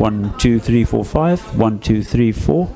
1, 2, 3, 4, 5. 1, 2, 3, 4.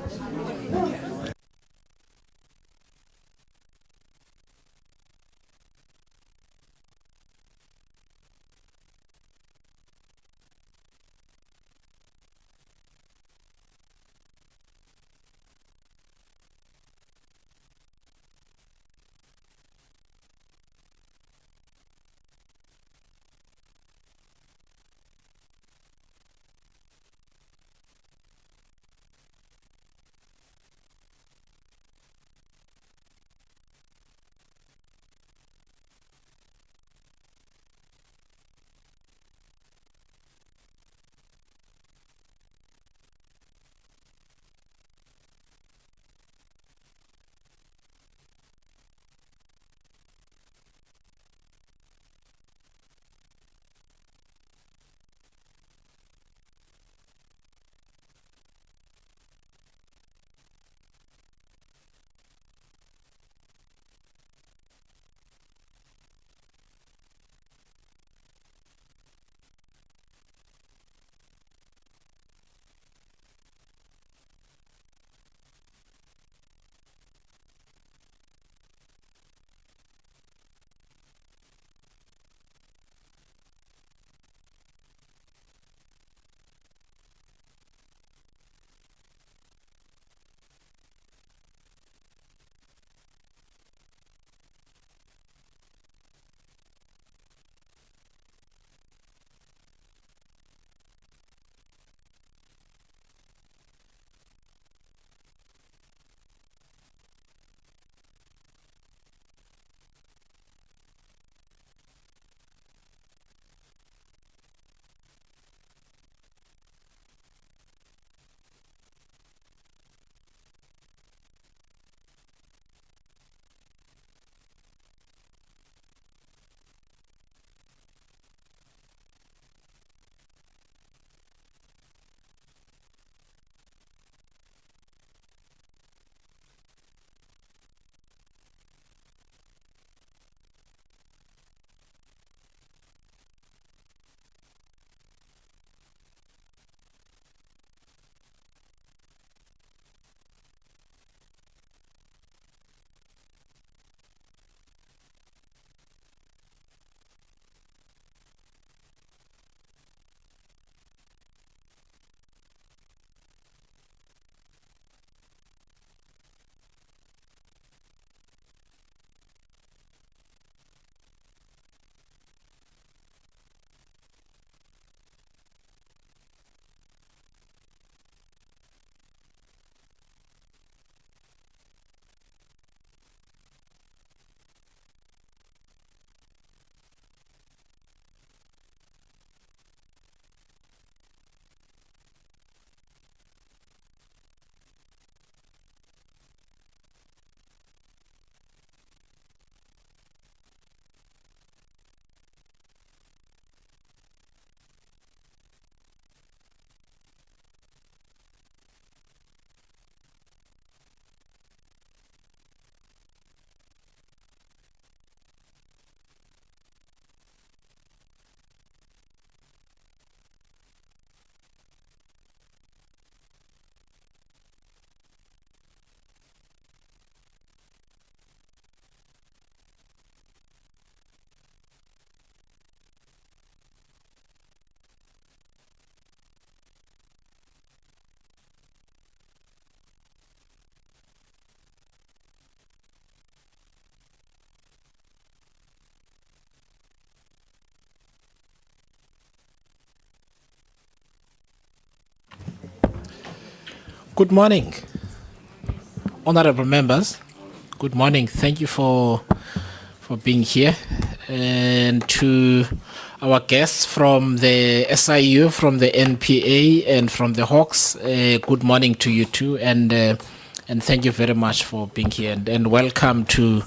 Good morning, honorable members. Good morning. Thank you for being here. And to our guests from the SIU, from the NPA, and from the Hawks, good morning to you too. And thank you very much for being here. And welcome to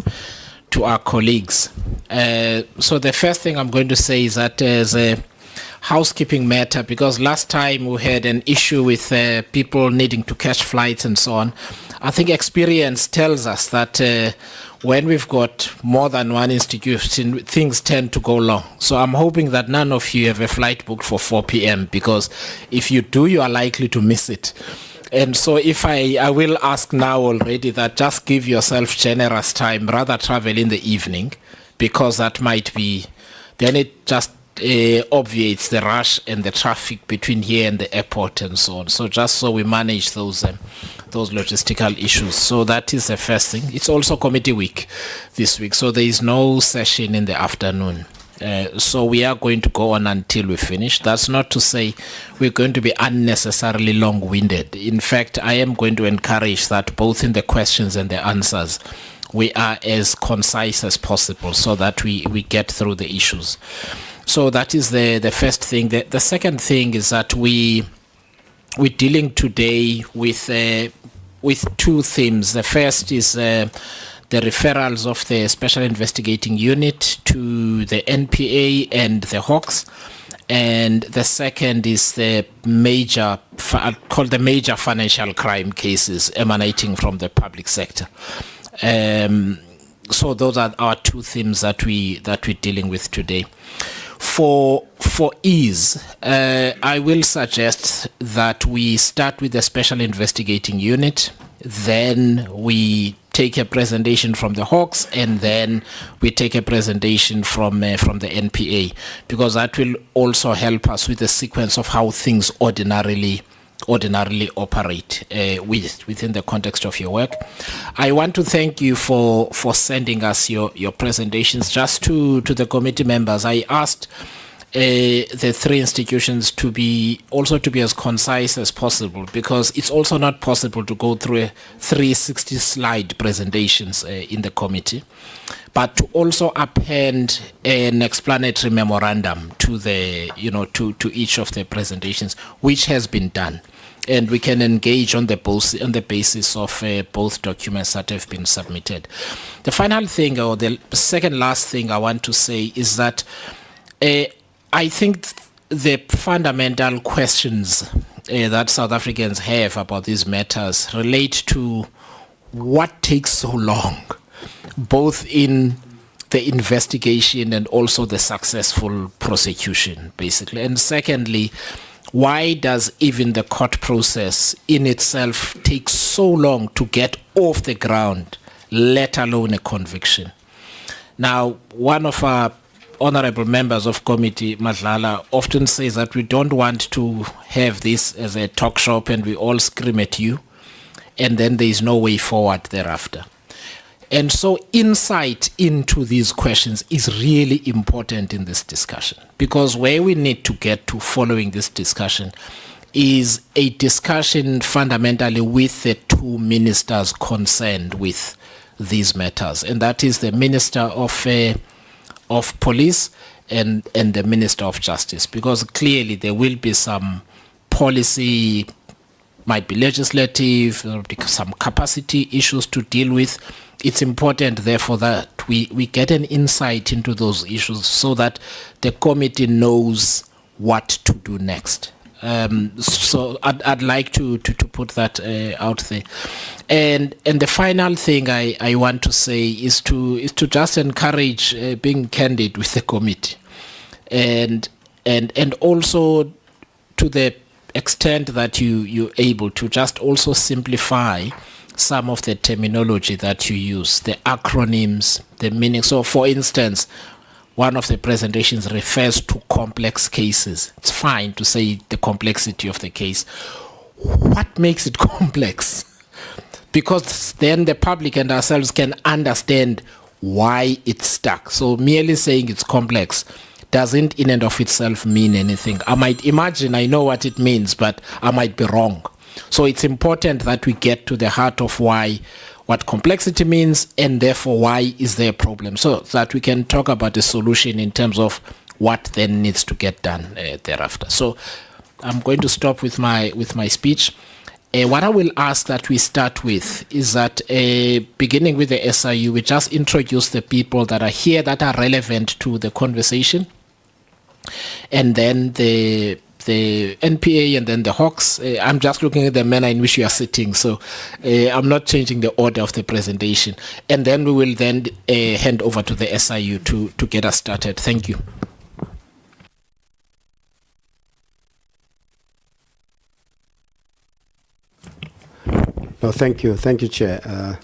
our colleagues. So the first thing I'm going to say is that as a housekeeping matter, because last time we had an issue with people needing to catch flights and so on. I think experience tells us that when we've got more than one institution, things tend to go long. So I'm hoping that none of you have a flight booked for 4 p.m. because if you do, you are likely to miss it. And so if I will ask now already that just give yourself generous time, rather travel in the evening, because that might be, then it just obviates the rush and the traffic between here and the airport and so on. So just so we manage those logistical issues. So that is the first thing. It's also committee week this week, so there is no session in the afternoon. So we are going to go on until we finish. That's not to say we're going to be unnecessarily long-winded. In fact, I am going to encourage that both in the questions and the answers, we are as concise as possible so that we get through the issues. So that is the first thing. The second thing is that we're dealing today with two themes. The first is the referrals of the Special Investigating Unit to the NPA and the Hawks, and the second is the major financial crime cases emanating from the public sector. So those are our two themes that we're dealing with today. For ease, I will suggest that we start with the Special Investigating Unit, then we take a presentation from the Hawks, and then we take a presentation from the NPA, because that will also help us with the sequence of how things ordinarily operate within the context of your work. I want to thank you for sending us your presentations. Just to the committee members, I asked the three institutions to be as concise as possible, because it's also not possible to go through a 360 slide presentations in the committee, but to also append an explanatory memorandum to to each of the presentations, which has been done. And we can engage on the basis of both documents that have been submitted. The final thing, or the second last thing I want to say, is that I think the fundamental questions that South Africans have about these matters relate to what takes so long, both in the investigation and also the successful prosecution, basically. And secondly, why does even the court process in itself take so long to get off the ground, let alone a conviction? Now, one of our honorable members of committee, Madlala, often says that we don't want to have this as a talk shop and we all scream at you, and then there is no way forward thereafter. And so insight into these questions is really important in this discussion, because where we need to get to following this discussion is a discussion fundamentally with the two ministers concerned with these matters, and that is the Minister of Police and the Minister of Justice, because clearly there will be some policy, might be legislative, there will be some capacity issues to deal with. It's important, therefore, that we get an insight into those issues so that the committee knows what to do next. So I'd like to put that out there. And the final thing I want to say is to just encourage being candid with the committee, and also to the extent that you're able to just also simplify some of the terminology that you use, the acronyms, the meaning. So for instance, one of the presentations refers to complex cases. It's fine to say the complexity of the case. What makes it complex? Because then the public and ourselves can understand why it's stuck. So merely saying it's complex doesn't in and of itself mean anything. I might imagine I know what it means, but I might be wrong. So it's important that we get to the heart of what complexity means, and therefore why is there a problem, so that we can talk about the solution in terms of what then needs to get done thereafter. So I'm going to stop with my speech. What I will ask that we start with is that beginning with the SIU, we just introduce the people that are here that are relevant to the conversation, and then the the NPA and then the Hawks. I'm just looking at the manner in which you are sitting, so I'm not changing the order of the presentation. And then we will then hand over to the SIU to get us started. Thank you. No, thank you. Thank you, Chair.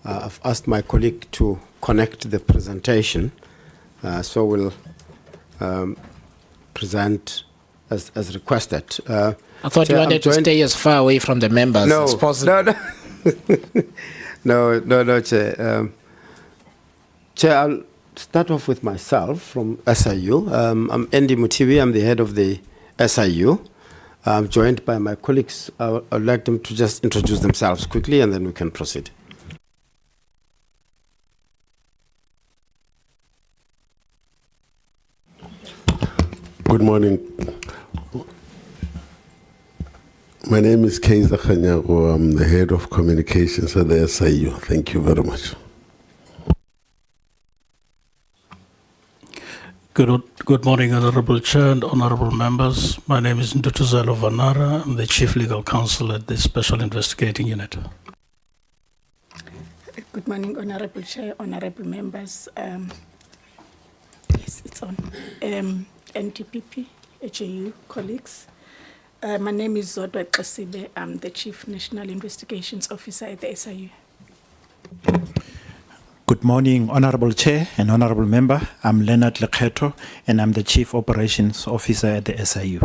I've asked my colleague to connect the presentation, so we'll present as requested. I thought Chair, you wanted to stay as far away from the members as possible. No, Chair. Chair, I'll start off with myself from SIU. I'm Andy Mutibi. I'm the head of the SIU. I'm joined by my colleagues. I'd like them to just introduce themselves quickly, and then we can proceed. Good morning. My name is Keiza Khanyago. I'm the head of communications at the SIU. Thank you very much. Good morning, Honorable Chair and Honorable Members. My name is Ndutuzelo Vanara. I'm the Chief Legal Counsel at the Special Investigating Unit. Good morning, Honorable Chair, Honorable Members. Yes, it's on. NTPP, HAU colleagues. My name is Zodwa Kasibe. I'm the Chief National Investigations Officer at the SIU. Good morning, Honorable Chair and Honorable Member. I'm Leonard Lekheto, and I'm the Chief Operations Officer at the SIU.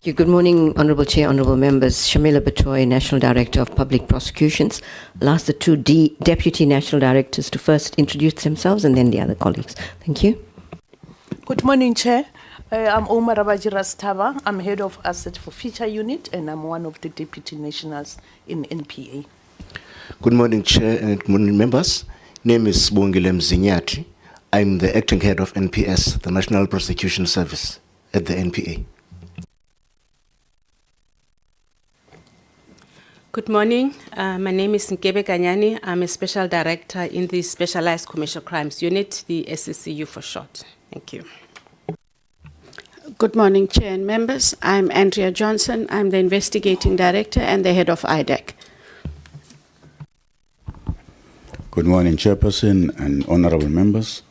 Good morning, Honorable Chair, Honorable Members. Shamila Batoy, National Director of Public Prosecutions. I'll ask the two Deputy National Directors to first introduce themselves and then the other colleagues. Thank you. Good morning, Chair. I'm Omar Abajira Stava. I'm Head of Asset Forfeiture Unit, and I'm one of the Deputy Nationals in NPA. Good morning, Chair, and good morning, members. Name is Bongile Mzinyati. I'm the Acting Head of NPS, the National Prosecution Service at the NPA. Good morning. My name is Nkebe Kanyani. I'm a Special Director in the Specialized Commercial Crimes Unit, the SCCU for short. Thank you. Good morning, Chair and members. I'm Andrea Johnson. I'm the Investigating Director and the Head of IDEC. Good morning, Chairperson and Honorable Members.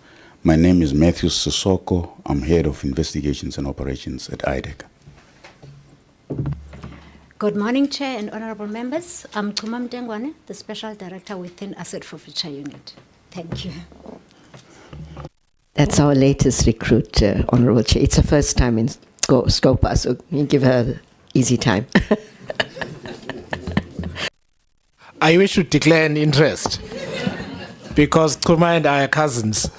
My name is Matthew Sissoko. I'm Head of Investigations and Operations at IDEC. Good morning, Chair and Honorable Members. I'm Tumam Dengwane, the Special Director within Asset Forfeiture Unit. Thank you. That's our latest recruit, Honorable Chair. It's her first time in Scopa, so you give her easy time. I wish to declare an interest because Kuma and I are cousins.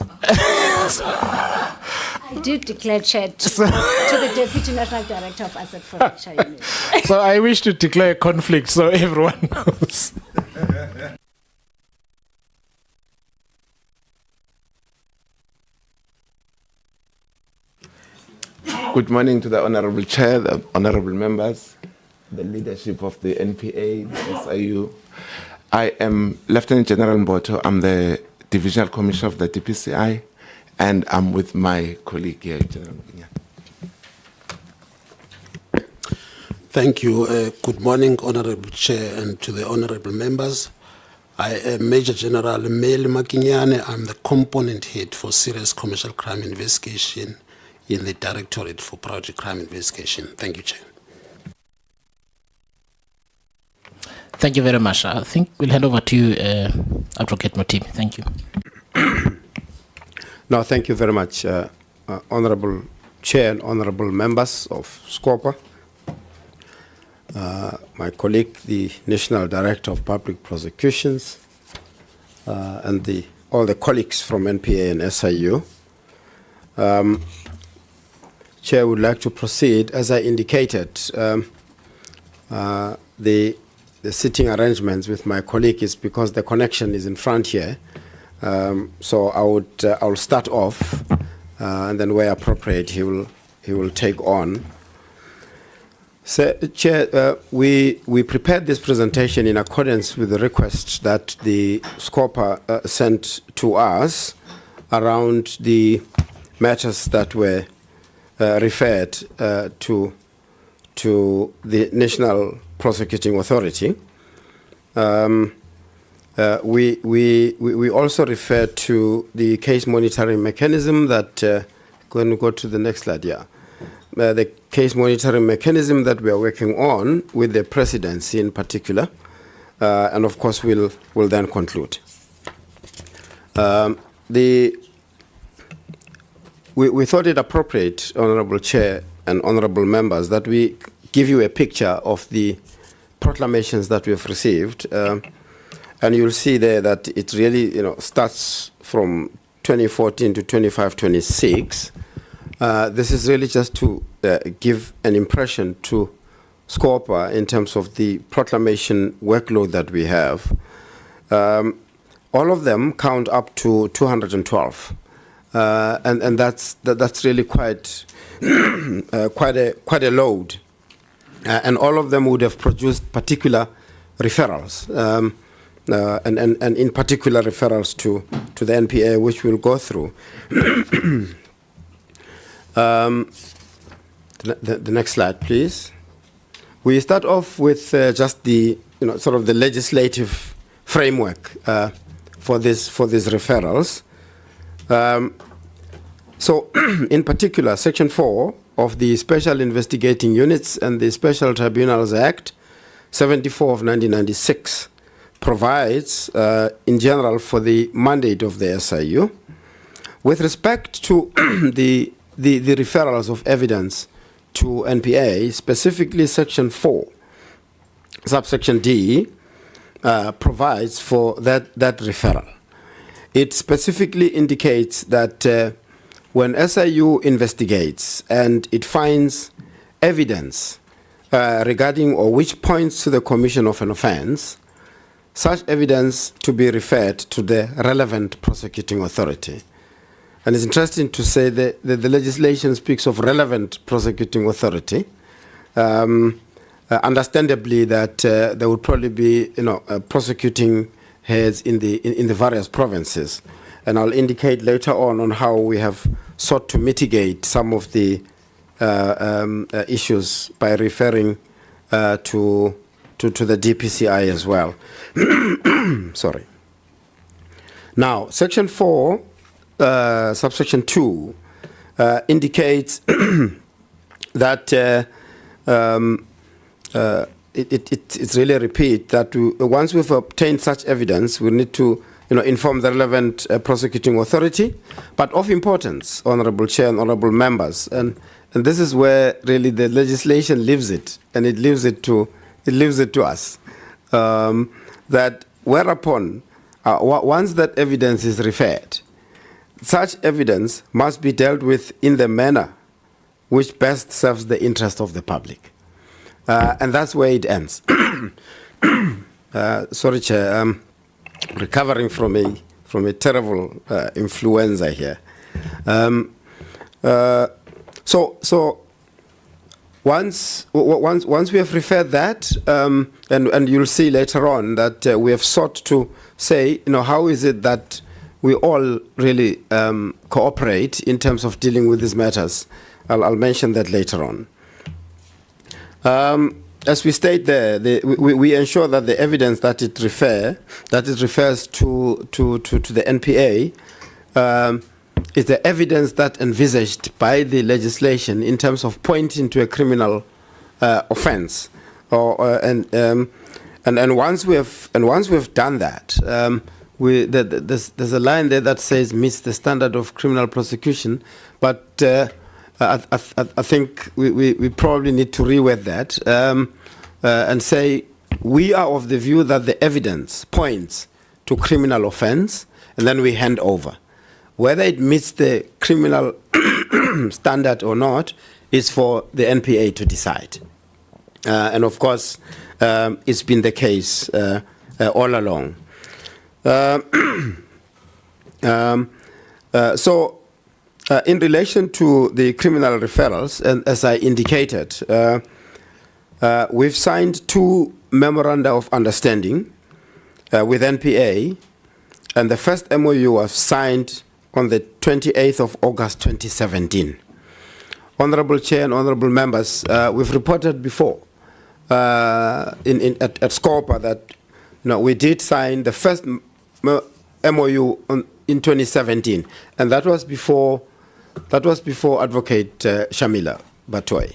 I did declare, Chair, to the Deputy National Director of Asset Forfeiture Unit. So I wish to declare a conflict so everyone knows. Good morning to the Honorable Chair, the Honorable Members, the leadership of the NPA, the SIU. I am Lieutenant General Mboto. I'm the Divisional Commissioner of the DPCI, and I'm with my colleague here, General Mbinya. Thank you. Good morning, Honorable Chair, and to the Honorable Members. I am Major General Meli Makinyane. I'm the Component Head for Serious Commercial Crime Investigation in the Directorate for Project Crime Investigation. Thank you, Chair. Thank you very much. I think we'll hand over to you, Advocate Mutibi. Thank you. No, thank you very much, Honorable Chair and Honorable Members of SCOPA. My colleague, the National Director of Public Prosecutions, and all the colleagues from NPA and SIU. Chair would like to proceed. As I indicated, the sitting arrangements with my colleague is because the connection is in front here. So I'll start off, and then where appropriate, he will take on. So, Chair, we prepared this presentation in accordance with the request that the SCOPA sent to us around the matters that were referred to the National Prosecuting Authority. We also refer to the case monitoring mechanism that, going to go to the next slide, yeah. The case monitoring mechanism that we are working on with the presidency in particular, and of course we'll then conclude. We thought it appropriate, Honorable Chair and Honorable Members, that we give you a picture of the proclamations that we've received, and you'll see there that it really, starts from 2014 to 25-26. This is really just to give an impression to SCOPA in terms of the proclamation workload that we have. All of them count up to 212, and that's really quite a load. And all of them would have produced particular referrals, and in particular referrals to the NPA, which we'll go through. The next slide, please. We start off with just the sort of the legislative framework for these referrals. So, in particular, Section 4 of the Special Investigating Units and the Special Tribunals Act 74 of 1996 provides, in general, for the mandate of the SIU. With respect to the referrals of evidence to NPA, specifically Section 4, subsection D, provides for that referral. It specifically indicates that when SIU investigates and it finds evidence regarding or which points to the commission of an offense, such evidence to be referred to the relevant prosecuting authority. And it's interesting to say that the legislation speaks of relevant prosecuting authority. Understandably, that there would probably be, prosecuting heads in the various provinces, and I'll indicate later on how we have sought to mitigate some of the issues by referring to the DPCI as well. Sorry. Now, Section 4. Subsection 2 indicates that it's really a repeat that once we've obtained such evidence, we need to inform the relevant prosecuting authority. But of importance, Honorable Chair and Honorable Members, and this is where really the legislation lives it, and it leaves it to us, that whereupon once that evidence is referred, such evidence must be dealt with in the manner which best serves the interest of the public. And that's where it ends. Sorry, Chair, I'm recovering from a terrible influenza here. So once we have referred that, and you'll see later on that we have sought to say, how is it that we all really cooperate in terms of dealing with these matters. I'll mention that later on. As we state there, we ensure that the evidence that it refers to the NPA is the evidence that envisaged by the legislation in terms of pointing to a criminal offence, and once we have done that. There's a line there that says meets the standard of criminal prosecution, but I think we probably need to reword that and say we are of the view that the evidence points to criminal offense, and then we hand over. Whether it meets the criminal standard or not is for the NPA to decide. And of course, it's been the case all along. So, in relation to the criminal referrals, and as I indicated, we've signed 2 memoranda of understanding with NPA, and the first MOU was signed on the 28th of August 2017. Honorable Chair and honorable members, we've reported before at SCOPA that we did sign the first MOU in 2017, and that was before Advocate Shamila Batoy.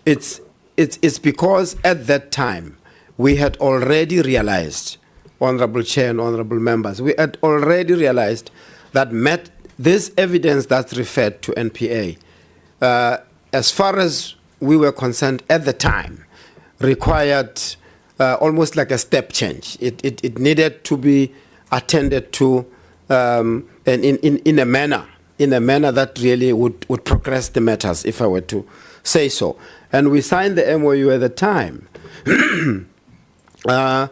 It's because at that time we had already realized, Honorable Chair and honorable members, we had already realized that this evidence that's referred to NPA, as far as we were concerned at the time, required almost like a step change. It needed to be attended to and in a manner that really would progress the matters, if I were to say so. And we signed the MOU at the time. Well,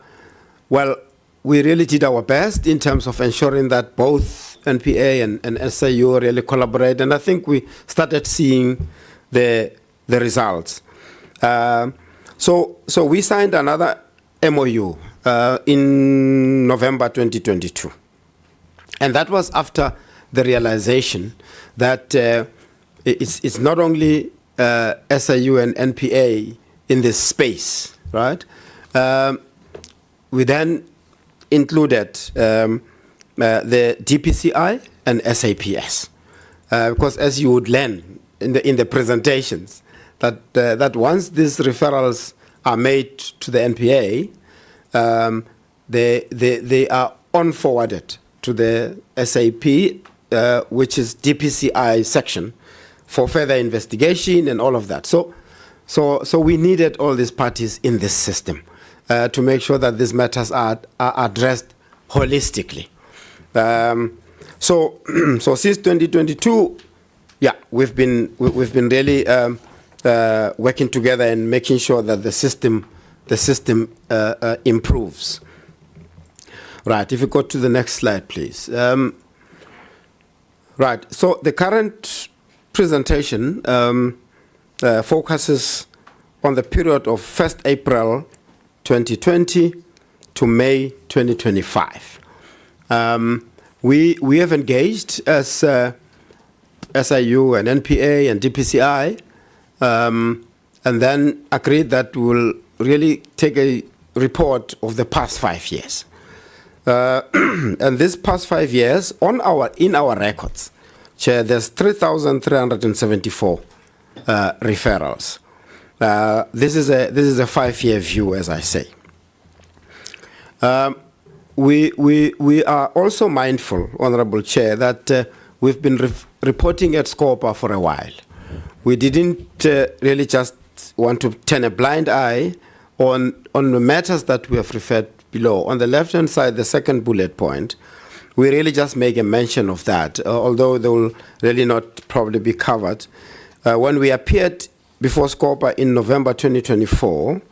we really did our best in terms of ensuring that both NPA and SIU really collaborate, and I think we started seeing the results. So we signed another MOU in November 2022, and that was after the realization that it's not only SIU and NPA in this space, right? We then included the DPCI and SAPS, because as you would learn in the presentations, that once these referrals are made to the NPA, they are on-forwarded to the SAP, which is DPCI section, for further investigation and all of that. So we needed all these parties in this system to make sure that these matters are addressed holistically. So since 2022, yeah, we've been really working together and making sure that the system improves. Right. If you go to the next slide, please. Right. So the current presentation focuses on the period of 1st April 2020 to May 2025. We have engaged as SIU and NPA and DPCI, and then agreed that we will really take a report of the past 5 years. And this past 5 years, in our records, Chair, there's 3,374 referrals. This is a 5-year view, as I say. We are also mindful, Honorable Chair, that we've been reporting at SCOPA for a while. We didn't really just want to turn a blind eye on the matters that we have referred below. On the left-hand side, the second bullet point, we really just make a mention of that, although they will really not probably be covered. When we appeared before SCOPA in November 2024,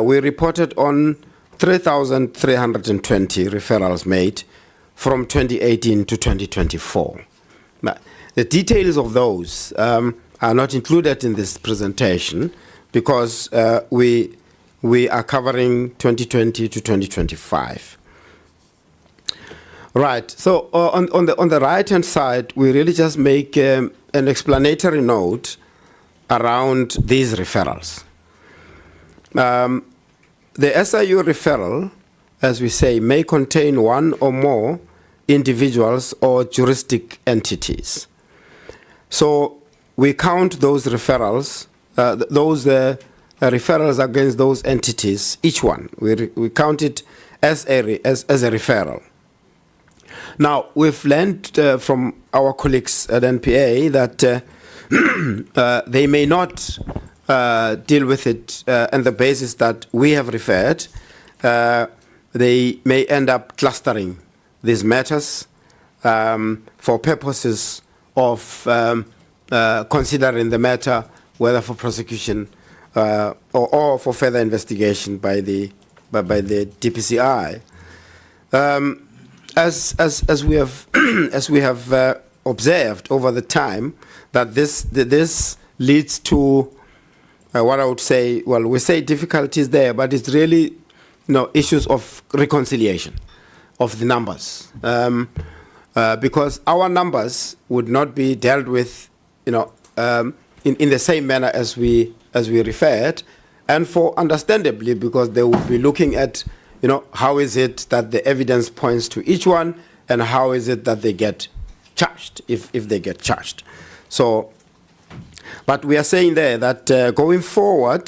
we reported on 3,320 referrals made from 2018 to 2024. Now, the details of those are not included in this presentation because we are covering 2020 to 2025. Right. So on the right-hand side, we really just make an explanatory note around these referrals. The SIU referral, as we say, may contain one or more individuals or juristic entities. So we count those referrals, referrals against those entities, each one. We count it as a referral. Now, we've learned from our colleagues at NPA that they may not deal with it on the basis that we have referred. They may end up clustering these matters for purposes of considering the matter whether for prosecution or for further investigation by the DPCI. As we have observed over the time, that this leads to what I would say. Well, we say difficulties there, but it's really issues of reconciliation, of the numbers, because our numbers would not be dealt with, in the same manner as we referred, and for understandably, because they will be looking at, how is it that the evidence points to each one, and how is it that they get charged, if they get charged. So, but we are saying there that going forward,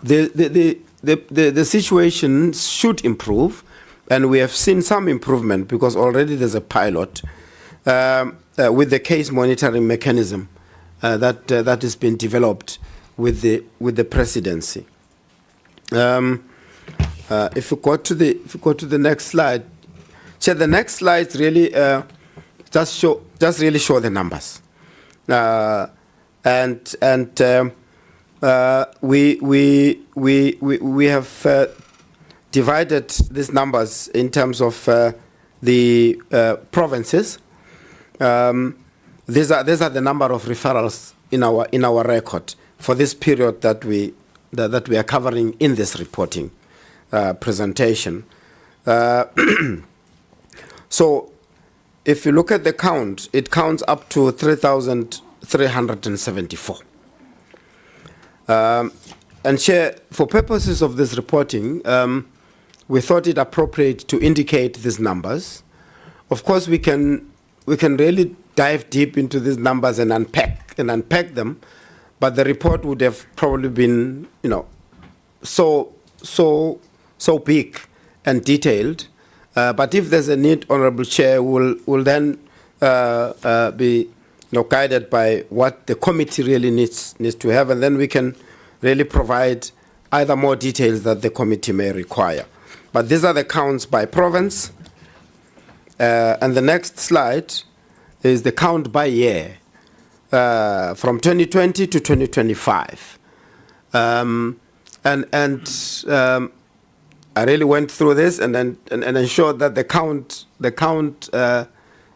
the situation should improve, and we have seen some improvement because already there's a pilot with the case monitoring mechanism that has been developed with the presidency. If you go to the next slide, Chair, the next slides really just really show the numbers, we have divided these numbers in terms of the provinces. These are the number of referrals in our record for this period that we are covering in this reporting presentation. So, if you look at the count, it counts up to 3,374. And Chair, for purposes of this reporting, we thought it appropriate to indicate these numbers. Of course, we can really dive deep into these numbers and unpack them, but the report would have probably been, so big and detailed. But if there's a need, Honourable Chair, will then be guided by what the committee really needs to have, and then we can really provide either more details that the committee may require. But these are the counts by province. And the next slide is the count by year from 2020 to 2025. I really went through this and ensured that the count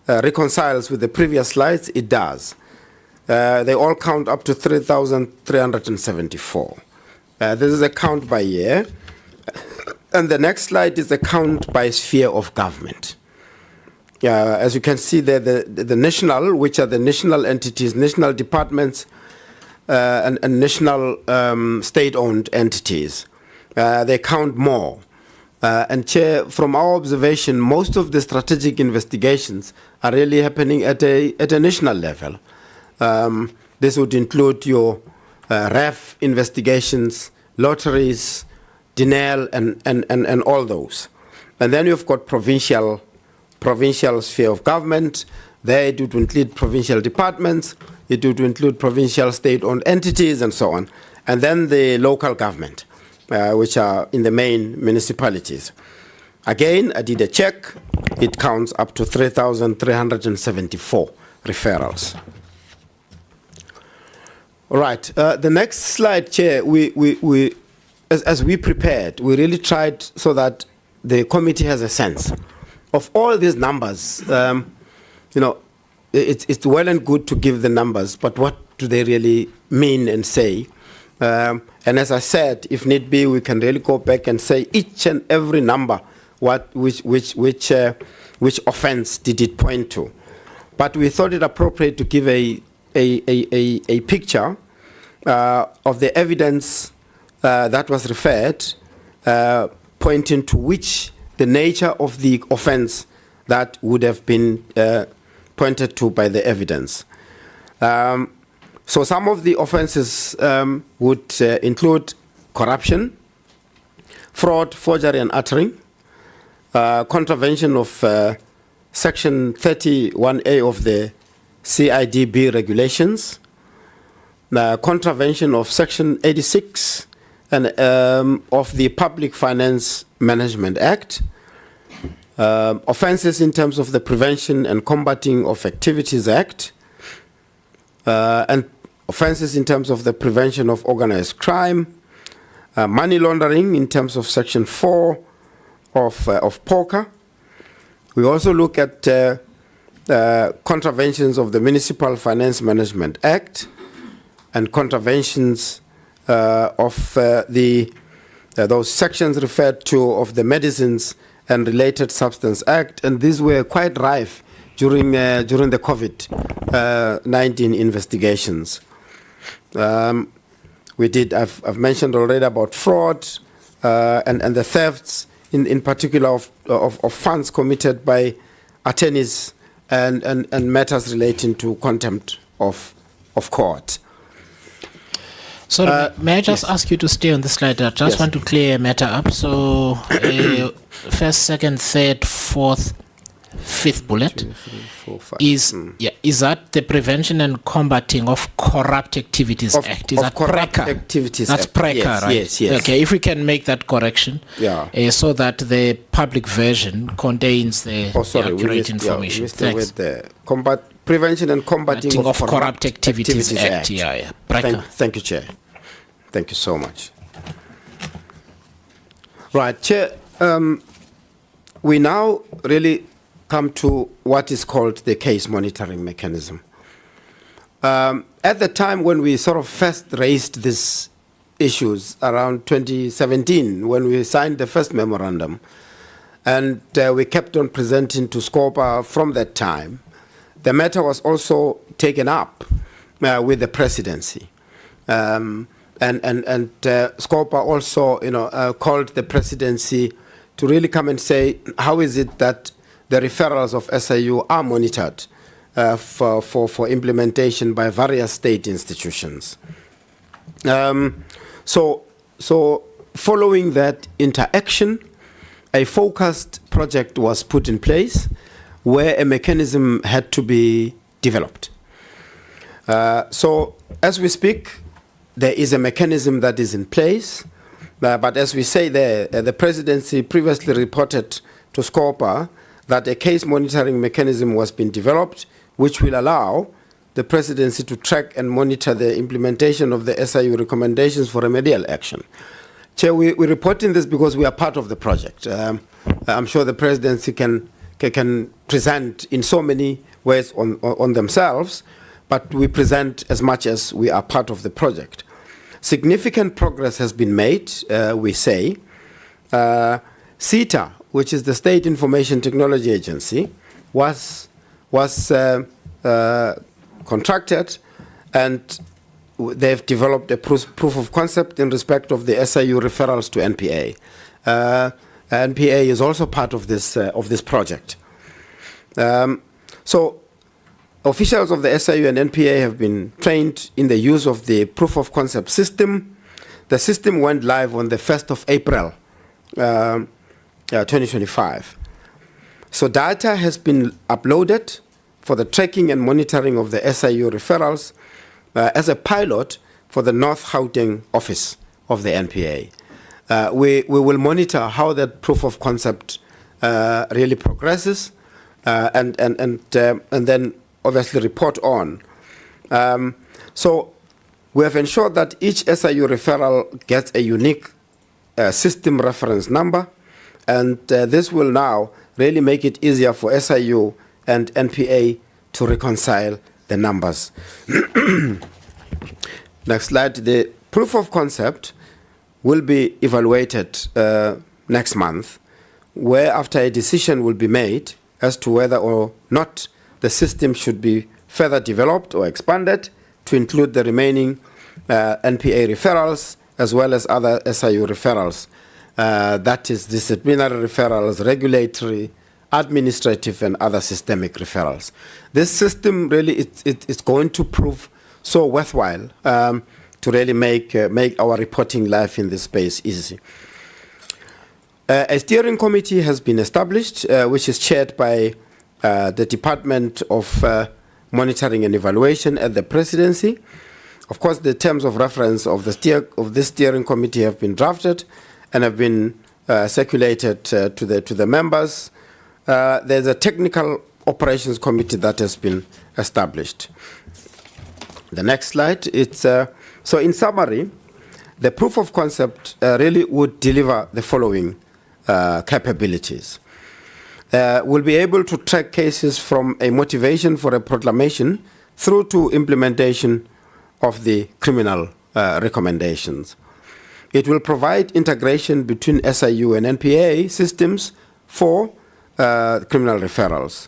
reconciles with the previous slides. It does. They all count up to 3,374. This is a count by year. And the next slide is a count by sphere of government. As you can see there, the national, which are the national entities, national departments, and national state-owned entities. They count more. And Chair, from our observation, most of the strategic investigations are really happening at a national level. This would include your REF investigations, lotteries, DINEL, and all those. And then you've got provincial sphere of government. There it would include provincial departments, it would include provincial state-owned entities, and so on. And then the local government, which are in the main municipalities. Again, I did a check. It counts up to 3,374 referrals. All right. The next slide, Chair, as we prepared, we really tried so that the committee has a sense of all these numbers. It's well and good to give the numbers, but what do they really mean and say? And as I said, if need be, we can really go back and say each and every number, which offence did it point to. But we thought it appropriate to give a picture of the evidence that was referred, pointing to which the nature of the offence that would have been pointed to by the evidence. So some of the offences would include corruption, fraud, forgery and uttering, contravention of Section 31A of the CIDB regulations, contravention of Section 86 and, of the Public Finance Management Act, offences in terms of the Prevention and Combating of Activities Act, and offences in terms of the prevention of organized crime, money laundering in terms of Section 4 of POCA. We also look at contraventions of the Municipal Finance Management Act and contraventions of those sections referred to of the Medicines and Related Substance Act, and these were quite rife during the COVID-19 investigations. I've mentioned already about fraud and the thefts, in particular of funds committed by attorneys and matters relating to contempt of court. So may I just ask you to stay on this slide? I just want to clear a matter up. So first, second, third, fourth, fifth bullet 2, 3, 4, 5. Is that the Prevention and Combating of Corrupt Activities Act? Is that Corrupt PRECA? Activities That's Act. PRECA, Yes, right? yes, yes. Okay, if we can make that correction, so that the public version contains the accurate information. Thanks. With the Prevention and Combating of Corrupt Activities Act. PRECA. Thank you, Chair. Thank you so much. Right, Chair, we now really come to what is called the case monitoring mechanism. At the time when we sort of first raised these issues around 2017, when we signed the first memorandum, and we kept on presenting to SCOPA from that time, the matter was also taken up with the presidency. And SCOPA also, called the presidency to really come and say, how is it that the referrals of SIU are monitored for implementation by various state institutions. So following that interaction, a focused project was put in place where a mechanism had to be developed. So as we speak, there is a mechanism that is in place, but as we say there, the presidency previously reported to SCOPA that a case monitoring mechanism was being developed, which will allow the presidency to track and monitor the implementation of the SIU recommendations for remedial action. Chair, we're reporting this because we are part of the project. I'm sure the presidency can present in so many ways on themselves, but we present as much as we are part of the project. Significant progress has been made, we say. CETA, which is the State Information Technology Agency, was contracted, and they've developed a proof of concept in respect of the SIU referrals to NPA. NPA is also part of this project. So officials of the SIU and NPA have been trained in the use of the proof of concept system. The system went live on the 1st of April 2025. So data has been uploaded for the tracking and monitoring of the SIU referrals as a pilot for the North Gauteng office of the NPA. We will monitor how that proof of concept really progresses and then obviously report on. So we have ensured that each SIU referral gets a unique system reference number, and this will now really make it easier for SIU and NPA to reconcile the numbers. Next slide. The proof of concept will be evaluated next month, where after a decision will be made as to whether or not the system should be further developed or expanded to include the remaining NPA referrals as well as other SIU referrals. That is disciplinary referrals, regulatory, administrative, and other systemic referrals. This system really it's going to prove so worthwhile to really make our reporting life in this space easy. A steering committee has been established, which is chaired by the Department of Monitoring and Evaluation at the Presidency. Of course, the terms of reference of this steering committee have been drafted and have been circulated to the members. There's a technical operations committee that has been established. The next slide. So in summary, the proof of concept really would deliver the following capabilities. We'll be able to track cases from a motivation for a proclamation through to implementation of the criminal recommendations. It will provide integration between SIU and NPA systems for criminal referrals.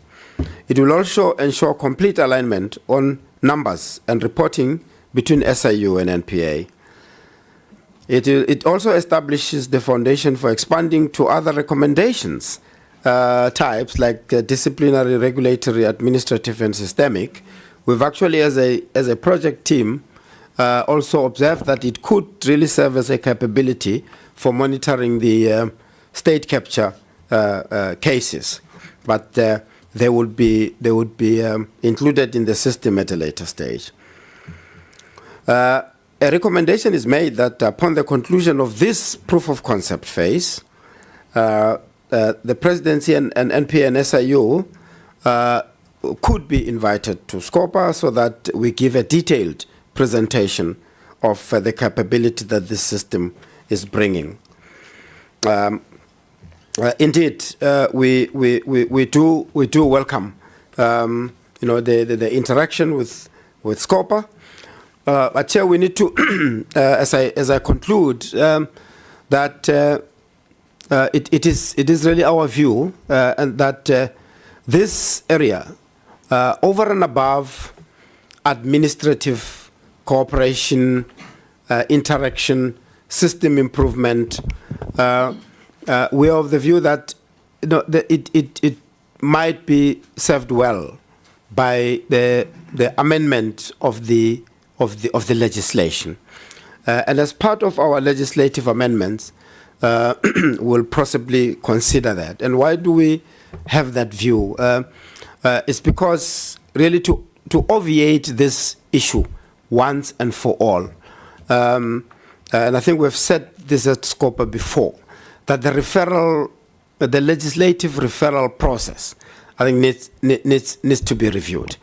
It will also ensure complete alignment on numbers and reporting between SIU and NPA. It also establishes the foundation for expanding to other recommendations types like disciplinary, regulatory, administrative, and systemic. We've actually, as a project team, also observed that it could really serve as a capability for monitoring the state capture cases, but they would be included in the system at a later stage. A recommendation is made that upon the conclusion of this proof of concept phase, the presidency and NPA and SIU could be invited to SCOPA so that we give a detailed presentation of the capability that this system is bringing. Indeed, we do welcome the interaction with SCOPA. But here we need to, as I conclude, that it is really our view and that this area, over and above administrative cooperation, interaction, system improvement, we are of the view that it might be served well by the amendment of the legislation, and as part of our legislative amendments, we'll possibly consider that. And why do we have that view? It's because really to obviate this issue once and for all. And I think we've said this at SCOPA before, that the legislative referral process, I think needs to be reviewed,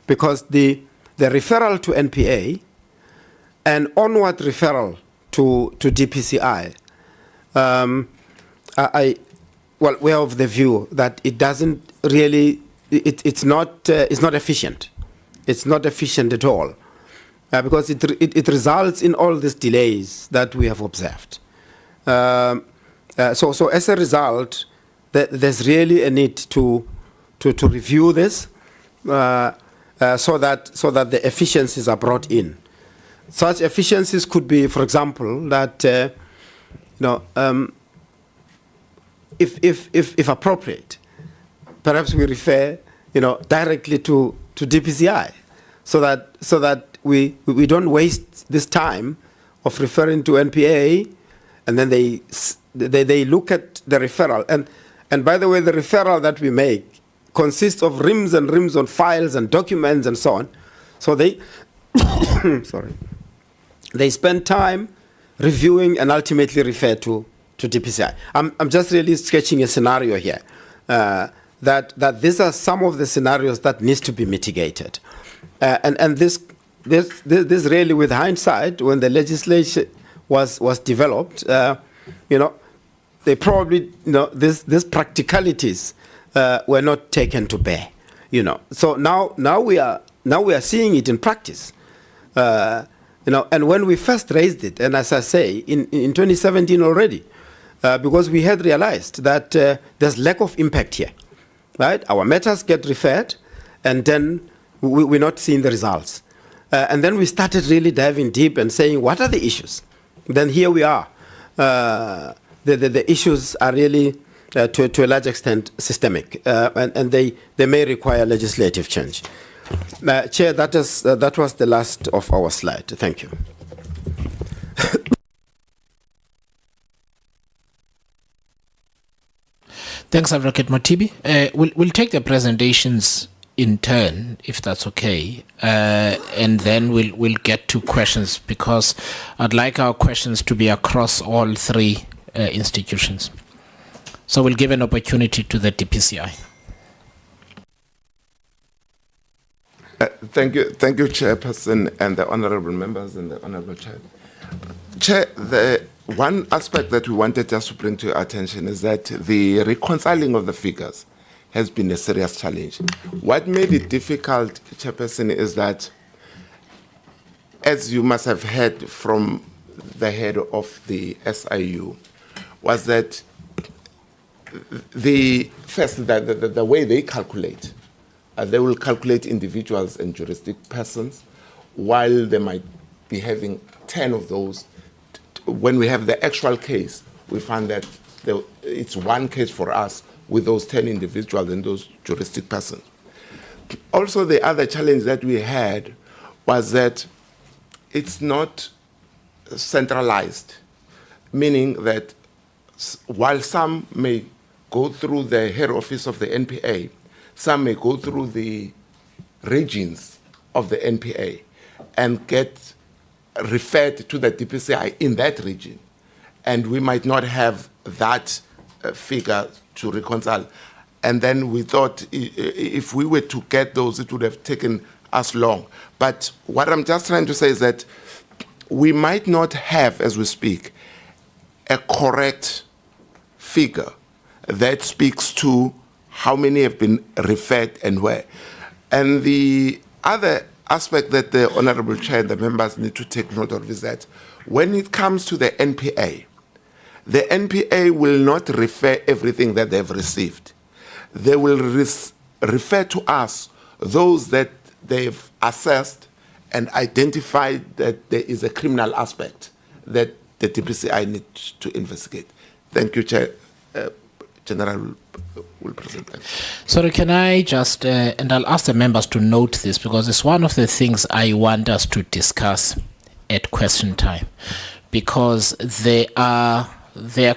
because the referral to NPA and onward referral to DPCI, we are of the view that it doesn't really, it's not efficient. It's not efficient at all, because it results in all these delays that we have observed. So as a result, there's really a need to review this so that the efficiencies are brought in. Such efficiencies could be, for example, that if appropriate, perhaps we refer directly to DPCI, so that we don't waste this time of referring to NPA, and then they look at the referral. And by the way, the referral that we make consists of reams and reams on files and documents and so on. So they they spend time reviewing and ultimately refer to DPCI. I'm just really sketching a scenario here, that these are some of the scenarios that needs to be mitigated. And this really, with hindsight, when the legislation was developed, they probably, these practicalities were not taken to bear, So now we are seeing it in practice, And when we first raised it, and as I say, in 2017 already, because we had realized that there's lack of impact here, right? Our matters get referred, and then we're not seeing the results. And then we started really diving deep and saying, what are the issues? Then here we are. The issues are really, to a large extent, systemic, and they may require legislative change. Chair, that was the last of our slide. Thank you. Thanks, Advocate Motibi. We'll take the presentations in turn, if that's okay, and then we'll get to questions, because I'd like our questions to be across all three institutions. So we'll give an opportunity to the DPCI. Thank you, Chairperson, and the honourable members and the honourable Chair. Chair, the one aspect that we wanted just to bring to your attention is that the reconciling of the figures has been a serious challenge. What made it difficult, Chairperson, is that, as you must have heard from the head of the SIU, was that the way they calculate, they will calculate individuals and juristic persons, while they might be having 10 of those. When we have the actual case, we find that it's one case for us with those 10 individuals and those juristic persons. Also, the other challenge that we had was that it's not centralized, meaning that while some may go through the head office of the NPA, some may go through the regions of the NPA and get referred to the DPCI in that region. And we might not have that figure to reconcile. And then we thought if we were to get those, it would have taken us long. But what I'm just trying to say is that we might not have, as we speak, a correct figure that speaks to how many have been referred and where. And the other aspect that the Honorable Chair and the members need to take note of is that when it comes to the NPA will not refer everything that they've received. They will refer to us those that they've assessed and identified that there is a criminal aspect that the DPCI needs to investigate. Thank you, Chair. General will present that. Sorry, can I just, and I'll ask the members to note this because it's one of the things I want us to discuss at question time, because there are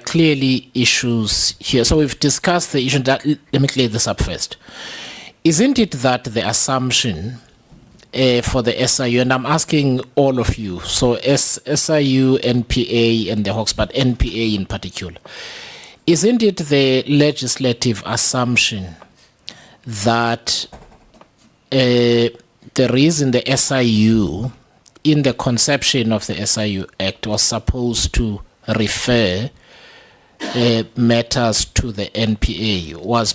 clearly issues here. So we've discussed the issue that, let me clear this up first. Isn't it that the assumption for the SIU, and I'm asking all of you, so SIU, NPA and the Hawks, but NPA in particular, isn't it the legislative assumption that the reason the SIU, in the conception of the SIU Act, was supposed to refer matters to the NPA was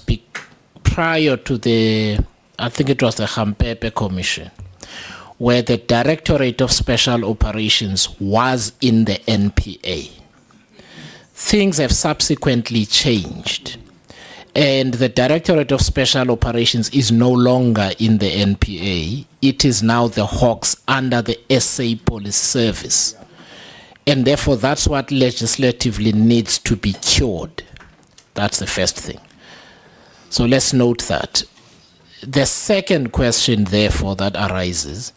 prior to the, I think it was the Hampepe Commission, where the Directorate of Special Operations was in the NPA. Things have subsequently changed, and the Directorate of Special Operations is no longer in the NPA. It is now the Hawks under the SA Police Service. And therefore, that's what legislatively needs to be cured. That's the first thing. So let's note that. The second question, therefore, that arises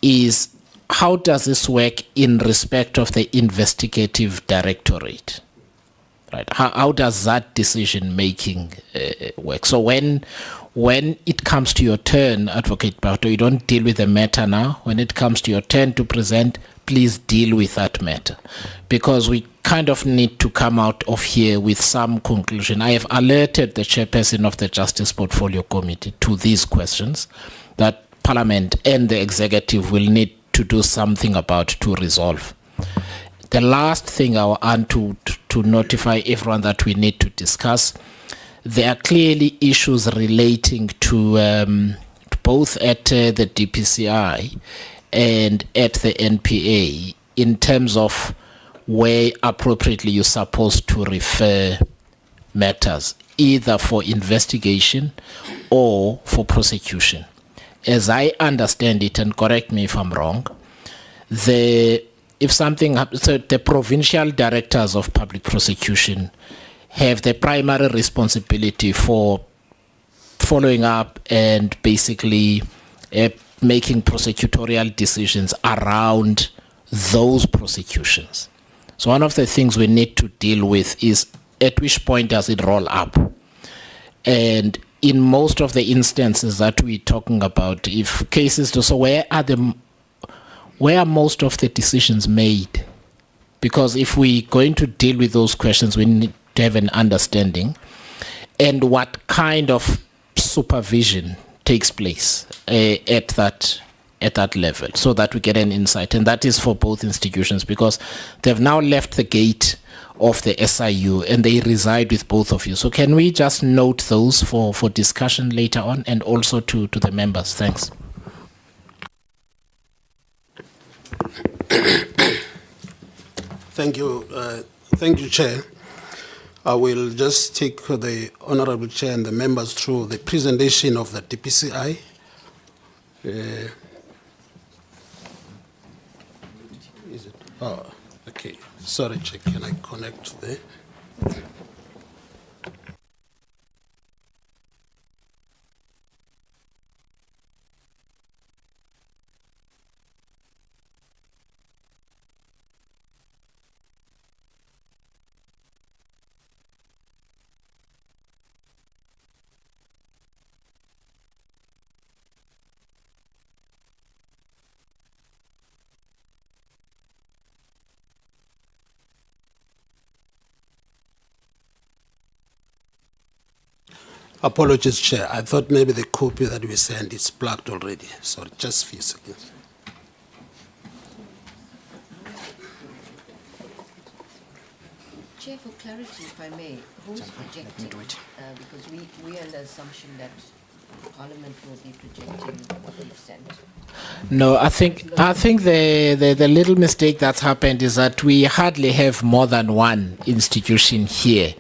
is, how does this work in respect of the investigative directorate? Right? How does that decision making work? So when it comes to your turn, Advocate Bato, you don't deal with the matter now. When it comes to your turn to present, please deal with that matter, because we kind of need to come out of here with some conclusion. I have alerted the chairperson of the Justice Portfolio Committee to these questions that Parliament and the Executive will need to do something about to resolve. The last thing I want to notify everyone that we need to discuss, there are clearly issues relating to both at the DPCI and at the NPA in terms of where appropriately you're supposed to refer matters, either for investigation or for prosecution. As I understand it, and correct me if I'm wrong, if something happens, so the provincial directors of public prosecution have the primary responsibility for following up and basically making prosecutorial decisions around those prosecutions. So one of the things we need to deal with is, at which point does it roll up? And in most of the instances that we're talking about, if cases do so, where are most of the decisions made? Because if we're going to deal with those questions, we need to have an understanding and what kind of supervision takes place at that level, so that we get an insight. And that is for both institutions, because they've now left the gate of the SIU and they reside with both of you. So can we just note those for discussion later on, and also to the members? Thanks. Thank you, Chair. I will just take the Honorable Chair and the members through the presentation of the DPCI. Is it? Oh, okay. Sorry, Chair, can I connect there? Apologies, Chair. I thought maybe the copy that we sent is plugged already. Sorry, just a few seconds. Chair, for clarity, if I may, who's projecting? Because we are under the assumption that Parliament will be projecting what we've sent. No, I think the little mistake that's happened is that we hardly have more than one institution here,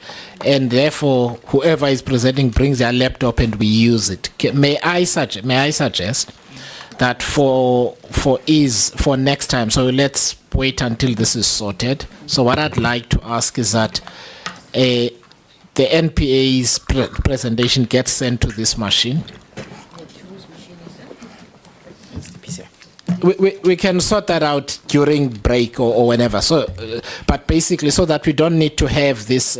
and therefore whoever is presenting brings their laptop and we use it. May I suggest that for next time, so let's wait until this is sorted. So what I'd like to ask is that the NPA's presentation gets sent to this machine. We can sort that out during break or whenever. So, but basically, so that we don't need to have this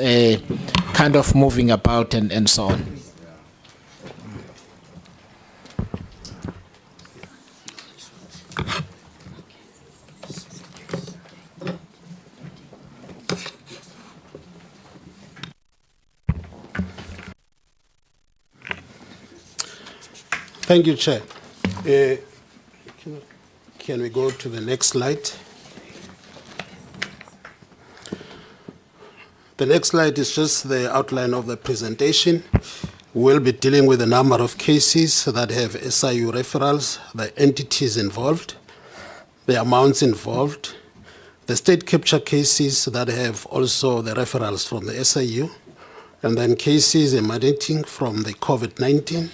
kind of moving about and so on. Thank you, Chair. Can we go to the next slide? The next slide is just the outline of the presentation. We'll be dealing with a number of cases that have SIU referrals, the entities involved, the amounts involved, the state capture cases that have also the referrals from the SIU, and then cases emanating from the COVID-19,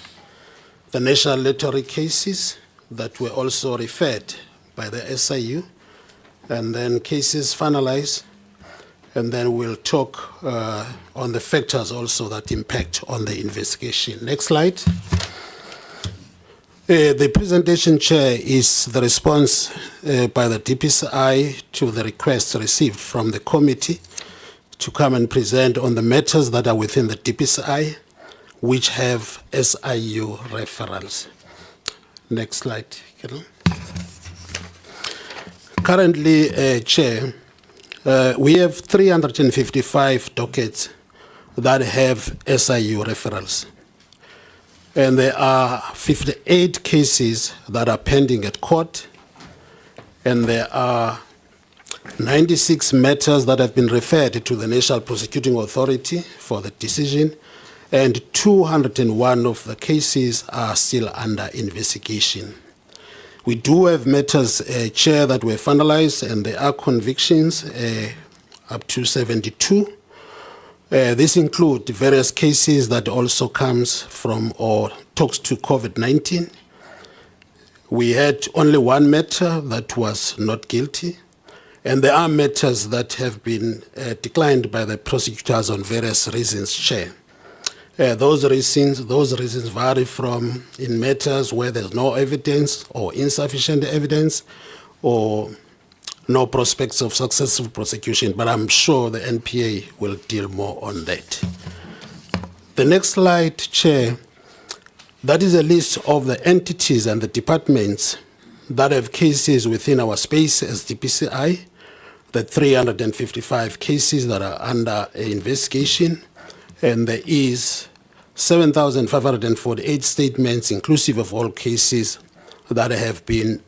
the National Prosecuting cases that were also referred by the SIU, and then cases finalized, and then we'll talk on the factors also that impact on the investigation. Next slide. The presentation, Chair, is the response by the DPCI to the request received from the committee to come and present on the matters that are within the DPCI, which have SIU referrals. Next slide, Carol. Currently, Chair, we have 355 dockets that have SIU referrals. And there are 58 cases that are pending at court. And there are 96 matters that have been referred to the National Prosecuting Authority for the decision. And 201 of the cases are still under investigation. We do have matters, Chair, that were finalized, and there are convictions up to 72. This includes various cases that also comes from or talks to COVID-19. We had only one matter that was not guilty, and there are matters that have been declined by the prosecutors on various reasons, Chair. Those reasons vary from in matters where there's no evidence or insufficient evidence or no prospects of successful prosecution, but I'm sure the NPA will deal more on that. The next slide, Chair, that is a list of the entities and the departments that have cases within our space as DPCI, the 355 cases that are under investigation, and there is 7,548 statements, inclusive of all cases that have been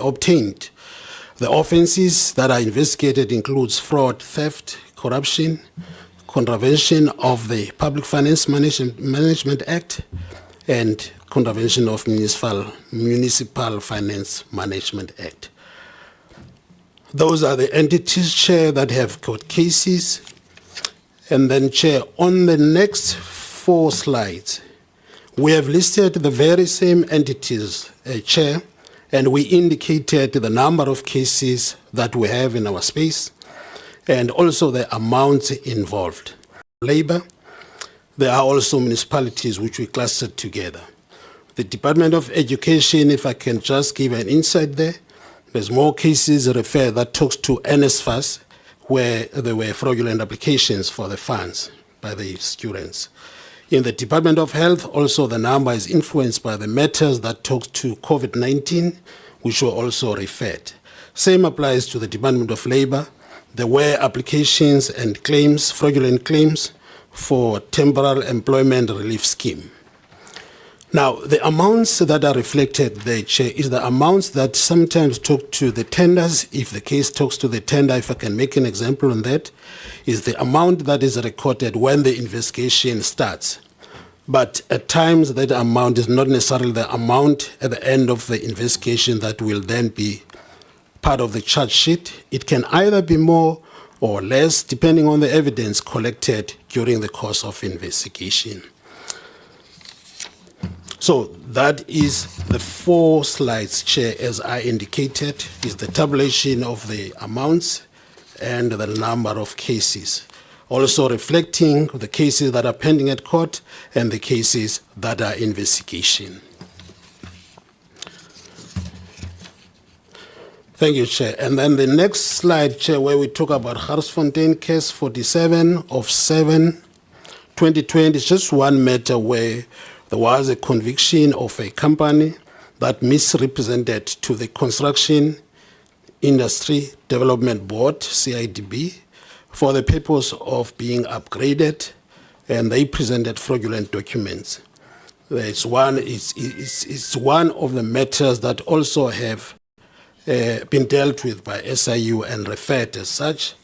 obtained. The offenses that are investigated includes fraud, theft, corruption, contravention of the Public Finance Management Act, and contravention of Municipal Finance Management Act. Those are the entities, Chair, that have got cases. And then, Chair, on the next 4 slides, we have listed the very same entities, Chair, and we indicated the number of cases that we have in our space and also the amounts involved. Labor, there are also municipalities which we clustered together. The Department of Education, if I can just give an insight there, there's more cases referred that talks to NSFAS where there were fraudulent applications for the funds by the students. In the Department of Health, also the number is influenced by the matters that talk to COVID-19, which were also referred. Same applies to the Department of Labor. There were applications and claims, fraudulent claims, for temporal employment relief scheme. Now, the amounts that are reflected there, Chair, is the amounts that sometimes talk to the tenders. If the case talks to the tender, if I can make an example on that, is the amount that is recorded when the investigation starts. But at times, that amount is not necessarily the amount at the end of the investigation that will then be part of the charge sheet. It can either be more or less, depending on the evidence collected during the course of investigation. So that is the 4 slides, Chair, as I indicated, is the tabulation of the amounts and the number of cases, also reflecting the cases that are pending at court and the cases that are investigation. Thank you, Chair. And then the next slide, Chair, where we talk about Garsfontein case 47 of 7/2020, is just one matter where there was a conviction of a company that misrepresented to the Construction Industry Development Board, CIDB, for the purpose of being upgraded, and they presented fraudulent documents. It's one of the matters that also have been dealt with by SIU and referred as such,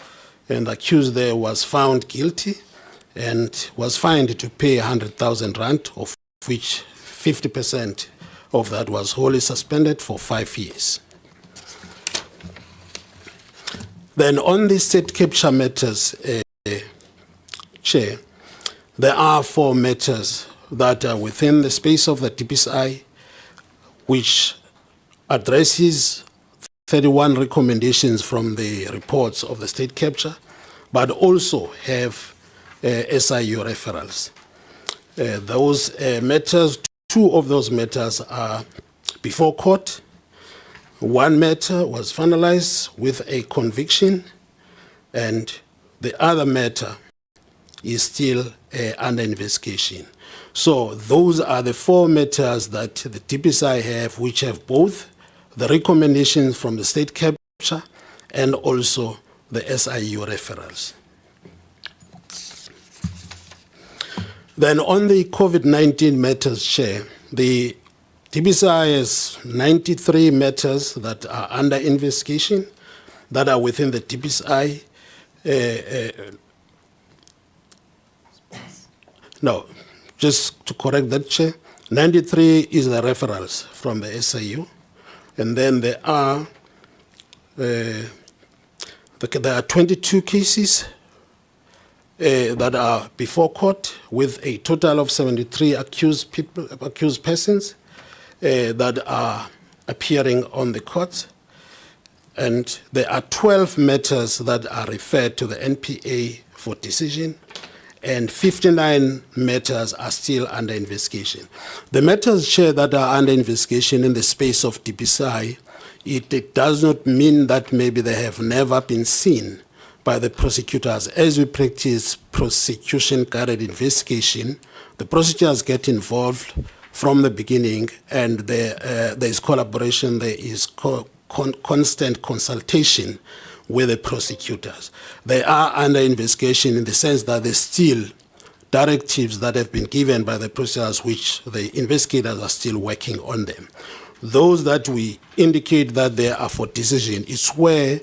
and the accused there was found guilty and was fined to pay 100,000 rand, of which 50% of that was wholly suspended for 5 years. Then on the state capture matters, Chair, there are 4 matters that are within the space of the DPCI, which addresses 31 recommendations from the reports of the state capture, but also have SIU referrals. Those matters, 2 of those matters are before court. One matter was finalized with a conviction, and the other matter is still under investigation. So those are the 4 matters that the DPCI have, which have both the recommendations from the state capture and also the SIU referrals. Then on the COVID-19 matters, Chair, the DPCI has 93 matters that are under investigation that are within the DPCI. No, just to correct that, Chair, 93 is the referrals from the SIU. And then there are 22 cases that are before court, with a total of 73 accused persons that are appearing on the court. And there are 12 matters that are referred to the NPA for decision, and 59 matters are still under investigation. The matters, Chair, that are under investigation in the space of DPCI, it does not mean that maybe they have never been seen by the prosecutors. As we practice prosecution-guided investigation, the prosecutors get involved from the beginning, and there is collaboration, there is constant consultation with the prosecutors. They are under investigation in the sense that there's still directives that have been given by the prosecutors, which the investigators are still working on them. Those that we indicate that they are for decision, it's where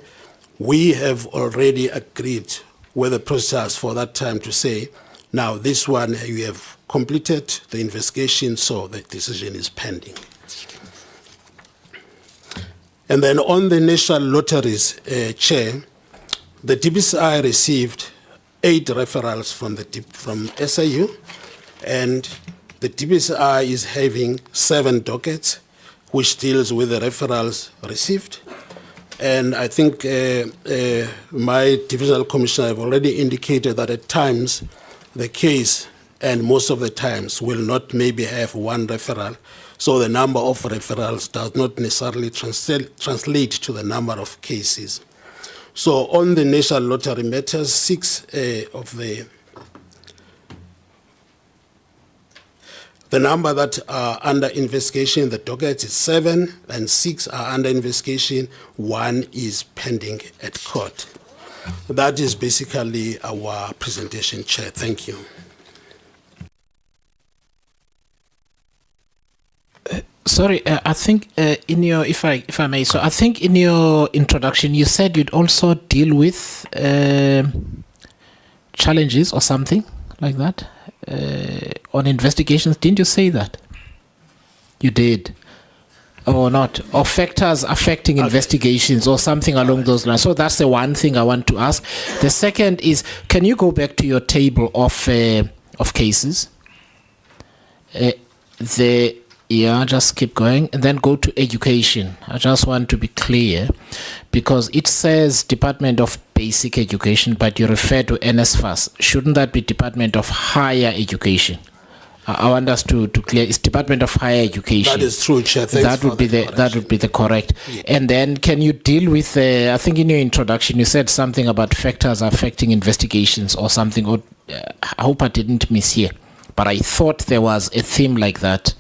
we have already agreed with the prosecutors for that time to say, now this one you have completed the investigation, so the decision is pending. And then on the national lotteries, Chair, the DPCI received 8 referrals from SIU, and the DPCI is having 7 dockets, which deals with the referrals received. And I think my divisional commissioner have already indicated that at times the case, and most of the times, will not maybe have 1 referral. So the number of referrals does not necessarily translate to the number of cases. So on the National Lottery matters, 6 of the number that are under investigation in the docket is 7, and 6 are under investigation. 1 is pending at court. That is basically our presentation, Chair. Thank you. Sorry, I think in your, if I may, so I think in your introduction you said you'd also deal with challenges or something like that on investigations. Didn't you say that? You did, or not? Or factors affecting investigations or something along those lines. So that's the one thing I want to ask. The second is, can you go back to your table of cases? Yeah, just keep going and then go to education. I just want to be clear because it says Department of Basic Education, but you refer to NSFAS. Shouldn't that be Department of Higher Education? I want us to clear. It's Department of Higher Education. That is true, Chair. That would be the correct. Yeah. And then can you deal with? I think in your introduction you said something about factors affecting investigations or something. Or I hope I didn't mishear, but I thought there was a theme like that.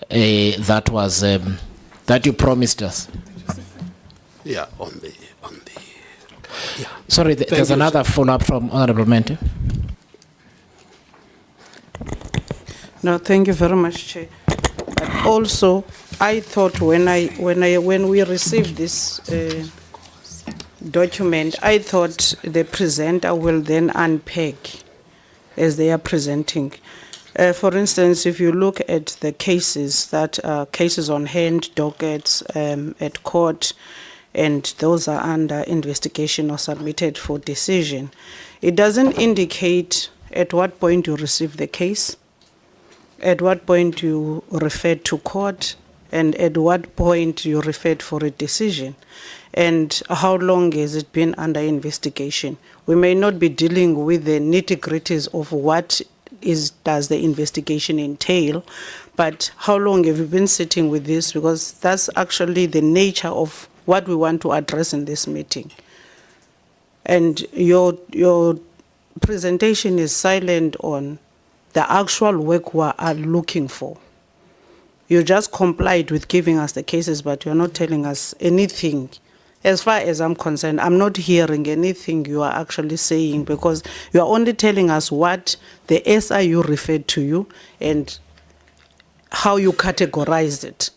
That was that you promised us. Yeah, on the. Yeah. Sorry, there's another follow-up from Honourable Mente. No, thank you very much, Chair. But also, I thought when we received this document, I thought the presenter will then unpack as they are presenting. For instance, if you look at the cases that are cases on hand, dockets at court, and those are under investigation or submitted for decision, it doesn't indicate at what point you receive the case, at what point you referred to court, and at what point you referred for a decision, and how long has it been under investigation. We may not be dealing with the nitty-gritties of what does the investigation entail, but how long have you been sitting with this? Because that's actually the nature of what we want to address in this meeting. And your presentation is silent on the actual work we are looking for. You just complied with giving us the cases, but you're not telling us anything. As far as I'm concerned, I'm not hearing anything you are actually saying, because you are only telling us what the SIU referred to you and how you categorized it.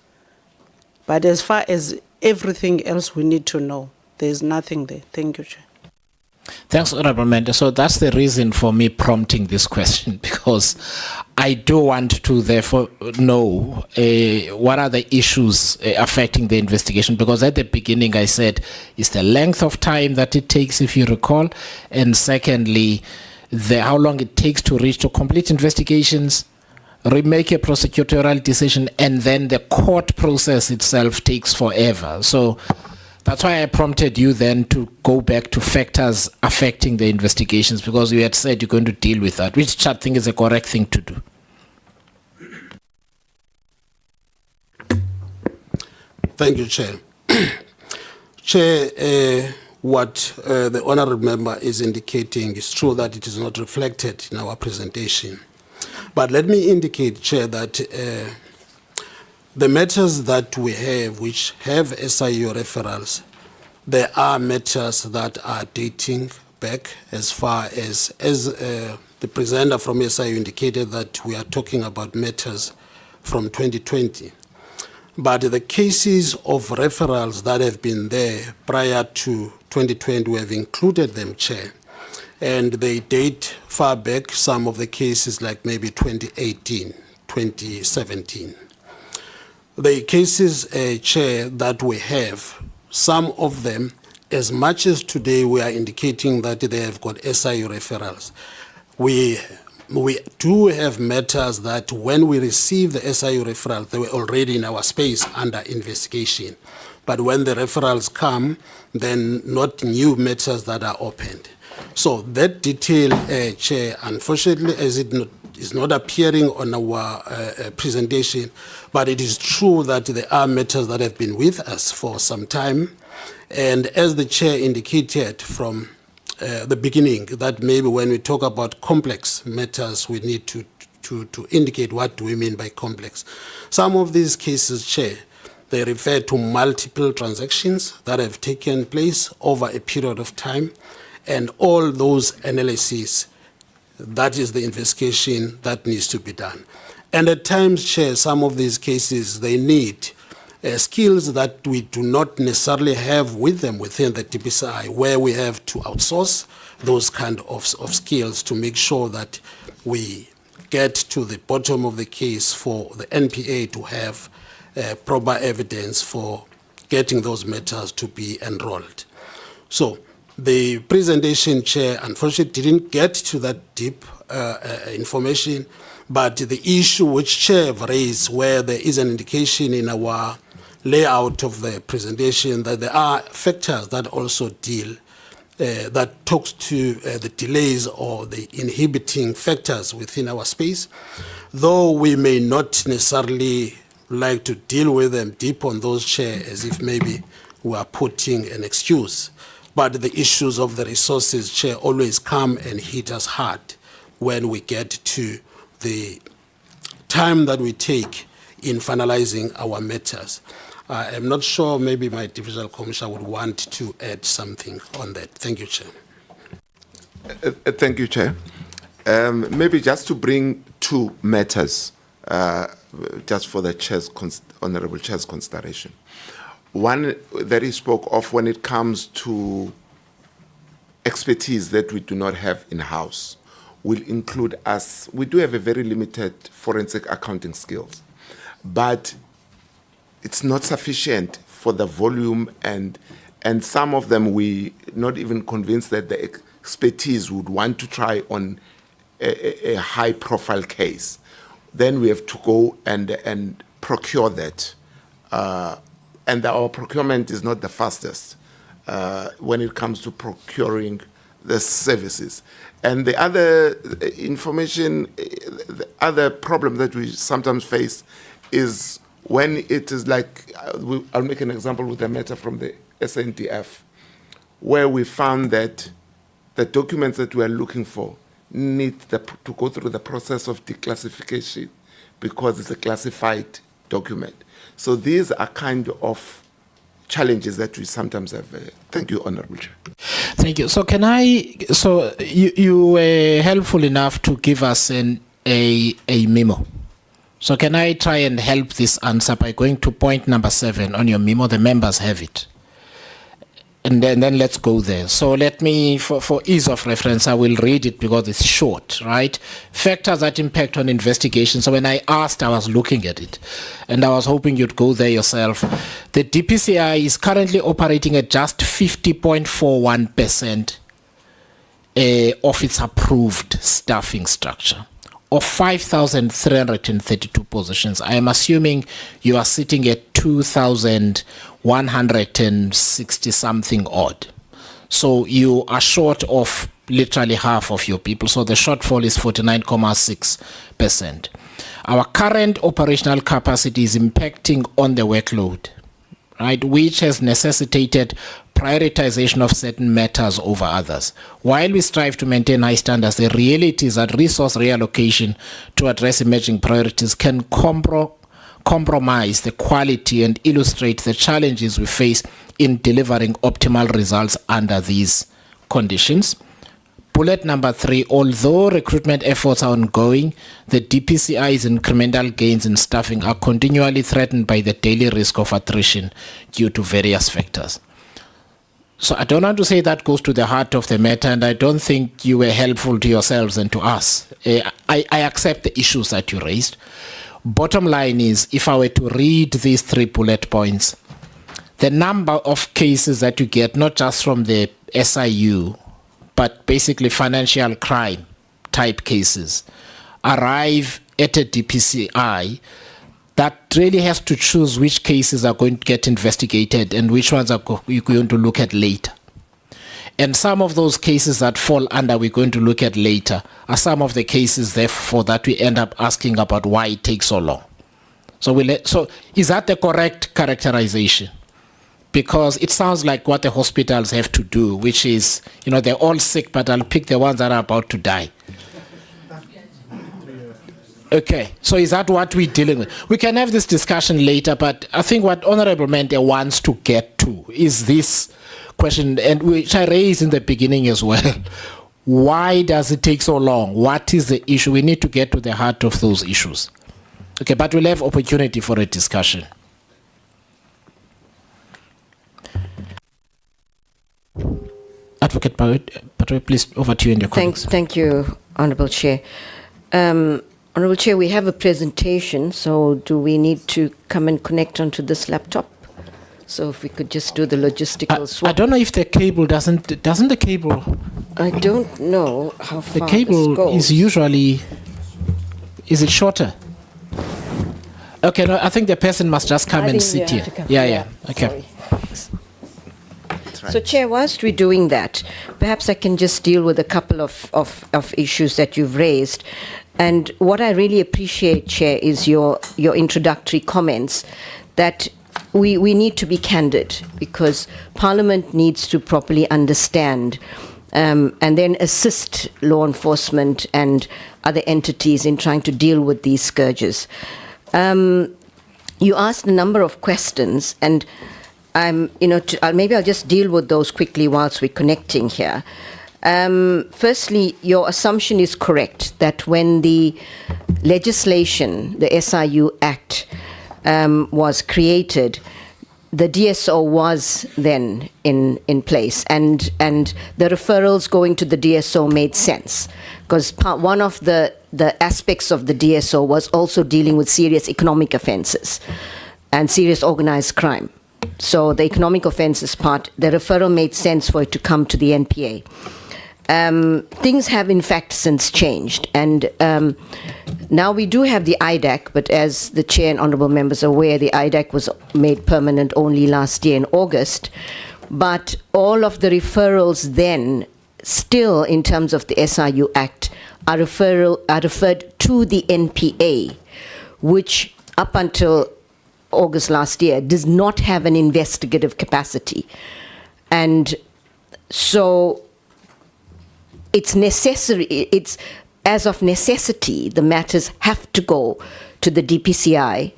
But as far as everything else we need to know, there's nothing there. Thank you, Chair. Thanks, Honourable Mente. So that's the reason for me prompting this question, because I do want to therefore know what are the issues affecting the investigation, because at the beginning I said it's the length of time that it takes, if you recall, and secondly, how long it takes to reach to complete investigations, remake a prosecutorial decision, and then the court process itself takes forever. So that's why I prompted you then to go back to factors affecting the investigations, because you had said you're going to deal with that, which I think is the correct thing to do. Thank you, Chair. Chair, what the honourable member is indicating is true that it is not reflected in our presentation. But let me indicate, Chair, that the matters that we have, which have SIU referrals, there are matters that are dating back as far as the presenter from SIU indicated that we are talking about matters from 2020. But the cases of referrals that have been there prior to 2020, we have included them, Chair. And they date far back, some of the cases like maybe 2018, 2017. The cases, Chair, that we have, some of them as much as today we are indicating that they have got SIU referrals, we do have matters that when we receive the SIU referral, they were already in our space under investigation. But when the referrals come, then not new matters that are opened. So that detail, Chair, unfortunately, as it is not appearing on our presentation, but it is true that there are matters that have been with us for some time. And as the Chair indicated from the beginning, that maybe when we talk about complex matters, we need to indicate what do we mean by complex. Some of these cases, Chair, they refer to multiple transactions that have taken place over a period of time, and all those analyses, that is the investigation that needs to be done. And at times, Chair, some of these cases, they need skills that we do not necessarily have with them within the DPCI, where we have to outsource those kind of skills to make sure that we get to the bottom of the case for the NPA to have proper evidence for getting those matters to be enrolled. So the presentation, Chair, unfortunately didn't get to that deep information, but the issue which Chair have raised, where there is an indication in our layout of the presentation that there are factors that also deal, that talks to the delays or the inhibiting factors within our space, though we may not necessarily like to deal with them deep on those, Chair, as if maybe we are putting an excuse. But the issues of the resources, Chair, always come and hit us hard when we get to the time that we take in finalizing our matters. I am not sure, maybe my divisional commissioner would want to add something on that. Thank you, Chair. Thank you, Chair. Maybe just to bring two matters, just for the Chair's, Honorable Chair's consideration. One that he spoke of when it comes to expertise that we do not have in-house will include us. We do have a very limited forensic accounting skills, but it's not sufficient for the volume, and some of them we not even convinced that the expertise would want to try on a high-profile case. Then we have to go and procure that. And our procurement is not the fastest when it comes to procuring the services. And the other information, the other problem that we sometimes face is when it is like, I'll make an example with a matter from the SNDF, where we found that the documents that we are looking for need to go through the process of declassification because it's a classified document. So these are kind of challenges that we sometimes have. Thank you, Honorable Chair. Thank you. So you were helpful enough to give us a memo. So can I try and help this answer by going to point number 7 on your memo? The members have it. And then let's go there. So let me, for ease of reference, I will read it because it's short, right? Factors that impact on investigation. So when I asked, I was looking at it, and I was hoping you'd go there yourself. The DPCI is currently operating at just 50.41% of its approved staffing structure, of 5,332 positions. I am assuming you are sitting at 2,160 something odd. So you are short of literally half of your people. So the shortfall is 49.6%. Our current operational capacity is impacting on the workload, right, which has necessitated prioritization of certain matters over others. While we strive to maintain high standards, the reality is that resource reallocation to address emerging priorities can compromise the quality and illustrate the challenges we face in delivering optimal results under these conditions. Bullet number 3, although recruitment efforts are ongoing, the DPCI's incremental gains in staffing are continually threatened by the daily risk of attrition due to various factors. So I don't want to say that goes to the heart of the matter, and I don't think you were helpful to yourselves and to us. I accept the issues that you raised. Bottom line is, if I were to read these 3 bullet points, the number of cases that you get, not just from the SIU, but basically financial crime type cases, arrive at a DPCI that really has to choose which cases are going to get investigated and which ones are you're going to look at later. And some of those cases that fall under we're going to look at later are some of the cases, therefore, that we end up asking about why it takes so long. So is that the correct characterization? Because it sounds like what the hospitals have to do, which is, they're all sick, but I'll pick the ones that are about to die. Okay, so is that what we're dealing with? We can have this discussion later, but I think what Honorable Mente wants to get to is this question, and which I raised in the beginning as well. Why does it take so long? What is the issue? We need to get to the heart of those issues. Okay, but we'll have opportunity for a discussion. Advocate Patwe, please, over to you and your colleagues. Thank you, Honourable Chair. Honourable Chair, we have a presentation, so do we need to come and connect onto this laptop? So if we could just do the logistical swap. I don't know if the cable doesn't the cable. I don't know how far the cable this goes. is usually. Is it shorter? Okay, no, I think the person must just come and sit here. Yeah. Okay. So, Chair, whilst we're doing that, perhaps I can just deal with a couple of issues that you've raised. And what I really appreciate, Chair, is your introductory comments that we need to be candid because Parliament needs to properly understand and then assist law enforcement and other entities in trying to deal with these scourges. You asked a number of questions, and maybe I'll just deal with those quickly whilst we're connecting here. Firstly, your assumption is correct that when the legislation, the SIU Act, was created, the DSO was then in place, and the referrals going to the DSO made sense because one of the aspects of the DSO was also dealing with serious economic offences and serious organized crime. So the economic offences part, the referral made sense for it to come to the NPA. Things have in fact since changed, and now we do have the IDAC, but as the Chair and Honourable Members are aware, the IDAC was made permanent only last year in August, but all of the referrals then, still in terms of the SIU Act, are referred to the NPA, which up until August last year does not have an investigative capacity. And so it's necessary, it's as of necessity, the matters have to go to the DPCI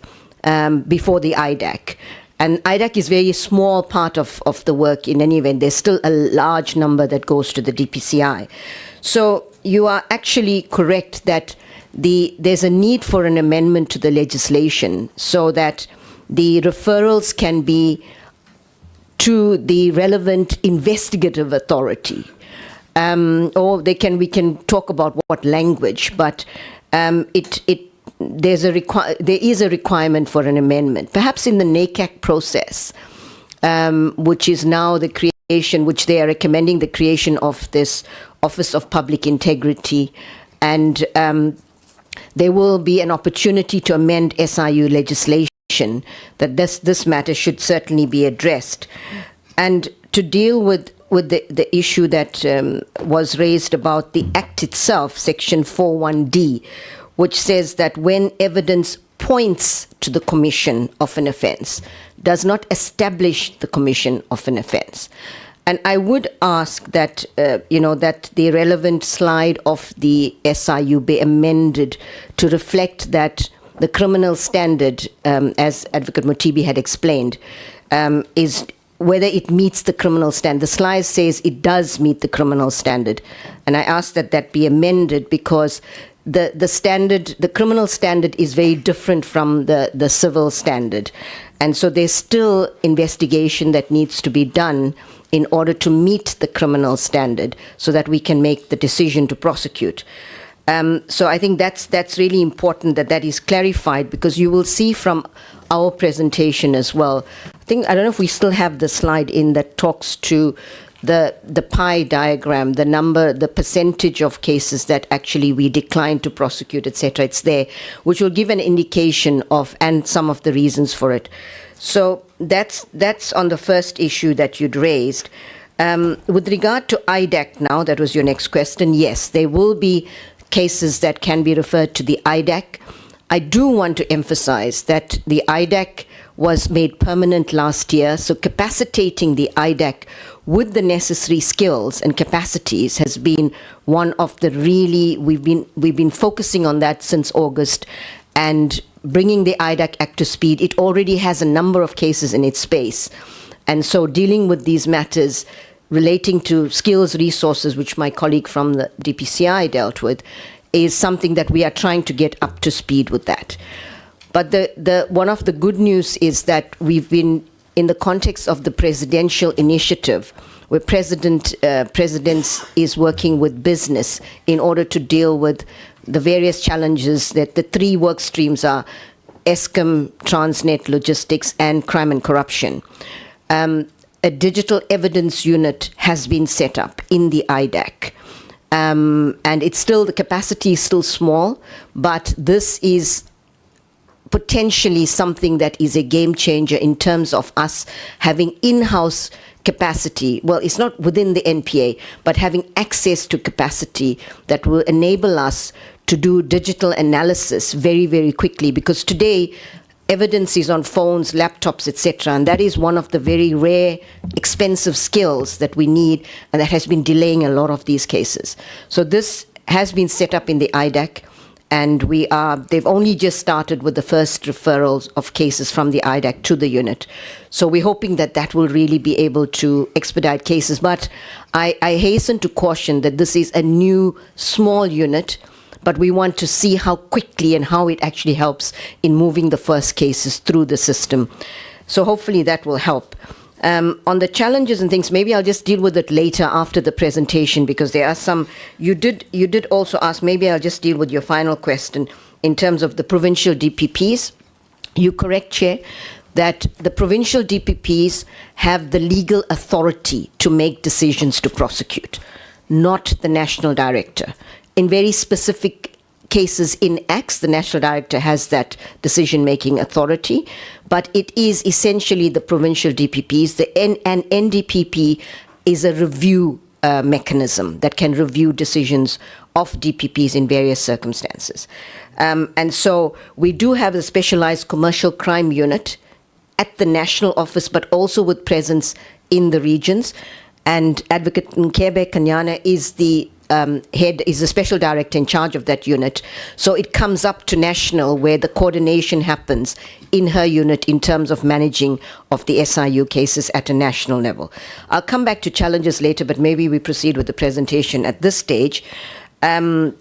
before the IDAC. And IDAC is a very small part of the work in any event. There's still a large number that goes to the DPCI. So you are actually correct that there's a need for an amendment to the legislation so that the referrals can be to the relevant investigative authority. Or we can talk about what language, but there is a requirement for an amendment. Perhaps in the NACAC process, which is now the creation, which they are recommending the creation of this Office of Public Integrity, and there will be an opportunity to amend SIU legislation that this matter should certainly be addressed. And to deal with the issue that was raised about the Act itself, Section 41D, which says that when evidence points to the commission of an offence, does not establish the commission of an offence. And I would ask that, that the relevant slide of the SIU be amended to reflect that the criminal standard, as Advocate Motibi had explained, is whether it meets the criminal standard. The slide says it does meet the criminal standard. And I ask that be amended because the criminal standard is very different from the civil standard. And so there's still investigation that needs to be done in order to meet the criminal standard so that we can make the decision to prosecute. So I think that's really important that is clarified, because you will see from our presentation as well I don't know if we still have the slide in that talks to the pie diagram, the percentage of cases that actually we decline to prosecute, etc. It's there, which will give an indication of, and some of the reasons for it. So that's on the first issue that you'd raised. With regard to IDAC now, that was your next question, yes, there will be cases that can be referred to the IDAC. I do want to emphasize that the IDAC was made permanent last year, so capacitating the IDAC with the necessary skills and capacities has been one of the we've been focusing on that since August, and bringing the IDAC Act to speed. It already has a number of cases in its space, and so dealing with these matters relating to skills resources, which my colleague from the DPCI dealt with, is something that we are trying to get up to speed with that. But the one of the good news is that we've been, in the context of the presidential initiative, where President is working with business in order to deal with the various challenges that the three work streams are: ESCOM, Transnet, Logistics, and Crime and Corruption. A digital evidence unit has been set up in the IDAC. And it's still, the capacity is still small, but this is potentially something that is a game changer in terms of us having in-house capacity. Well, it's not within the NPA, but having access to capacity that will enable us to do digital analysis very, very quickly, because today evidence is on phones, laptops, etc., and that is one of the very rare, expensive skills that we need, and that has been delaying a lot of these cases. So this has been set up in the IDAC, and they've only just started with the first referrals of cases from the IDAC to the unit. So we're hoping that that will really be able to expedite cases. But I hasten to caution that this is a new, small unit, but we want to see how quickly and how it actually helps in moving the first cases through the system. So hopefully that will help. On the challenges and things, maybe I'll just deal with it later after the presentation, because there are some, you did also ask, maybe I'll just deal with your final question in terms of the provincial DPPs. You're correct, Chair, that the provincial DPPs have the legal authority to make decisions to prosecute, not the National Director. In very specific cases in acts, the National Director has that decision-making authority, but it is essentially the provincial DPPs. An NDPP is a review mechanism that can review decisions of DPPs in various circumstances. And so we do have a specialized commercial crime unit at the national office, but also with presence in the regions. And Advocate Nkebe Kanyana is the is the special director in charge of that unit. So it comes up to national, where the coordination happens in her unit in terms of managing of the SIU cases at a national level. I'll come back to challenges later, but maybe we proceed with the presentation at this stage. I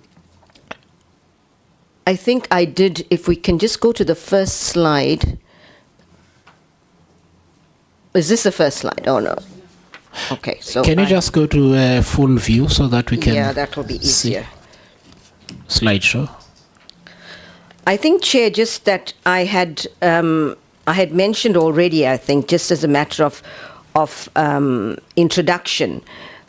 think I did, if we can just go to the first slide. Is this the first slide? Oh, no. Okay, so can you just go to full view so that we can? Yeah, that will be easier. Slideshow. I think, Chair, just that I had mentioned already, I think, just as a matter of introduction,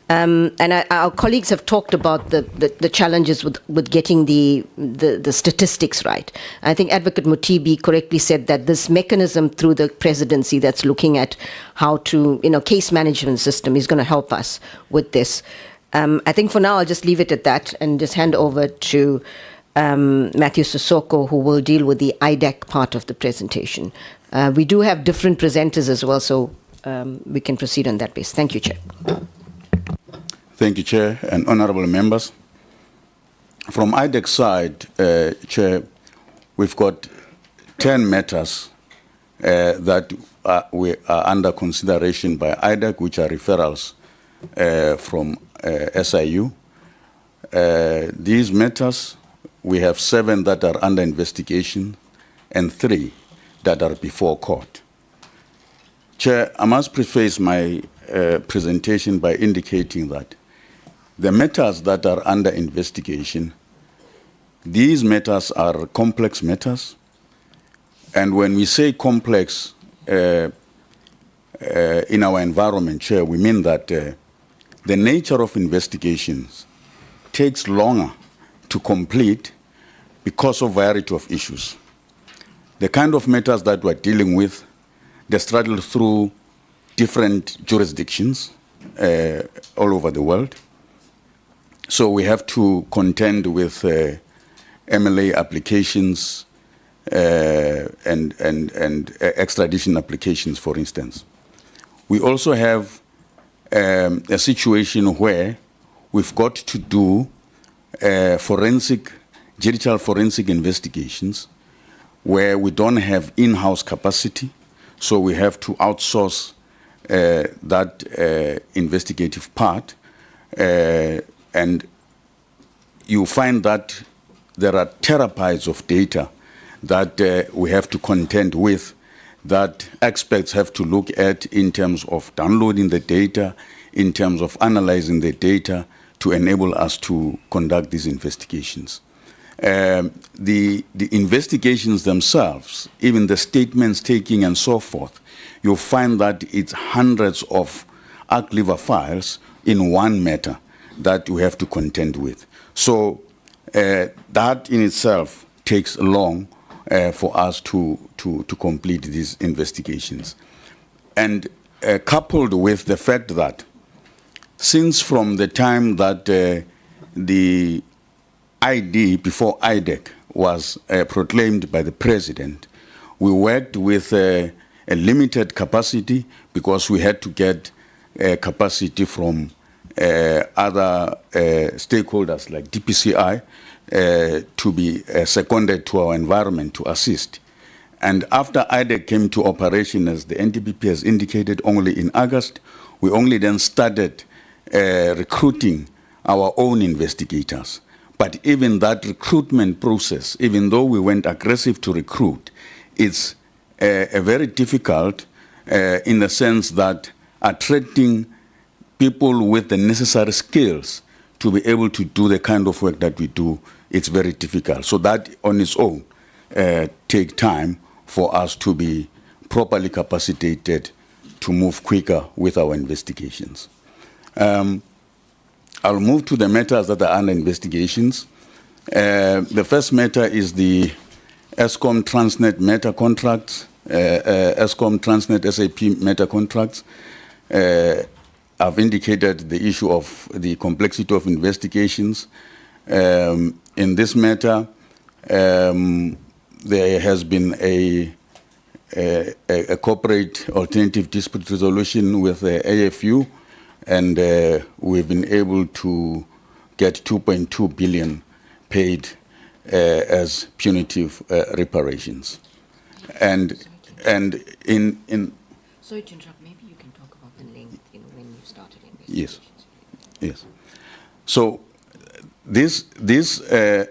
and our colleagues have talked about the challenges with getting the statistics right. I think Advocate Mutibi correctly said that this mechanism through the presidency that's looking at how to, case management system is going to help us with this. I think for now I'll just leave it at that and just hand over to Matthew Sissoko, who will deal with the IDAC part of the presentation. We do have different presenters as well, so we can proceed on that basis. Thank you, Chair. Thank you, Chair and honorable members. From IDAC side, Chair, we've got 10 matters that we are under consideration by IDAC, which are referrals from SIU. These matters, we have 7 that are under investigation and 3 that are before court. Chair, I must preface my presentation by indicating that the matters that are under investigation, these matters are complex matters. And when we say complex, in our environment, Chair, we mean that the nature of investigations takes longer to complete because of variety of issues. The kind of matters that we're dealing with, they straddle through different jurisdictions all over the world. So we have to contend with MLA applications and extradition applications, for instance. We also have a situation where we've got to do judicial forensic investigations where we don't have in-house capacity, so we have to outsource that investigative part. And you find that there are terabytes of data that we have to contend with, that experts have to look at in terms of downloading the data, in terms of analyzing the data to enable us to conduct these investigations. The investigations themselves, even the statements taking and so forth, you'll find that it's hundreds of ARC liver files in one matter that we have to contend with. So that in itself takes long for us to complete these investigations. And coupled with the fact that since from the time that the ID before IDEC was proclaimed by the president, we worked with a limited capacity because we had to get capacity from other stakeholders like DPCI to be seconded to our environment to assist. And after IDEC came to operation, as the NTPP has indicated, only in August, we only then started recruiting our own investigators. But even that recruitment process, even though we went aggressive to recruit, it's a very difficult in the sense that attracting people with the necessary skills to be able to do the kind of work that we do, it's very difficult. So that on its own take time for us to be properly capacitated to move quicker with our investigations. I'll move to the matters that are under investigations. The first matter is the ESCOM Transnet Meta contracts, ESCOM Transnet SAP Meta contracts. I've indicated the issue of the complexity of investigations. In this matter, there has been a corporate alternative dispute resolution with the AFU, and we've been able to get 2.2 billion paid as punitive reparations. And in sorry to interrupt. Maybe you can talk about the length, when you started investigations. Yes. So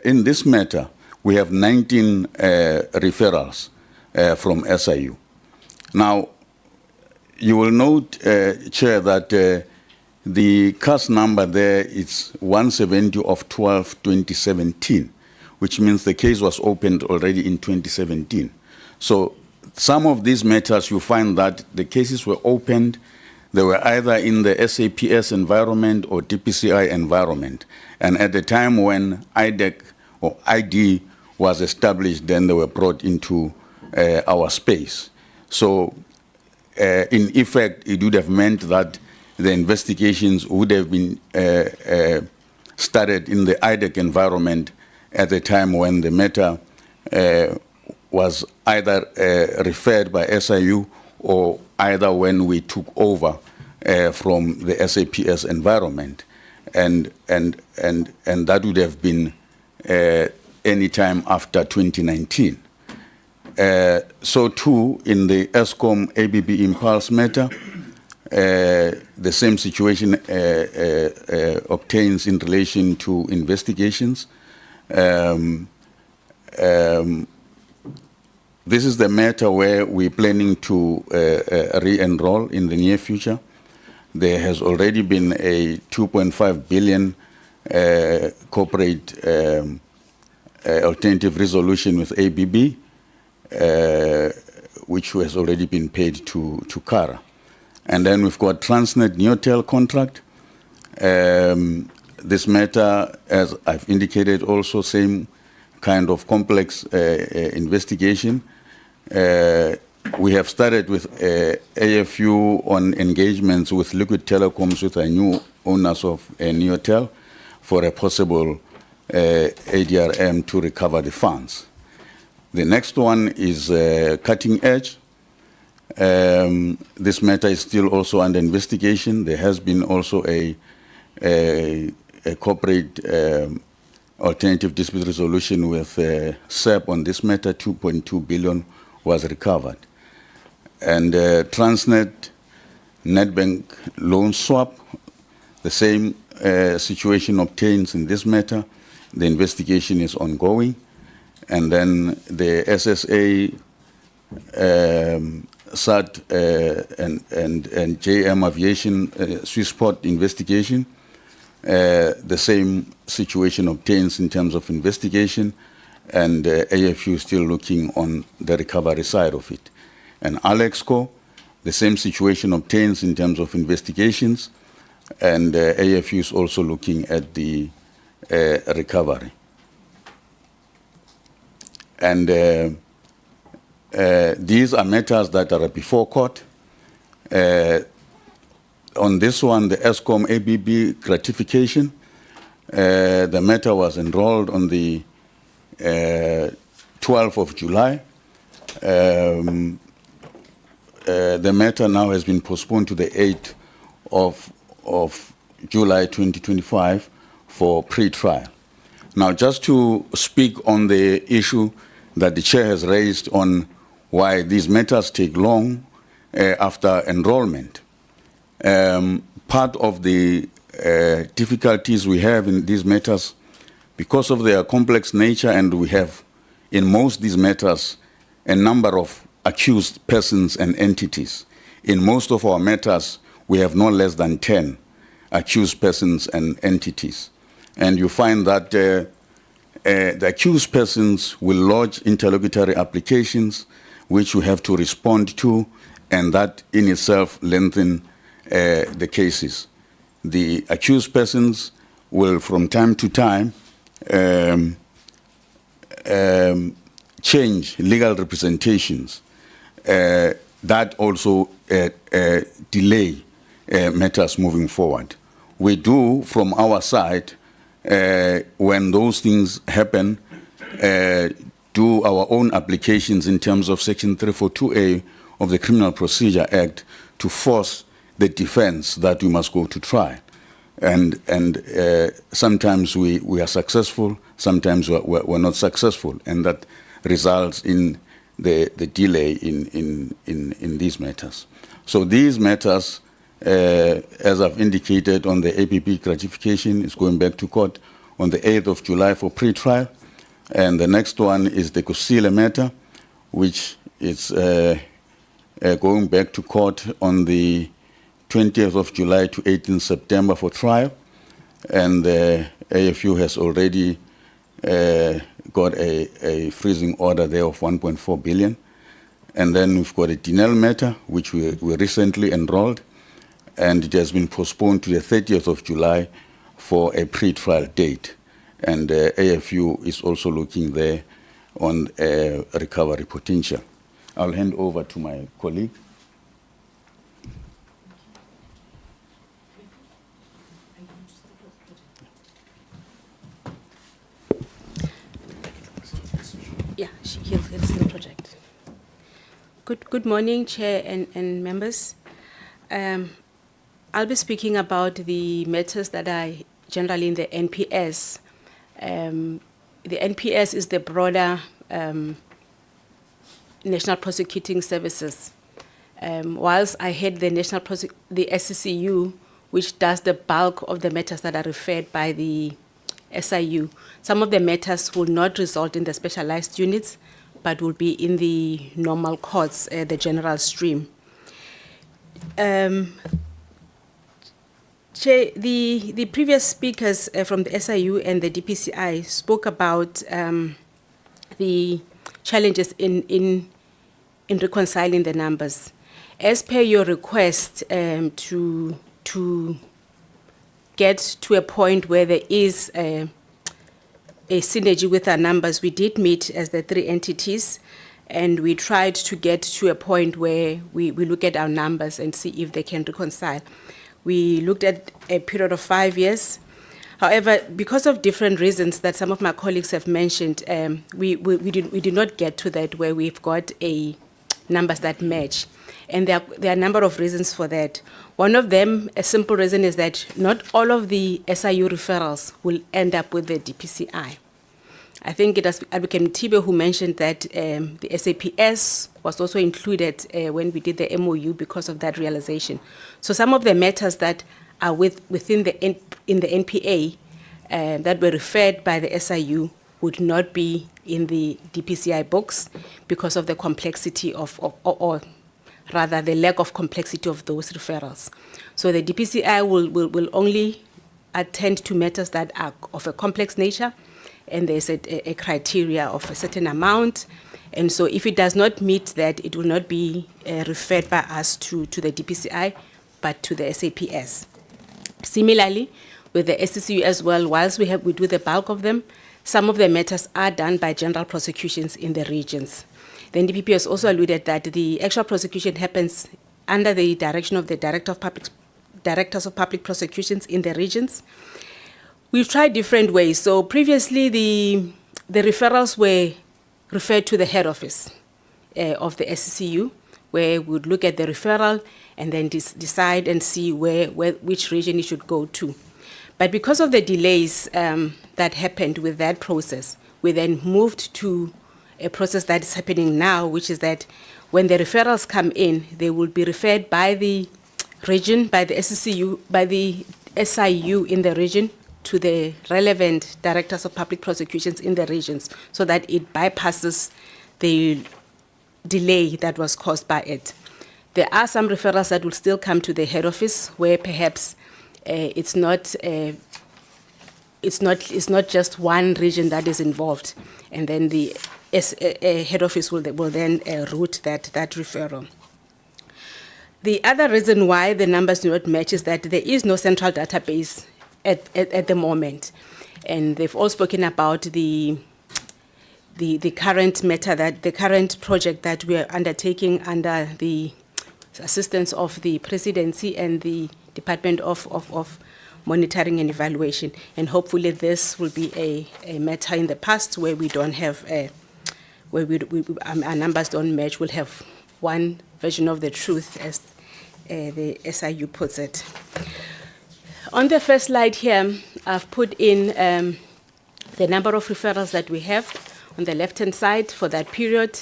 in this matter, we have 19 referrals from SIU. Now, you will note, Chair, that the case number there is 170 of 12/2017, which means the case was opened already in 2017. So some of these matters, you find that the cases were opened, they were either in the SAPS environment or DPCI environment. And at the time when IDEC or ID was established, then they were brought into our space. So in effect, it would have meant that the investigations would have been started in the IDEC environment at the time when the matter was either referred by SIU or either when we took over from the SAPS environment. And that would have been any time after 2019. So too, in the ESCOM ABB Impulse matter, the same situation obtains in relation to investigations. This is the matter where we're planning to re-enroll in the near future. There has already been a 2.5 billion corporate alternative resolution with ABB, which has already been paid to CARA. And then we've got Transnet Neotel contract. This matter, as I've indicated, also same kind of complex investigation. We have started with AFU on engagements with Liquid Telecoms with our new owners of Neotel for a possible ADRM to recover the funds. The next one is Cutting Edge. This matter is still also under investigation. There has been also a corporate alternative dispute resolution with SEP on this matter. 2.2 billion was recovered. And Transnet Netbank loan swap, the same situation obtains in this matter. The investigation is ongoing. And then the SSA, SAT, and JM Aviation Swissport investigation, the same situation obtains in terms of investigation, and AFU still looking on the recovery side of it. And Alexco, the same situation obtains in terms of investigations, and AFU is also looking at the recovery. And these are matters that are before court. On this one, the ESCOM ABB gratification, the matter was enrolled on the 12th of July. The matter now has been postponed to the 8th of July 2025 for pre-trial. Now, just to speak on the issue that the chair has raised on why these matters take long after enrollment. Part of the difficulties we have in these matters, because of their complex nature, and we have in most these matters a number of accused persons and entities. In most of our matters, we have no less than 10 accused persons and entities. And you find that the accused persons will lodge interlocutory applications, which we have to respond to, and that in itself lengthen the cases. The accused persons will, from time to time, change legal representations. That also delay matters moving forward. We do, from our side, when those things happen, do our own applications in terms of Section 342A of the Criminal Procedure Act to force the defense that we must go to trial. And sometimes we are successful, sometimes we're not successful, and that results in the delay in these matters. So these matters, as I've indicated on the APP gratification, is going back to court on the 8th of July for pre-trial. And the next one is the Kusile matter, which is going back to court on the 20th of July to 18th September for trial. And the AFU has already got a freezing order there of 1.4 billion. And then we've got a Dinel matter, which we recently enrolled, and it has been postponed to the 30th of July for a pre-trial date. And AFU is also looking there on recovery potential. I'll hand over to my colleague. Yeah, he'll the project. Good morning, Chair and members. I'll be speaking about the matters that are generally in the NPS. The NPS is the broader National Prosecuting Services. Whilst I head the the SCCU, which does the bulk of the matters that are referred by the SIU, some of the matters will not result in the specialized units, but will be in the normal courts, the general stream. The previous speakers from the SIU and the DPCI spoke about the challenges in reconciling the numbers. As per your request to get to a point where there is a synergy with our numbers, we did meet as the three entities, and we tried to get to a point where we look at our numbers and see if they can reconcile. We looked at a period of 5 years. However, because of different reasons that some of my colleagues have mentioned, we did not get to that where we've got numbers that match. And there are a number of reasons for that. One of them, a simple reason, is that not all of the SIU referrals will end up with the DPCI. I think it was Advocate Mtibe who mentioned that the SAPS was also included when we did the MOU because of that realization. So some of the matters that are within the NPA that were referred by the SIU would not be in the DPCI books because of the complexity or rather the lack of complexity of those referrals. So the DPCI will only attend to matters that are of a complex nature, and there's a criteria of a certain amount. And so if it does not meet that, it will not be referred by us to the DPCI, but to the SAPS. Similarly, with the SCCU as well, whilst we do the bulk of them, some of the matters are done by general prosecutions in the regions. The NDPP has also alluded that the actual prosecution happens under the direction of the Directors of Public Prosecutions in the regions. We've tried different ways. So previously, the referrals were referred to the head office of the SCCU, where we would look at the referral and then decide and see which region it should go to. But because of the delays that happened with that process, we then moved to a process that is happening now, which is that when the referrals come in, they will be referred by the region, by the SCCU, by the SIU in the region to the relevant Directors of Public Prosecutions in the regions, so that it bypasses the delay that was caused by it. There are some referrals that will still come to the head office where perhaps it's not just one region that is involved, and then the head office will then route that referral. The other reason why the numbers do not match is that there is no central database at the moment, and they've all spoken about the current matter, that the current project that we are undertaking under the assistance of the Presidency and the Department of Monitoring and Evaluation, and hopefully this will be a matter in the past where we don't have where our numbers don't match. We'll have one version of the truth, as the SIU puts it. On the first slide here, I've put in the number of referrals that we have on the left-hand side for that period.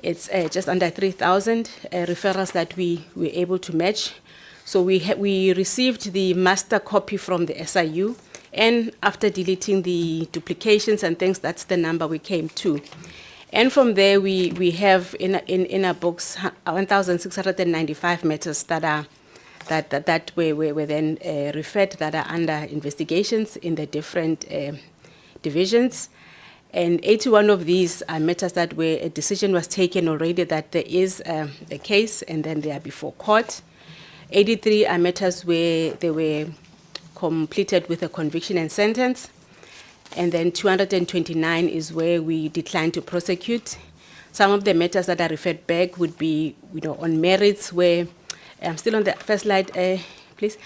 It's just under 3,000 referrals that we were able to match. So we received the master copy from the SIU, and after deleting the duplications and things, that's the number we came to. And from there, we have in our books 1,695 matters that were then referred, that are under investigations in the different divisions. And 81 of these are matters that where a decision was taken already that there is a case, and then they are before court. 83 are matters where they were completed with a conviction and sentence. And then 229 is where we declined to prosecute. Some of the matters that are referred back would be, on merits, where I'm still on the first slide, please.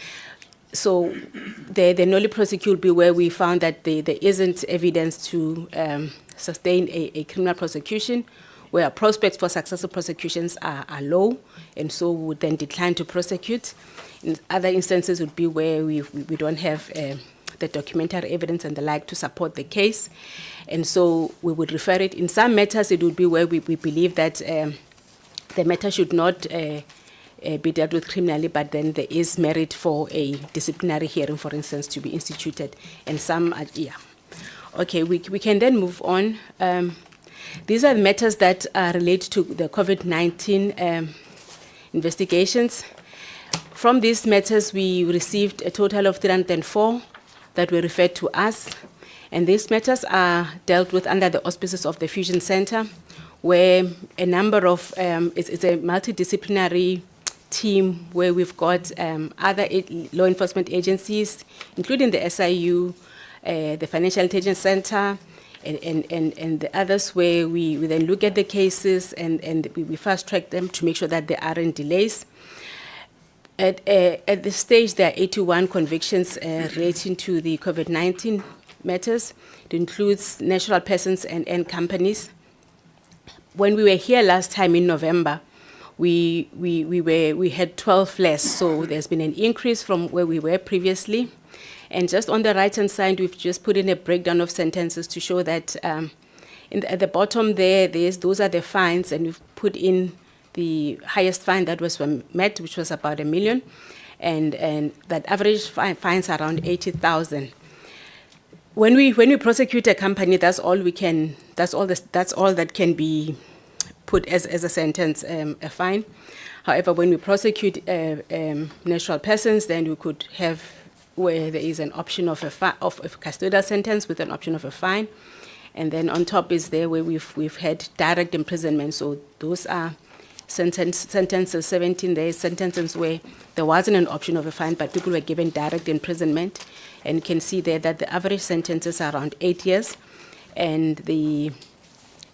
So the nolly prosecute would be where we found that there isn't evidence to sustain a criminal prosecution, where prospects for successful prosecutions are low, and so we would then decline to prosecute. In other instances would be where we don't have the documentary evidence and the like to support the case, and so we would refer it. In some matters, it would be where we believe that the matter should not be dealt with criminally, but then there is merit for a disciplinary hearing, for instance, to be instituted, and some are, Okay, we can then move on. These are the matters that relate to the COVID-19 investigations. From these matters, we received a total of 304 that were referred to us, and these matters are dealt with under the auspices of the Fusion Center, where a number of, it's a multidisciplinary team where we've got other law enforcement agencies, including the SIU, the Financial Intelligence Center, and the others, where we then look at the cases and we fast track them to make sure that there aren't delays. At this stage, there are 81 convictions relating to the COVID-19 matters. It includes natural persons and companies. When we were here last time in November, we had 12 less, so there's been an increase from where we were previously. And just on the right-hand side, we've just put in a breakdown of sentences to show that at the bottom those are the fines, and we've put in the highest fine that was met, which was about $1 million, and that average fines around 80,000. When we prosecute a company, that's all that can be put as a sentence, a fine. However, when we prosecute natural persons, then we could have where there is an option of a custodial sentence with an option of a fine, and then on top is there where we've had direct imprisonment. So those are sentences, 17 days sentences where there wasn't an option of a fine, but people were given direct imprisonment. And you can see there that the average sentences are around 8 years, and the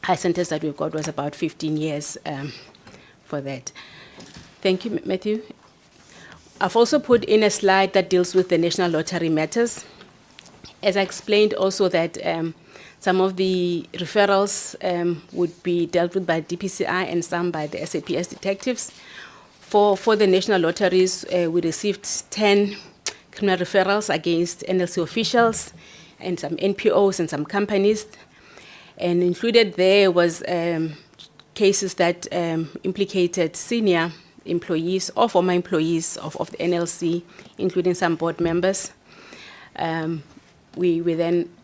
high sentence that we've got was about 15 years for that. Thank you, Matthew. I've also put in a slide that deals with the National Lottery matters. As I explained also that some of the referrals would be dealt with by DPCI and some by the SAPS detectives. For the National Lotteries, we received 10 criminal referrals against NLC officials and some NPOs and some companies. And included there was cases that implicated senior employees or former employees of the NLC, including some board members. We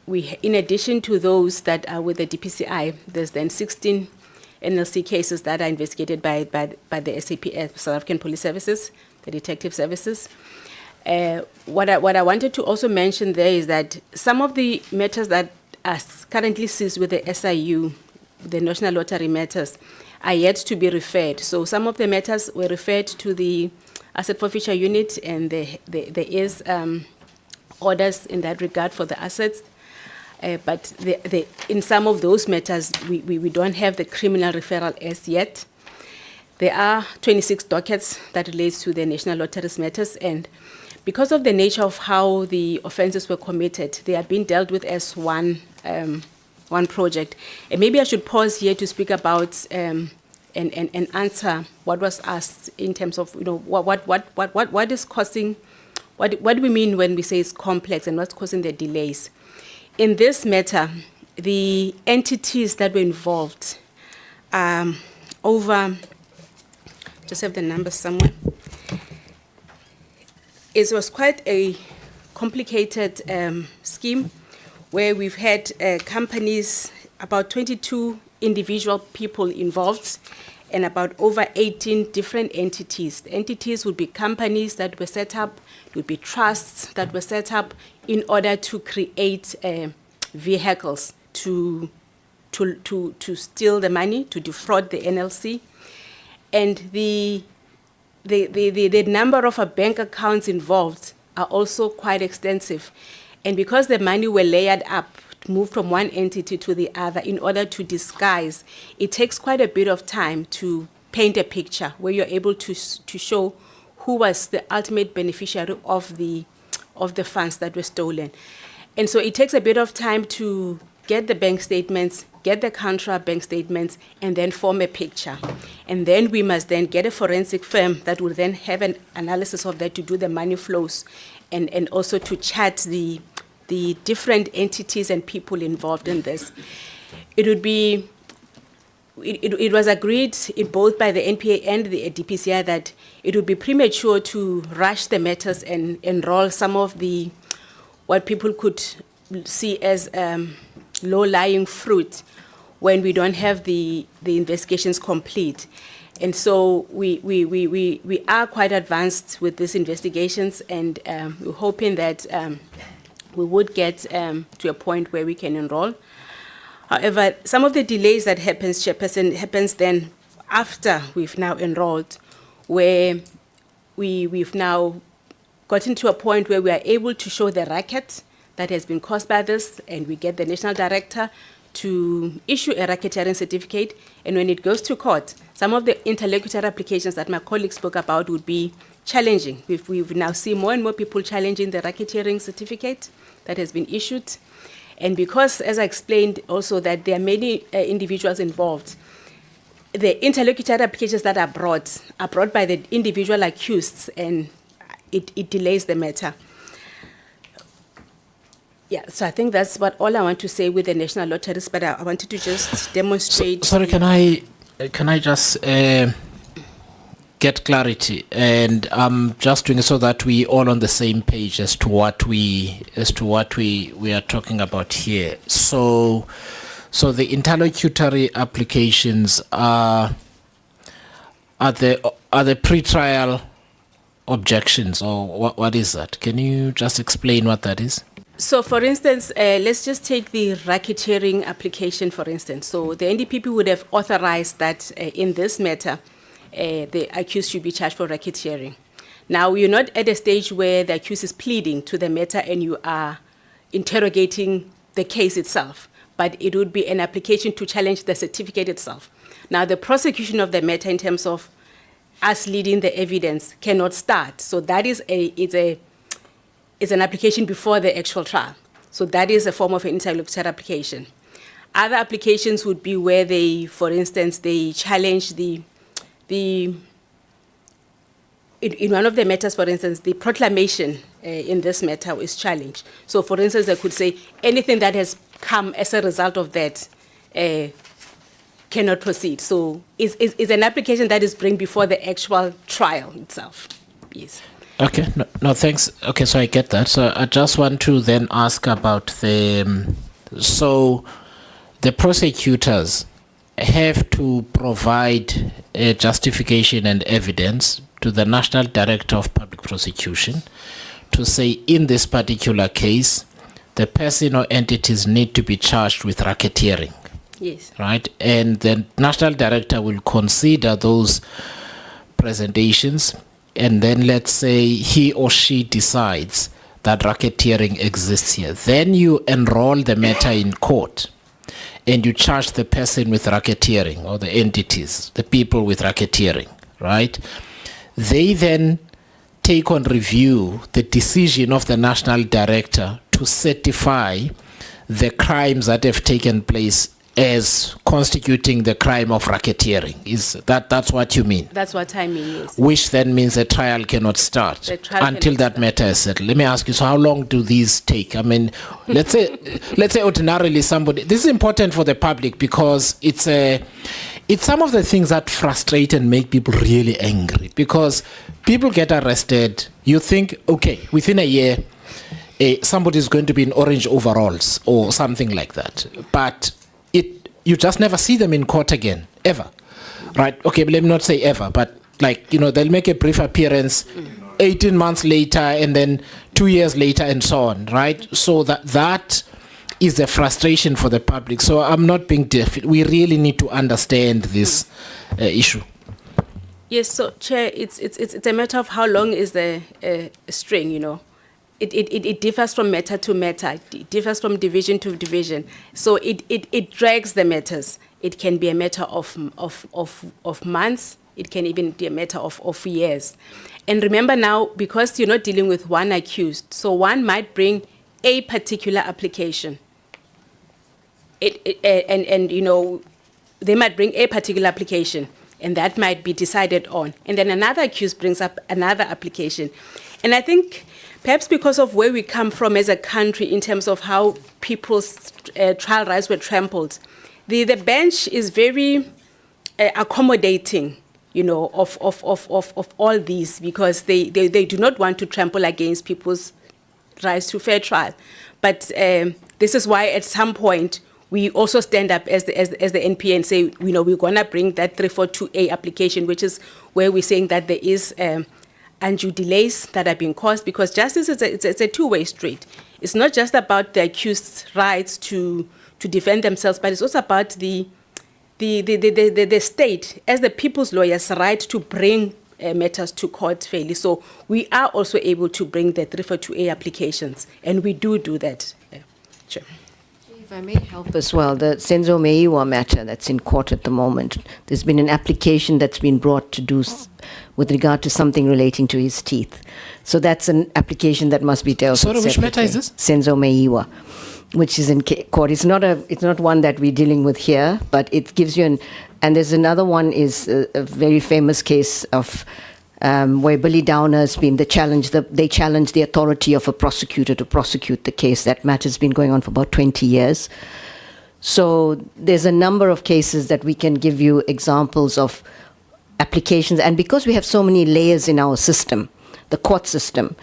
in addition to those that are with the DPCI, there's then 16 NLC cases that are investigated by the SAPS, South African Police Services, the detective services. What I wanted to also mention there is that some of the matters that are currently seized with the SIU, the National Lottery matters, are yet to be referred. So some of the matters were referred to the Asset Forfeiture Unit, and there is orders in that regard for the assets. But in some of those matters, we don't have the criminal referral as yet. There are 26 dockets that relates to the National Lotteries matters, and because of the nature of how the offenses were committed, they are being dealt with as one project. And maybe I should pause here to speak about and answer what was asked in terms of what is causing, what do we mean when we say it's complex and what's causing the delays. In this matter, the entities that were involved over, just have the numbers somewhere. It was quite a complicated scheme where we've had companies, about 22 individual people involved, and about over 18 different entities. The entities would be companies that were set up, would be trusts that were set up in order to create vehicles to steal the money, to defraud the NLC. And the number of bank accounts involved are also quite extensive. And because the money were layered up, moved from one entity to the other in order to disguise, it takes quite a bit of time to paint a picture where you're able to show who was the ultimate beneficiary of the funds that were stolen. And so it takes a bit of time to get the bank statements, get the contra bank statements, and then form a picture. And then we must then get a forensic firm that will then have an analysis of that to do the money flows and also to chart the different entities and people involved in this. It was agreed both by the NPA and the DPCI that it would be premature to rush the matters and enroll some of what people could see as low-lying fruit when we don't have the investigations complete. And so we are quite advanced with these investigations, and we're hoping that we would get to a point where we can enroll. However, some of the delays that happens, Chairperson, happens then after we've now enrolled, where we've now gotten to a point where we are able to show the racket that has been caused by this, and we get the national director to issue a racketeering certificate. And when it goes to court, some of the interlocutory applications that my colleague spoke about would be challenging. We've now seen more and more people challenging the racketeering certificate that has been issued. And because, as I explained also, that there are many individuals involved, the interlocutory applications that are brought by the individual accused, and it delays the matter. Yeah, so I think that's all I want to say with the national lotteries, but I wanted to just demonstrate. Sorry, can I just get clarity? And I'm just doing it so that we all on the same page as to what we are talking about here. So the interlocutory applications are the pre-trial objections, or what is that? Can you just explain what that is? So, for instance, let's just take the racketeering application, for instance. So the NDPP would have authorized that in this matter, the accused should be charged for racketeering. Now, you're not at a stage where the accused is pleading to the matter and you are interrogating the case itself, but it would be an application to challenge the certificate itself. Now, the prosecution of the matter in terms of us leading the evidence cannot start. So that is it's an application before the actual trial. So that is a form of an interlocutory application. Other applications would be where they, for instance, they challenge in one of the matters, for instance, the proclamation in this matter is challenged. So, for instance, I could say anything that has come as a result of that cannot proceed. So it's an application that is bring before the actual trial itself. Yes. Okay, no, thanks. Okay, so I get that. So I just want to then ask about so the prosecutors have to provide a justification and evidence to the National Director of Public Prosecution to say in this particular case, the person or entities need to be charged with racketeering. Yes. Right? And the National Director will consider those presentations, and then let's say he or she decides that racketeering exists here. Then you enroll the matter in court and you charge the person with racketeering, or the entities, the people with racketeering, right? They then take on review the decision of the National Director to certify the crimes that have taken place as constituting the crime of racketeering. That's what you mean? That's what I mean, yes. Which then means the trial cannot start until that matter is settled. Let me ask you, so how long do these take? I mean, let's say ordinarily somebody, this is important for the public because it's some of the things that frustrate and make people really angry, because people get arrested, you think, okay, within a year, somebody is going to be in orange overalls or something like that. But you just never see them in court again, ever. Right? Okay, but let me not say ever, but they'll make a brief appearance 18 months later and then 2 years later and so on, right? So that is a frustration for the public. So I'm not being deaf. We really need to understand this issue. Yes, so Chair, it's a matter of how long is the string, It differs from matter to matter. It differs from division to division. So it drags the matters. It can be a matter of months. It can even be a matter of years. And remember now, because you're not dealing with one accused, so one might bring a particular application. They might bring a particular application, and that might be decided on. And then another accused brings up another application. And I think perhaps because of where we come from as a country in terms of how people's trial rights were trampled, the bench is very accommodating, of all these, because they do not want to trample against people's rights to fair trial. But this is why at some point we also stand up as the NPA and say, we're going to bring that 342A application, which is where we're saying that there is undue delays that are being caused, because justice is a two-way street. It's not just about the accused's rights to defend themselves, but it's also about the state, as the people's lawyers, right to bring matters to court fairly. So we are also able to bring the 342A applications, and we do that. Sure. If I may help as well, the Senzo Meiwa matter that's in court at the moment, there's been an application that's been brought to do with regard to something relating to his teeth. So that's an application that must be dealt with. Sorry, which matter is this? Senzo Meiwa, which is in court. It's not one that we're dealing with here, but it gives you and there's another one is a very famous case of where Billy Downer has been they challenged the authority of a prosecutor to prosecute the case. That matter's been going on for about 20 years. So there's a number of cases that we can give you examples of applications. And because we have so many layers in our system, the court system,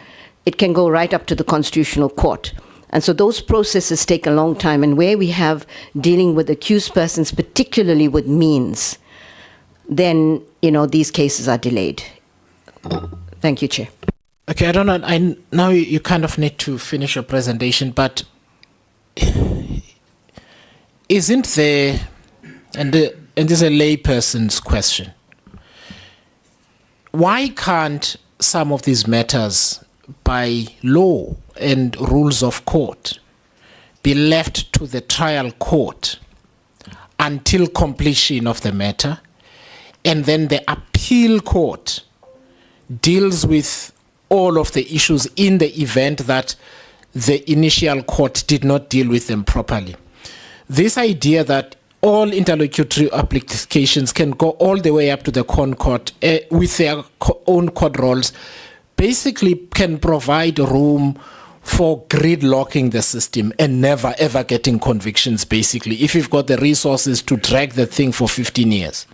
it can go right up to the Constitutional Court. And so those processes take a long time. And where we have dealing with accused persons, particularly with means, then, these cases are delayed. Thank you, Chair. Okay, I don't know. Now you kind of need to finish your presentation, but isn't there, and this is a layperson's question, why can't some of these matters by law and rules of court be left to the trial court until completion of the matter, and then the appeal court deals with all of the issues in the event that the initial court did not deal with them properly? This idea that all interlocutory applications can go all the way up to the court with their own court roles basically can provide room for gridlocking the system and never ever getting convictions, basically, if you've got the resources to drag the thing for 15 years.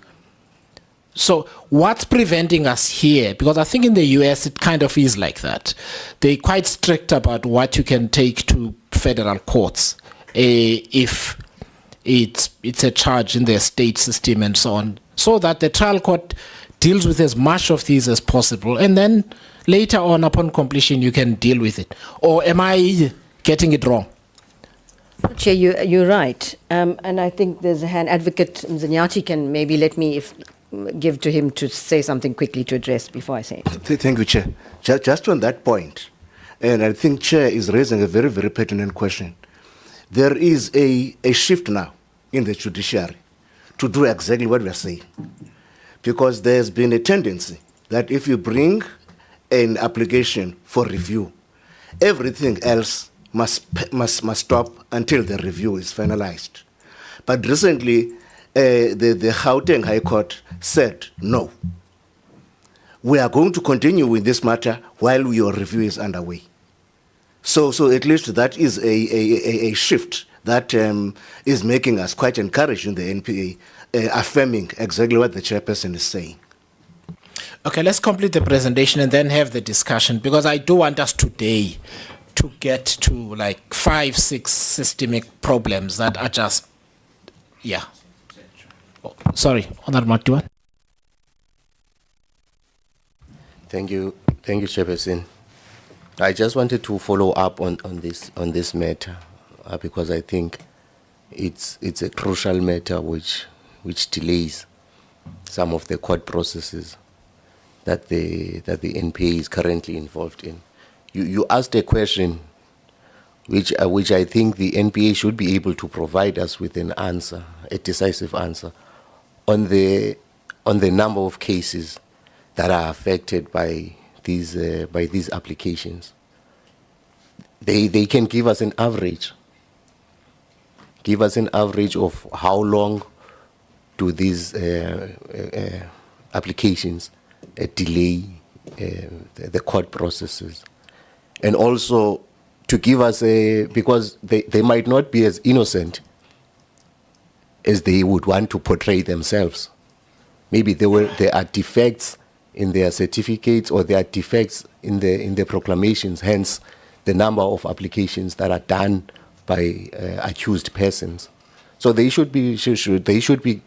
So what's preventing us here? Because I think in the US it kind of is like that. They're quite strict about what you can take to federal courts if it's a charge in their state system and so on, so that the trial court deals with as much of these as possible, and then later on, upon completion, you can deal with it. Or am I getting it wrong? Chair, you're right. And I think there's a hand. Advocate Mzanyati can maybe give to him to say something quickly to address before I say it. Thank you, Chair. Just on that point, and I think Chair is raising a very, very pertinent question. There is a shift now in the judiciary to do exactly what we are saying. Because there's been a tendency that if you bring an application for review, everything else must stop until the review is finalized. But recently, the Gauteng High Court said, no, we are going to continue with this matter while your review is underway. So at least that is a shift that is making us quite encouraged in the NPA, affirming exactly what the chairperson is saying. Okay, let's complete the presentation and then have the discussion, because I do want us today to get to like 5-6 systemic problems that are just, yeah. Oh, sorry, Honorable Matuan. Thank you, Chairperson. I just wanted to follow up on this matter because I think it's a crucial matter which delays some of the court processes that the NPA is currently involved in. You asked a question which I think the NPA should be able to provide us with an answer, a decisive answer, on the number of cases that are affected by these applications. They can give us an average. Give us an average of how long do these applications delay the court processes, and also to give us because they might not be as innocent as they would want to portray themselves. Maybe there are defects in their certificates, or there are defects in the proclamations. Hence, the number of applications that are done by accused persons. So they should be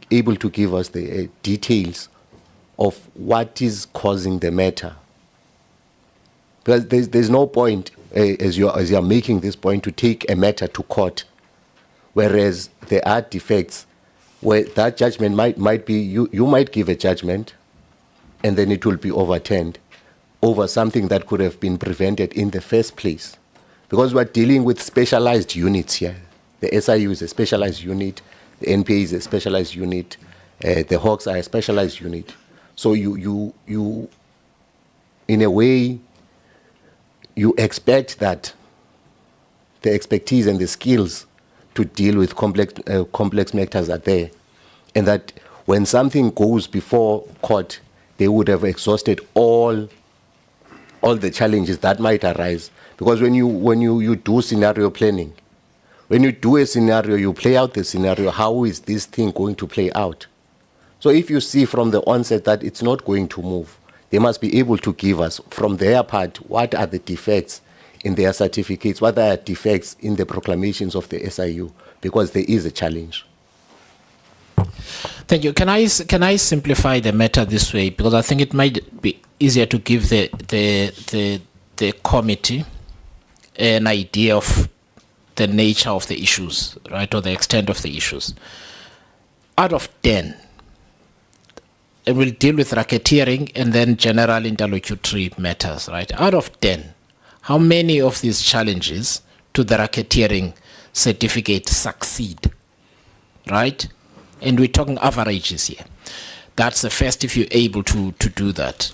able to give us the details of what is causing the matter. Because there's no point, as you're making this point, to take a matter to court, whereas there are defects where that judgment might be, you might give a judgment, and then it will be overturned over something that could have been prevented in the first place. Because we're dealing with specialized units here. The SIU is a specialized unit, the NPA is a specialized unit, the Hawks are a specialized unit. So you in a way, you expect that the expertise and the skills to deal with complex matters are there, and that when something goes before court, they would have exhausted all the challenges that might arise. Because when you do scenario planning, when you do a scenario, you play out the scenario, how is this thing going to play out? So if you see from the onset that it's not going to move, they must be able to give us, from their part, what are the defects in their certificates, what are defects in the proclamations of the SIU, because there is a challenge. Thank you. Can I simplify the matter this way, because I think it might be easier to give the committee an idea of the nature of the issues, right, or the extent of the issues. Out of 10, it will deal with racketeering and then general interlocutory matters, right? Out of 10, how many of these challenges to the racketeering certificate succeed, right? And we're talking averages here. That's the first, if you're able to do that.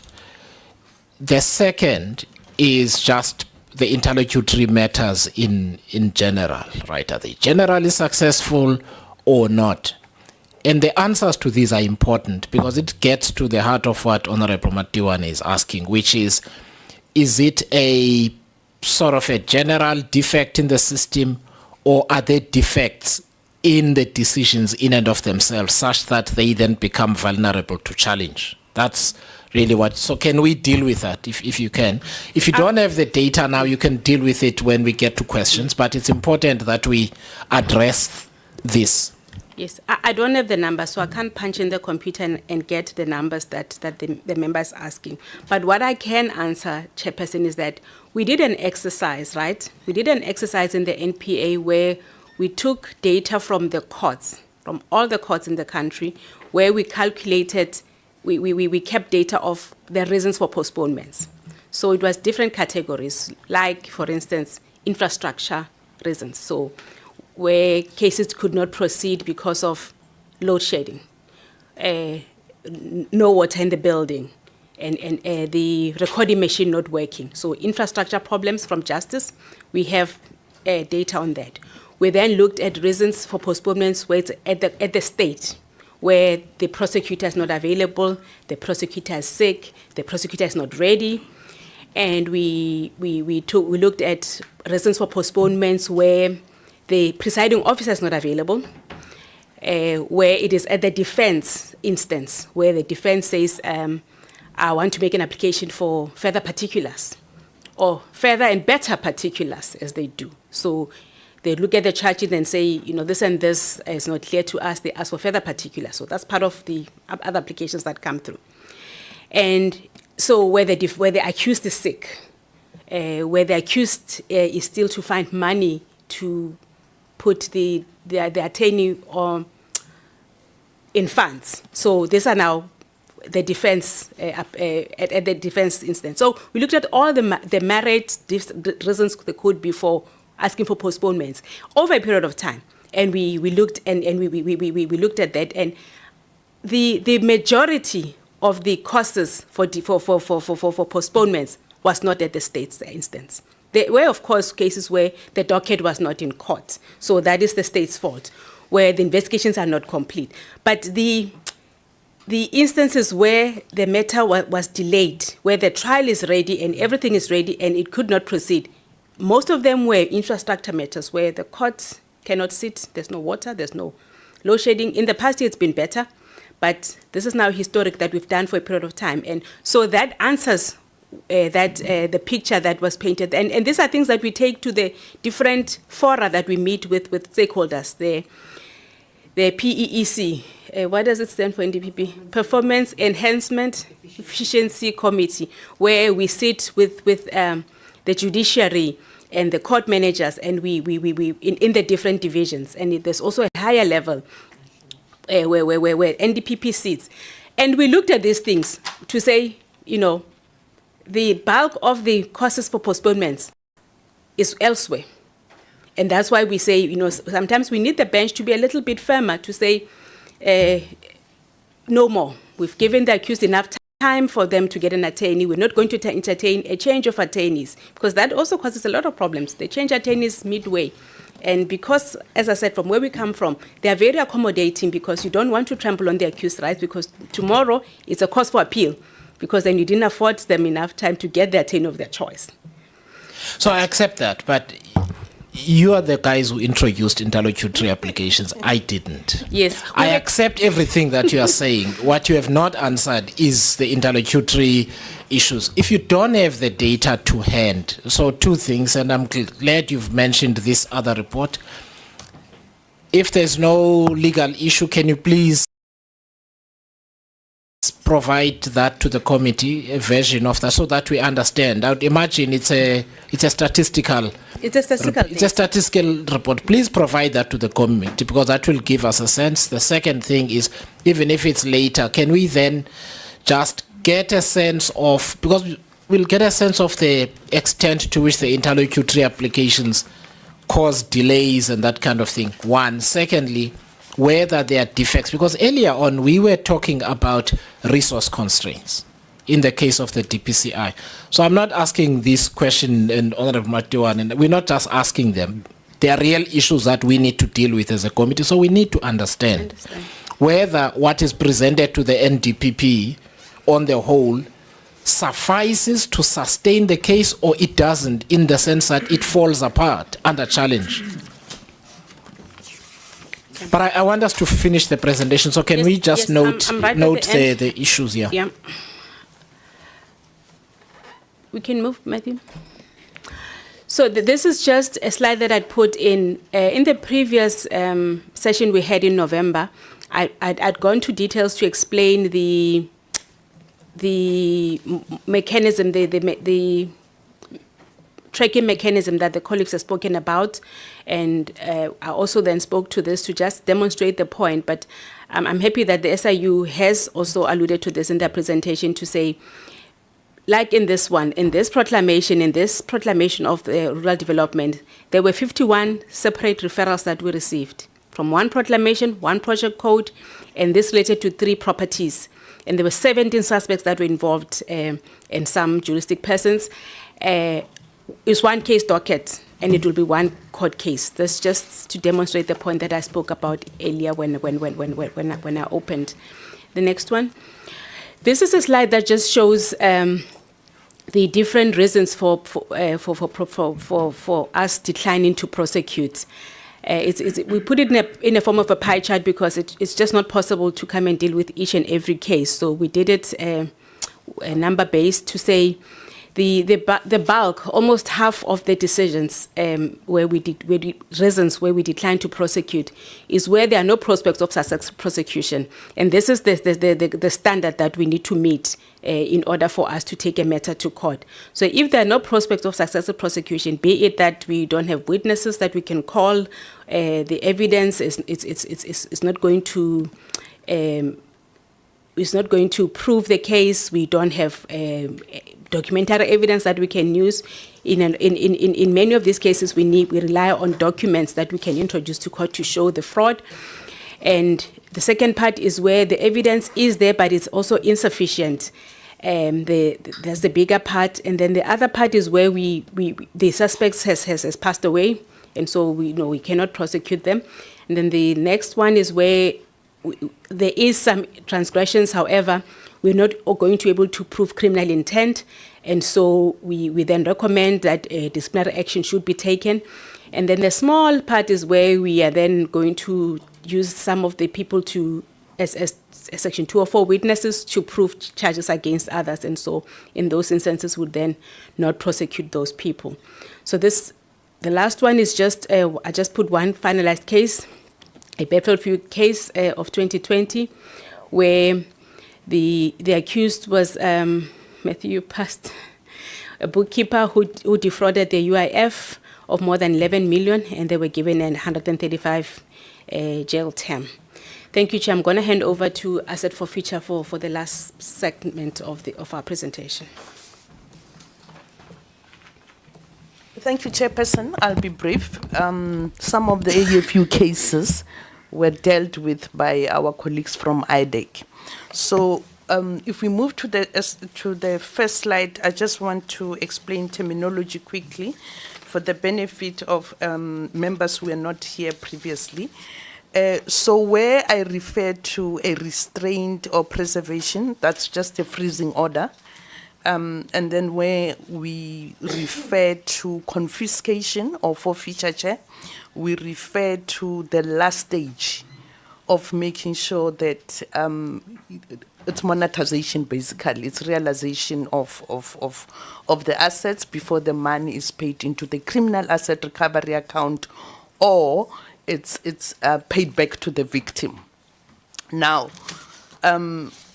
The second is just the interlocutory matters in general, right? Are they generally successful or not? And the answers to these are important because it gets to the heart of what Honorable Matiwane is asking, which is it a sort of a general defect in the system, or are there defects in the decisions in and of themselves such that they then become vulnerable to challenge? That's really what. So can we deal with that if you can? If you don't have the data now, you can deal with it when we get to questions, but it's important that we address this. Yes, I don't have the numbers, so I can't punch in the computer and get the numbers that the member is asking. But what I can answer, Chairperson, is that we did an exercise, right? We did an exercise in the NPA where we took data from the courts, from all the courts in the country, where we calculated, we kept data of the reasons for postponements. So it was different categories, like, for instance, infrastructure reasons. So where cases could not proceed because of load shedding, no water in the building, and the recording machine not working. So infrastructure problems from justice, we have data on that. We then looked at reasons for postponements where it's at the state, where the prosecutor is not available, the prosecutor is sick, the prosecutor is not ready. And we looked at reasons for postponements where the presiding officer is not available, where it is at the defense instance, where the defense says, I want to make an application for further particulars, or further and better particulars, as they do. So they look at the charges and say, this and this is not clear to us. They ask for further particulars. So that's part of the other applications that come through. And so where the accused is sick, where the accused is still to find money to put the attorney in funds. So these are now the defense at the defense instance. So we looked at all the merit reasons there could be for asking for postponements over a period of time, and we looked and we looked at that, and the majority of the causes for postponements was not at the state's instance. There were, of course, cases where the docket was not in court, so that is the state's fault, where the investigations are not complete. But the instances where the matter was delayed, where the trial is ready and everything is ready and it could not proceed, most of them were infrastructure matters where the court cannot sit, there's no water, there's no load shedding. In the past year, it's been better, but this is now historic that we've done for a period of time. And so that answers the picture that was painted. And these are things that we take to the different fora that we meet with stakeholders. The PEEC, what does it stand for in DPP? Performance Enhancement Efficiency Committee, where we sit with the judiciary and the court managers, and we in the different divisions. And there's also a higher level where NDPP sits. And we looked at these things to say, you know, the bulk of the causes for postponements is elsewhere. And that's why we say, you know, sometimes we need the bench to be a little bit firmer to say, no more. We've given the accused enough time for them to get an attorney. We're not going to entertain a change of attorneys, because that also causes a lot of problems. They change attorneys midway. And because, as I said, from where we come from, they are very accommodating, because you don't want to trample on the accused's rights, because tomorrow it's a cause for appeal, because then you didn't afford them enough time to get the attorney of their choice. So I accept that, but you are the guys who introduced interlocutory applications. I didn't. Yes. I accept everything that you are saying. What you have not answered is the interlocutory issues. If you don't have the data to hand, so two things, and I'm glad you've mentioned this other report. If there's no legal issue, can you please provide that to the committee, a version of that, so that we understand? I would imagine it's a statistical. It's a statistical. It's a statistical report. Please provide that to the committee, because that will give us a sense. The second thing is, even if it's later, can we then just get a sense of, because we'll get a sense of the extent to which the interlocutory applications cause delays and that kind of thing. One. Secondly, whether there are defects, because earlier on we were talking about resource constraints in the case of the DPCI. So I'm not asking this question, and Honorable Matiwan, and we're not just asking them. There are real issues that we need to deal with as a committee, so we need to understand whether what is presented to the NDPP on the whole suffices to sustain the case, or it doesn't, in the sense that it falls apart under challenge. But I want us to finish the presentation, so can we just note I'm right note at the end. the issues here? Yeah. We can move, Matthew. So this is just a slide that I'd put in the previous session we had in November. I'd gone to details to explain the mechanism, the tracking mechanism that the colleagues have spoken about, and I also then spoke to this to just demonstrate the point. But I'm happy that the SIU has also alluded to this in their presentation to say, like in this one, in this proclamation of the rural development, there were 51 separate referrals that we received from one proclamation, one project code, and this related to 3 properties. And there were 17 suspects that were involved and some juristic persons. It's one case docket, and it will be one court case. That's just to demonstrate the point that I spoke about earlier when I opened. The next one. This is a slide that just shows the different reasons for us declining to prosecute. We put it in a form of a pie chart, because it's just not possible to come and deal with each and every case. So we did it number based to say the bulk, almost half of the decisions reasons where we decline to prosecute is where there are no prospects of successful prosecution. And this is the standard that we need to meet in order for us to take a matter to court. So if there are no prospects of successful prosecution, be it that we don't have witnesses that we can call, the evidence is not going to prove the case. We don't have documentary evidence that we can use. In many of these cases, we rely on documents that we can introduce to court to show the fraud. And the second part is where the evidence is there, but it's also insufficient. There's the bigger part, and then the other part is where the suspect has passed away, and so we cannot prosecute them. And then the next one is where there is some transgressions, however, we're not going to be able to prove criminal intent, and so we then recommend that disciplinary action should be taken. And then the small part is where we are then going to use some of the people as Section 204 witnesses to prove charges against others, and so in those instances would then not prosecute those people. So the last one is just, I just put one finalized case, a Battlefield case of 2020, where the accused was, Matthew passed, a bookkeeper who defrauded the UIF of more than 11 million, and they were given a 135 jail term. Thank you, Chair. I'm going to hand over to Asset Forfeiture for the last segment of our presentation. Thank you, Chairperson. I'll be brief. Some of the AFU cases were dealt with by our colleagues from IDEC. So if we move to the first slide, I just want to explain terminology quickly for the benefit of members who were not here previously. So where I refer to a restraint or preservation, that's just a freezing order. And then where we refer to confiscation or forfeiture, Chair, we refer to the last stage of making sure that it's monetization, basically. It's realization of the assets before the money is paid into the criminal asset recovery account, or it's paid back to the victim. Now,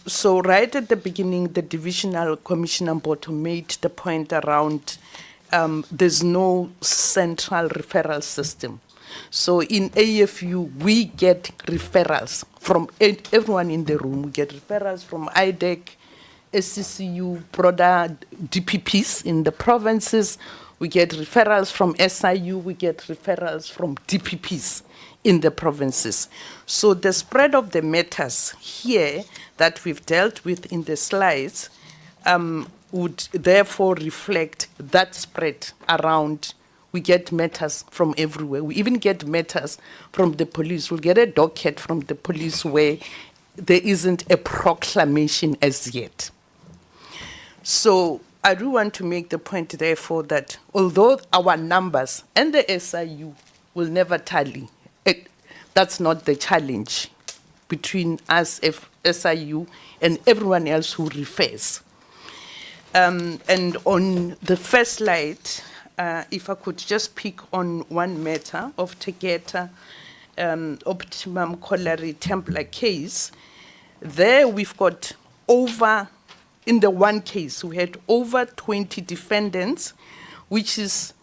so right at the beginning, the Divisional Commissioner Mboto made the point around there's no central referral system. So in AFU, we get referrals from everyone in the room. We get referrals from IDEC, SCCU, broader DPPs in the provinces. We get referrals from SIU. We get referrals from DPPs in the provinces. So the spread of the matters here that we've dealt with in the slides would therefore reflect that spread around. We get matters from everywhere. We even get matters from the police. We'll get a docket from the police where there isn't a proclamation as yet. So I do want to make the point, therefore, that although our numbers and the SIU will never tally, that's not the challenge between us, SIU, and everyone else who refers. And on the first slide, if I could just pick on one matter of Tegeta Optimum Colliery Templar case, there we've got over, in the one case, we had over 20 defendants, which is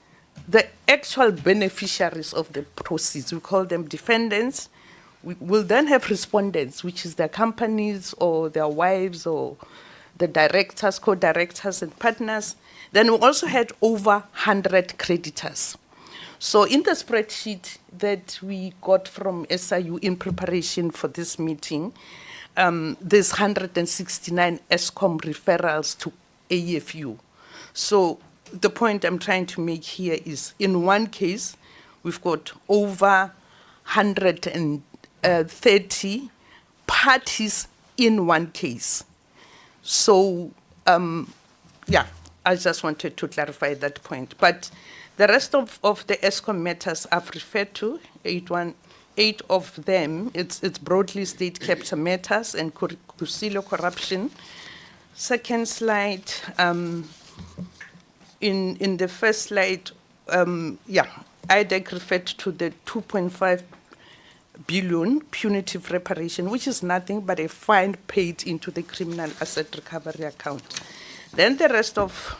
the actual beneficiaries of the proceeds. We call them defendants. We will then have respondents, which is their companies or their wives or the directors, co-directors and partners. Then we also had over 100 creditors. So in the spreadsheet that we got from SIU in preparation for this meeting, there's 169 ESCOM referrals to AFU. So the point I'm trying to make here is, in one case, we've got over 130 parties in one case. So, yeah, I just wanted to clarify that point. But the rest of the ESCOM matters I've referred to, 8 of them, it's broadly state capture matters and Kusilo corruption. Second slide, in the first slide, yeah, IDEC referred to the 2.5 billion punitive reparation, which is nothing but a fine paid into the criminal asset recovery account. Then the rest of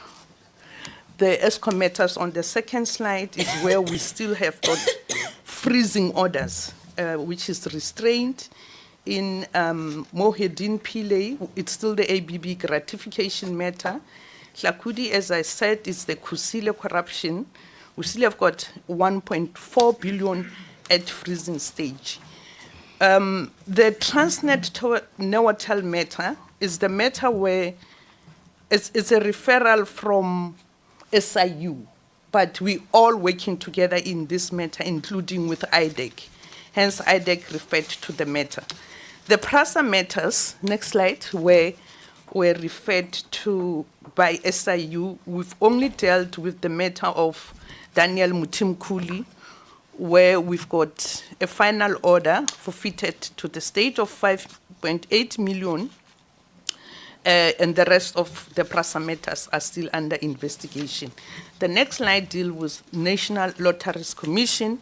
the ESCOM matters on the second slide is where we still have got freezing orders, which is restraint. In Mohedin Pillay, it's still the ABB gratification matter. Hlakudi, as I said, is the Kusile corruption. We still have got 1.4 billion at freezing stage. The Transnet Newatel matter is the matter where it's a referral from SIU, but we all working together in this matter, including with IDEC. Hence, IDEC referred to the matter. The PRASA matters, next slide, were referred to by SIU. We've only dealt with the matter of Daniel Mutimkuli, where we've got a final order forfeited to the state of 5.8 million, and the rest of the PRASA matters are still under investigation. The next slide deals with National Lotteries Commission.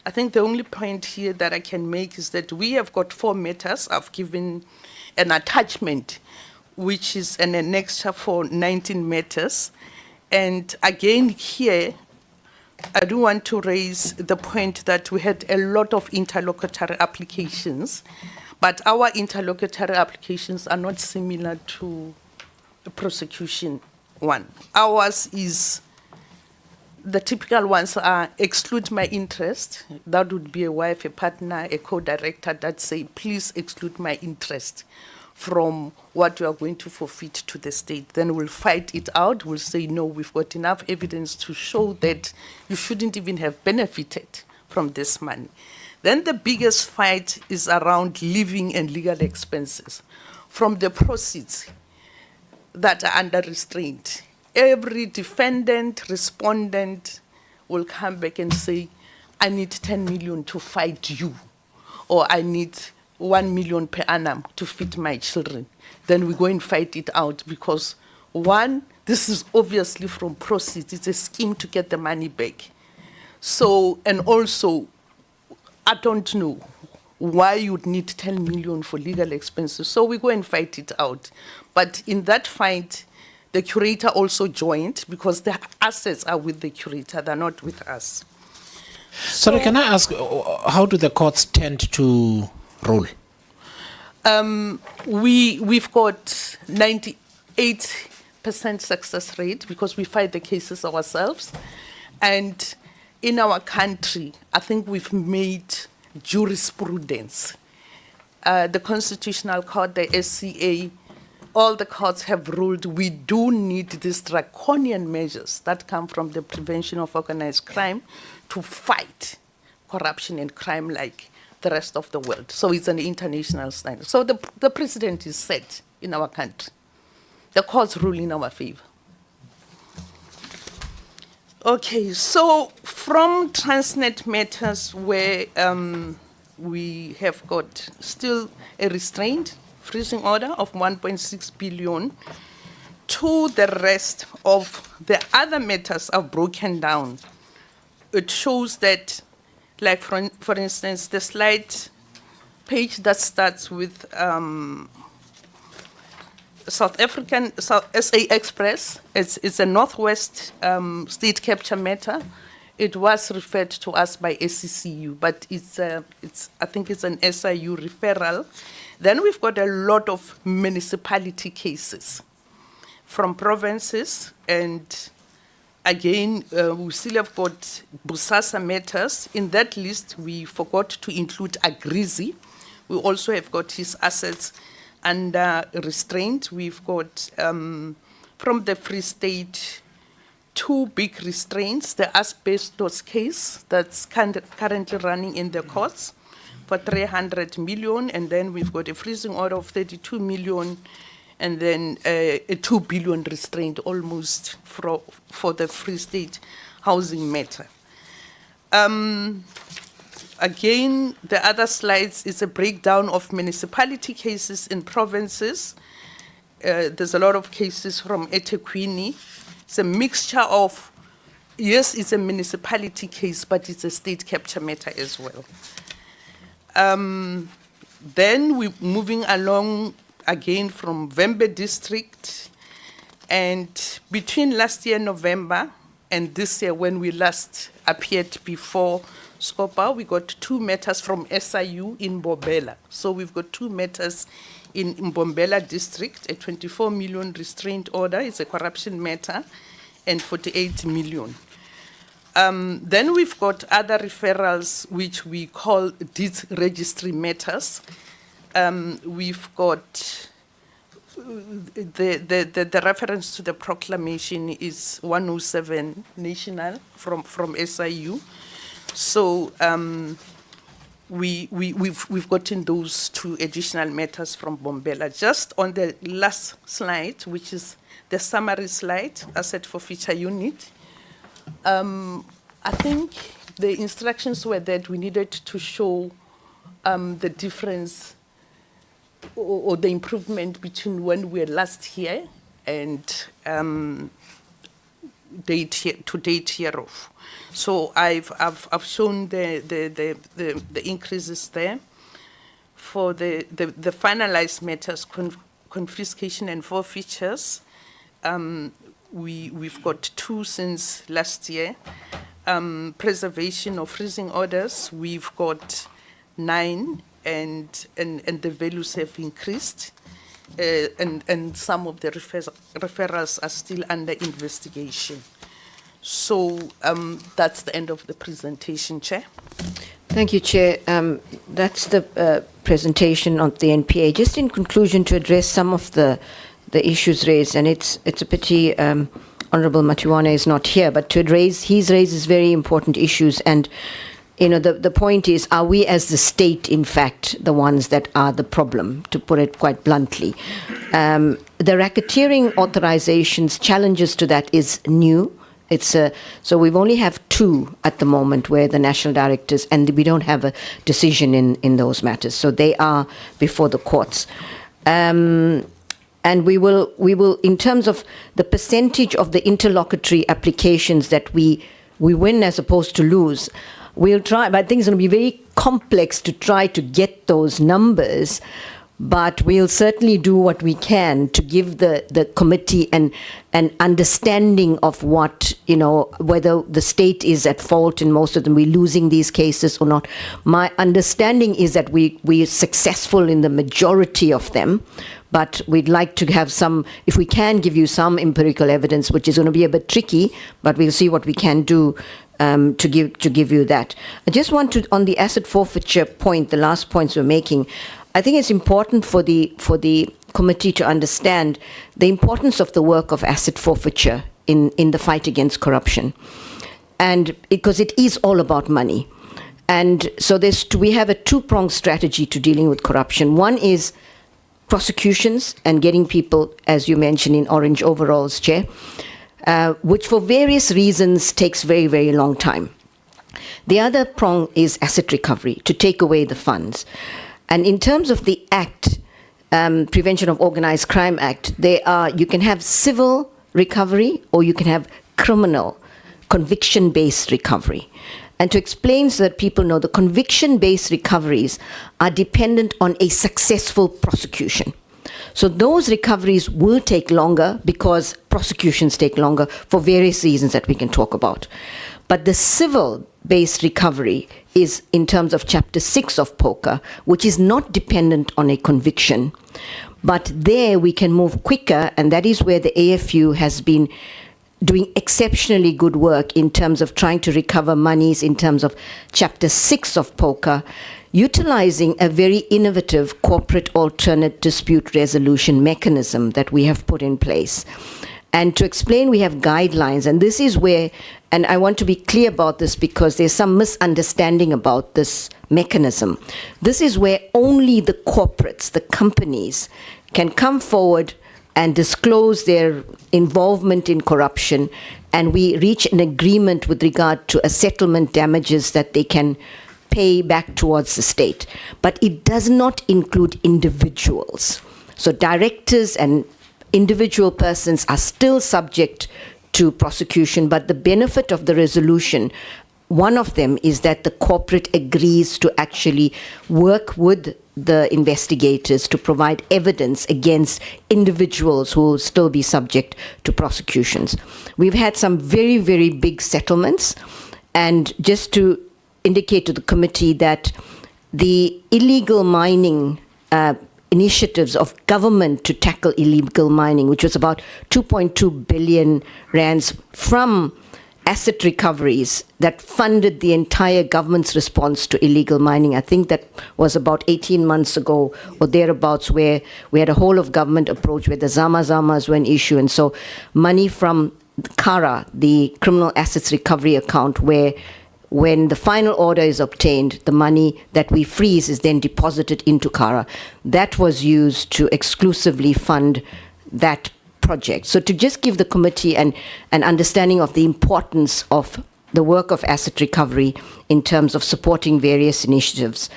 I think the only point here that I can make is that we have got 4 matters. I've given an attachment, which is an annexure for 19 matters. And again here, I do want to raise the point that we had a lot of interlocutory applications, But our interlocutory applications are not similar to the prosecution one. Ours is, the typical ones are exclude my interest. That would be a wife, a partner, a co-director that say, please exclude my interest from what you are going to forfeit to the state. Then we'll fight it out. We'll say, no, we've got enough evidence to show that you shouldn't even have benefited from this money. Then the biggest fight is around living and legal expenses. From the proceeds that are under restraint, every defendant, respondent will come back and say, I need 10 million to fight you, or I need 1 million per annum to feed my children. Then we go and fight it out because, one, this is obviously from proceeds. It's a scheme to get the money back. So, and also, I don't know why you'd need 10 million for legal expenses. So we go and fight it out. But in that fight, the curator also joined because the assets are with the curator, they're not with us. Sorry, can I ask, how do the courts tend to rule? We've got 98% success rate because we fight the cases ourselves. And in our country, I think we've made jurisprudence. The Constitutional Court, the SCA, all the courts have ruled we do need these draconian measures that come from the prevention of organized crime to fight corruption and crime like the rest of the world. So it's an international standard. So the precedent is set in our country. The courts rule in our favor. Okay, so from Transnet matters where we have got still a restraint, freezing order of 1.6 billion, to the rest of the other matters are broken down. It shows that, like for instance, the slide page that starts with South SA Express, it's a Northwest state capture matter. It was referred to us by SCCU, but I think it's an SIU referral. Then we've got a lot of municipality cases from provinces, and again, we still have got Busasa matters. In that list, we forgot to include Agrizi. We also have got his assets under restraint. We've got, from the Free State, 2 big restraints. The asbestos case that's currently running in the courts for 300 million, and then we've got a freezing order of 32 million, and then a 2 billion restraint almost for the Free State housing matter. Again, the other slides is a breakdown of municipality cases in provinces. There's a lot of cases from eThekwini. It's a mixture of, yes, it's a municipality case, but it's a state capture matter as well. Then we're moving along again from Vembe district, and between last year November and this year when we last appeared before Scopa, we got 2 matters from SIU in Mbombela. So we've got 2 matters in Mbombela district, a 24 million restraint order, it's a corruption matter, and 48 million. Then we've got other referrals which we call deeds registry matters. We've got the reference to the proclamation is 107 national from SIU. So we've gotten those 2 additional matters from Mbombela. Just on the last slide, which is the summary slide, asset forfeiture unit. I think the instructions were that we needed to show the difference or the improvement between when we were last here and date hereof. So I've shown the increases there. For the finalized matters, confiscation and forfeitures, we've got 2 since last year. Preservation of freezing orders, we've got 9 and the values have increased, and some of the referrals are still under investigation. So that's the end of the presentation, Chair. Thank you, Chair. That's the presentation on the NPA. Just in conclusion, to address some of the issues raised, and it's a pity Honourable Matiwane is not here, but he's raises very important issues. And the point is, are we as the state, in fact, the ones that are the problem, to put it quite bluntly? The racketeering authorizations, challenges to that is new. So we've only have 2 at the moment where the national directors, and we don't have a decision in those matters. So they are before the courts. And we will, in terms of the percentage of the interlocutory applications that we win as opposed to lose, we'll try, but I think it's going to be very complex to try to get those numbers. But we'll certainly do what we can to give the committee an understanding of what, whether the state is at fault in most of them, we're losing these cases or not. My understanding is that we're successful in the majority of them, but we'd like to have some, if we can give you some empirical evidence, which is going to be a bit tricky, but we'll see what we can do to give you that. I just want to, on the asset forfeiture point, the last points we're making, I think it's important for the committee to understand the importance of the work of asset forfeiture in the fight against corruption, and because it is all about money. And so we have a 2-pronged strategy to dealing with corruption. One is prosecutions and getting people, as you mentioned, in orange overalls, Chair, which for various reasons takes very, very long time. The other prong is asset recovery, to take away the funds. And in terms of the Act, Prevention of Organised Crime Act, you can have civil recovery or you can have criminal, conviction-based recovery. And to explain so that people know, the conviction-based recoveries are dependent on a successful prosecution. So those recoveries will take longer because prosecutions take longer for various reasons that we can talk about. But the civil-based recovery is in terms of Chapter 6 of POCA, which is not dependent on a conviction. But there we can move quicker, and that is where the AFU has been doing exceptionally good work in terms of trying to recover monies in terms of Chapter 6 of POCA, utilizing a very innovative corporate alternate dispute resolution mechanism that we have put in place. And to explain, we have guidelines, and this is where, and I want to be clear about this because there's some misunderstanding about this mechanism. This is where only the corporates, the companies, can come forward and disclose their involvement in corruption, and we reach an agreement with regard to a settlement damages that they can pay back towards the state. But it does not include individuals. So directors and individual persons are still subject to prosecution, but the benefit of the resolution, one of them is that the corporate agrees to actually work with the investigators to provide evidence against individuals who will still be subject to prosecutions. We've had some very, very big settlements, and just to indicate to the committee that the illegal mining initiatives of government to tackle illegal mining, which was about 2.2 billion rands from asset recoveries that funded the entire government's response to illegal mining. I think that was about 18 months ago or thereabouts, where we had a whole of government approach where the Zamas were an issue. And so money from CARA, the Criminal Assets Recovery Account, where when the final order is obtained, the money that we freeze is then deposited into CARA. That was used to exclusively fund that project. So to just give the committee an understanding of the importance of the work of asset recovery in terms of supporting various initiatives.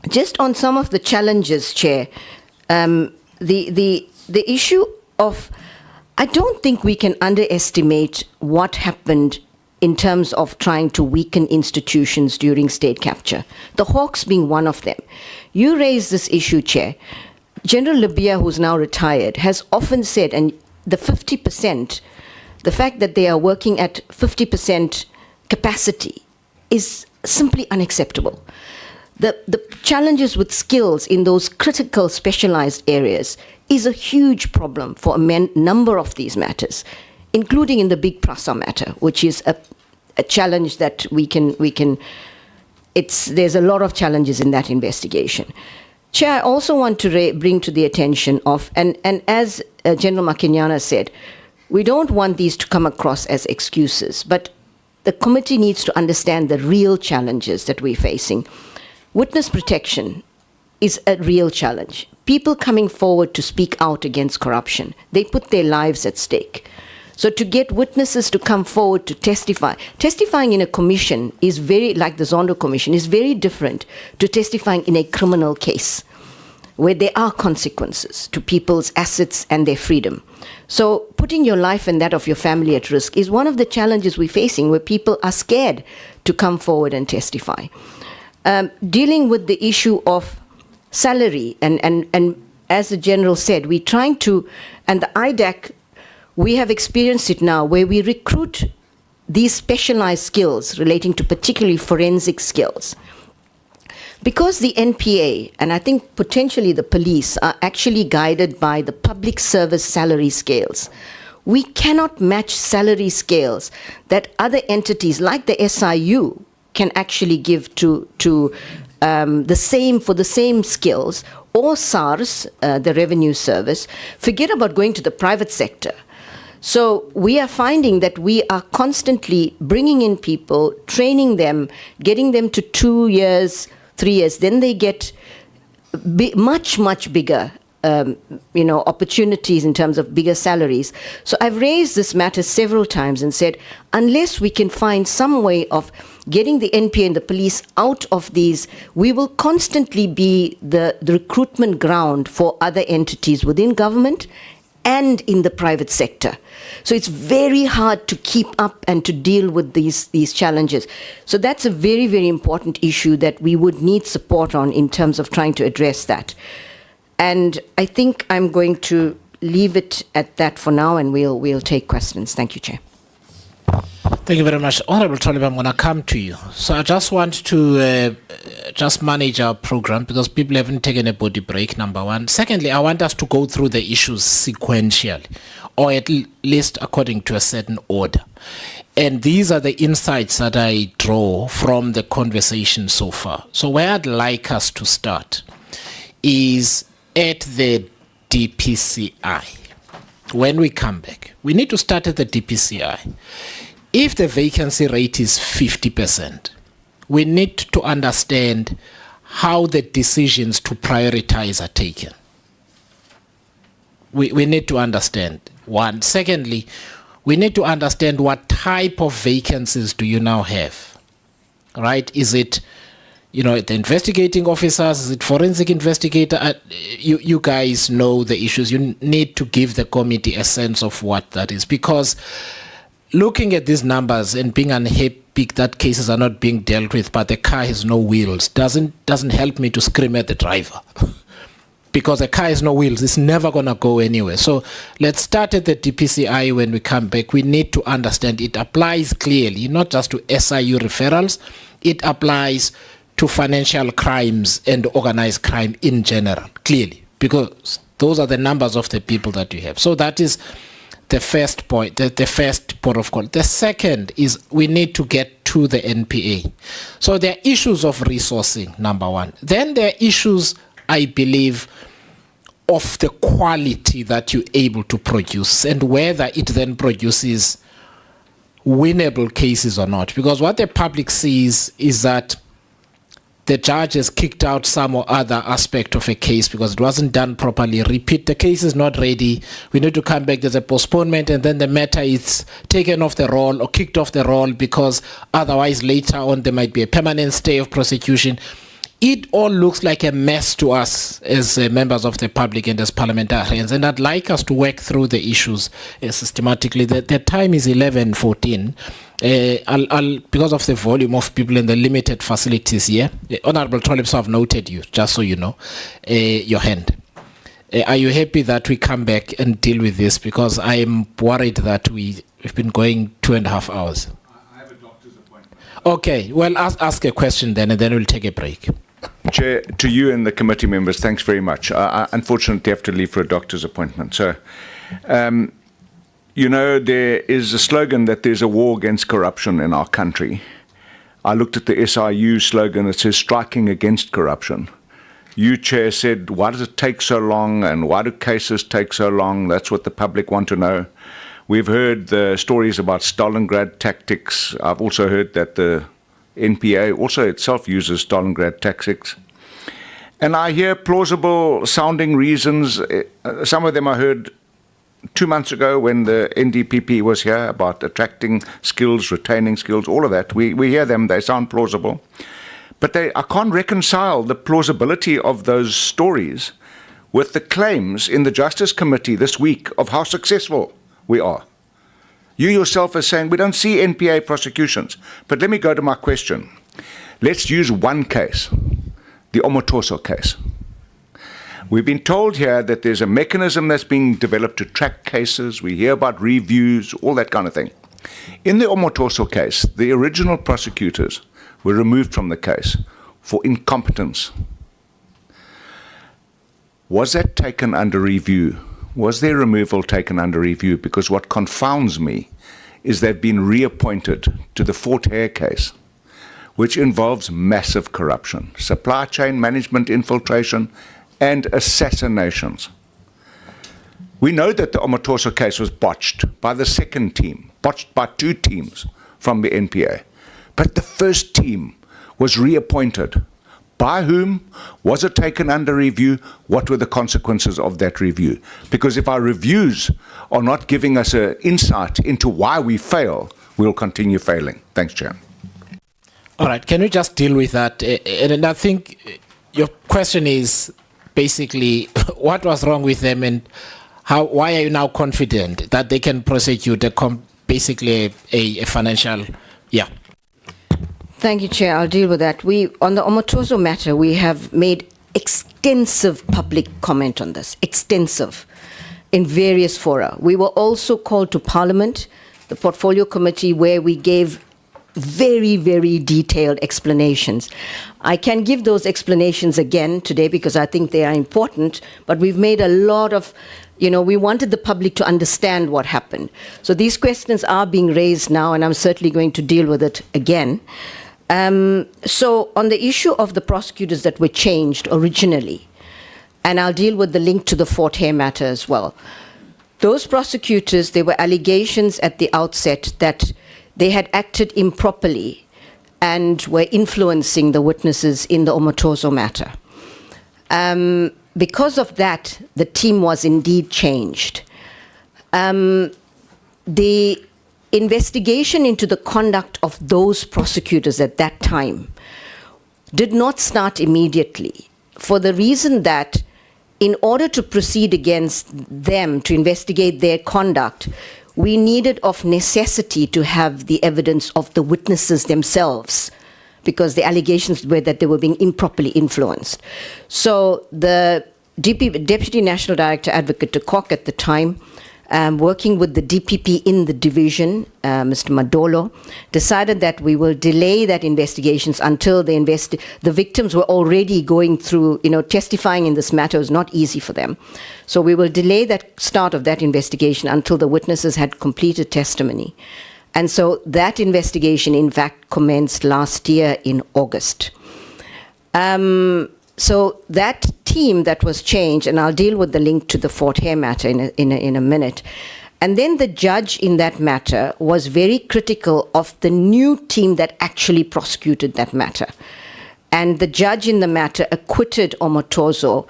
Just on some of the challenges, Chair, the issue of, I don't think we can underestimate what happened in terms of trying to weaken institutions during state capture, the Hawks being one of them. You raised this issue, Chair. General Libya, who's now retired, has often said, and the 50%, the fact that they are working at 50% capacity is simply unacceptable. the challenges with skills in those critical specialized areas is a huge problem for a number of these matters, including in the big PRASA matter, which is a challenge that there's a lot of challenges in that investigation. Chair, I also want to bring to the attention of, and as General Makinyana said, we don't want these to come across as excuses, but the committee needs to understand the real challenges that we're facing. Witness protection is a real challenge. People coming forward to speak out against corruption, they put their lives at stake. So to get witnesses to come forward to testifying in a commission is very, like the Zondo Commission, is very different to testifying in a criminal case, where there are consequences to people's assets and their freedom. So putting your life and that of your family at risk is one of the challenges we're facing, where people are scared to come forward and testify. Dealing with the issue of salary, and as the General said, we're trying to, and the IDAC, we have experienced it now, where we recruit these specialized skills relating to particularly forensic skills. Because the NPA, and I think potentially the police, are actually guided by the public service salary scales, we cannot match salary scales that other entities like the SIU can actually give to the same skills, or SARS, the revenue service. Forget about going to the private sector. So we are finding that we are constantly bringing in people, training them, getting them to 2 years, 3 years, then they get much bigger opportunities in terms of bigger salaries. So I've raised this matter several times and said, unless we can find some way of getting the NPA and the police out of these, we will constantly be the recruitment ground for other entities within government and in the private sector. So it's very hard to keep up and to deal with these challenges. So that's a very, very important issue that we would need support on in terms of trying to address that. And I think I'm going to leave it at that for now, and we'll take questions. Thank you, Chair. Thank you very much. Honorable Tolib, I'm going to come to you. So I just want to just manage our program, because people haven't taken a body break, number one. Secondly, I want us to go through the issues sequentially, or at least according to a certain order. And these are the insights that I draw from the conversation so far. So where I'd like us to start is at the DPCI. When we come back, we need to start at the DPCI. If the vacancy rate is 50%, we need to understand how the decisions to prioritize are taken. We need to understand, one. Secondly, we need to understand what type of vacancies do you now have, right? Is it, the investigating officers? Is it forensic investigator? You guys know the issues. You need to give the committee a sense of what that is, because looking at these numbers and being unhappy that cases are not being dealt with, but the car has no wheels, doesn't help me to scream at the driver. Because a car has no wheels, it's never going to go anywhere. So let's start at the DPCI. When we come back, we need to understand it applies clearly, not just to SIU referrals, it applies to financial crimes and organized crime in general, clearly, because those are the numbers of the people that you have. So that is the first point, the first port of call. The second is we need to get to the NPA. So there are issues of resourcing, number one. Then there are issues, I believe, of the quality that you're able to produce and whether it then produces winnable cases or not. Because what the public sees is that the judge has kicked out some or other aspect of a case because it wasn't done properly. Repeat, the case is not ready. We need to come back. There's a postponement, and then the matter is taken off the roll or kicked off the roll because otherwise later on there might be a permanent stay of prosecution. It all looks like a mess to us as members of the public and as parliamentarians, and I'd like us to work through the issues systematically. The time is 11:14. I'll because of the volume of people and the limited facilities here. Honorable Tolib, I've noted you, just so you know, your hand. Are you happy that we come back and deal with this? Because I'm worried that we've been going 2.5 hours. I have a doctor's appointment. Okay, well, ask a question then, and then we'll take a break. Chair, to you and the committee members, thanks very much. I unfortunately have to leave for a doctor's appointment. So, you know, there is a slogan that there's a war against corruption in our country. I looked at the SIU slogan that says striking against corruption. You, Chair, said, why does it take so long and why do cases take so long? That's what the public want to know. We've heard the stories about Stalingrad tactics. I've also heard that the NPA also itself uses Stalingrad tactics. And I hear plausible sounding reasons. Some of them I heard 2 months ago when the NDPP was here about attracting skills, retaining skills, all of that. We hear them, they sound plausible. But I can't reconcile the plausibility of those stories with the claims in the Justice Committee this week of how successful we are. You yourself are saying we don't see NPA prosecutions. But let me go to my question. Let's use one case, the Omotoso case. We've been told here that there's a mechanism that's being developed to track cases. We hear about reviews, all that kind of thing. In the Omotoso case, the original prosecutors were removed from the case for incompetence. Was that taken under review? Was their removal taken under review? Because what confounds me is they've been reappointed to the Fort Hare case, which involves massive corruption, supply chain management infiltration, and assassinations. We know that the Omotoso case was botched by the second team, botched by 2 teams from the NPA. But the first team was reappointed. By whom? Was it taken under review? What were the consequences of that review? Because if our reviews are not giving us an insight into why we fail, we'll continue failing. Thanks, Chair. All right, can we just deal with that? And I think your question is basically what was wrong with them and why are you now confident that they can prosecute basically a financial, yeah. Thank you, Chair. I'll deal with that. On the Omotoso matter, we have made extensive public comment on this, extensive, in various fora. We were also called to Parliament, the Portfolio Committee, where we gave very, very detailed explanations. I can give those explanations again today because I think they are important, but we've made a lot of, we wanted the public to understand what happened. So these questions are being raised now, and I'm certainly going to deal with it again. So on the issue of the prosecutors that were changed originally, and I'll deal with the link to the Fort Hare matter as well. Those prosecutors, there were allegations at the outset that they had acted improperly and were influencing the witnesses in the Omotoso matter. Because of that, the team was indeed changed. The investigation into the conduct of those prosecutors at that time did not start immediately for the reason that in order to proceed against them, to investigate their conduct, we needed of necessity to have the evidence of the witnesses themselves because the allegations were that they were being improperly influenced. So the Deputy National Director Advocate de Kock at the time, working with the DPP in the division, Mr. Madolo, decided that we will delay that investigations until the victims were already going through, testifying in this matter was not easy for them. So we will delay that start of that investigation until the witnesses had completed testimony. And so that investigation, in fact, commenced last year in August. So that team that was changed, and I'll deal with the link to the Fort Hare matter in a minute. And then the judge in that matter was very critical of the new team that actually prosecuted that matter. And the judge in the matter acquitted Omotoso,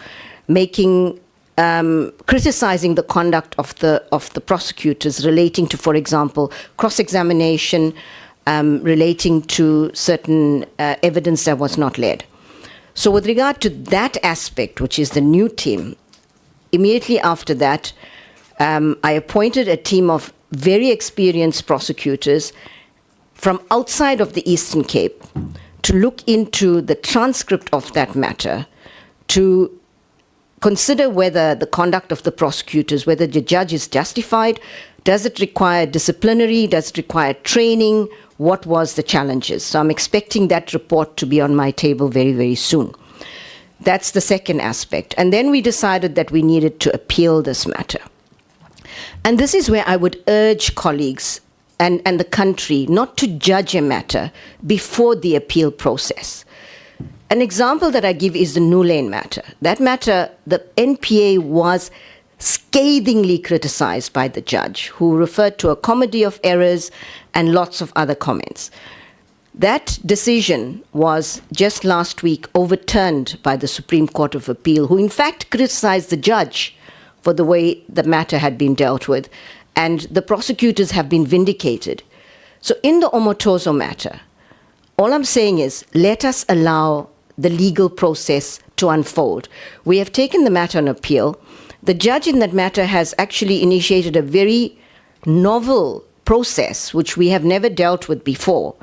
criticizing the conduct of the prosecutors relating to, for example, cross-examination, relating to certain evidence that was not led. So with regard to that aspect, which is the new team, immediately after that, I appointed a team of very experienced prosecutors from outside of the Eastern Cape to look into the transcript of that matter, to consider whether the conduct of the prosecutors, whether the judge is justified, does it require disciplinary, does it require training, what was the challenges. So I'm expecting that report to be on my table very, very soon. That's the second aspect. And then we decided that we needed to appeal this matter. And this is where I would urge colleagues and the country not to judge a matter before the appeal process. An example that I give is the New Lane matter. That matter, the NPA was scathingly criticized by the judge, who referred to a comedy of errors and lots of other comments. That decision was just last week overturned by the Supreme Court of Appeal, who in fact criticized the judge for the way the matter had been dealt with, and the prosecutors have been vindicated. So in the Omotozo matter, all I'm saying is let us allow the legal process to unfold. We have taken the matter on appeal. The judge in that matter has actually initiated a very novel process, which we have never dealt with before,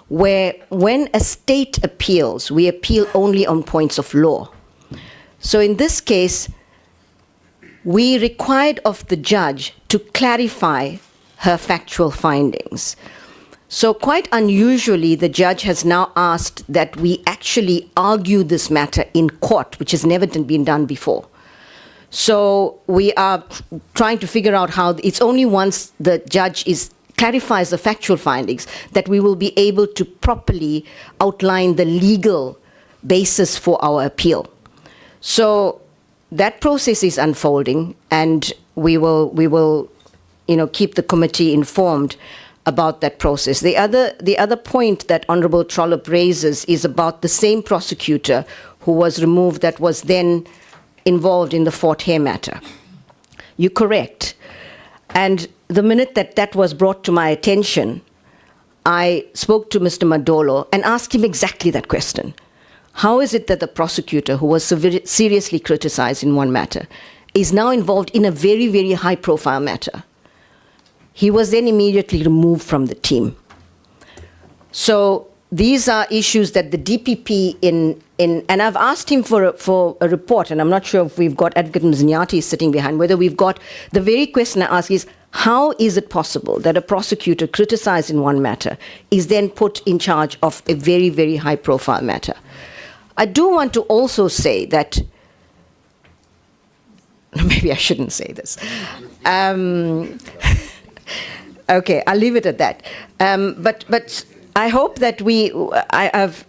where when a state appeals, we appeal only on points of law. So in this case, we required of the judge to clarify her factual findings. So quite unusually, the judge has now asked that we actually argue this matter in court, which has never been done before. So we are trying to figure out how it's only once the judge clarifies the factual findings that we will be able to properly outline the legal basis for our appeal. So that process is unfolding, and we will keep the committee informed about that process. The other point that Honorable Trollope raises is about the same prosecutor who was removed that was then involved in the Fort Hare matter. You're correct. And the minute that was brought to my attention, I spoke to Mr. Madolo and asked him exactly that question. How is it that the prosecutor, who was seriously criticized in one matter, is now involved in a very, very high-profile matter? He was then immediately removed from the team. So these are issues that the DPP and I've asked him for a report, and I'm not sure if we've got Advocate Mzinyati sitting behind, whether we've got, the very question I ask is, how is it possible that a prosecutor criticized in one matter is then put in charge of a very, very high-profile matter? I do want to also say that, maybe I shouldn't say this. Okay, I'll leave it at that. But I hope that I've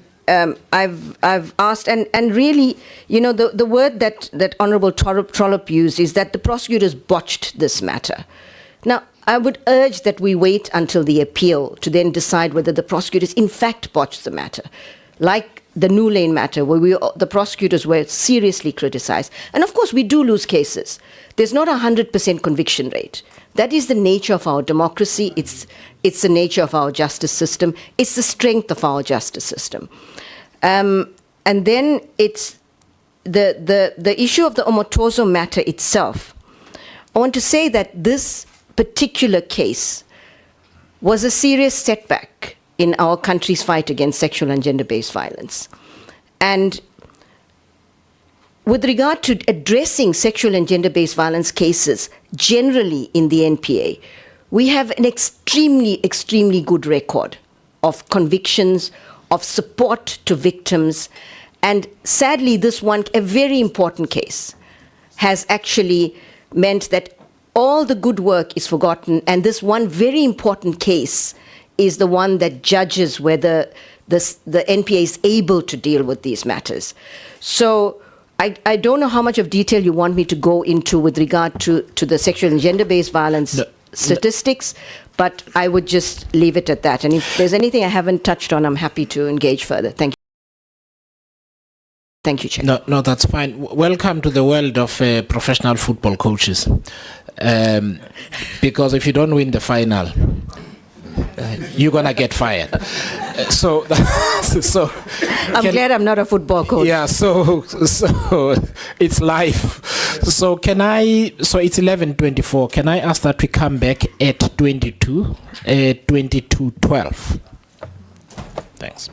asked, and really, the word that Honorable Trollope used is that the prosecutors botched this matter. Now, I would urge that we wait until the appeal to then decide whether the prosecutors in fact botched the matter, like the New Lane matter, where the prosecutors were seriously criticized. And of course, we do lose cases. There's not a 100% conviction rate. That is the nature of our democracy. It's the nature of our justice system. It's the strength of our justice system. And then it's the issue of the Omotozo matter itself. I want to say that this particular case was a serious setback in our country's fight against sexual and gender-based violence. And with regard to addressing sexual and gender-based violence cases generally in the NPA, we have an extremely, extremely good record of convictions, of support to victims. And sadly, this one, a very important case, has actually meant that all the good work is forgotten. And this one very important case is the one that judges whether the NPA is able to deal with these matters. So I don't know how much of detail you want me to go into with regard to the sexual and gender-based violence statistics, but I would just leave it at that. And if there's anything I haven't touched on, I'm happy to engage further. Thank you. Thank you, Chair. No, that's fine. Welcome to the world of professional football coaches. Because if you don't win the final, you're gonna get fired. So I'm glad I'm not a football coach. Yeah, so it's life. So it's 11:24. Can I ask that we come back at 22:12? Thanks.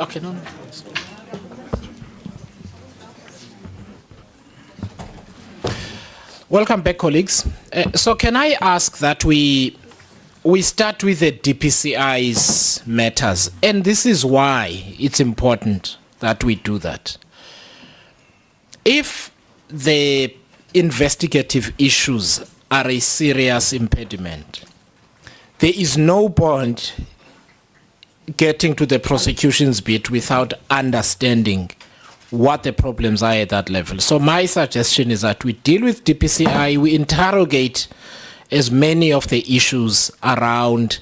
Okay, no. Welcome back, colleagues. So can I ask that we start with the DPCI's matters, and this is why it's important that we do that. If the investigative issues are a serious impediment, there is no point getting to the prosecution's bit without understanding what the problems are at that level. So my suggestion is that we deal with DPCI, we interrogate as many of the issues around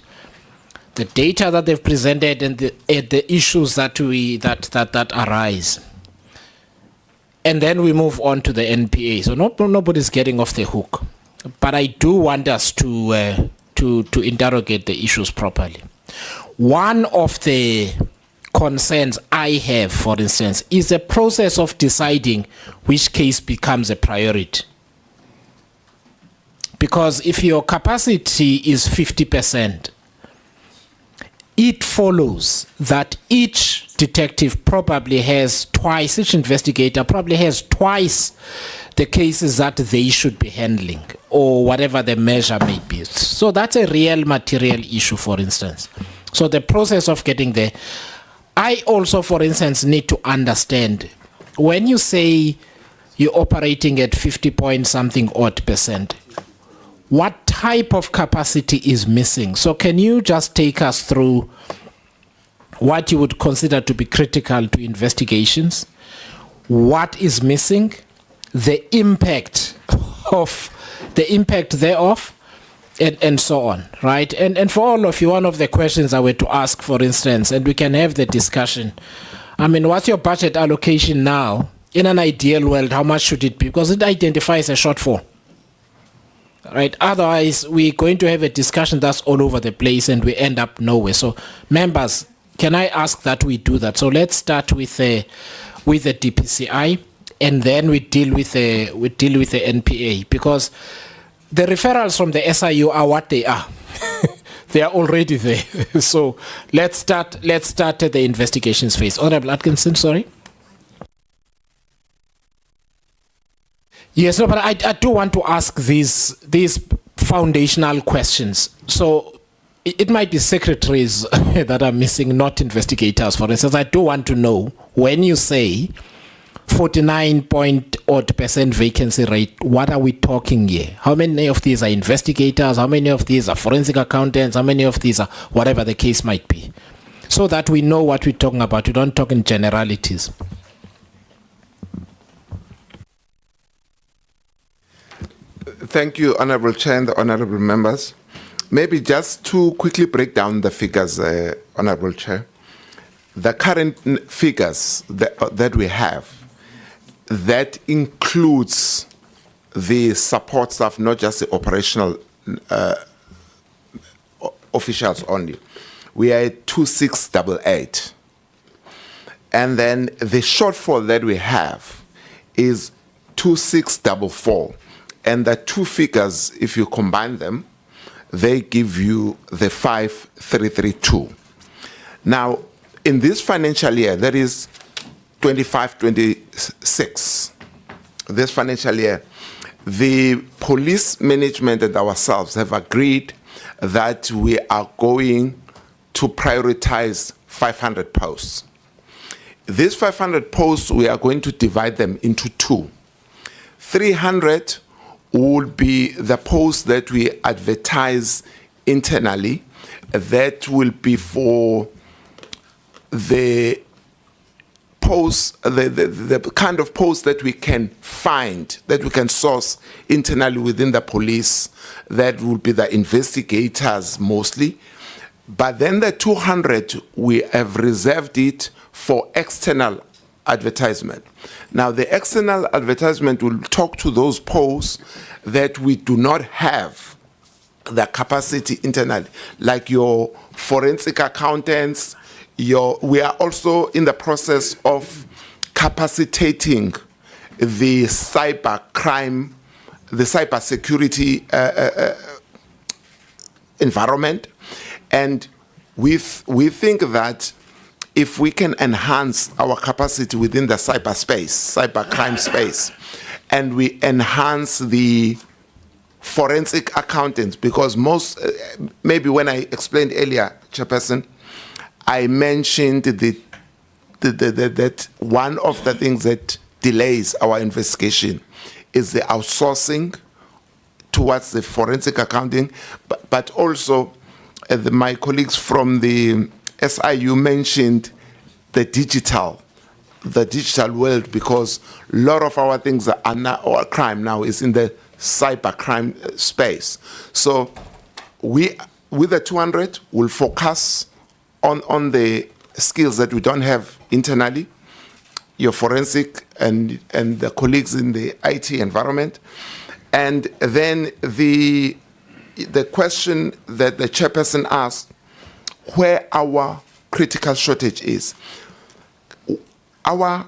the data that they've presented and the issues that arise. And then we move on to the NPA. So nobody's getting off the hook. But I do want us to interrogate the issues properly. One of the concerns I have, for instance, is the process of deciding which case becomes a priority. Because if your capacity is 50%, it follows that each detective probably has twice, each investigator probably has twice the cases that they should be handling, or whatever the measure may be. So that's a real material issue, for instance. So the process of getting there. I also, for instance, need to understand, when you say you're operating at 50 point something odd percent, what type of capacity is missing? So can you just take us through what you would consider to be critical to investigations, what is missing, the impact thereof, and so on, right? And for all of you, one of the questions I were to ask, for instance, and we can have the discussion, I mean, what's your budget allocation now? In an ideal world, how much should it be? Because it identifies a shortfall, right? Otherwise, we're going to have a discussion that's all over the place and we end up nowhere. So, members, can I ask that we do that? So let's start with the DPCI, and then we deal with the NPA, because the referrals from the SIU are what they are. They are already there. So let's start at the investigations phase. Honorable Atkinson, sorry. Yes, no, but I do want to ask these foundational questions. So it might be secretaries that are missing, not investigators. For instance, I do want to know, when you say 49% vacancy rate, what are we talking here? How many of these are investigators? How many of these are forensic accountants? How many of these are whatever the case might be? So that we know what we're talking about. We don't talk in generalities. Thank you, Honorable Chair and the Honorable Members. Maybe just to quickly break down the figures, Honorable Chair. The current figures that we have, that includes the support staff, not just the operational officials only. We are at 2688. And then the shortfall that we have is 2644. And the two figures, if you combine them, they give you the 5332. Now, in this financial year, that is 25-26, this financial year, the police management and ourselves have agreed that we are going to prioritize 500 posts. These 500 posts, we are going to divide them into two. 300 would be the posts that we advertise internally. That will be for the posts, the kind of posts that we can find, that we can source internally within the police. That will be the investigators mostly. But then the 200, we have reserved it for external advertisement. Now, the external advertisement will talk to those posts that we do not have the capacity internally, like your forensic accountants. We are also in the process of capacitating the cyber crime, the cyber security environment, and we think that if we can enhance our capacity within the cybercrime space, and we enhance the forensic accountants, because maybe when I explained earlier, Chairperson, I mentioned that one of the things that delays our investigation is the outsourcing towards the forensic accounting, but also my colleagues from the SIU mentioned the digital world, because a lot of our things are now, or crime now is in the cybercrime space. So we, with the 200, will focus on the skills that we don't have internally, your forensic and the colleagues in the IT environment. And then the question that the chairperson asked, where our critical shortage is. Our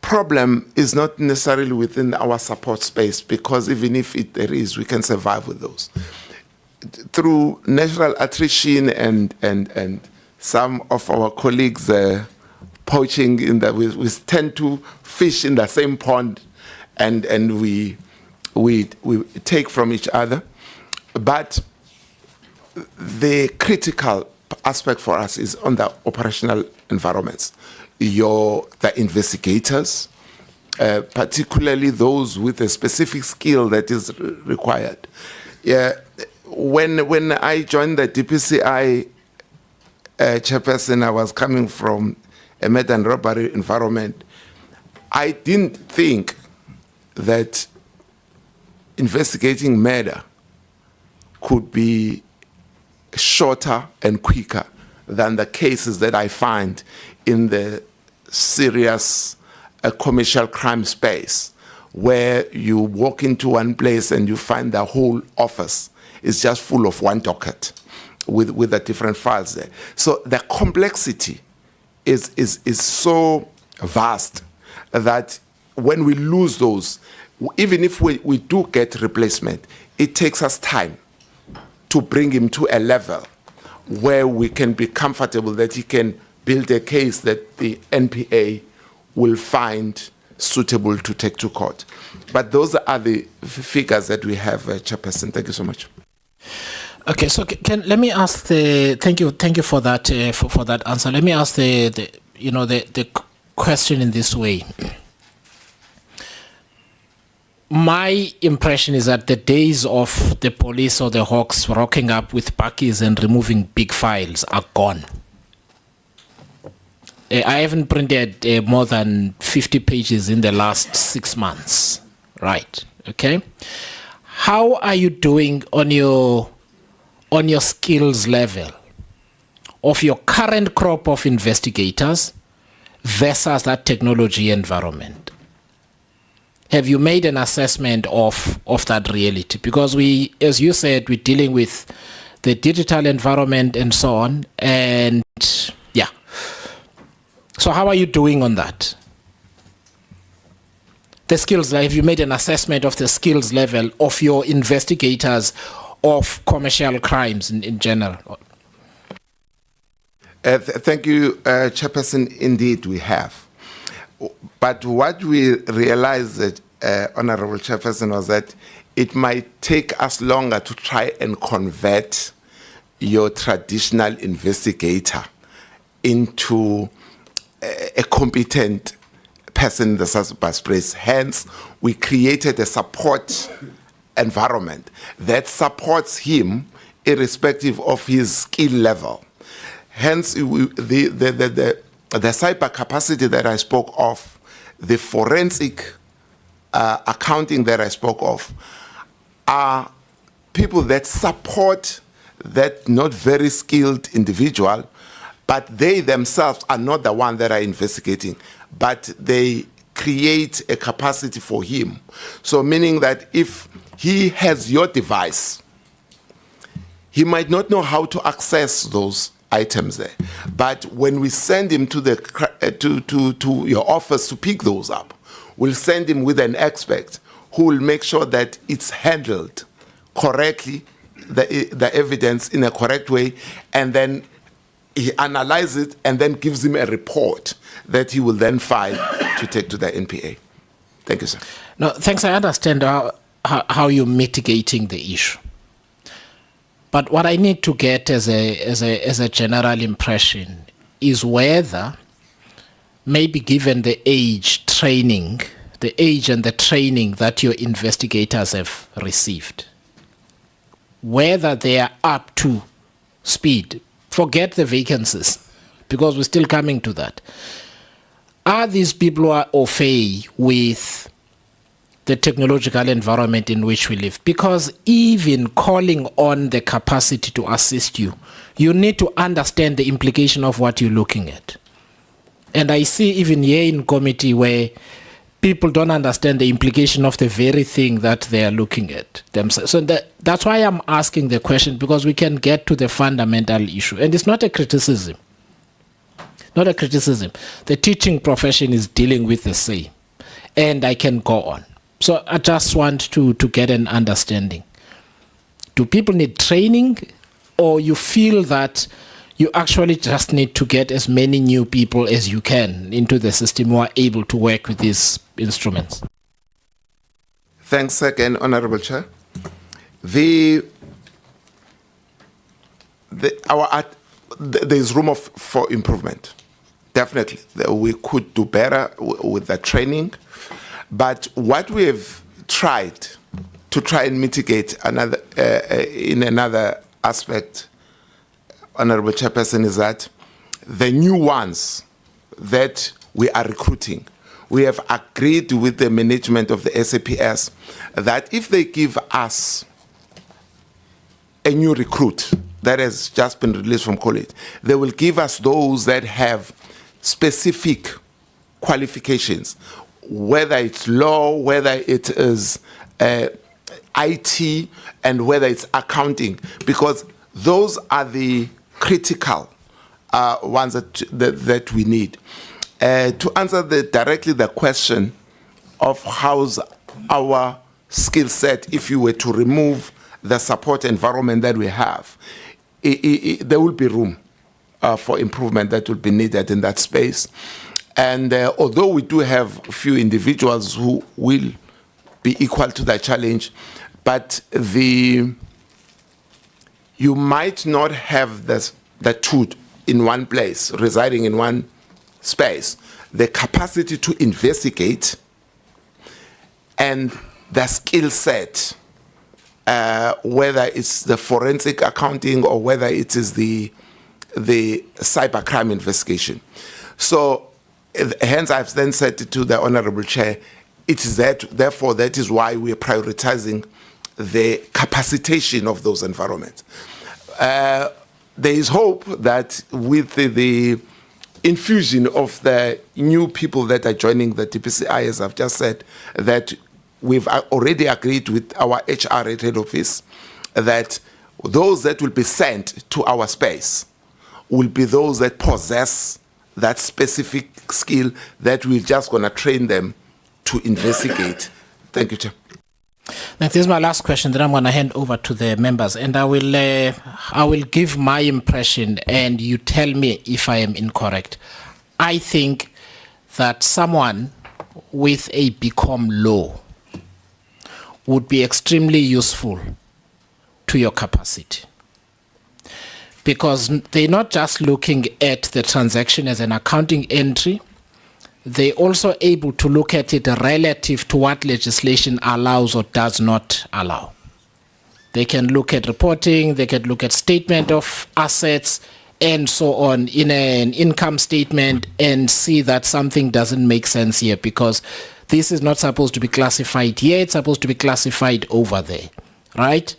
problem is not necessarily within our support space, because even if there is, we can survive with those. Through natural attrition and some of our colleagues poaching, we tend to fish in the same pond, and we take from each other. But the critical aspect for us is on the operational environments. The investigators, particularly those with a specific skill that is required. When I joined the DPCI chairperson, I was coming from a murder and robbery environment. I didn't think that investigating murder could be shorter and quicker than the cases that I find in the serious commercial crime space, where you walk into one place and you find the whole office is just full of one docket with the different files there. So the complexity is so vast that when we lose those, even if we do get replacement, it takes us time to bring him to a level where we can be comfortable that he can build a case that the NPA will find suitable to take to court. But those are the figures that we have, Chairperson. Thank you so much. Okay, so let me ask thank you for that for that answer. Let me ask the question in this way. My impression is that the days of the police or the hawks rocking up with bakkies and removing big files are gone. I haven't printed more than 50 pages in the last 6 months, right? Okay. How are you doing on your skills level of your current crop of investigators versus that technology environment? Have you made an assessment of that reality? Because we, as you said, we're dealing with the digital environment and so on, and yeah. So how are you doing on that? The skills, have you made an assessment of the skills level of your investigators of commercial crimes in general? Thank you, Chairperson. Indeed, we have. But what we realized, Honorable Chairperson, was that it might take us longer to try and convert your traditional investigator into a competent person in the cyberspace. Hence, we created a support environment that supports him irrespective of his skill level. Hence, the cyber capacity that I spoke of, the forensic accounting that I spoke of, are people that support that not very skilled individual, but they themselves are not the one that are investigating, but they create a capacity for him. So meaning that if he has your device, he might not know how to access those items there. But when we send him to to your office to pick those up, we'll send him with an expert who will make sure that it's handled correctly, the evidence in a correct way, and then he analyzes it and then gives him a report that he will then file to take to the NPA. Thank you, sir. No, thanks. I understand how you're mitigating the issue. But what I need to get as a general impression is whether, maybe given the age and the training that your investigators have received, whether they are up to speed. Forget the vacancies, because we're still coming to that. Are these people who are au fait with the technological environment in which we live? Because even calling on the capacity to assist you, you need to understand the implication of what you're looking at. And I see even here in committee where people don't understand the implication of the very thing that they are looking at themselves. So that's why I'm asking the question, because we can get to the fundamental issue. And it's not a criticism. Not a criticism. The teaching profession is dealing with the same. And I can go on. So I just want to get an understanding. Do people need training, or you feel that you actually just need to get as many new people as you can into the system who are able to work with these instruments? Thanks again, Honorable Chair. There's room for improvement. Definitely, we could do better with the training. But what we have tried to try and mitigate in another aspect, Honorable Chairperson, is that the new ones that we are recruiting, we have agreed with the management of the SAPS that if they give us a new recruit that has just been released from college, they will give us those that have specific qualifications, whether it's law, whether it is IT, and whether it's accounting, because those are the critical ones that we need. To answer directly the question of how's our skill set, if you were to remove the support environment that we have, there will be room for improvement that will be needed in that space. And although we do have a few individuals who will be equal to that challenge, but you might not have the two in one place, residing in one space. The capacity to investigate and the skill set, whether it's the forensic accounting or whether it is the cybercrime investigation. So hence I've then said to the Honorable Chair, it is therefore that is why we are prioritizing the capacitation of those environments. There is hope that with the infusion of the new people that are joining the DPCI, as I've just said, that we've already agreed with our HR at head office that those that will be sent to our space will be those that possess that specific skill that we're just going to train them to investigate. Thank you, Chair. Now, this is my last question. Then I'm going to hand over to the members, and I will give my impression, and you tell me if I am incorrect. I think that someone with a BCom law would be extremely useful to your capacity, because they're not just looking at the transaction as an accounting entry. They're also able to look at it relative to what legislation allows or does not allow. They can look at reporting, they can look at statement of assets, and so on in an income statement, and see that something doesn't make sense here because this is not supposed to be classified here, it's supposed to be classified over there, right?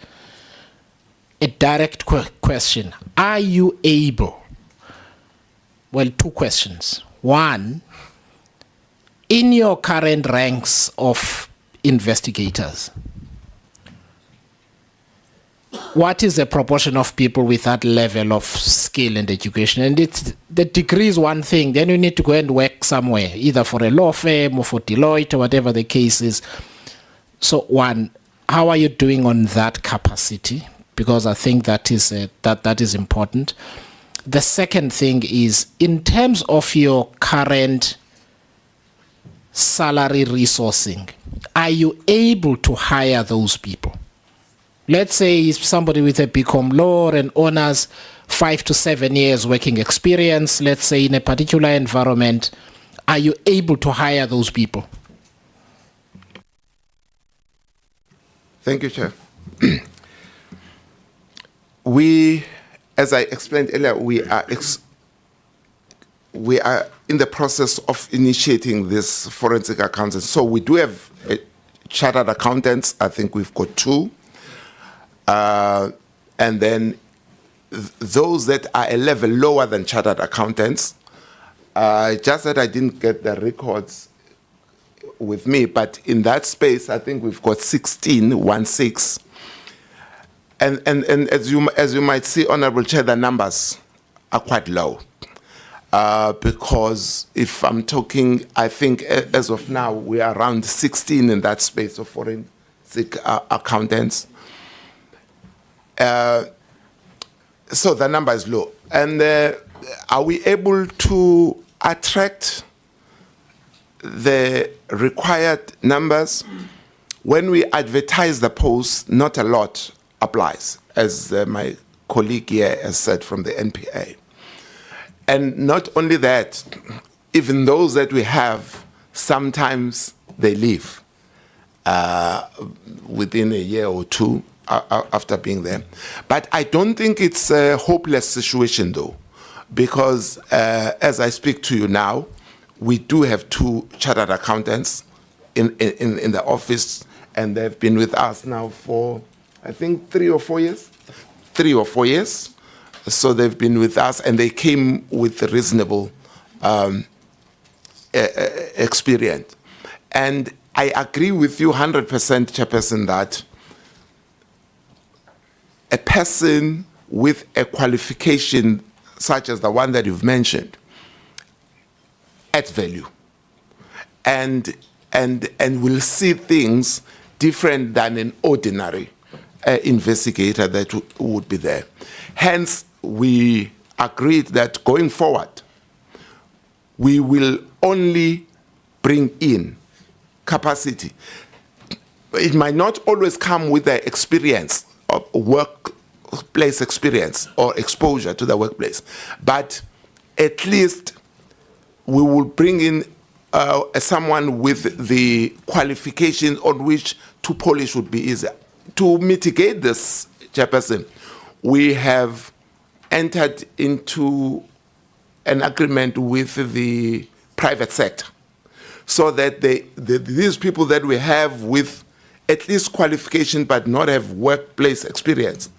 A direct question. Are you able? Well, two questions. One, in your current ranks of investigators, what is the proportion of people with that level of skill and education? And the degree is one thing. Then you need to go and work somewhere, either for a law firm or for Deloitte or whatever the case is. So one, how are you doing on that capacity? Because I think that is important. the second thing is, in terms of your current salary resourcing, are you able to hire those people? Let's say it's somebody with a BCom law and honors 5 to 7 years working experience, let's say in a particular environment. Are you able to hire those people? Thank you, Chair. We, as I explained earlier, we are in the process of initiating this forensic accounting. So we do have chartered accountants. I think we've got 2. And then those that are a level lower than chartered accountants, just that I didn't get the records with me, but in that space, I think we've got 16. And as you might see, Honorable Chair, the numbers are quite low. Because if I'm talking, I think as of now, we are around 16 in that space of forensic accountants. So the number is low. And are we able to attract the required numbers? When we advertise the post, not a lot applies, as my colleague here has said from the NPA. And not only that, even those that we have, sometimes they leave within a year or 2 after being there. But I don't think it's a hopeless situation, though, because as I speak to you now, we do have 2 chartered accountants in the office, and they've been with us now for, I think, 3 or 4 years. 3 or 4 years. So they've been with us, and they came with a reasonable experience. And I agree with you 100%, Chairperson, that a person with a qualification such as the one that you've mentioned adds value, and will see things different than an ordinary investigator that would be there. Hence, we agreed that going forward, we will only bring in capacity. It might not always come with the experience of workplace experience or exposure to the workplace, but at least we will bring in someone with the qualification on which to polish would be easier. To mitigate this, Chairperson, we have entered into an agreement with the private sector so that these people that we have with at least qualification but not have workplace experience,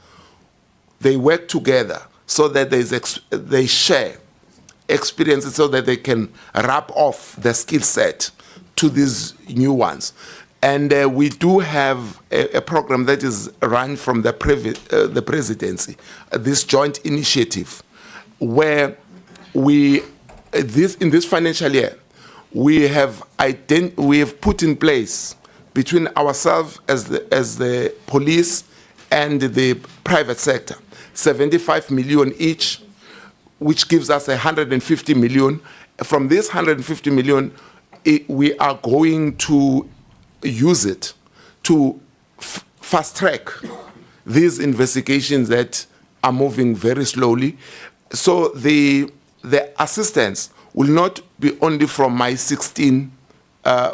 they work together so that they share experiences so that they can wrap off the skill set to these new ones. And we do have a program that is run from the presidency, this joint initiative, where in this financial year, we have put in place between ourselves as the police and the private sector, 75 million each, which gives us 150 million. From this 150 million, we are going to use it to fast track these investigations that are moving very slowly. So the assistance will not be only from my 16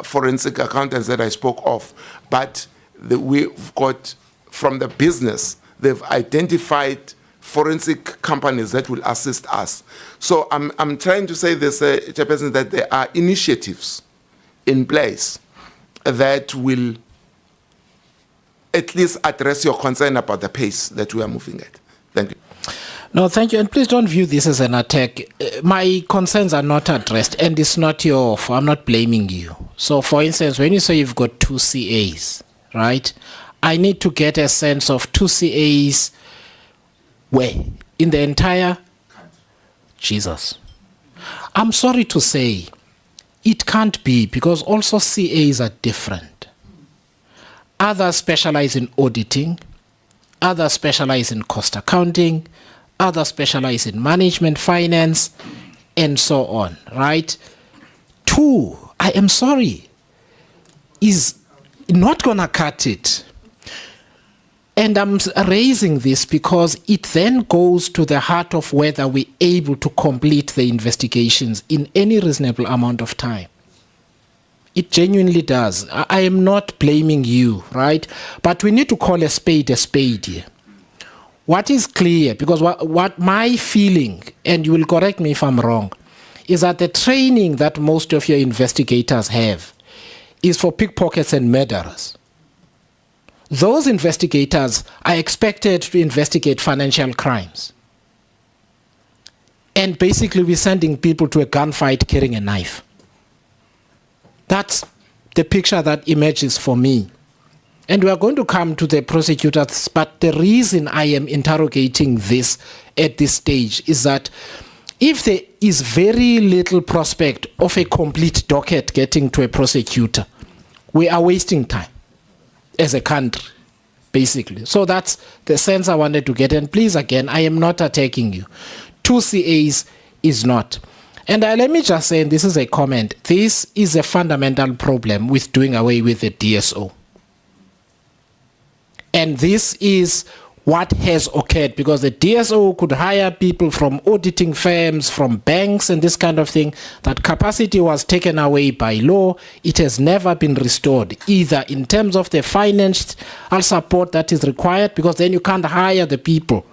forensic accountants that I spoke of, but we've got from the business, they've identified forensic companies that will assist us. So I'm trying to say this, Chairperson, that there are initiatives in place that will at least address your concern about the pace that we are moving at. Thank you. No, thank you. And please don't view this as an attack. My concerns are not addressed, and it's not your fault. I'm not blaming you. So, for instance, when you say you've got 2 CAs, right, I need to get a sense of 2 CAs where? In the entire... Jesus. I'm sorry to say, it can't be, because also CAs are different. Others specialize in auditing, others specialize in cost accounting, others specialize in management, finance, and so on, right? 2, I am sorry, is not gonna cut it. And I'm raising this because it then goes to the heart of whether we're able to complete the investigations in any reasonable amount of time. It genuinely does. I am not blaming you, right? But we need to call a spade here. What is clear, because what my feeling, and you will correct me if I'm wrong, is that the training that most of your investigators have is for pickpockets and murderers. Those investigators are expected to investigate financial crimes. And basically we're sending people to a gunfight carrying a knife. That's the picture that emerges for me. And we are going to come to the prosecutors, but the reason I am interrogating this at this stage is that if there is very little prospect of a complete docket getting to a prosecutor, we are wasting time as a country, basically. So that's the sense I wanted to get. And please, again, I am not attacking you. 2 CAs is not. And let me just say, and this is a comment, this is a fundamental problem with doing away with the DSO. And this is what has occurred, because the DSO could hire people from auditing firms, from banks and this kind of thing. That capacity was taken away by law. It has never been restored, either in terms of the financial support that is required, because then you can't hire the people.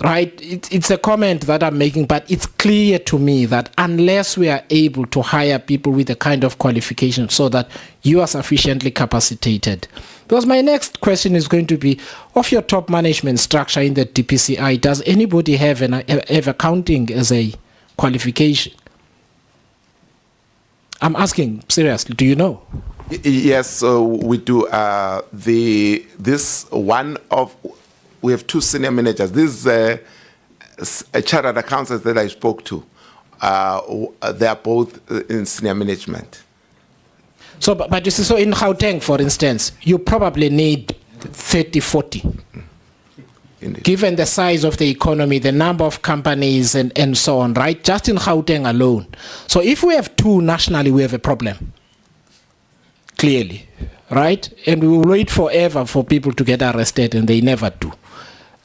Right? It's a comment that I'm making, but it's clear to me that unless we are able to hire people with the kind of qualification so that you are sufficiently capacitated. Because my next question is going to be, of your top management structure in the DPCI, does anybody have accounting as a qualification? I'm asking seriously, do you know? Yes, we do. We have 2 senior managers. This is a chartered accountants that I spoke to. They are both in senior management. So, but you see, so in Gauteng, for instance, you probably need 30, 40. Indeed. Given the size of the economy, the number of companies and so on, right? Just in Gauteng alone. So if we have 2 nationally, we have a problem. Clearly, right? And we will wait forever for people to get arrested, and they never do.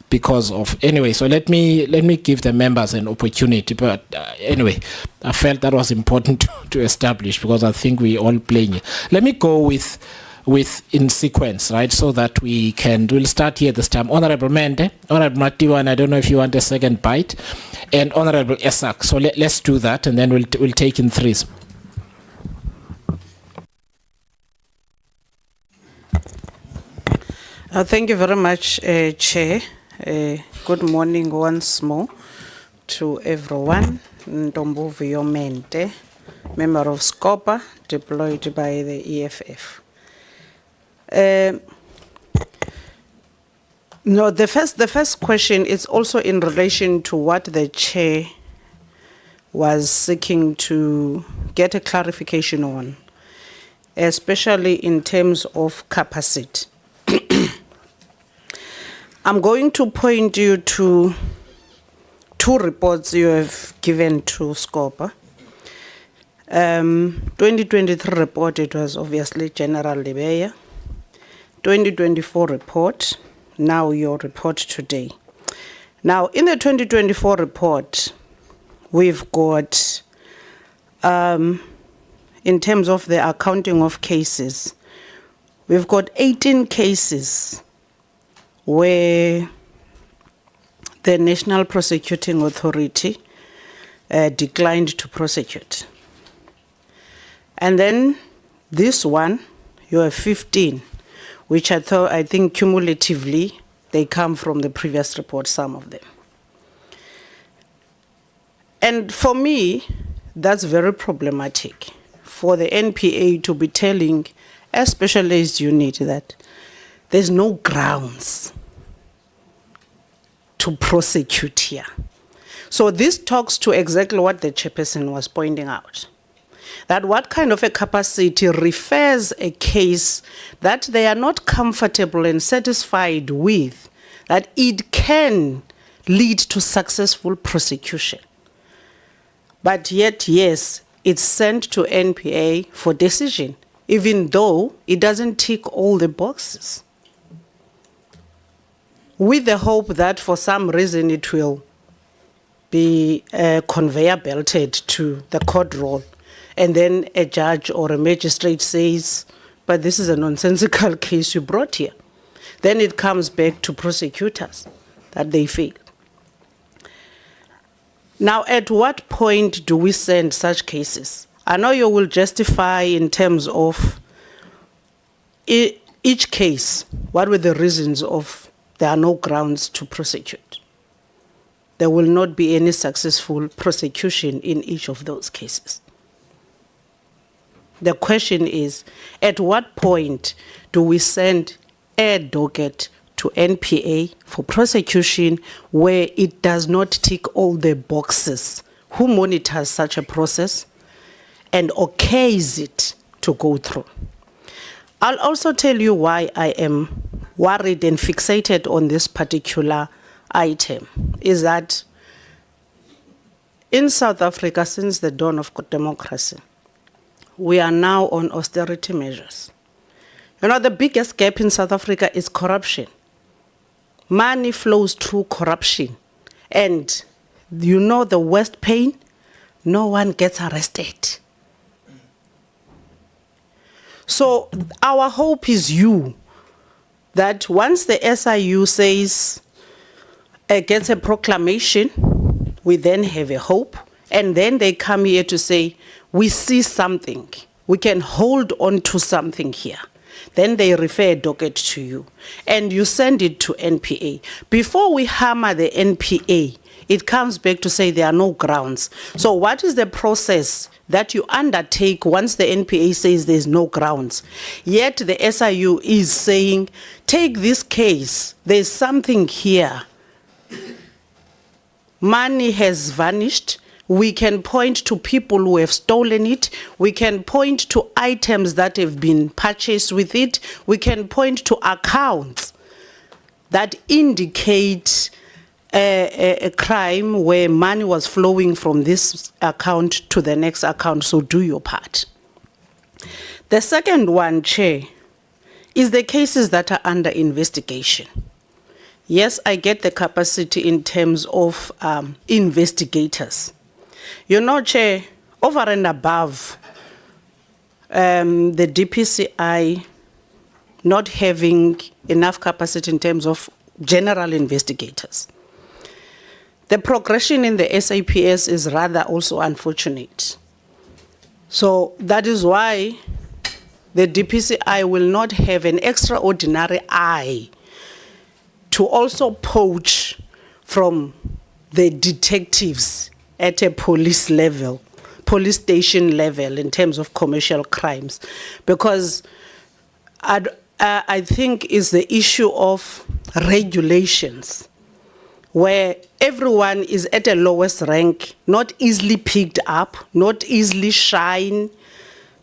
Because of, anyway, so let me give the members an opportunity. But anyway, I felt that was important to establish, because I think we all playing it. Let me go with in sequence, right? So that we'll start here this time. Honorable Mende, Honorable Matiwa, and I don't know if you want a second bite, and Honorable Esak. So let's do that, and then we'll take in 3s. Thank you very much, Chair. Good morning once more to everyone. Ntombo Mente, member of SCOPA, deployed by the EFF. No, the first question is also in relation to what the Chair was seeking to get a clarification on, especially in terms of capacity. I'm going to point you to 2 reports you have given to SCOPA. 2023 report, it was obviously General Lebeya. 2024 report, now your report today. Now, in the 2024 report, we've got, in terms of the accounting of cases, we've got 18 cases where the National Prosecuting Authority declined to prosecute. And then this one, you have 15, which I think cumulatively, they come from the previous report, some of them. And for me, that's very problematic for the NPA to be telling a specialized unit that there's no grounds to prosecute here. So this talks to exactly what the chairperson was pointing out. That what kind of a capacity refers a case that they are not comfortable and satisfied with, that it can lead to successful prosecution. But yet, yes, it's sent to NPA for decision, even though it doesn't tick all the boxes, with the hope that for some reason it will be conveyor belted to the court roll, and then a judge or a magistrate says, but this is a nonsensical case you brought here. Then it comes back to prosecutors that they fail. Now, at what point do we send such cases? I know you will justify in terms of each case, what were the reasons of there are no grounds to prosecute. There will not be any successful prosecution in each of those cases. The question is, at what point do we send a docket to NPA for prosecution where it does not tick all the boxes? Who monitors such a process and okays it to go through? I'll also tell you why I am worried and fixated on this particular item, is that in South Africa, since the dawn of democracy, we are now on austerity measures. You know, the biggest gap in South Africa is corruption. Money flows through corruption. And you know the worst pain? No one gets arrested. So our hope is that once the SIU says, gets a proclamation, we then have a hope, and then they come here to say, we see something, we can hold on to something here. Then they refer a docket to you, and you send it to NPA. Before we hammer the NPA, it comes back to say there are no grounds. So what is the process that you undertake once the NPA says there's no grounds? Yet the SIU is saying, take this case, there's something here. Money has vanished. We can point to people who have stolen it. We can point to items that have been purchased with it. We can point to accounts that indicate a crime where money was flowing from this account to the next account. So do your part. The second one, Chair, is the cases that are under investigation. Yes, I get the capacity in terms of investigators. You know, Chair, over and above the DPCI not having enough capacity in terms of general investigators, the progression in the SAPS is rather also unfortunate. So that is why the DPCI will not have an extraordinary eye to also poach from the detectives at a police level, police station level in terms of commercial crimes. Because I think it's the issue of regulations where everyone is at a lowest rank, not easily picked up, not easily shine,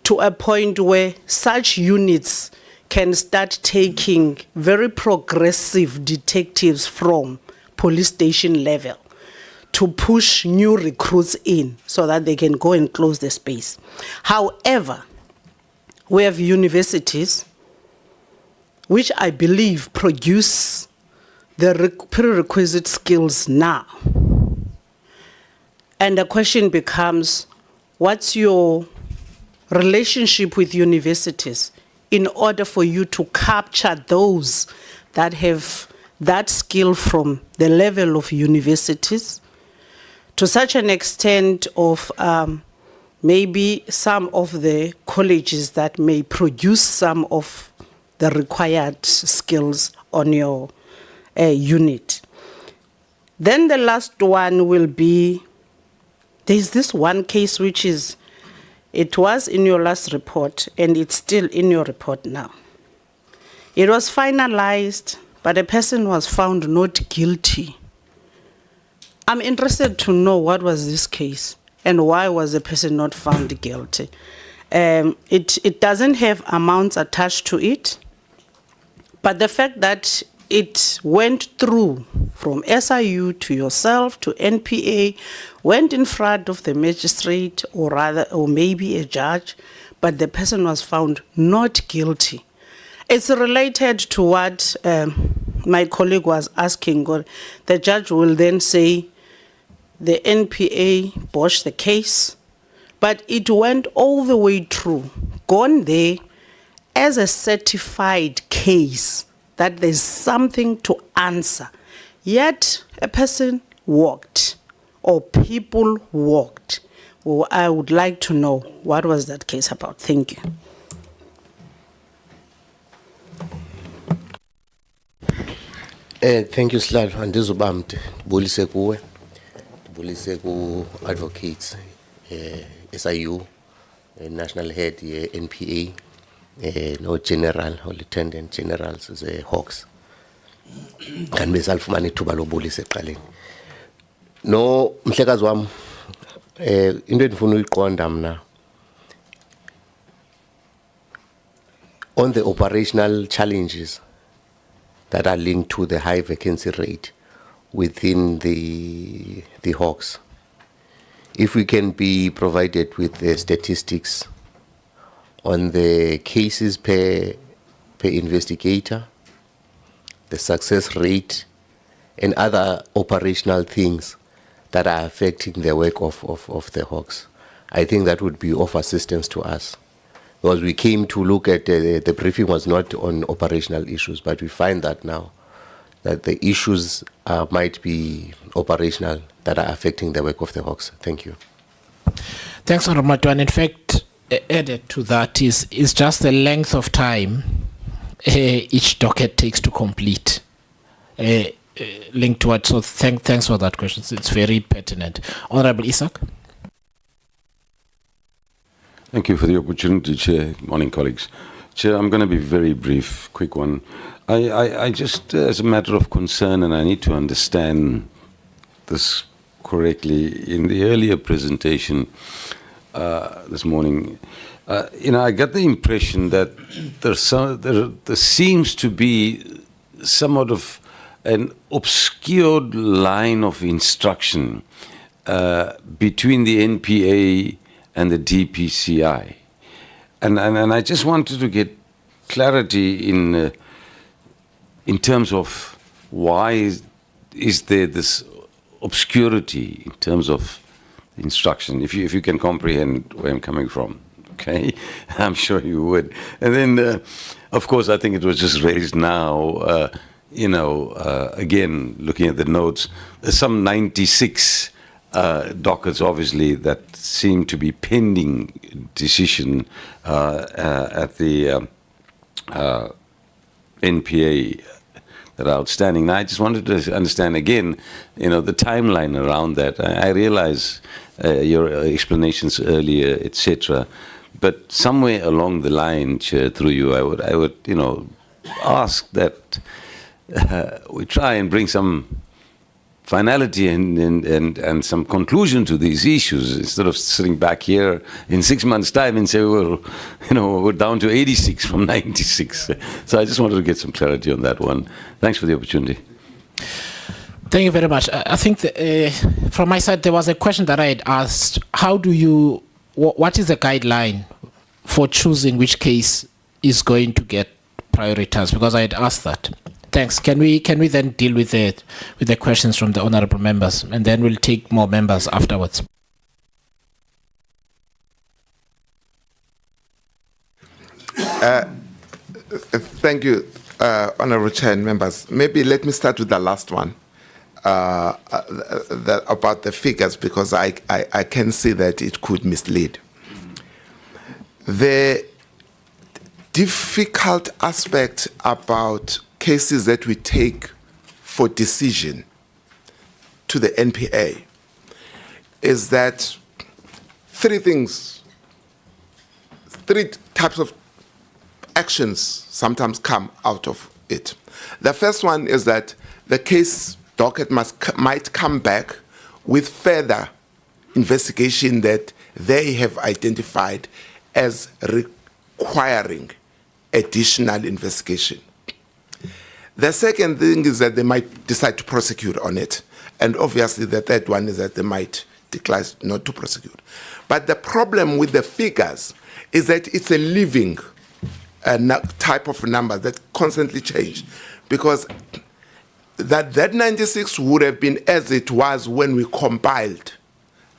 to a point where such units can start taking very progressive detectives from police station level to push new recruits in so that they can go and close the space. However, we have universities which I believe produce the prerequisite skills now. And the question becomes, what's your relationship with universities in order for you to capture those that have that skill from the level of universities to such an extent of maybe some of the colleges that may produce some of the required skills on your unit. Then the last one will be, there's this one case which is, it was in your last report and it's still in your report now. It was finalized, but a person was found not guilty. I'm interested to know what was this case and why was the person not found guilty. It doesn't have amounts attached to it, but the fact that it went through from SIU to yourself to NPA, went in front of the magistrate or maybe a judge, but the person was found not guilty. It's related to what my colleague was asking. The judge will then say the NPA botched the case, but it went all the way through, gone there as a certified case that there's something to answer. Yet a person walked or people walked. Well, I would like to know what was that case about. Thank you. Thank you, Slal. Andizubamte bulise kuwe, bulise ku advocates, SIU, national head NPA, no general or lieutenant generals the Hawks. And besalfumani ithuba lobulisa eqaleni. No mhlekazi wami into endifuna uyiqonda mna on the operational challenges that are linked to the high vacancy rate within the Hawks. If we can be provided with the statistics on the cases per investigator, the success rate, and other operational things that are affecting the work of the Hawks, I think that would be of assistance to us. Because we came to look at the briefing was not on operational issues, but we find that now that the issues might be operational that are affecting the work of the Hawks. Thank you. Thanks, Honorable Matwan. In fact, added to that is just the length of time each docket takes to complete. Linked to it. So thanks for that question. It's very pertinent. Honorable Isaac. Thank you for the opportunity, Chair. Good morning, colleagues. Chair, I'm going to be very brief, quick one. I just, as a matter of concern, and I need to understand this correctly, in the earlier presentation this morning, I got the impression that there seems to be somewhat of an obscured line of instruction between the NPA and the DPCI. And I just wanted to get clarity in terms of why is there this obscurity in terms of instruction, if you can comprehend where I'm coming from, okay? I'm sure you would. And then, of course, I think it was just raised now, again, looking at the notes, there's some 96 dockets, obviously, that seem to be pending decision at the NPA that are outstanding. Now, I just wanted to understand again, the timeline around that. I realize your explanations earlier, etc., but somewhere along the line, Chair, through you, I would, ask that we try and bring some finality and some conclusion to these issues instead of sitting back here in 6 months' time and say, well, we're down to 86 from 96. So I just wanted to get some clarity on that one. Thanks for the opportunity. Thank you very much. I think from my side, there was a question that I had asked. What is the guideline for choosing which case is going to get prioritized? Because I had asked that. Thanks. Can we then deal with the questions from the honourable members, and then we'll take more members afterwards. Thank you, Honourable Chair and members. Maybe let me start with the last one about the figures, because I can see that it could mislead. The difficult aspect about cases that we take for decision to the NPA is that three types of actions sometimes come out of it. The first one is that the case docket might come back with further investigation that they have identified as requiring additional investigation. The second thing is that they might decide to prosecute on it. And obviously the third one is that they might decline not to prosecute. But the problem with the figures is that it's a living type of number that constantly change, because that 96 would have been as it was when we compiled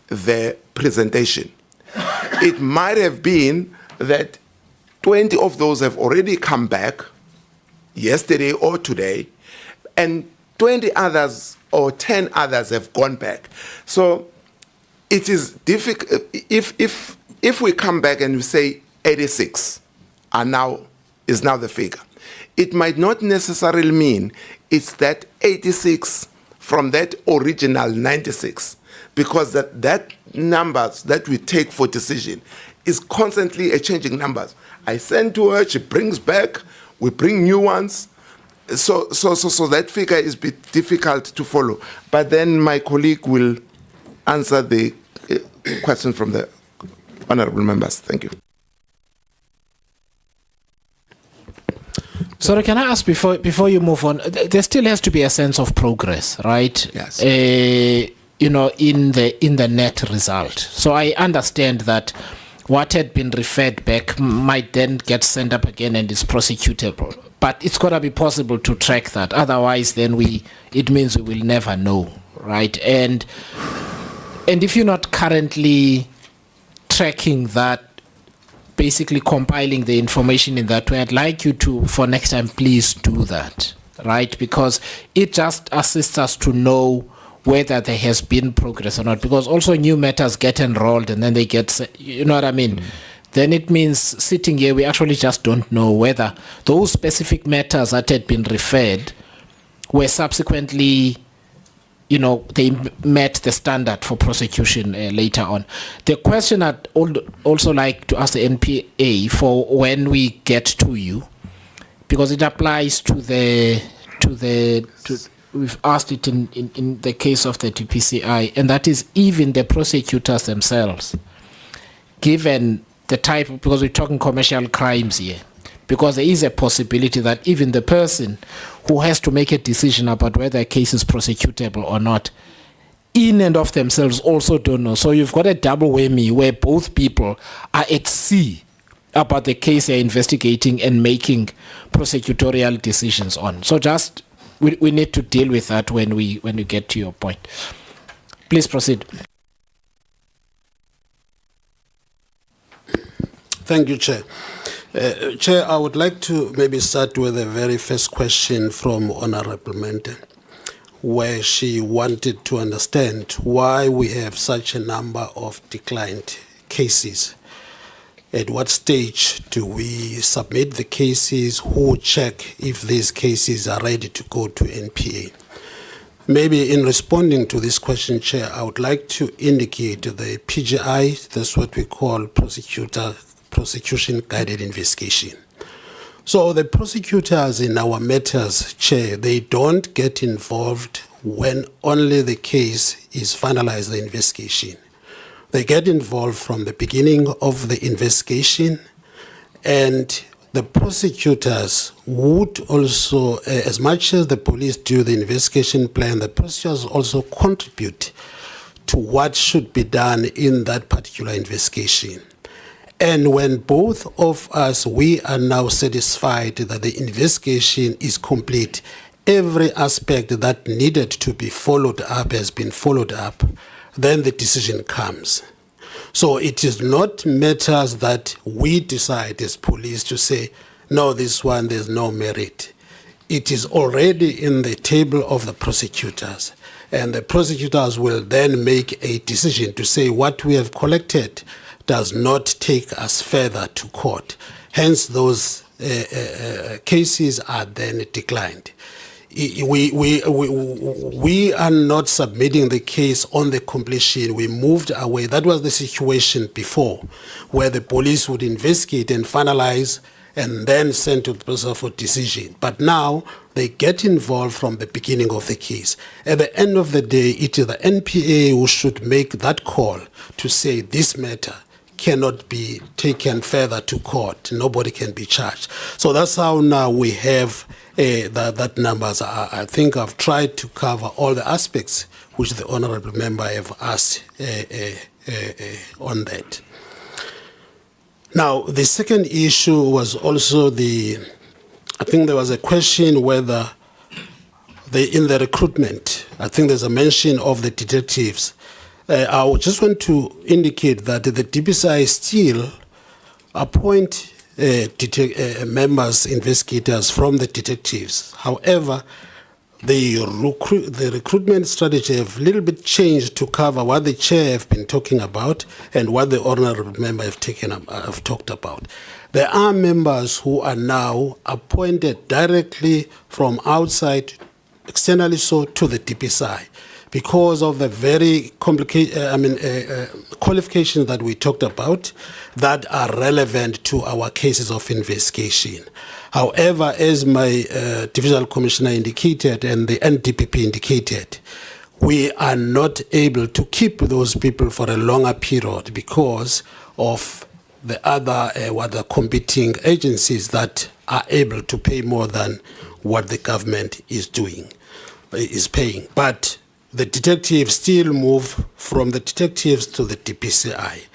the presentation. It might have been that 20 of those have already come back yesterday or today, and 20 others or 10 others have gone back. So it is difficult if we come back and we say 86 is now the figure. It might not necessarily mean it's that 86 from that original 96, because that numbers that we take for decision is constantly a changing numbers. I send to her, she brings back, we bring new ones. So that figure is a bit difficult to follow. But then my colleague will answer the question from the honorable members. Thank you. Sorry, can I ask before you move on? There still has to be a sense of progress, right? Yes. In the net result. So I understand that what had been referred back might then get sent up again and is prosecutable. But it's got to be possible to track that. Otherwise, then it means we will never know, right? And if you're not currently tracking that, basically compiling the information in that way, I'd like you to, for next time, please do that, right? Because it just assists us to know whether there has been progress or not. Because also new matters get enrolled and then they get, you know what I mean? Then it means sitting here, we actually just don't know whether those specific matters that had been referred were subsequently, they met the standard for prosecution later on. The question I'd also like to ask the NPA for when we get to you, because it applies to we've asked it in the case of the DPCI, and that is even the prosecutors themselves, given the type, because we're talking commercial crimes here, because there is a possibility that even the person who has to make a decision about whether a case is prosecutable or not, in and of themselves also don't know. So you've got a double whammy where both people are at sea about the case they're investigating and making prosecutorial decisions on. So just, we need to deal with that when we get to your point. Please proceed. Thank you, Chair. Chair, I would like to maybe start with the very first question from Honorable Mente, where she wanted to understand why we have such a number of declined cases. At what stage do we submit the cases? Who check if these cases are ready to go to NPA? Maybe in responding to this question, Chair, I would like to indicate the PGI, that's what we call Prosecution Guided Investigation. So the prosecutors in our matters, Chair, they don't get involved when only the case is finalized, the investigation. They get involved from the beginning of the investigation, and the prosecutors would also, as much as the police do the investigation plan, the prosecutors also contribute to what should be done in that particular investigation. And when both of us, we are now satisfied that the investigation is complete, every aspect that needed to be followed up has been followed up, then the decision comes. So it is not matters that we decide as police to say, no, this one, there's no merit. It is already in the table of the prosecutors. And the prosecutors will then make a decision to say what we have collected does not take us further to court. Hence, those cases are then declined. We are not submitting the case on the completion. We moved away. That was the situation before, where the police would investigate and finalize and then send to the person for decision. But now they get involved from the beginning of the case. At the end of the day, it is the NPA who should make that call to say this matter cannot be taken further to court. Nobody can be charged. So that's how now we have that numbers. I think I've tried to cover all the aspects which the honourable member have asked on that. Now, the second issue was also I think there was a question whether in the recruitment, I think there's a mention of the detectives. I just want to indicate that the DPCI still appoint members, investigators from the detectives. However, the recruitment strategy have a little bit changed to cover what the chair have been talking about and what the honourable member have talked about. There are members who are now appointed directly from outside, externally so, to the DPCI because of the very qualifications that we talked about that are relevant to our cases of investigation. However, as my divisional commissioner indicated and the NDPP indicated, we are not able to keep those people for a longer period because of the other competing agencies that are able to pay more than what the government is paying. But the detectives still move from the detectives to the DPCI.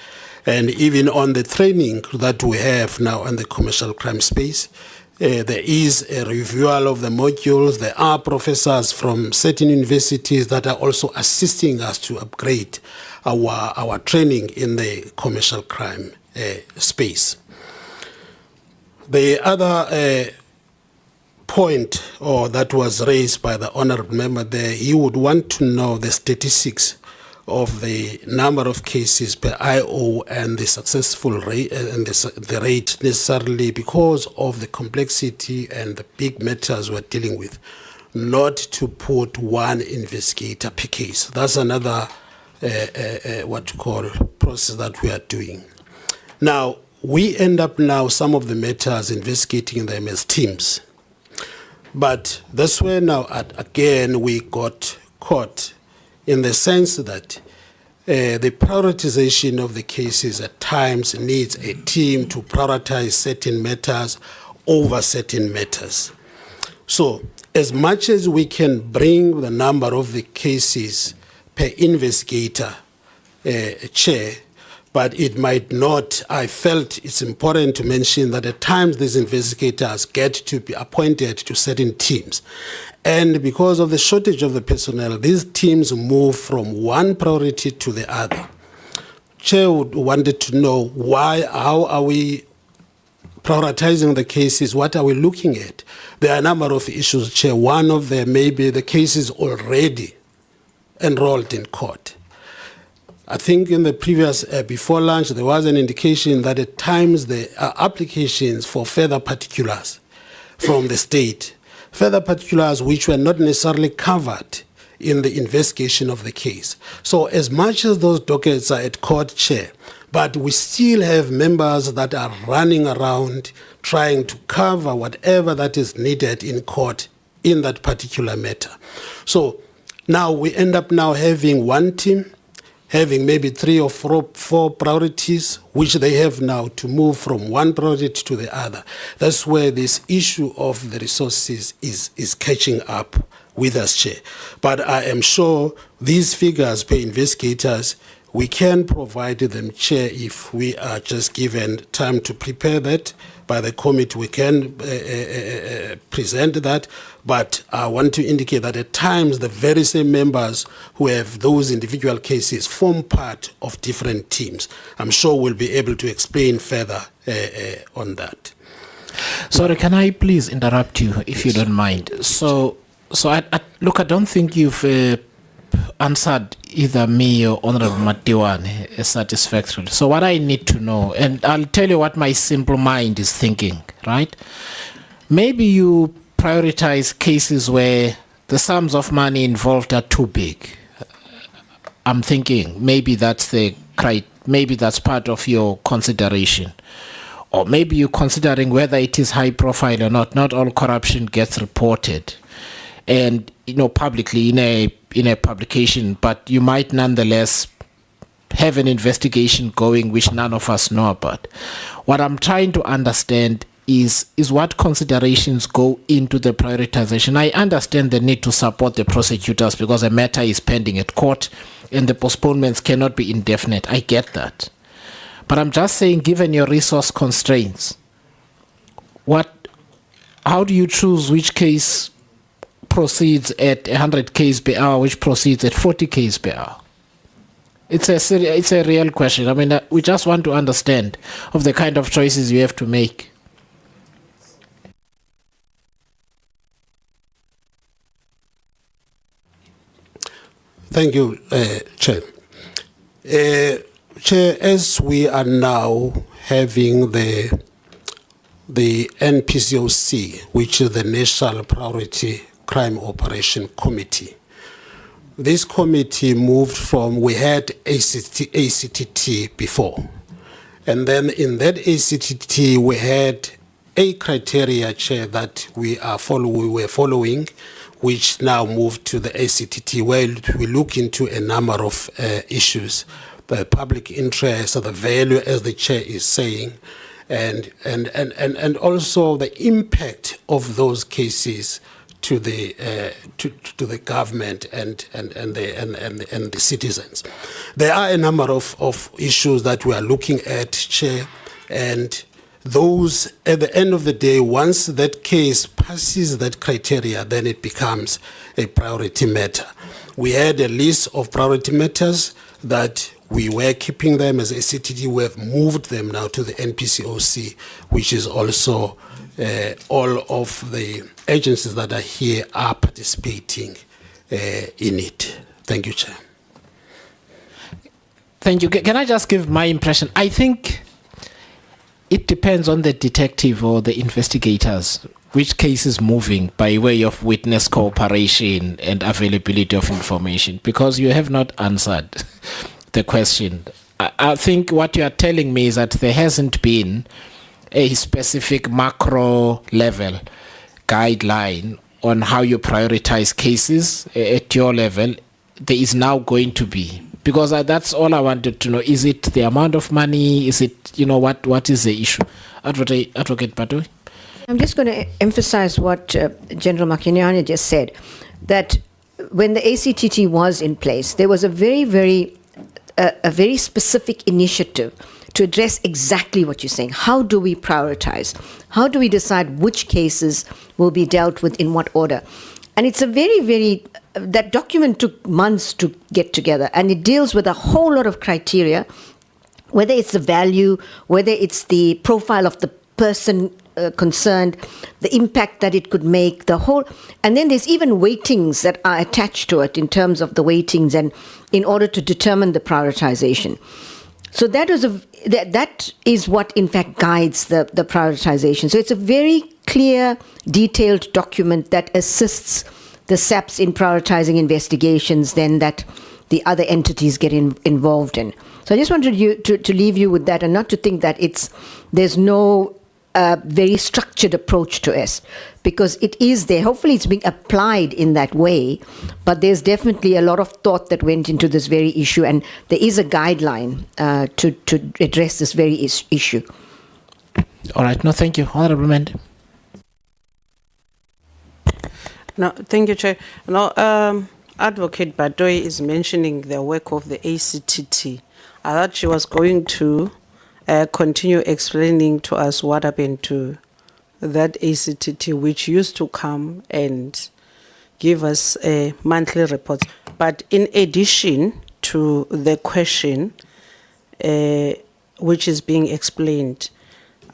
And even on the training that we have now in the commercial crime space, there is a review of the modules. There are professors from certain universities that are also assisting us to upgrade our training in the commercial crime space. The other point that was raised by the honourable member there, he would want to know the statistics of the number of cases per IO and the successful rate and the rate necessarily because of the complexity and the big matters we're dealing with, not to put one investigator per case. That's another what you call process that we are doing. Now, we end up now some of the matters investigating them as teams. But that's where now, again, we got caught in the sense that the prioritization of the cases at times needs a team to prioritize certain matters over certain matters. So as much as we can bring the number of the cases per investigator chair, but it might not. I felt it's important to mention that at times these investigators get to be appointed to certain teams. And because of the shortage of the personnel, these teams move from one priority to the other. Chair wanted to know how are we prioritizing the cases? What are we looking at? There are a number of issues, Chair. One of them may be the cases already enrolled in court. I think in the previous, before lunch, there was an indication that at times there are applications for further particulars from the state, further particulars which were not necessarily covered in the investigation of the case. So as much as those dockets are at court, Chair, but we still have members that are running around trying to cover whatever that is needed in court in that particular matter. So now we end up now having one team, having maybe 3 or 4 priorities, which they have now to move from one priority to the other. That's where this issue of the resources is catching up with us, Chair. But I am sure these figures per investigators, we can provide them, Chair, if we are just given time to prepare that. By the committee, we can present that. But I want to indicate that at times the very same members who have those individual cases form part of different teams. I'm sure we'll be able to explain further on that. Sorry, can I please interrupt you, if you don't mind? So I don't think you've answered either me or Honorable Matiwane satisfactorily. So what I need to know, and I'll tell you what my simple mind is thinking, right? Maybe you prioritize cases where the sums of money involved are too big. I'm thinking maybe that's maybe that's part of your consideration. Or maybe you're considering whether it is high profile or not. Not all corruption gets reported and publicly in a publication, but you might nonetheless have an investigation going which none of us know about. What I'm trying to understand is what considerations go into the prioritization. I understand the need to support the prosecutors because a matter is pending at court and the postponements cannot be indefinite. I get that. But I'm just saying, given your resource constraints, how do you choose which case proceeds at 100 k's per hour, which proceeds at 40 k's per hour? It's a real question. I mean, we just want to understand of the kind of choices you have to make. Thank you, Chair. Chair, as we are now having the NPCOC, which is the National Priority Crime Operation Committee, this committee moved from, we had ACTT before, and then in that ACTT we had a criteria, Chair, that we were following, which now moved to the ACTT, where we look into a number of issues, the public interest, or the value, as the Chair is saying, and also the impact of those cases to the government and the citizens. There are a number of issues that we are looking at, Chair, and those, at the end of the day, once that case passes that criteria, then it becomes a priority matter. We had a list of priority matters that we were keeping them as a CTT. We have moved them now to the NPCOC, which is also all of the agencies that are here are participating in it. Thank you, Chair. Thank you. Can I just give my impression? I think it depends on the detective or the investigators which case is moving by way of witness cooperation and availability of information, because you have not answered the question. I think what you are telling me is that there hasn't been a specific macro level guideline on how you prioritize cases at your level. There is now going to be, because that's all I wanted to know. Is it the amount of money? Is it, what is the issue? Advocate Batoy? I'm just going to emphasize what General Makinyane just said, that when the ACTT was in place, there was a very specific initiative to address exactly what you're saying. How do we prioritize? How do we decide which cases will be dealt with in what order? And it's a that document took months to get together, and it deals with a whole lot of criteria, whether it's the value, whether it's the profile of the person concerned, the impact that it could make, and then there's even weightings that are attached to it in terms of the weightings and in order to determine the prioritization. So that is what in fact guides the prioritization. So it's a very clear, detailed document that assists the SAPs in prioritizing investigations then that the other entities get involved in. So I just wanted you to leave you with that, and not to think that there's no very structured approach to it, because it is there. Hopefully it's being applied in that way, but there's definitely a lot of thought that went into this very issue, and there is a guideline to address this very issue. All right. No, thank you. Honorable Member. No, thank you, Chair. No, Advocate Batoy is mentioning the work of the ACTT. I thought she was going to continue explaining to us what happened to that ACTT, which used to come and give us monthly reports. But in addition to the question which is being explained,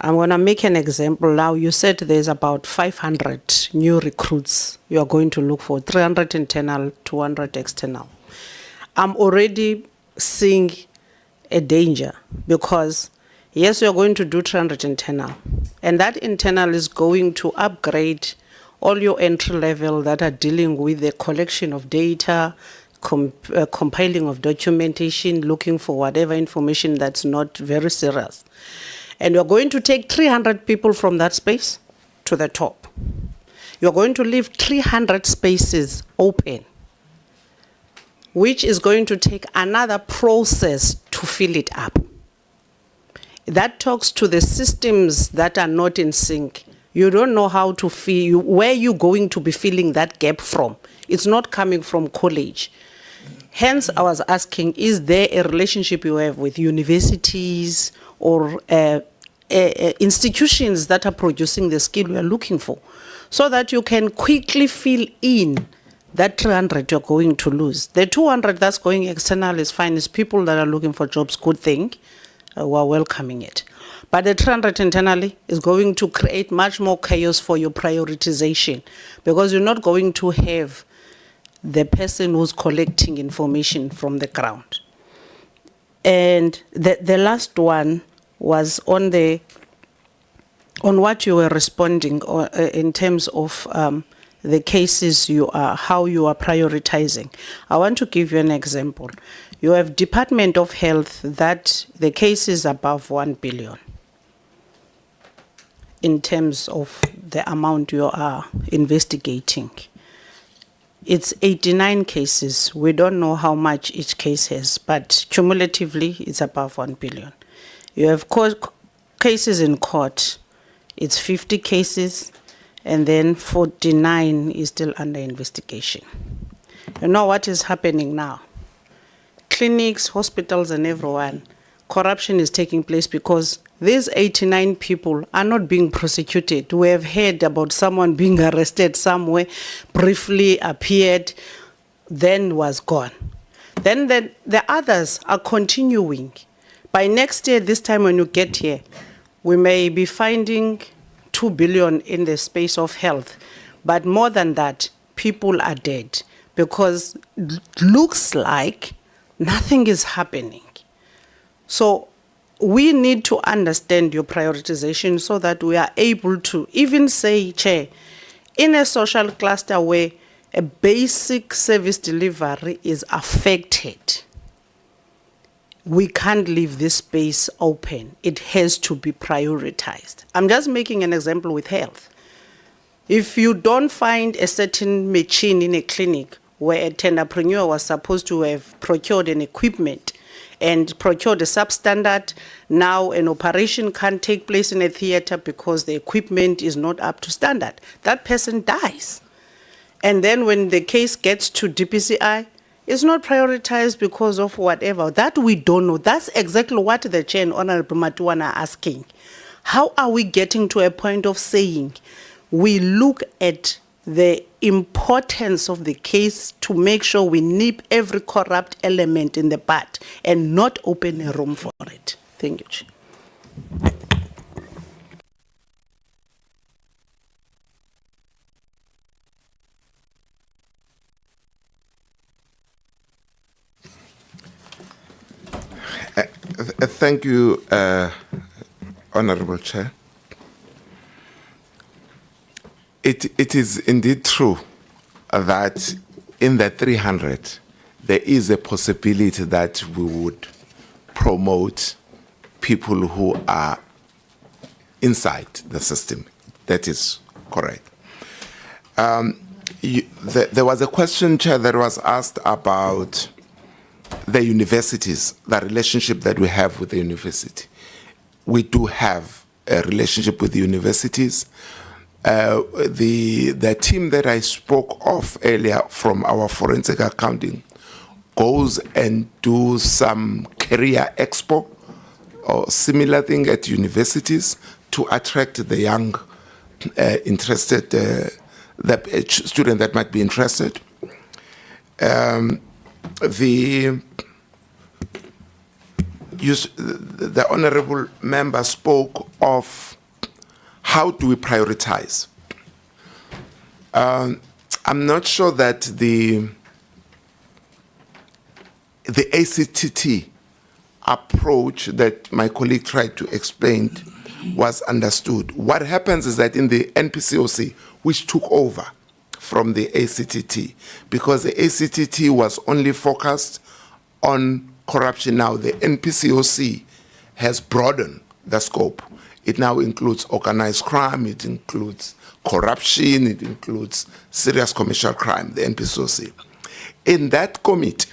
I'm going to make an example now. You said there's about 500 new recruits you are going to look for, 300 internal, 200 external. I'm already seeing a danger, because yes, you're going to do 300 internal, and that internal is going to upgrade all your entry level that are dealing with the collection of data, compiling of documentation, looking for whatever information that's not very serious. And you're going to take 300 people from that space to the top. You're going to leave 300 spaces open, which is going to take another process to fill it up. That talks to the systems that are not in sync. You don't know how to fill, where you're going to be filling that gap from. It's not coming from college. Hence, I was asking, is there a relationship you have with universities or institutions that are producing the skill we are looking for, so that you can quickly fill in that 300 you're going to lose. The 200 that's going external is fine. It's people that are looking for jobs, good thing. We're welcoming it. But the 300 internally is going to create much more chaos for your prioritization, because you're not going to have the person who's collecting information from the ground. And the last one was on what you were responding in terms of the cases how you are prioritizing. I want to give you an example. You have Department of Health that the case is above 1 billion in terms of the amount you are investigating. It's 89 cases. We don't know how much each case has, but cumulatively it's above 1 billion. You have cases in court. It's 50 cases, and then 49 is still under investigation. You know what is happening now? Clinics, hospitals, and everyone, corruption is taking place because these 89 people are not being prosecuted. We have heard about someone being arrested somewhere, briefly appeared, then was gone. Then the others are continuing. By next year, this time when you get here, we may be finding 2 billion in the space of health. But more than that, people are dead because it looks like nothing is happening. So we need to understand your prioritization so that we are able to even say, Chair, in a social cluster where a basic service delivery is affected, we can't leave this space open. It has to be prioritized. I'm just making an example with health. If you don't find a certain machine in a clinic where a tenderpreneur was supposed to have procured an equipment and procured a substandard, now an operation can't take place in a theater because the equipment is not up to standard, that person dies. And then when the case gets to DPCI, it's not prioritized because of whatever. That we don't know. That's exactly what the Chair and Honorable Matuana are asking. How are we getting to a point of saying we look at the importance of the case to make sure we nip every corrupt element in the bud and not open a room for it? Thank you, Chair. Thank you, Honorable Chair. It is indeed true that in the 300, there is a possibility that we would promote people who are inside the system. That is correct. There was a question, Chair, that was asked about the universities, the relationship that we have with the university. We do have a relationship with the universities. The team that I spoke of earlier from our forensic accounting goes and do some career expo or similar thing at universities to attract the young interested, the student that might be interested. The honorable member spoke of how do we prioritize. I'm not sure that the ACTT approach that my colleague tried to explain was understood. What happens is that in the NPCOC, which took over from the ACTT, because the ACTT was only focused on corruption. Now the NPCOC has broadened the scope. It now includes organized crime, it includes corruption, it includes serious commercial crime, the NPCOC. In that committee,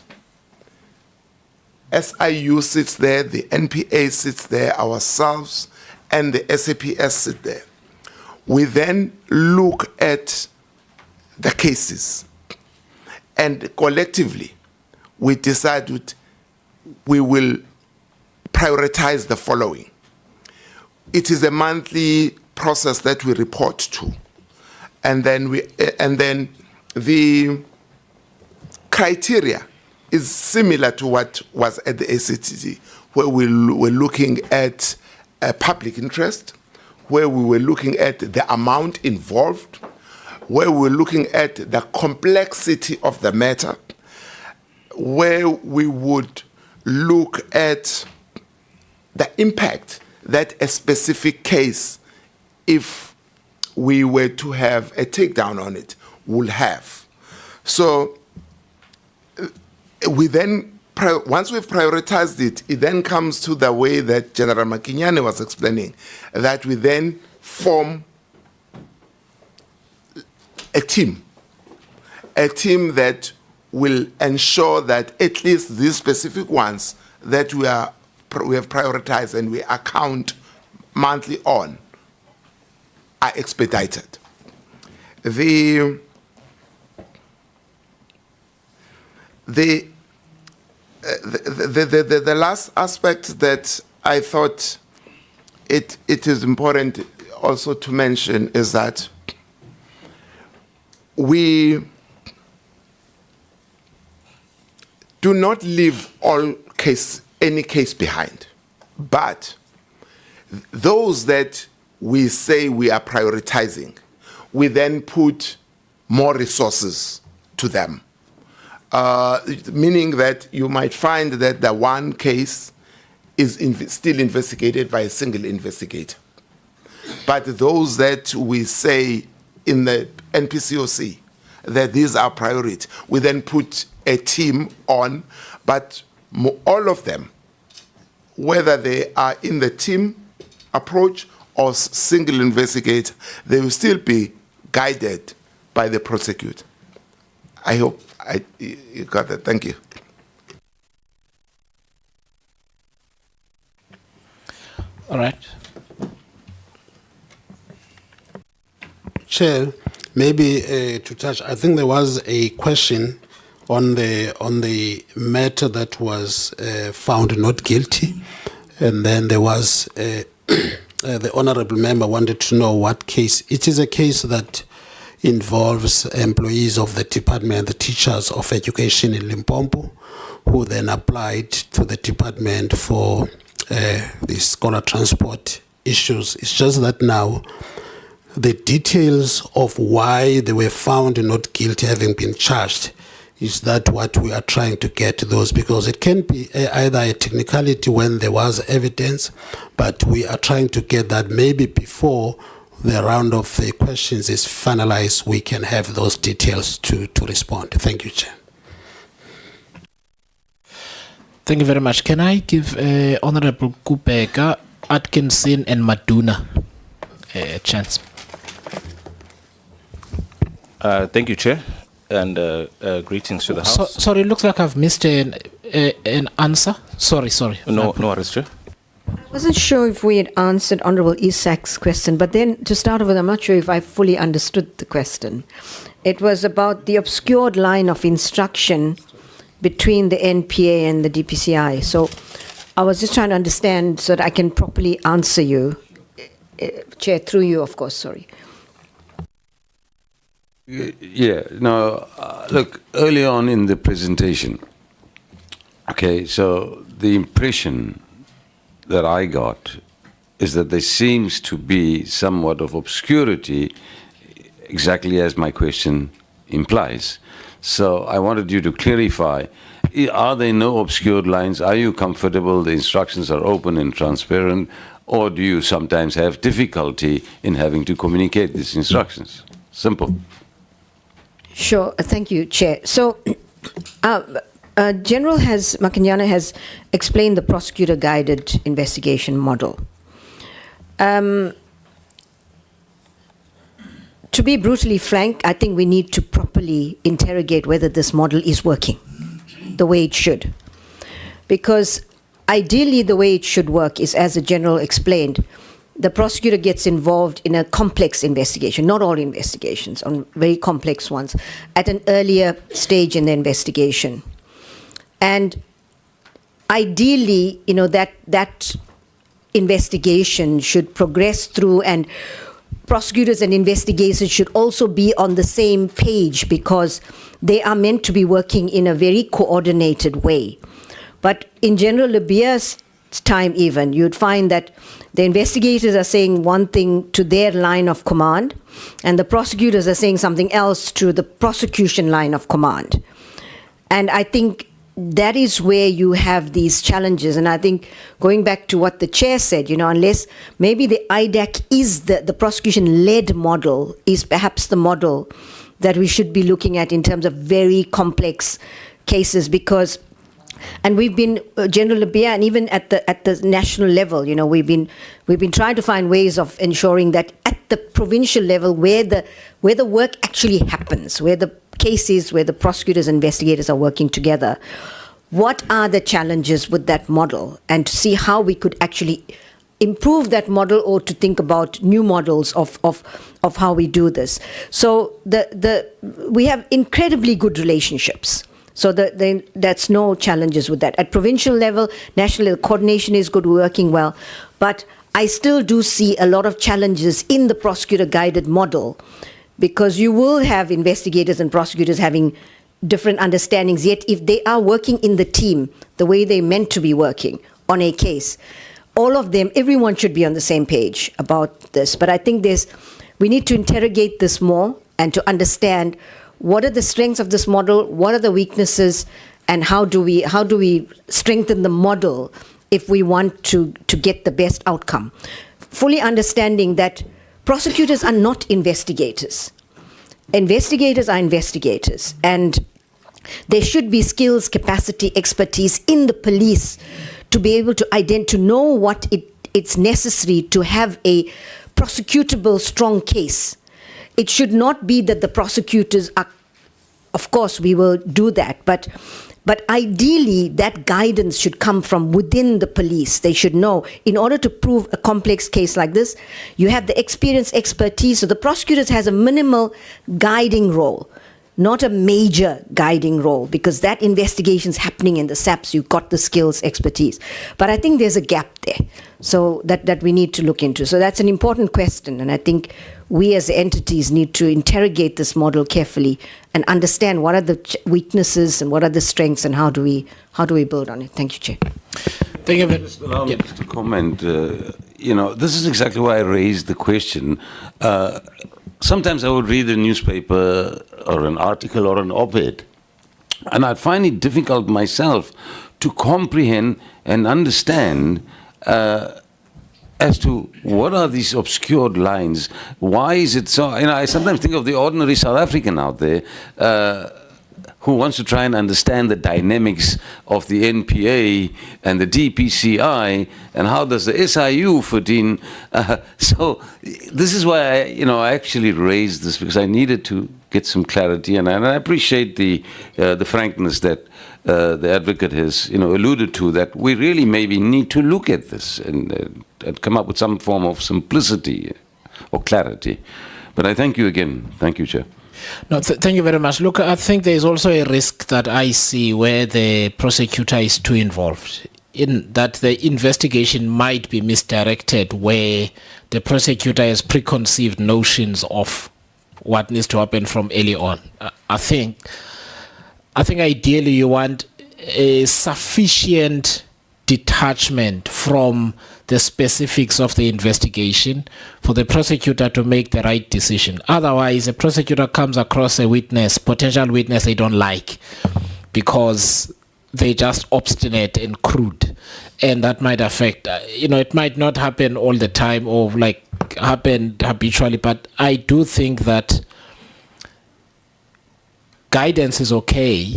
SIU sits there, the NPA sits there, ourselves, and the SAPS sit there. We then look at the cases, and collectively, we decided we will prioritize the following. It is a monthly process that we report to, and then the criteria is similar to what was at the ACTC, where we were looking at public interest, where we were looking at the amount involved, where we were looking at the complexity of the matter, where we would look at the impact that a specific case, if we were to have a takedown on it, will have. So we then, once we've prioritized it, it then comes to the way that General Makinyane was explaining, that we then form a team that will ensure that at least these specific ones that we have prioritized and we account monthly on are expedited. The last aspect that I thought it is important also to mention is that we do not leave any case behind, but those that we say we are prioritizing, we then put more resources to them. Meaning that you might find that the one case is still investigated by a single investigator. But those that we say in the NPCOC that these are priority, we then put a team on, but all of them, whether they are in the team approach or single investigator, they will still be guided by the prosecutor. I hope you got that. Thank you. All right. Chair, maybe to touch, I think there was a question on the matter that was found not guilty, and then there was the honourable member wanted to know what case. It is a case that involves employees of the department, the teachers of education in Limpopo, who then applied to the department for the scholar transport issues. It's just that now the details of why they were found not guilty, having been charged, is that what we are trying to get to those, because it can be either a technicality when there was evidence, but we are trying to get that maybe before the round of the questions is finalized, we can have those details to respond. Thank you, Chair. Thank you very much. Can I give Honorable Kubeka, Atkinson, and Maduna a chance? Thank you, Chair, and greetings to the House. Sorry, it looks like I've missed an answer. Sorry. No worries, Chair. I wasn't sure if we had answered Honorable Isak's question, but then to start with, I'm not sure if I fully understood the question. It was about the obscured line of instruction between the NPA and the DPCI. So I was just trying to understand so that I can properly answer you. Chair, through you, of course, sorry. Yeah, no, look, early on in the presentation, okay, so the impression that I got is that there seems to be somewhat of obscurity, exactly as my question implies. So I wanted you to clarify, are there no obscured lines? Are you comfortable the instructions are open and transparent, or do you sometimes have difficulty in having to communicate these instructions? Simple. Sure, thank you, Chair. So, General Makinyane has explained the prosecutor-guided investigation model. To be brutally frank, I think we need to properly interrogate whether this model is working the way it should. Because ideally the way it should work is, as the General explained, the prosecutor gets involved in a complex investigation, not all investigations, on very complex ones, at an earlier stage in the investigation. And ideally, that investigation should progress through, and prosecutors and investigators should also be on the same page, because they are meant to be working in a very coordinated way. But in General Lebia's time even, you'd find that the investigators are saying one thing to their line of command, and the prosecutors are saying something else to the prosecution line of command. And I think that is where you have these challenges. And I think, going back to what the chair said, unless maybe the IDAC is the prosecution-led model is perhaps the model that we should be looking at in terms of very complex cases, because, and we've been, General Lebia, and even at the national level, we've been trying to find ways of ensuring that at the provincial level, where the work actually happens, where the cases, where the prosecutors and investigators are working together, what are the challenges with that model, and to see how we could actually improve that model, or to think about new models of how we do this. So we have incredibly good relationships. So that's no challenges with that. At provincial level, national level, coordination is good, working well. But I still do see a lot of challenges in the prosecutor-guided model, because you will have investigators and prosecutors having different understandings, yet if they are working in the team the way they're meant to be working on a case, all of them, everyone should be on the same page about this. But I think we need to interrogate this more, and to understand what are the strengths of this model, what are the weaknesses, and how do we strengthen the model if we want to get the best outcome. Fully understanding that prosecutors are not investigators. Investigators are investigators, and there should be skills, capacity, expertise in the police to be able to know what it's necessary to have a prosecutable, strong case. It should not be that the prosecutors are, of course, we will do that, but ideally that guidance should come from within the police. They should know, in order to prove a complex case like this, you have the experience, expertise. So the prosecutors has a minimal guiding role, not a major guiding role, because that investigation is happening in the SAPs. You've got the skills, expertise. But I think there's a gap there, so that we need to look into. So that's an important question, and I think we as entities need to interrogate this model carefully and understand what are the weaknesses and what are the strengths, and how do we build on it. Thank you, Chair. Thank you. Just allow me to comment. This is exactly why I raised the question. Sometimes I would read a newspaper or an article or an op-ed, and I'd find it difficult myself to comprehend and understand as to what are these obscured lines. Why is it so? I sometimes think of the ordinary South African out there who wants to try and understand the dynamics of the NPA and the DPCI, and how does the SIU fit in. So this is why I actually raised this, because I needed to get some clarity, and I appreciate the frankness that the advocate has alluded to, that we really maybe need to look at this and come up with some form of simplicity or clarity. But I thank you again. Thank you, Chair. No, thank you very much. Look, I think there is also a risk that I see where the prosecutor is too involved, in that the investigation might be misdirected, where the prosecutor has preconceived notions of what needs to happen from early on. I think ideally you want a sufficient detachment from the specifics of the investigation for the prosecutor to make the right decision. Otherwise, a prosecutor comes across a witness, potential witness they don't like, because they're just obstinate and crude, and that might affect, it might not happen all the time or happen habitually, but I do think that guidance is okay.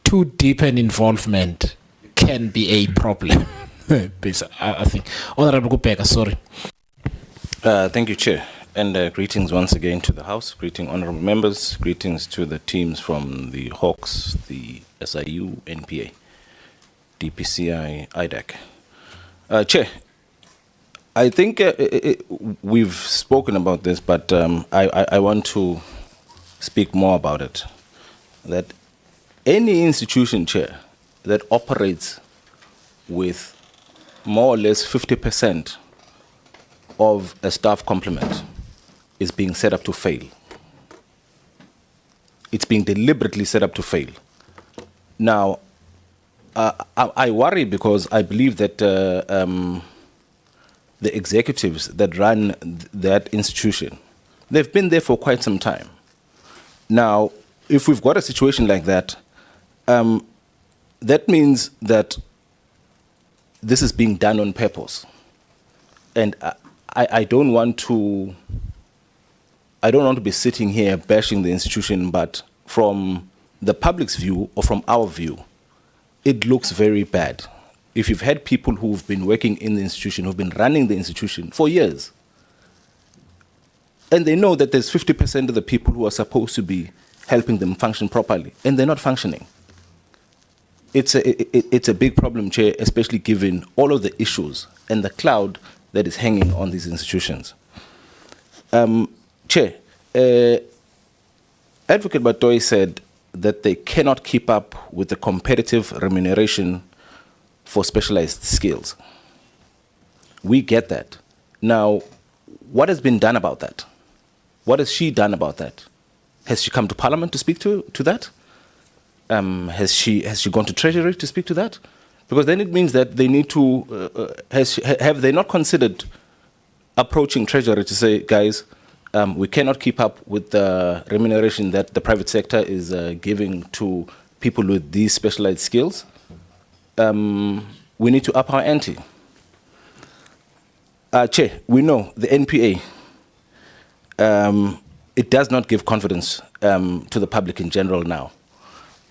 Too deep an involvement can be a problem. I think. Honorable Kupeka, sorry. Thank you, Chair. And greetings once again to the House. Greeting honorable members. Greetings to the teams from the Hawks, the SIU, NPA. DPCI, IDEC. Chair, I think we've spoken about this, but I want to speak more about it. That any institution, Chair, that operates with more or less 50% of a staff complement is being set up to fail. It's being deliberately set up to fail. Now, I worry because I believe that the executives that run that institution, they've been there for quite some time. Now, if we've got a situation like that, that means that this is being done on purpose. And I don't want to be sitting here bashing the institution, but from the public's view or from our view, it looks very bad. If you've had people who've been working in the institution, who've been running the institution for years, and they know that there's 50% of the people who are supposed to be helping them function properly, and they're not functioning. It's a big problem, Chair, especially given all of the issues and the cloud that is hanging on these institutions. Chair, Advocate Batoy said that they cannot keep up with the competitive remuneration for specialized skills. We get that. Now, what has been done about that? What has she done about that? Has she come to Parliament to speak to that? Has she gone to Treasury to speak to that? Because then it means that they need to, have they not considered approaching Treasury to say, guys, we cannot keep up with the remuneration that the private sector is giving to people with these specialized skills. We need to up our ante. Chair, we know the NPA, it does not give confidence to the public in general now,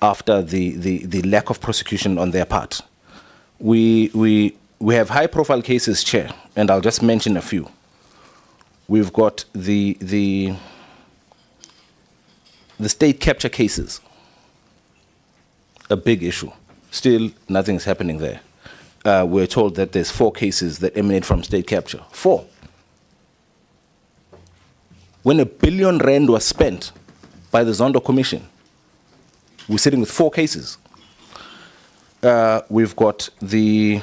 after the lack of prosecution on their part. We have high-profile cases, Chair, and I'll just mention a few. We've got the state capture cases, a big issue. Still, nothing's happening there. We're told that there's 4 cases that emanate from state capture. 4. When R1 billion was spent by the Zondo Commission, we're sitting with 4 cases. We've got the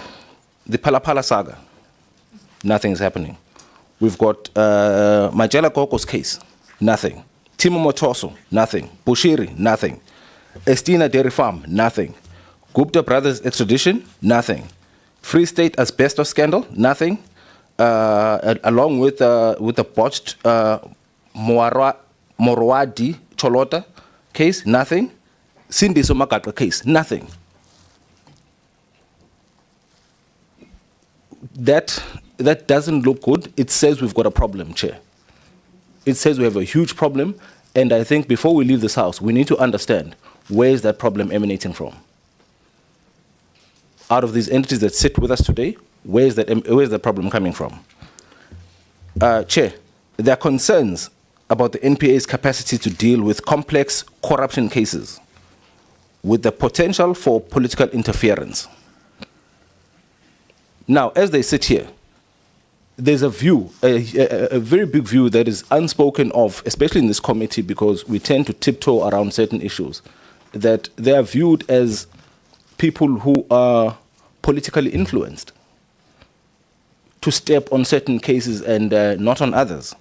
Palapala saga. Nothing's happening. We've got Majela Koko's case. Nothing. Timo Motoso. Nothing. Bushiri. Nothing. Estina Dairy Farm. Nothing. Gupta Brothers extradition. Nothing. Free State asbestos scandal. Nothing. Along with the botched Morwadi Cholota case. Nothing. Cindy Somakaka case. Nothing. That doesn't look good. It says we've got a problem, Chair. It says we have a huge problem, and I think before we leave this house, we need to understand where is that problem emanating from. Out of these entities that sit with us today, where is the problem coming from? Chair, there are concerns about the NPA's capacity to deal with complex corruption cases with the potential for political interference. Now, as they sit here, there's a view, a very big view that is unspoken of, especially in this committee, because we tend to tiptoe around certain issues, that they are viewed as people who are politically influenced to step on certain cases and not on others.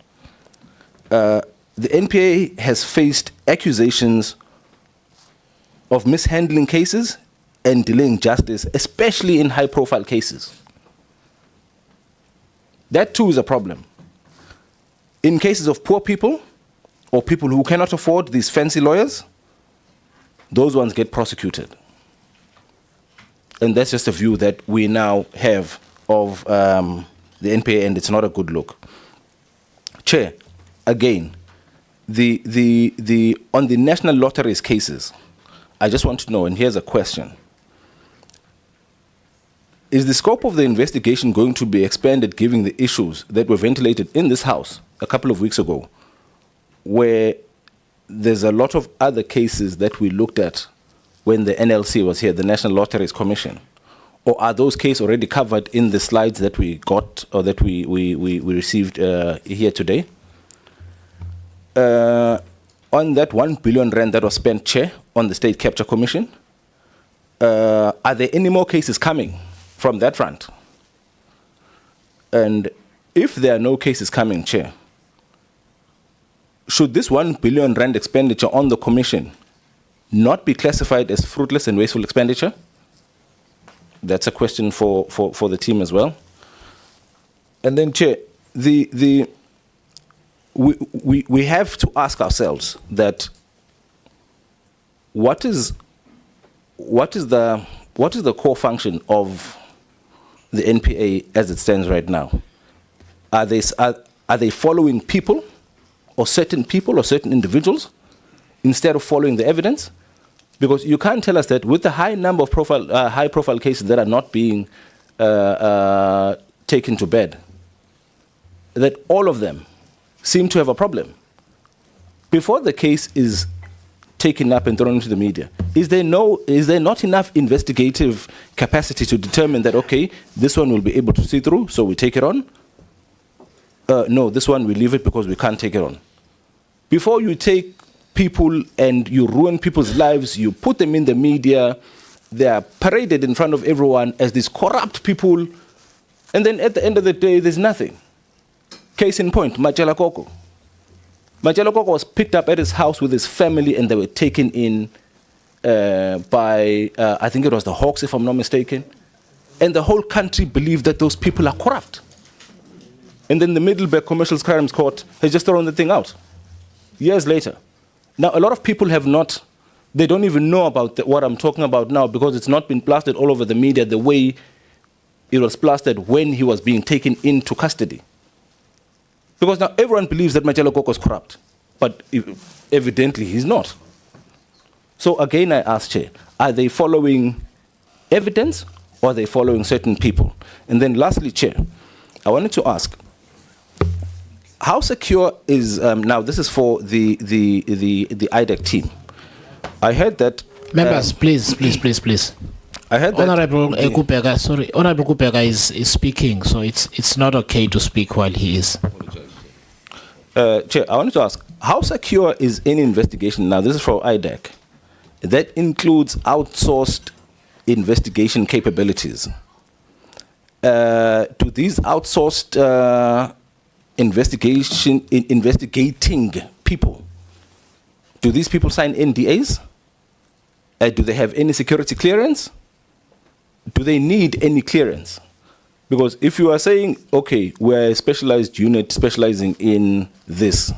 The NPA has faced accusations of mishandling cases and delaying justice, especially in high-profile cases. That too is a problem. In cases of poor people or people who cannot afford these fancy lawyers, those ones get prosecuted. And that's just a view that we now have of the NPA, and it's not a good look. Chair, again, on the national lotteries cases, I just want to know, and here's a question. Is the scope of the investigation going to be expanded given the issues that were ventilated in this House a couple of weeks ago, where there's a lot of other cases that we looked at when the NLC was here, the National Lotteries Commission, Or are those cases already covered in the slides that we got or that we received here today? On that 1 billion rand that was spent, Chair, on the State Capture Commission, are there any more cases coming from that front? And if there are no cases coming, Chair, should this 1 billion rand expenditure on the commission not be classified as fruitless and wasteful expenditure? That's a question for the team as well. And then, Chair, we have to ask ourselves that what is the core function of the NPA as it stands right now? Are they following people or certain individuals instead of following the evidence? Because you can't tell us that with the high number of high-profile cases that are not being taken to bed, that all of them seem to have a problem. Before the case is taken up and thrown into the media, is there not enough investigative capacity to determine that, okay, this one will be able to see through, so we take it on? No, this one we leave it because we can't take it on. Before you take people and you ruin people's lives, you put them in the media, they are paraded in front of everyone as these corrupt people, and then at the end of the day, there's nothing. Case in point, Majela Koko. Majela Koko was picked up at his house with his family and they were taken in by, I think it was the Hawks, if I'm not mistaken, and the whole country believed that those people are corrupt. And then the Middleburg Commercial Crimes Court has just thrown the thing out, years later. Now, a lot of people they don't even know about what I'm talking about now because it's not been plastered all over the media the way it was plastered when he was being taken into custody. Because now everyone believes that Majelo Koko is corrupt, but evidently he's not. So again, I ask, Chair, are they following evidence or are they following certain people? And then lastly, Chair, I wanted to ask, how secure is, now this is for the IDEC team. I heard that... Members, please. I heard that... Honorable Kupega, Honorable Kupega is speaking, so it's not okay to speak while he is. Chair, I wanted to ask, how secure is any investigation, now this is for IDEC, that includes outsourced investigation capabilities? Do these outsourced investigating people, do these people sign NDAs? Do they have any security clearance? Do they need any clearance? Because if you are saying, okay, we're a specialized unit specializing in this,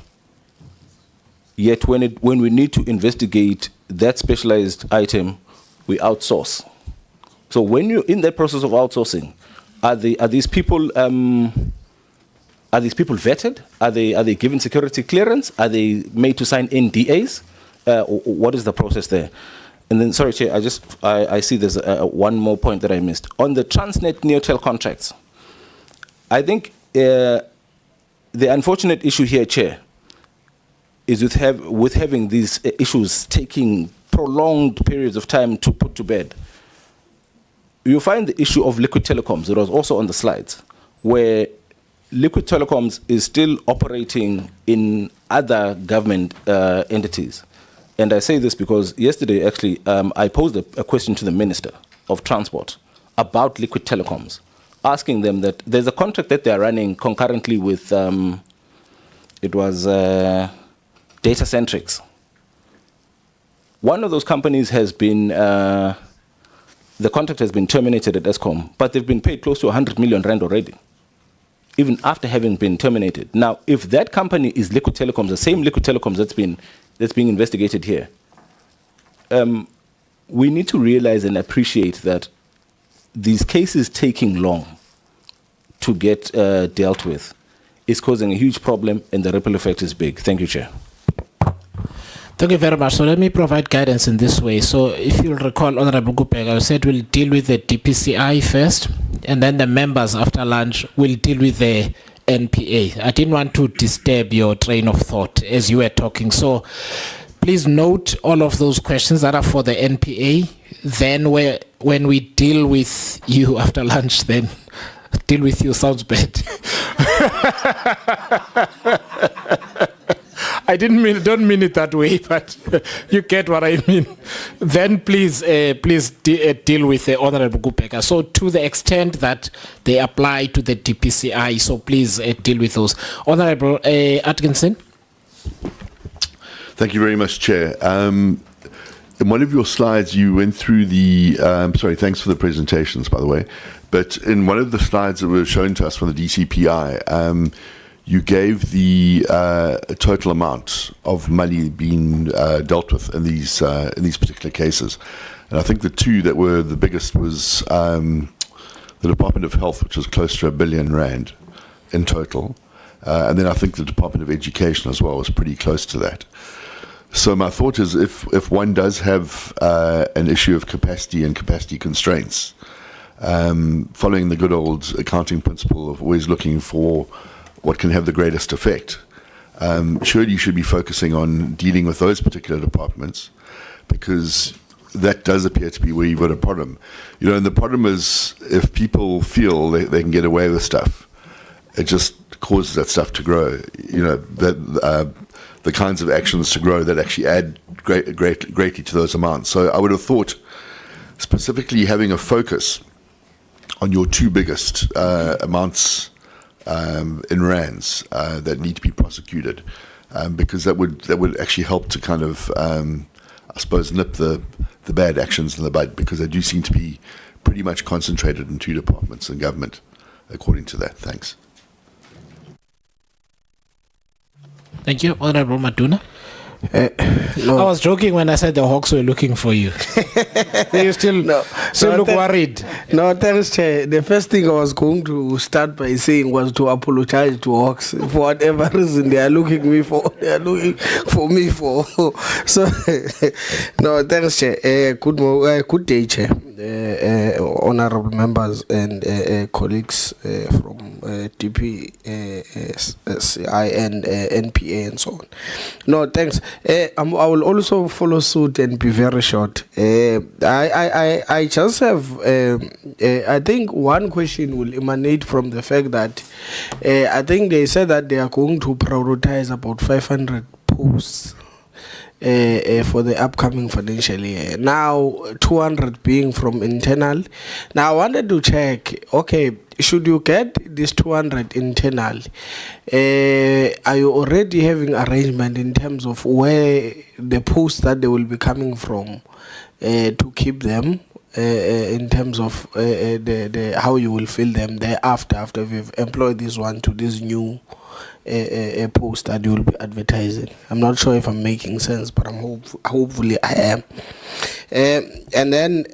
yet when we need to investigate that specialized item, we outsource. So when you're in that process of outsourcing, are these people vetted? Are they given security clearance? Are they made to sign NDAs? What is the process there? And then, sorry, Chair, I see there's one more point that I missed. On the Transnet Neotel contracts, I think the unfortunate issue here, Chair, is with having these issues taking prolonged periods of time to put to bed. You find the issue of Liquid Telecoms, it was also on the slides, where Liquid Telecoms is still operating in other government entities. And I say this because yesterday, actually, I posed a question to the Minister of Transport about Liquid Telecoms, asking them that there's a contract that they're running concurrently with, it was Datacentrics. One of those companies has been, the contract has been terminated at ESCOM, but they've been paid close to 100 million rand already, even after having been terminated. Now, if that company is Liquid Telecoms, the same Liquid Telecoms that's being investigated here, we need to realize and appreciate that these cases taking long to get dealt with is causing a huge problem, and the ripple effect is big. Thank you, Chair. Thank you very much. So let me provide guidance in this way. So if you'll recall, Honorable Kupega, I said we'll deal with the DPCI first, and then the members after lunch will deal with the NPA. I didn't want to disturb your train of thought as you were talking. So please note all of those questions that are for the NPA. Then when we deal with you after lunch, then deal with you sounds bad. Don't mean it that way, but you get what I mean. Then please deal with the Honorable Gupeka. So to the extent that they apply to the DPCI, so please deal with those. Honorable Atkinson. Thank you very much, Chair. In one of your slides, you went through the, sorry, thanks for the presentations, by the way, but in one of the slides that were shown to us from the DCPI, you gave the total amount of money being dealt with in these particular cases. And I think the two that were the biggest was the Department of Health, which was close to R1 billion in total. And then I think the Department of Education as well was pretty close to that. So my thought is if one does have an issue of capacity and capacity constraints, following the good old accounting principle of always looking for what can have the greatest effect, surely you should be focusing on dealing with those particular departments, because that does appear to be where you've got a problem. You know, and the problem is if people feel they can get away with stuff, it just causes that stuff to grow. You know, that the kinds of actions to grow that actually add greatly to those amounts. So I would have thought specifically having a focus on your two biggest amounts in rands that need to be prosecuted, because that would actually help to kind of, I suppose, nip the bad actions in the bud, because they do seem to be pretty much concentrated in two departments in government, according to that. Thanks. Thank you, Honorable Maduna. I was joking when I said the Hawks were looking for you. You still look worried. No, thanks, Chair. The first thing I was going to start by saying was to apologize to Hawks for whatever reason they are looking for me for. So, no, thanks, Chair. Good day, Chair. Honorable members and colleagues from DPCI and NPA and so on. No, thanks. I will also follow suit and be very short. I just have, I think one question will emanate from the fact that I think they said that they are going to prioritize about 500 posts for the upcoming financial year. Now, 200 being from internal. Now, I wanted to check, okay, should you get this 200 internal, are you already having arrangement in terms of where the posts that they will be coming from to keep them, in terms of how you will fill them thereafter, after we've employed this one to this new a post that you will be advertising? I'm not sure if I'm making sense, but hopefully I am. And then,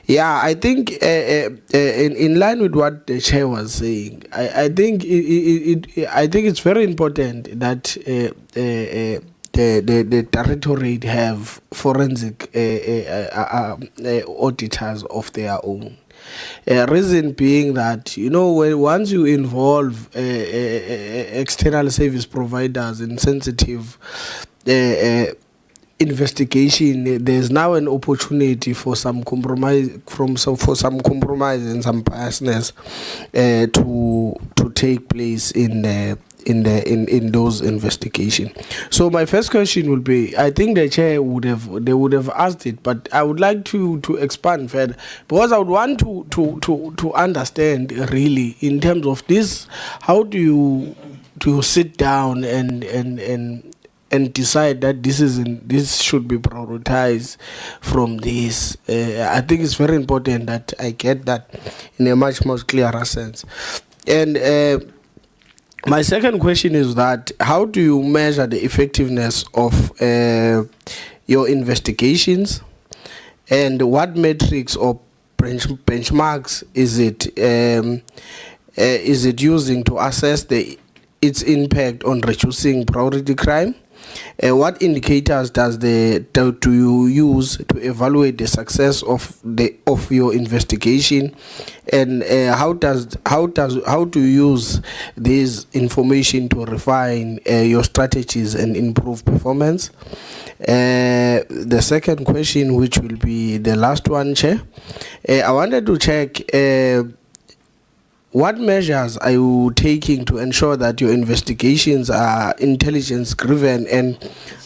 yeah, I think in line with what the chair was saying, I think it's very important that the Directorate have forensic auditors of their own. Reason being that, you know, once you involve external service providers in sensitive investigation, there's now an opportunity for some compromise, for some compromise and some biasness to take place in those investigations. So my first question would be, I think the chair would have asked it, but I would like to expand further, because I would want to understand really in terms of this, how do you sit down and decide that this should be prioritized from this? I think it's very important that I get that in a much more clearer sense. And my second question is that how do you measure the effectiveness of your investigations, and what metrics or benchmarks is it using to assess its impact on reducing priority crime? What indicators do you use to evaluate the success of your investigation, and how do you use this information to refine your strategies and improve performance? The second question, which will be the last one, Chair, I wanted to check what measures are you taking to ensure that your investigations are intelligence driven, and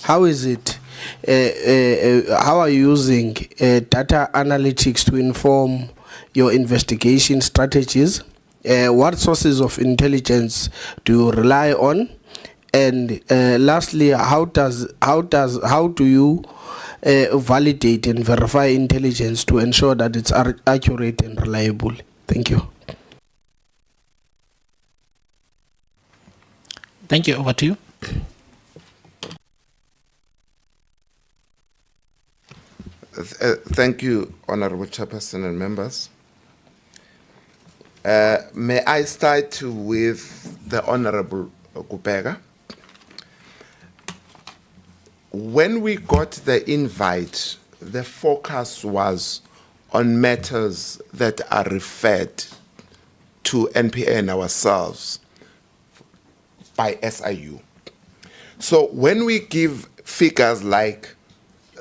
how is it? How are you using data analytics to inform your investigation strategies? What sources of intelligence do you rely on? And lastly, how do you validate and verify intelligence to ensure that it's accurate and reliable? Thank you. Thank you. Over to you. Thank you, Honorable Chairperson and members. May I start with the Honorable Kupega? When we got the invite, the focus was on matters that are referred to NPA and ourselves by SIU. So when we give figures like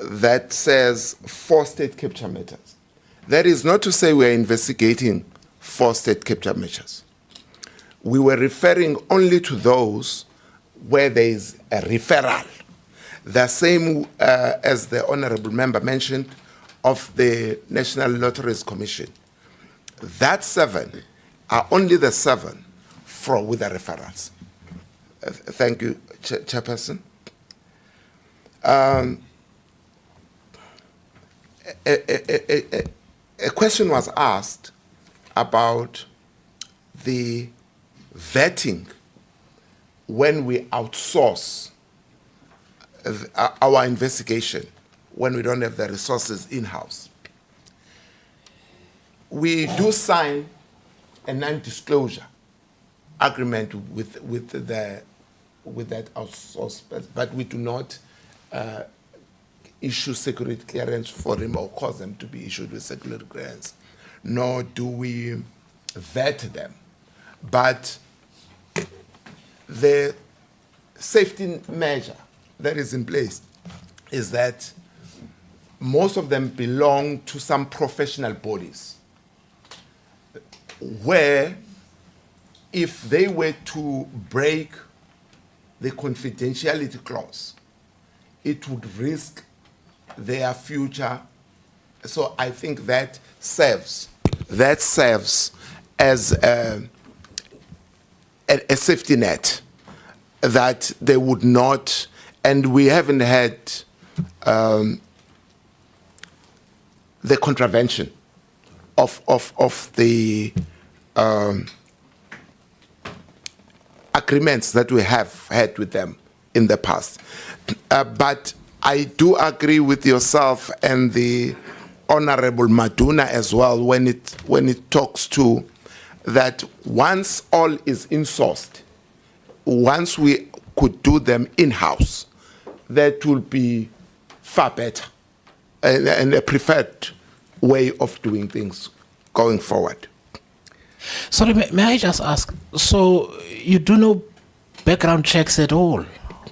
that says 4 state capture matters, that is not to say we're investigating 4 state capture measures. We were referring only to those where there is a referral. The same as the Honorable Member mentioned of the National Lotteries Commission. That 7 are only the 7 with the referrals. Thank you, Chairperson. A question was asked about the vetting when we outsource our investigation, when we don't have the resources in-house. We do sign a non-disclosure agreement with that outsource, but we do not issue security clearance for them or cause them to be issued with security clearance, nor do we vet them. But the safety measure that is in place is that most of them belong to some professional bodies where if they were to break the confidentiality clause, it would risk their future. So I think that serves as a safety net, that they would not, and we haven't had the contravention of the agreements that we have had with them in the past. But I do agree with yourself and the Honorable Maduna as well when it talks to that once all is insourced, once we could do them in-house, that will be far better and a preferred way of doing things going forward. Sorry, may I just ask, so you do no background checks at all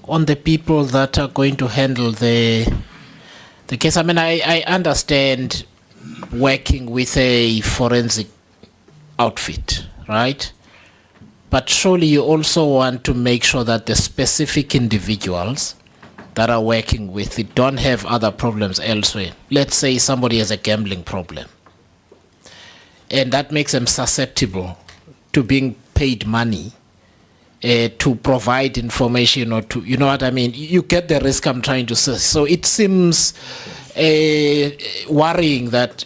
on the people that are going to handle the case? I mean, I understand working with a forensic outfit, right? But surely you also want to make sure that the specific individuals that are working with it don't have other problems elsewhere. Let's say somebody has a gambling problem, and that makes them susceptible to being paid money to provide information or to, you know what I mean? You get the risk I'm trying to say. So it seems worrying that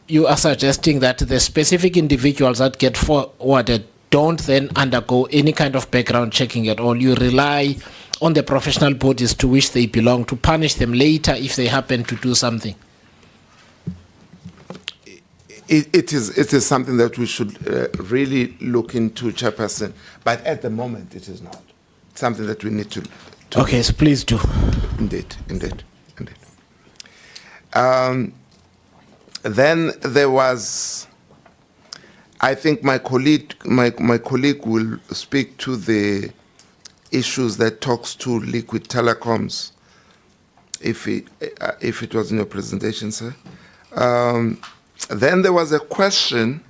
you are suggesting that the specific individuals that get forwarded don't then undergo any kind of background checking at all. You rely on the professional bodies to which they belong to punish them later if they happen to do something. It is something that we should really look into, Chairperson, but at the moment it is not. It's something that we need to Okay, so please do. Indeed. Then there was, I think my colleague will speak to the issues that talks to liquid telecoms, if it was in your presentation, sir. Then there was a question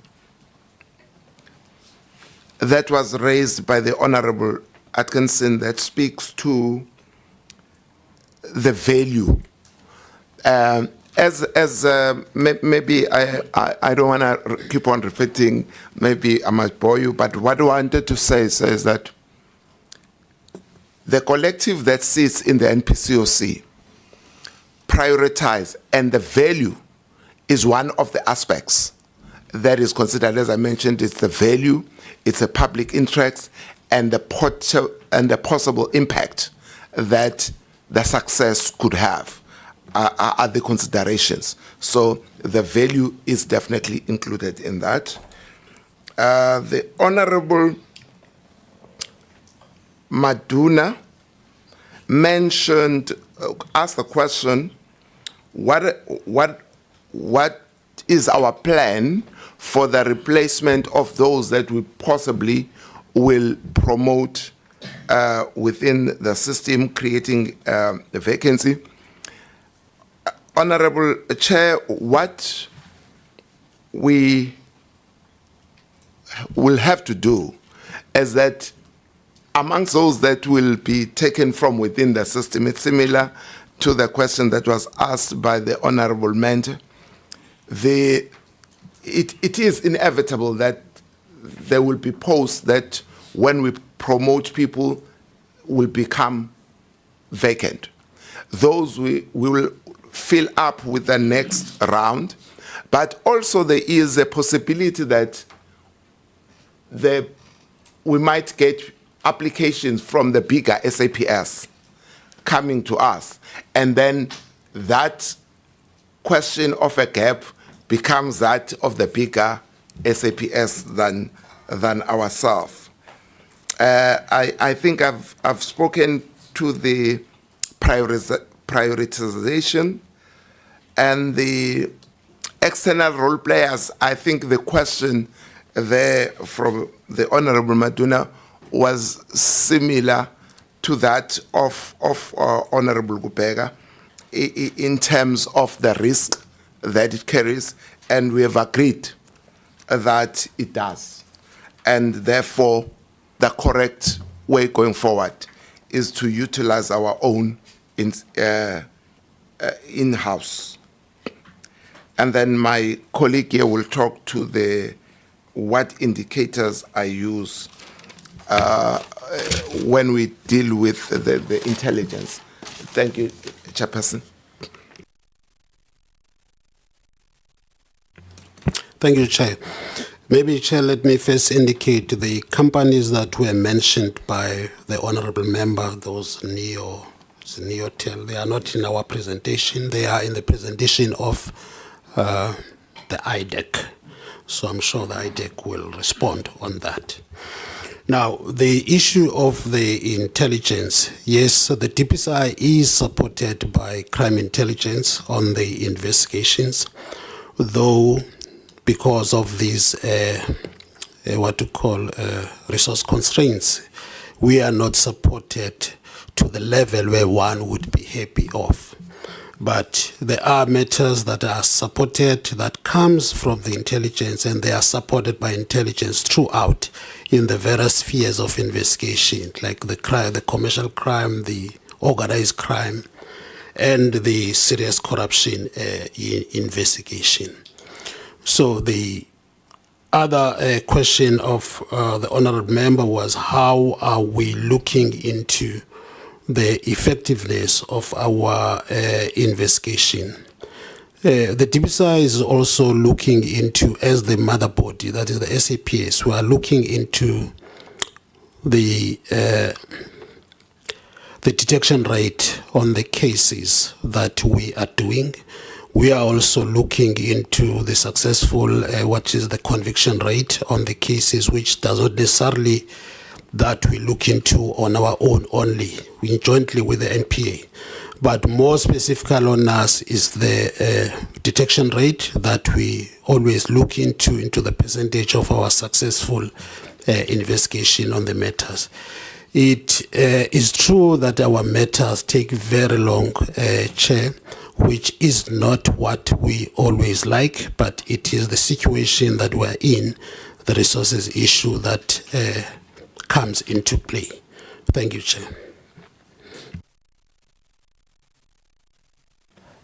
that was raised by the Honorable Atkinson that speaks to the value. Maybe I don't want to keep on repeating, maybe I might bore you, but what I wanted to say is that the collective that sits in the NPCOC prioritize, and the value is one of the aspects that is considered. As I mentioned, it's the value, it's a public interest, and the possible impact that the success could have are the considerations. So the value is definitely included in that. The Honorable Maduna asked the question, what is our plan for the replacement of those that we possibly will promote within the system, creating a vacancy? Honorable Chair, what we will have to do is that amongst those that will be taken from within the system, it's similar to the question that was asked by the Honorable Mentor. It is inevitable that there will be posts that when we promote people will become vacant. Those we will fill up with the next round, but also there is a possibility that we might get applications from the bigger SAPS coming to us, and then that question of a gap becomes that of the bigger SAPS than ourselves. I think I've spoken to the prioritization and the external role players. I think the question there from the Honorable Maduna was similar to that of Honorable Gupega in terms of the risk that it carries, and we have agreed that it does. And therefore, the correct way going forward is to utilize our own in-house. And then my colleague here will talk to what indicators I use when we deal with the intelligence. Thank you, Chairperson. Thank you, Chair. Maybe, Chair, let me first indicate the companies that were mentioned by the Honourable Member, those Neotel. They are not in our presentation. They are in the presentation of the IDEC. So I'm sure the IDEC will respond on that. Now, the issue of the intelligence, yes, the DPCI is supported by crime intelligence on the investigations, though because of these resource constraints, we are not supported to the level where one would be happy of. But there are matters that are supported that comes from the intelligence, and they are supported by intelligence throughout in the various spheres of investigation, like the crime, the commercial crime, the organized crime, and the serious corruption investigation. So the other question of the Honourable Member was, how are we looking into the effectiveness of our investigation? The DPCI is also looking into, as the mother body, that is the SAPS, we are looking into the detection rate on the cases that we are doing. We are also looking into the successful, what is the conviction rate on the cases, which does not necessarily that we look into on our own only, jointly with the NPA. But more specifically on us is the detection rate that we always look into the percentage of our successful investigation on the matters. It is true that our matters take very long, Chair, which is not what we always like, but it is the situation that we're in, the resources issue that comes into play. Thank you, Chair.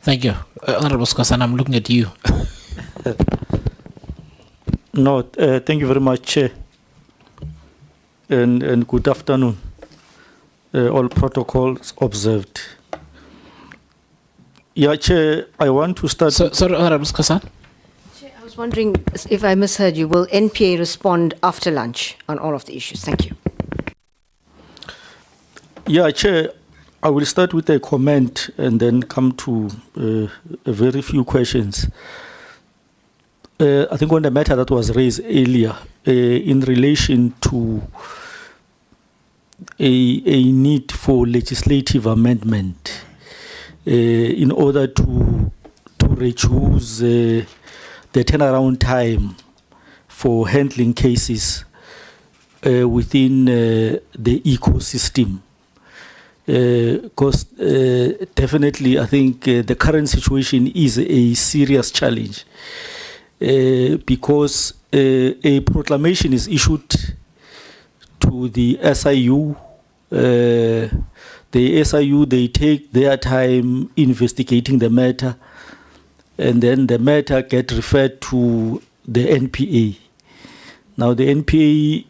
Thank you. Honorable Skosan, I'm looking at you. No, thank you very much, Chair. And good afternoon. All protocols observed. Yeah, Chair, I want to start. Sorry, Honorable Skosan. Chair, I was wondering if I misheard you. Will NPA respond after lunch on all of the issues? Thank you. Yeah, Chair, I will start with a comment and then come to a very few questions. I think on the matter that was raised earlier in relation to a need for legislative amendment in order to reduce the turnaround time for handling cases within the ecosystem. Because definitely I think the current situation is a serious challenge because a proclamation is issued to the SIU. The SIU, they take their time investigating the matter, and then the matter get referred to the NPA. Now the NPA,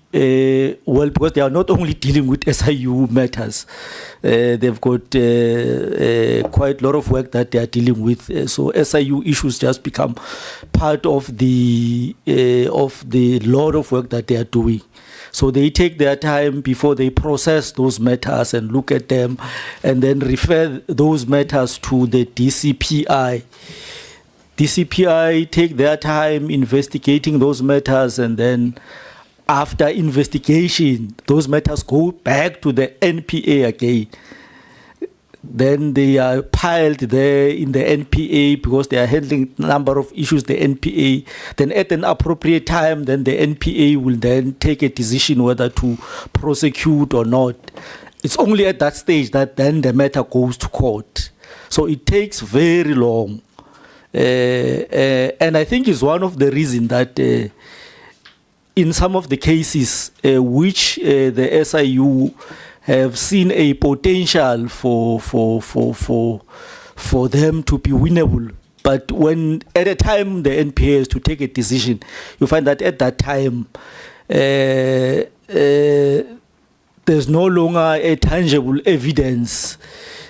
well, because they are not only dealing with SIU matters, they've got quite a lot of work that they are dealing with. So SIU issues just become part of the lot of work that they are doing. So they take their time before they process those matters and look at them, and then refer those matters to the DCPI. DCPI take their time investigating those matters, and then after investigation, those matters go back to the NPA again. Then they are piled there in the NPA because they are handling a number of issues, the NPA. Then at an appropriate time, then the NPA will then take a decision whether to prosecute or not. It's only at that stage that then the matter goes to court. So it takes very long. And I think it's one of the reasons that in some of the cases which the SIU have seen a potential for them to be winnable, but when at a time the NPA has to take a decision, you find that at that time there's no longer a tangible evidence.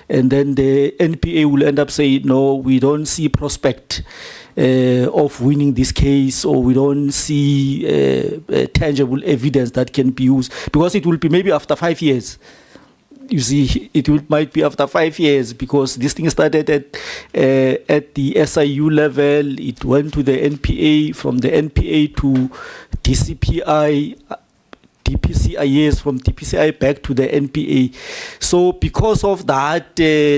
And then the NPA will end up saying, no, we don't see prospect of winning this case, or we don't see tangible evidence that can be used, because it will be maybe after 5 years. You see, might be after 5 years, because this thing started at the SIU level, it went to the NPA, from the NPA to DCPI, DPCI, yes, from DPCI back to the NPA. So because of that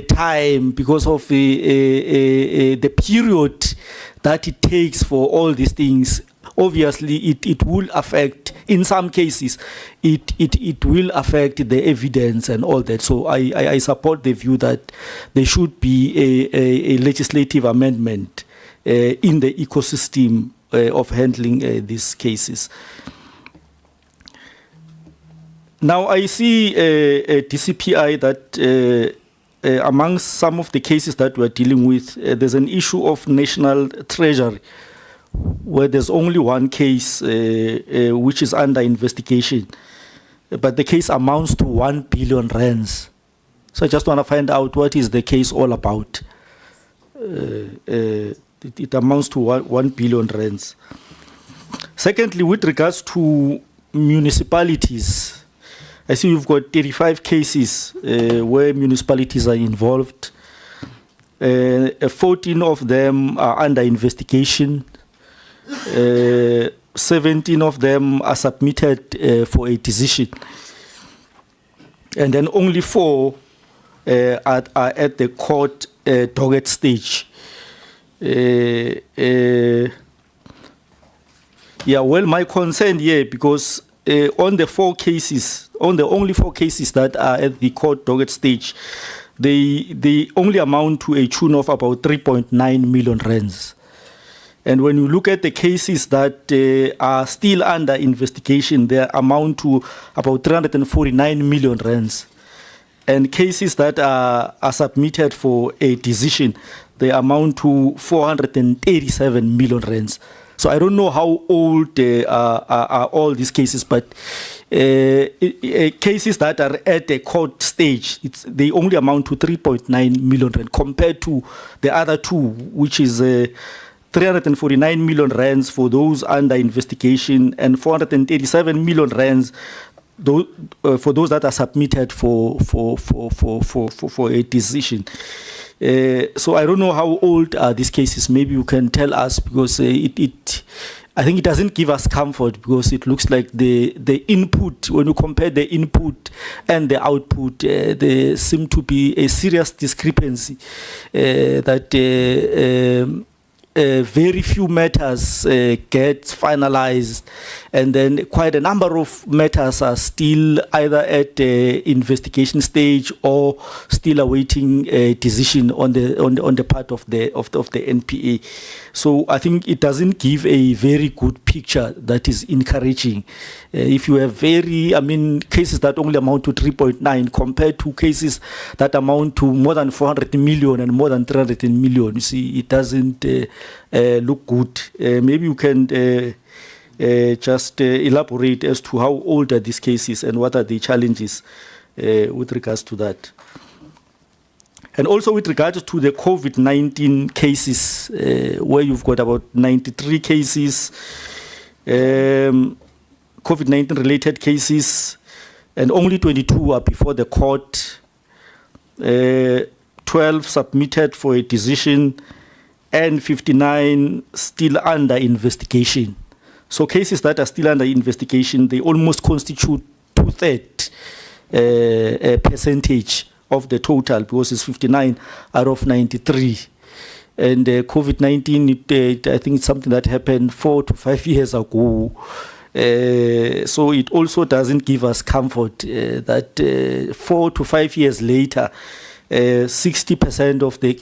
time, because of the period that it takes for all these things, obviously it will affect, in some cases, it will affect the evidence and all that. So I support the view that there should be a legislative amendment in the ecosystem of handling these cases. Now, I see a DCPI that amongst some of the cases that we're dealing with, there's an issue of national treasury, where there's only one case which is under investigation, but the case amounts to 1 billion rands. So I just want to find out what is the case all about. It amounts to 1 billion rands. Secondly, with regards to municipalities, I see you've got 35 cases where municipalities are involved. 14 of them are under investigation. 17 of them are submitted for a decision. and then only 4 are at the court docket stage. Yeah, well, my concern here, because on the only 4 cases that are at the court docket stage, they only amount to a tune of about 3.9 million rands. And when you look at the cases that are still under investigation, they amount to about 349 million rands. And cases that are submitted for a decision, they amount to 437 million rands. So I don't know how old are all these cases, but cases that are at the court stage, they only amount to 3.9 million rand compared to the other 2, which is 349 million rands for those under investigation and 437 million rands for those that are submitted for a decision. So I don't know how old are these cases. Maybe you can tell us, because I think it doesn't give us comfort, because it looks like the input, when you compare the input and the output, there seem to be a serious discrepancy that very few matters get finalized, and then quite a number of matters are still either at the investigation stage or still awaiting a decision on the part of the NPA. So I think it doesn't give a very good picture that is encouraging. If you have cases that only amount to 3.9 compared to cases that amount to more than 400 million and more than 300 million, you see, it doesn't look good. Maybe you can just elaborate as to how old are these cases and what are the challenges with regards to that. And also with regards to the COVID-19 cases, where you've got about 93 cases, COVID-19 related cases, and only 22 are before the court, 12 submitted for a decision, and 59 still under investigation. So cases that are still under investigation, they almost constitute 2/3 percentage of the total, because it's 59 out of 93. And COVID-19, I think it's something that happened 4 to 5 years ago. So it also doesn't give us comfort that 4 to 5 years later, 60% of the,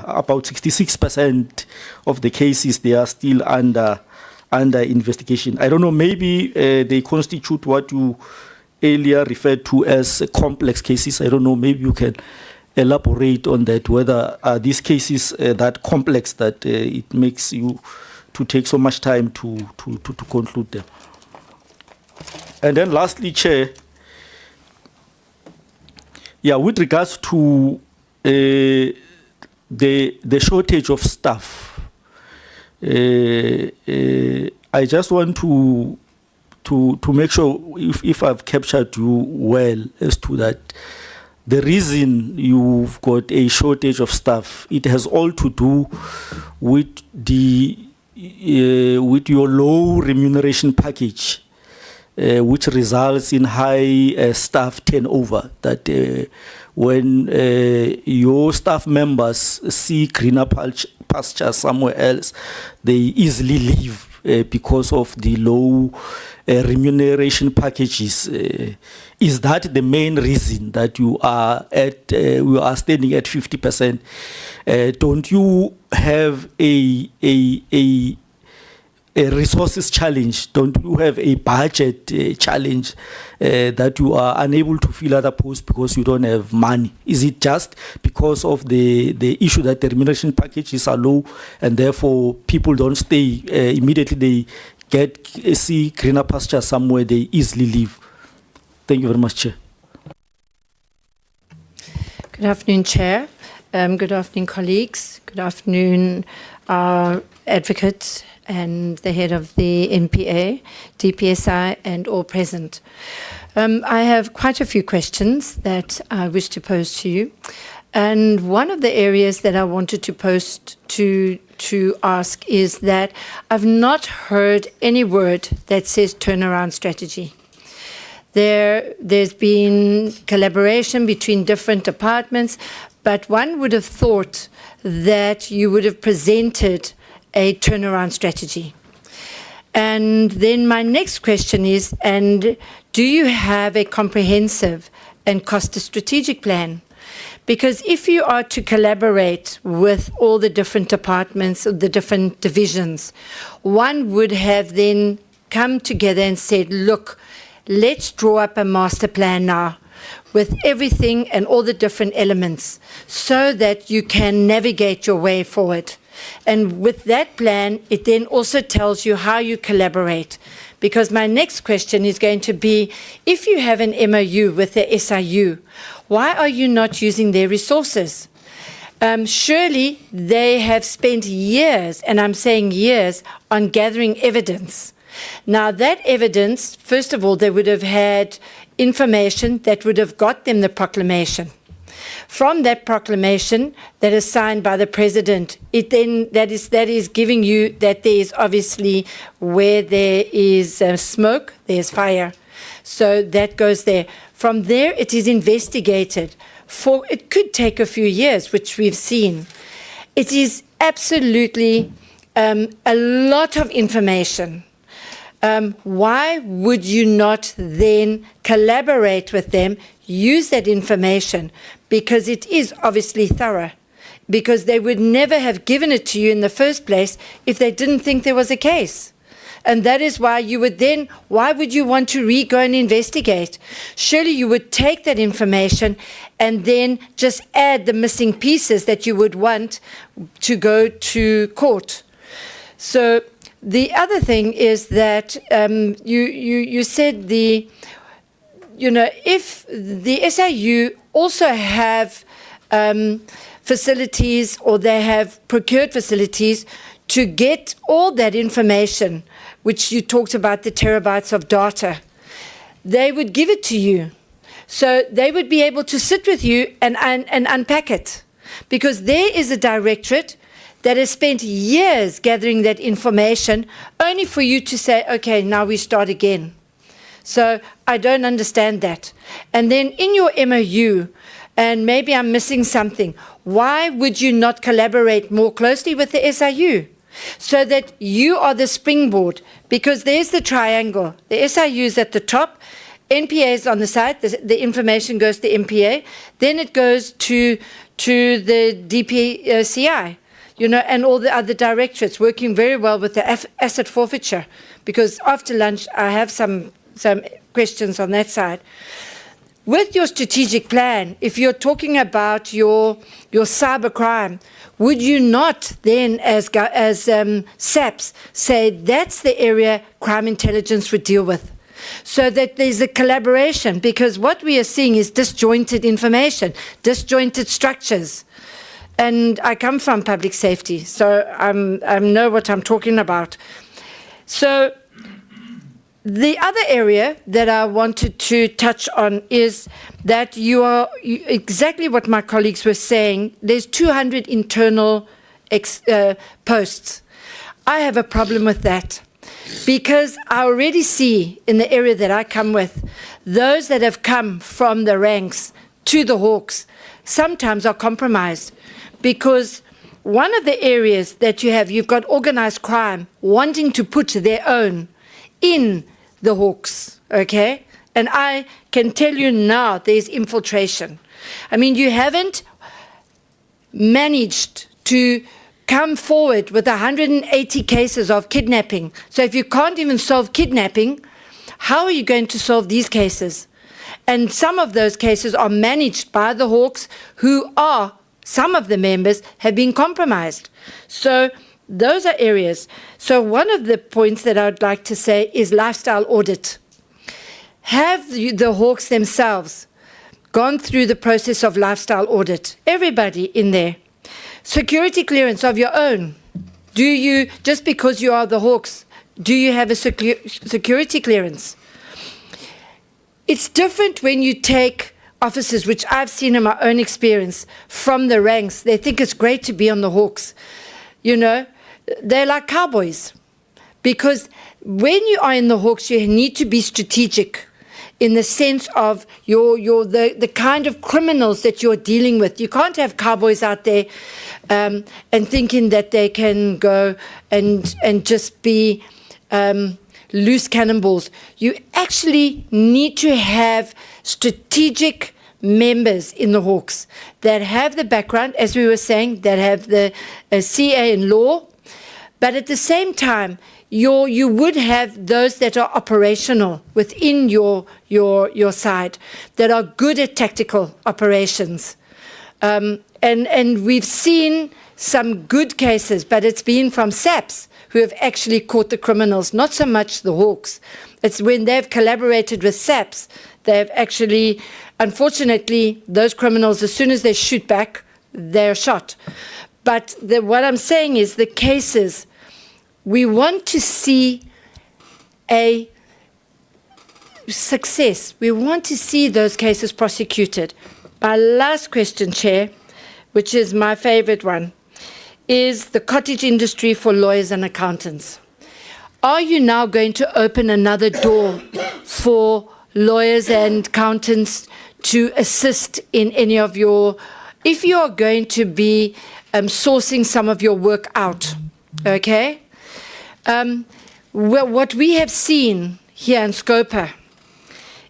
about 66% of the cases, they are still under investigation. I don't know, maybe they constitute what you earlier referred to as complex cases. I don't know, maybe you can elaborate on that, whether these cases that complex that it makes you to take so much time to conclude them. And then lastly, Chair, with regards to the shortage of staff, I just want to make sure if I've captured you well as to that. The reason you've got a shortage of staff, it has all to do with with your low remuneration package, which results in high staff turnover. That when your staff members see greener pasture somewhere else, they easily leave because of the low remuneration packages. Is that the main reason that you are standing at 50%? Don't you have a resources challenge? Don't you have a budget challenge that you are unable to fill other posts because you don't have money? Is it just because of the issue that the remuneration packages are low and therefore people don't stay immediately? They see greener pasture somewhere, they easily leave. Thank you very much, Chair. Good afternoon, Chair. Good afternoon, colleagues. Good afternoon, advocates and the head of the NPA, DPCI, and all present. I have quite a few questions that I wish to pose to you. And one of the areas that I wanted to pose to ask is that I've not heard any word that says turnaround strategy. There's been collaboration between different departments, but one would have thought that you would have presented a turnaround strategy. And then my next question is, and do you have a comprehensive and cost strategic plan? Because if you are to collaborate with all the different departments, the different divisions, one would have then come together and said, look, let's draw up a master plan now with everything and all the different elements so that you can navigate your way forward. And with that plan, it then also tells you how you collaborate. Because my next question is going to be, if you have an MOU with the SIU, why are you not using their resources? Surely they have spent years, and I'm saying years, on gathering evidence. Now that evidence, first of all, they would have had information that would have got them the proclamation. From that proclamation that is signed by the President, it then that is giving you that there is obviously where there is smoke, there's fire. So that goes there. From there, it is investigated. It could take a few years, which we've seen. It is absolutely a lot of information. Why would you not then collaborate with them, use that information? Because it is obviously thorough. Because they would never have given it to you in the first place if they didn't think there was a case. And that is why you would then, why would you want to go and investigate? Surely you would take that information and then just add the missing pieces that you would want to go to court. So the other thing is that you said if the SIU also have facilities, or they have procured facilities to get all that information, which you talked about, the terabytes of data, they would give it to you. So they would be able to sit with you and unpack it. Because there is a directorate that has spent years gathering that information only for you to say, okay, now we start again. So I don't understand that. And then in your MOU, and maybe I'm missing something, why would you not collaborate more closely with the SIU? So that you are the springboard, because there's the triangle. The SIU is at the top, NPA is on the side, the information goes to MPA, then it goes to the DPCI, and all the other directorates working very well with the asset forfeiture, because after lunch I have some questions on that side. With your strategic plan, if you're talking about your cyber crime, would you not then, as SAPS, say that's the area crime intelligence would deal with? So that there's a collaboration, because what we are seeing is disjointed information, disjointed structures. And I come from public safety, so I know what I'm talking about. So the other area that I wanted to touch on is that exactly what my colleagues were saying, there's 200 internal posts. I have a problem with that, because I already see in the area that I come with, those that have come from the ranks to the Hawks sometimes are compromised, because one of the areas that you've got organized crime wanting to put their own in the Hawks, okay? And I can tell you now there's infiltration. I mean, you haven't managed to come forward with 180 cases of kidnapping. So if you can't even solve kidnapping, how are you going to solve these cases? And some of those cases are managed by the Hawks, some of the members have been compromised. So those are areas. So one of the points that I would like to say is lifestyle audit. Have the Hawks themselves gone through the process of lifestyle audit? Everybody in there. Security clearance of your own. Do you, just because you are the Hawks, do you have a security clearance? It's different when you take officers, which I've seen in my own experience, from the ranks. They think it's great to be on the Hawks. They're like cowboys, because when you are in the Hawks, you need to be strategic. in the sense of the kind of criminals that you're dealing with. You can't have cowboys out there and thinking that they can go and just be loose cannonballs. You actually need to have strategic members in the Hawks that have the background, as we were saying, that have the CA in law, but at the same time, you would have those that are operational within your side, that are good at tactical operations. And we've seen some good cases, but it's been from SAPs who have actually caught the criminals, not so much the Hawks. It's when they've collaborated with SAPs, they've actually, unfortunately, those criminals, as soon as they shoot back, they're shot. But what I'm saying is the cases, we want to see a success. We want to see those cases prosecuted. My last question, Chair, which is my favorite one, is the cottage industry for lawyers and accountants. Are you now going to open another door for lawyers and accountants to assist in any of your, if you are going to be sourcing some of your work out, okay? Well, what we have seen here in Scopa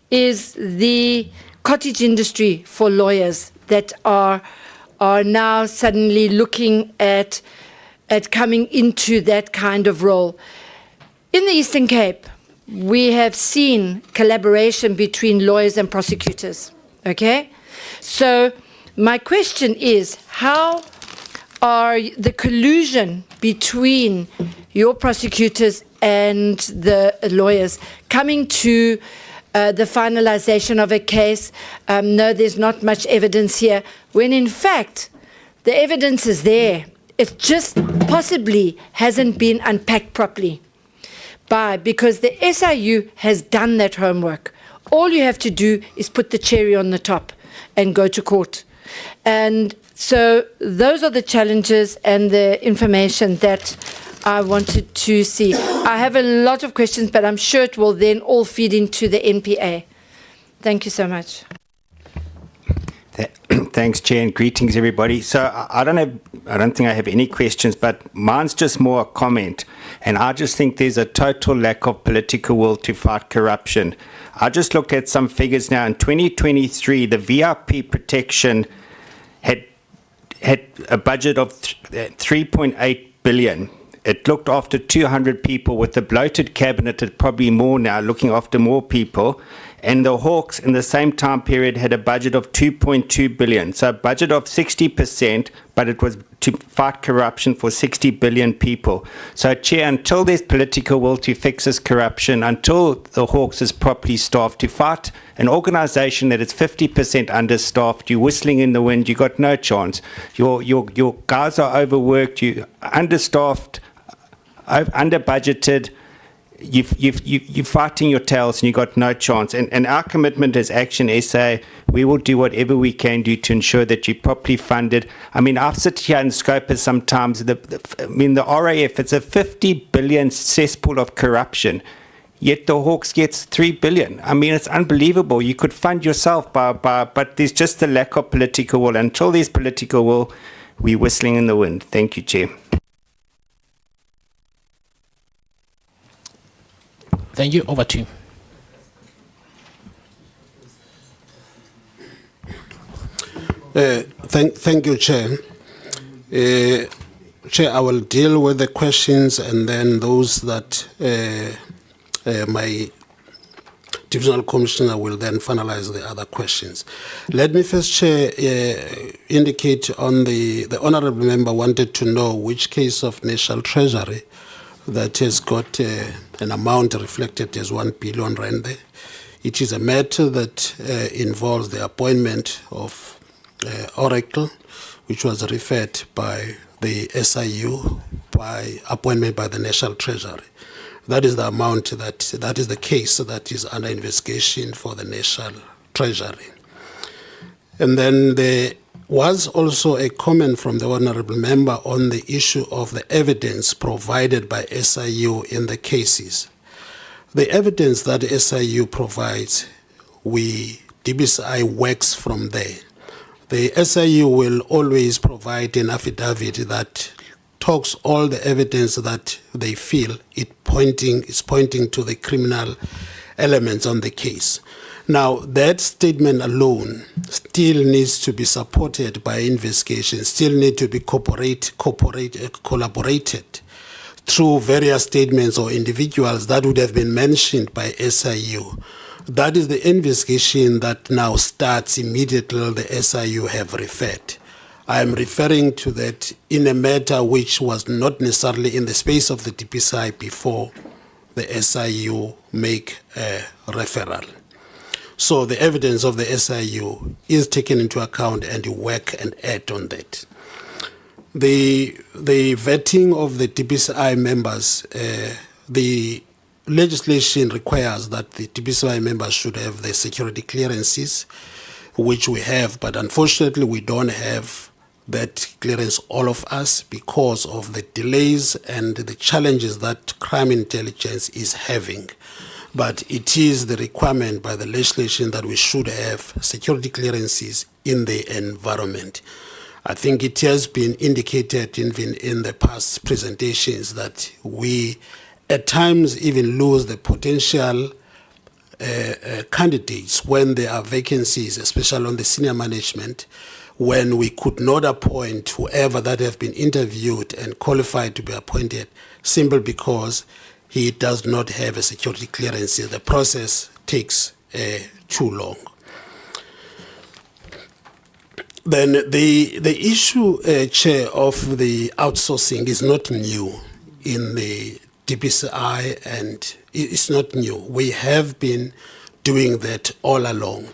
is the cottage industry for lawyers that are now suddenly looking at coming into that kind of role. In the Eastern Cape, we have seen collaboration between lawyers and prosecutors, okay? So my question is, how are the collusion between your prosecutors and the lawyers coming to the finalization of a case? No, there's not much evidence here, when in fact, the evidence is there. It just possibly hasn't been unpacked properly because the SIU has done that homework. All you have to do is put the cherry on the top and go to court. And so those are the challenges and the information that I wanted to see. I have a lot of questions, but I'm sure it will then all feed into the NPA. Thank you so much. Thanks, Chair, and greetings, everybody. So I don't think I have any questions, but mine's just more a comment. And I just think there's a total lack of political will to fight corruption. I just looked at some figures now. In 2023, the VIP protection had a budget of 3.8 billion. It looked after 200 people. With the bloated cabinet, it's probably more now, looking after more people. And the Hawks, in the same time period, had a budget of 2.2 billion. So a budget of 60%, but it was to fight corruption for 60 billion people. So, Chair, until there's political will to fix this corruption, until the Hawks is properly staffed to fight an organization that is 50% understaffed, you're whistling in the wind, you got no chance. Your guys are overworked, you're understaffed, under-budgeted. You're fighting your tails and you got no chance. And our commitment as Action SA, we will do whatever we can do to ensure that you're properly funded. I mean, I've sit here in Scopa sometimes. The RAF, it's a 50 billion cesspool of corruption, yet the Hawks gets 3 billion. I mean, it's unbelievable. You could fund yourself, but there's just a lack of political will. Until there's political will, we're whistling in the wind. Thank you, Chair. Thank you. Over to you. Thank you, Chair. Chair, I will deal with the questions and then those that my divisional commissioner will then finalize the other questions. Let me first, Chair, indicate on the honorable member wanted to know which case of National Treasury that has got an amount reflected as 1 billion rand there. It is a matter that involves the appointment of Oracle, which was referred by the SIU by appointment by the National Treasury. That is the amount that is the case that is under investigation for the National Treasury. And then there was also a comment from the honorable member on the issue of the evidence provided by SIU in the cases. The evidence that SIU provides DPCI works from there. The SIU will always provide an affidavit that talks all the evidence that they feel is pointing to the criminal elements on the case. Now, that statement alone still needs to be supported by investigation, still need to be collaborated through various statements or individuals that would have been mentioned by SIU. That is the investigation that now starts immediately the SIU have referred. I am referring to that in a matter which was not necessarily in the space of the DPCI before the SIU make a referral. So the evidence of the SIU is taken into account and you work and add on that. The vetting of the DPCI members, the legislation requires that the DPCI members should have the security clearances, which we have, but unfortunately we don't have that clearance, all of us, because of the delays and the challenges that crime intelligence is having. But it is the requirement by the legislation that we should have security clearances in the environment. I think it has been indicated even in the past presentations that we at times even lose the potential candidates when there are vacancies, especially on the senior management, when we could not appoint whoever that have been interviewed and qualified to be appointed simply because he does not have a security clearance. The process takes too long. Then the issue, Chair, of the outsourcing is not new in the DPCI, and it's not new. We have been doing that all along.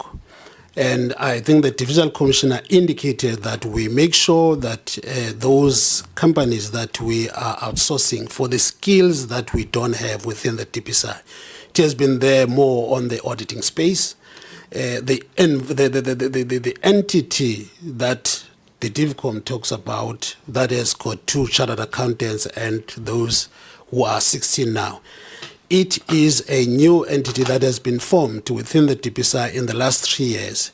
And I think the Divisional Commissioner indicated that we make sure that those companies that we are outsourcing for the skills that we don't have within the DPCI, it has been there more on the auditing space. The entity that the DivCom talks about, that has got 2 chartered accountants and those who are 16 now. It is a new entity that has been formed within the DPCI in the last 3 years.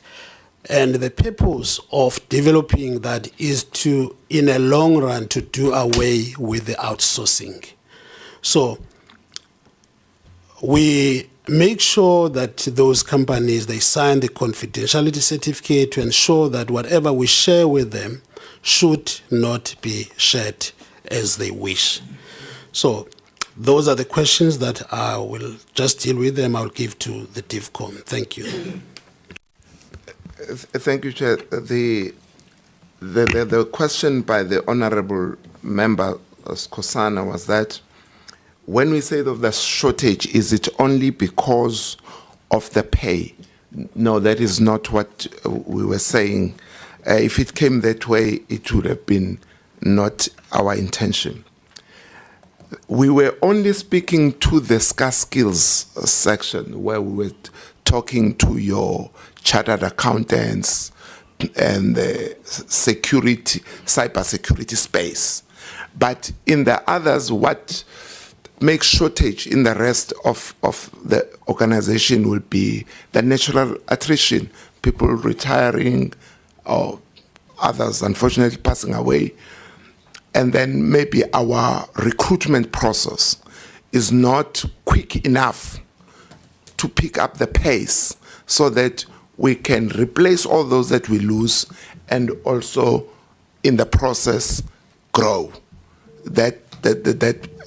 And the purpose of developing that is to, in a long run, to do away with the outsourcing. So we make sure that those companies, they sign the confidentiality certificate to ensure that whatever we share with them should not be shared as they wish. So those are the questions that I will just deal with them. I'll give to the DivCom. Thank you. Thank you, Chair. The question by the Honourable Member Skosana was that when we say of the shortage, is it only because of the pay? No, that is not what we were saying. If it came that way, it would have been not our intention. We were only speaking to the scarce skills section where we were talking to your chartered accountants and the security, cyber security space. But in the others, what makes shortage in the rest of the organization will be the natural attrition, people retiring or others unfortunately passing away. And then maybe our recruitment process is not quick enough to pick up the pace so that we can replace all those that we lose and also in the process grow. That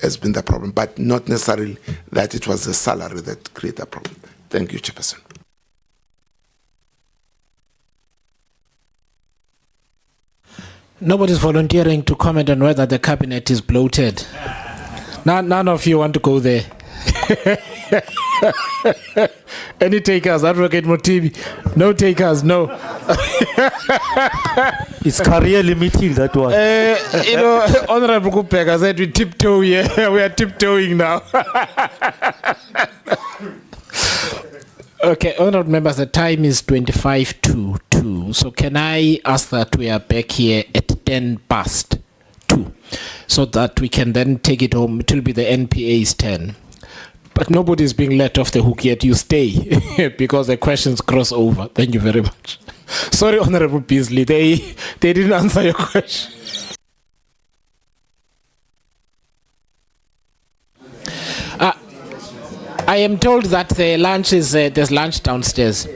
has been the problem, but not necessarily that it was the salary that created a problem. Thank you, Chairperson. Nobody's volunteering to comment on whether the cabinet is bloated. None of you want to go there. Any takers, Advocate Motibi? No takers, no. It's career limiting, that one. Honorable Kupeka said we tiptoe here. We are tiptoeing now. Okay, honorable members, the time is 25 to 2. So can I ask that we are back here at 10 past 2 so that we can then take it home? It will be the NPA's turn But nobody's being let off the hook yet. You stay because the questions cross over. Thank you very much. Sorry, Honorable Beasley, they didn't answer your question. I am told that the lunch is there's lunch downstairs.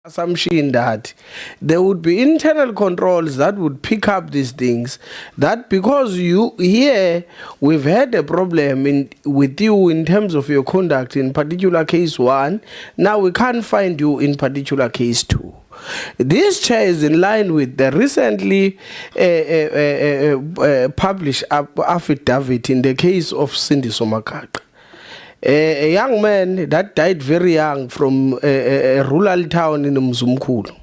assumption that there would be internal controls that would pick up these things, that because you here we've had a problem with you in terms of your conduct in particular case 1, now we can't find you in particular case 2. This chair is in line with the recently published affidavit in the case of Cindy Somakaka. A young man that died very young from a rural town in Mzumkulu.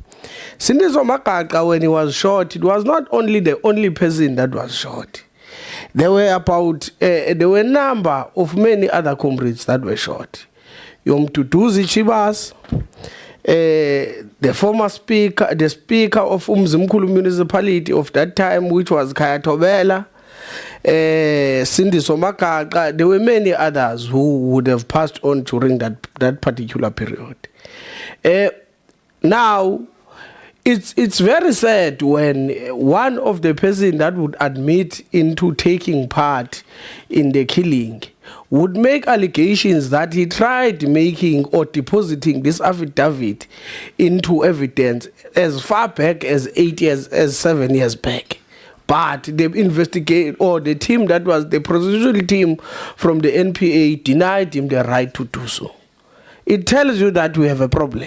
Cindy Somakaka, when he was shot, it was not only the only person that was shot. There were a number of many other comrades that were shot. Yom Tutuzi Chibas, the former speaker, the speaker of Mzumkulu municipality of that time, which was Kaya Tobela, Cindy Somakaka, there were many others who would have passed on during that particular period. Now, it's very sad when one of the person that would admit into taking part in the killing would make allegations that he tried making or depositing this affidavit into evidence as far back as 7 years back. But the investigate or the team that was the prosecution team from the NPA denied him the right to do so. It tells you that we have a problem.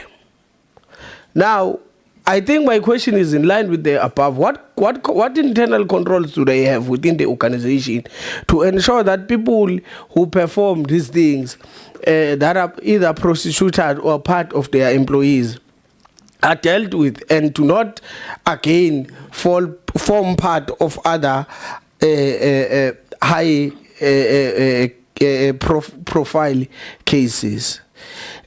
Now, I think my question is in line with the above. What internal controls do they have within the organization to ensure that people who perform these things that are either prostituted or part of their employees are dealt with and do not again form part of other high profile cases?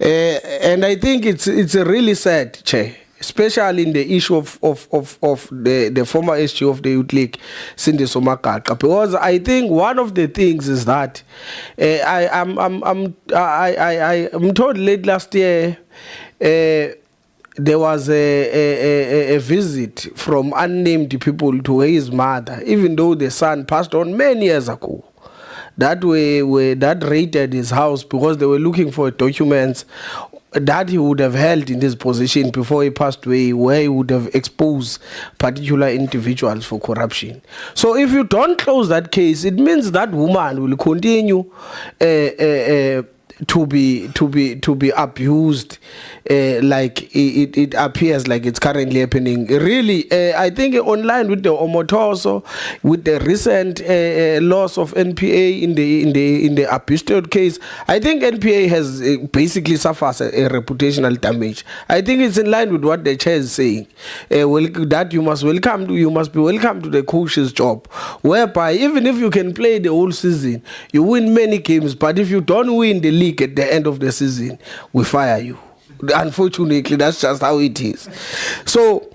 And I think it's a really sad, Chair, especially in the issue of the former SG of the Youth League, Cindy Somakaka, because I think one of the things is that I'm told late last year there was a visit from unnamed people to his mother, even though the son passed on many years ago. That raided his house because they were looking for documents that he would have held in this position before he passed away, where he would have exposed particular individuals for corruption. So if you don't close that case, it means that woman will continue to be abused, like it appears like it's currently happening. Really, I think online with the Omotoso, with the recent loss of NPA in the abused case, I think NPA has basically suffered a reputational damage. I think it's in line with what the chair is saying. That you must be welcome to the coach's job, whereby even if you can play the whole season, you win many games, but if you don't win the league at the end of the season, we fire you. Unfortunately, that's just how it is. So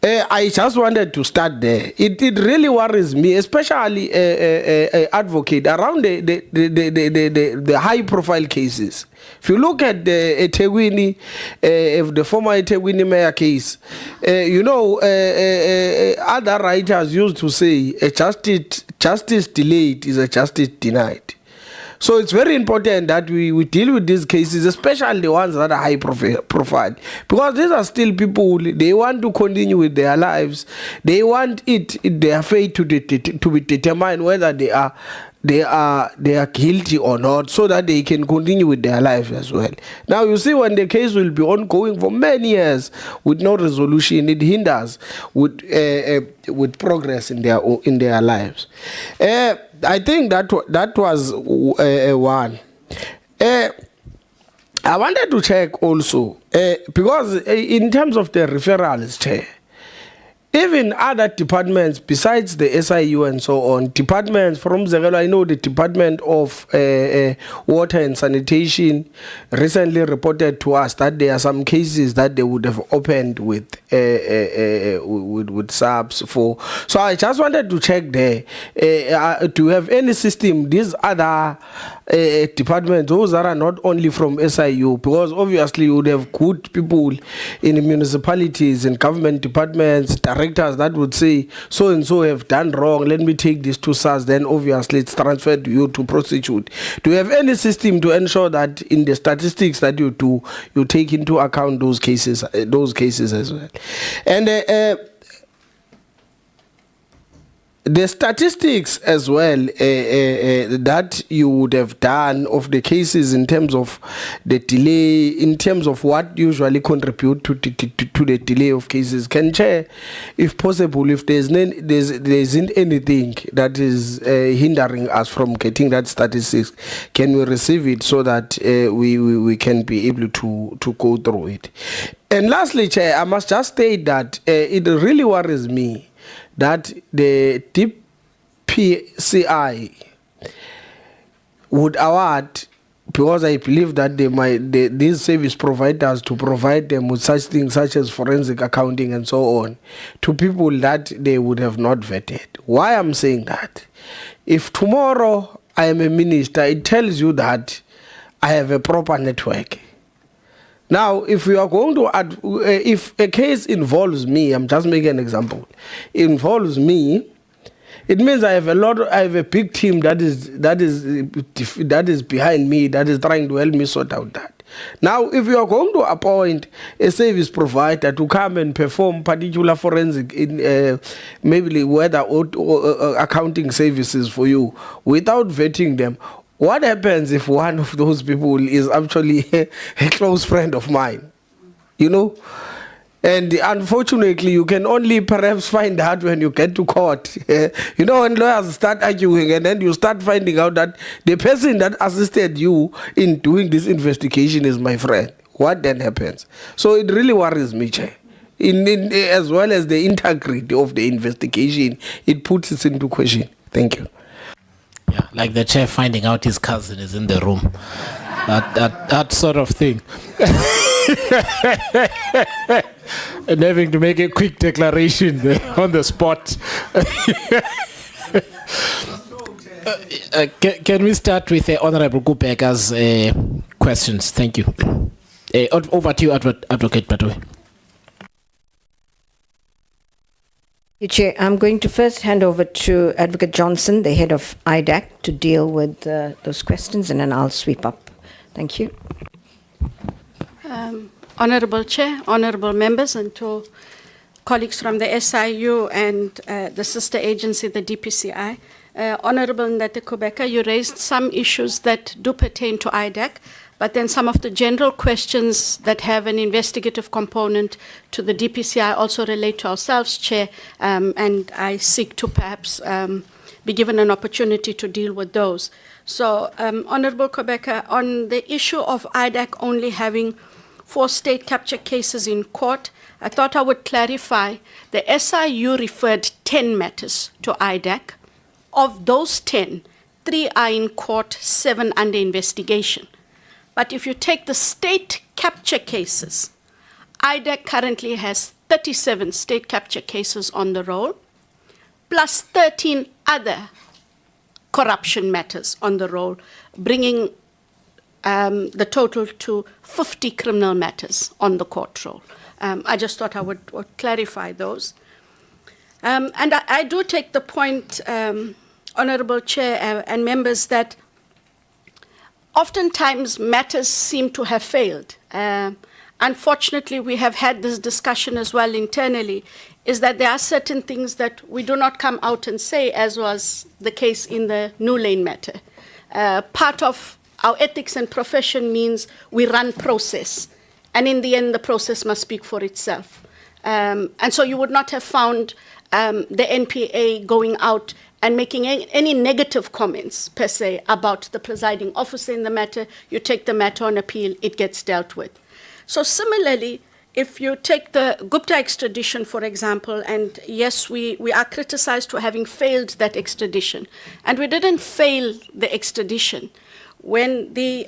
I just wanted to start there. It really worries me, especially advocate around the high profile cases. If you look at the Etegwini, the former Etegwini mayor case, other writers used to say a justice delayed is a justice denied. So it's very important that we deal with these cases, especially the ones that are high profile, because these are still people, they want to continue with their lives. They want their fate to be determined whether they are guilty or not, so that they can continue with their life as well. Now you see, when the case will be ongoing for many years with no resolution, it hinders with progress in their lives. I think that was one. I wanted to check also because in terms of the referrals, Chair, even other departments besides the SIU and so on, departments from Zegelo, I know the Department of Water and Sanitation recently reported to us that there are some cases that they would have opened with subs for. So I just wanted to check there. Do you have any system, these other departments, those that are not only from SIU, because obviously you would have good people in municipalities and government departments, directors that would say, so and so have done wrong, let me take this to SARS, then obviously it's transferred to you to prosecute. Do you have any system to ensure that in the statistics that you do, you take into account those cases as well? And the statistics as well that you would have done of the cases in terms of the delay, in terms of what usually contribute to the delay of cases. Can Chair, if possible, if there isn't anything that is hindering us from getting that statistics, can we receive it so that we can be able to go through it? And lastly, Chair, I must just state that it really worries me that the DPCI would award, because I believe that these service providers to provide them with such things such as forensic accounting and so on, to people that they would have not vetted. Why I'm saying that? If tomorrow I am a minister, it tells you that I have a proper network. Now, if we are going to add, if a case involves me, I'm just making an example, involves me, it means I have a big team that is behind me, that is trying to help me sort out that. Now, if you are going to appoint a service provider to come and perform particular forensic, maybe whether accounting services for you, without vetting them, what happens if one of those people is actually a close friend of mine? You know? And unfortunately, you can only perhaps find out when you get to court. You know, when lawyers start arguing and then you start finding out that the person that assisted you in doing this investigation is my friend. What then happens? So it really worries me, Chair. As well as the integrity of the investigation, it puts it into question. Thank you. Yeah, like the chair finding out his cousin is in the room. That sort of thing. And having to make a quick declaration on the spot. Can we start with Honorable Kupeka's questions? Thank you. Over to you, Advocate Patwe. Chair, I'm going to first hand over to Advocate Johnson, the head of IDAC, to deal with those questions, and then I'll sweep up. Thank you. Honorable Chair, honorable members, and to colleagues from the SIU and the sister agency, the DPCI. Honorable Ndate Kubeka, you raised some issues that do pertain to IDAC, but then some of the general questions that have an investigative component to the DPCI also relate to ourselves, Chair, and I seek to perhaps be given an opportunity to deal with those. So, Honorable Kubeka, on the issue of IDAC only having 4 state capture cases in court, I thought I would clarify the SIU referred 10 matters to IDAC. Of those 10, 3 are in court, 7 under investigation. But if you take the state capture cases, IDAC currently has 37 state capture cases on the roll, plus 13 other corruption matters on the roll, bringing the total to 50 criminal matters on the court roll. I just thought I would clarify those. And I do take the point, Honorable Chair and members, that oftentimes matters seem to have failed. Unfortunately, we have had this discussion as well internally, is that there are certain things that we do not come out and say, as was the case in the New Lane matter. Part of our ethics and profession means we run process, and in the end, the process must speak for itself. And so you would not have found the NPA going out and making any negative comments, per se, about the presiding officer in the matter. You take the matter on appeal, it gets dealt with. So similarly, if you take the Gupta extradition, for example, and yes, we are criticized for having failed that extradition. And we didn't fail the extradition. When the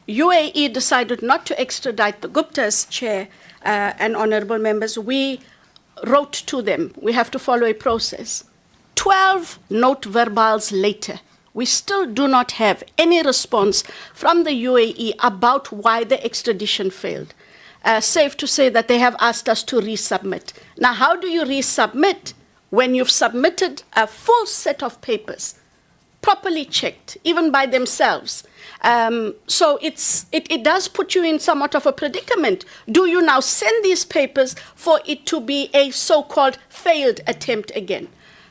UAE decided not to extradite the Guptas, Chair and honorable members, we wrote to them, we have to follow a process. 12 note verbals later, we still do not have any response from the UAE about why the extradition failed. safe to say that they have asked us to resubmit. Now, how do you resubmit when you've submitted a full set of papers, properly checked, even by themselves? So it does put you in somewhat of a predicament. Do you now send these papers for it to be a so-called failed attempt again?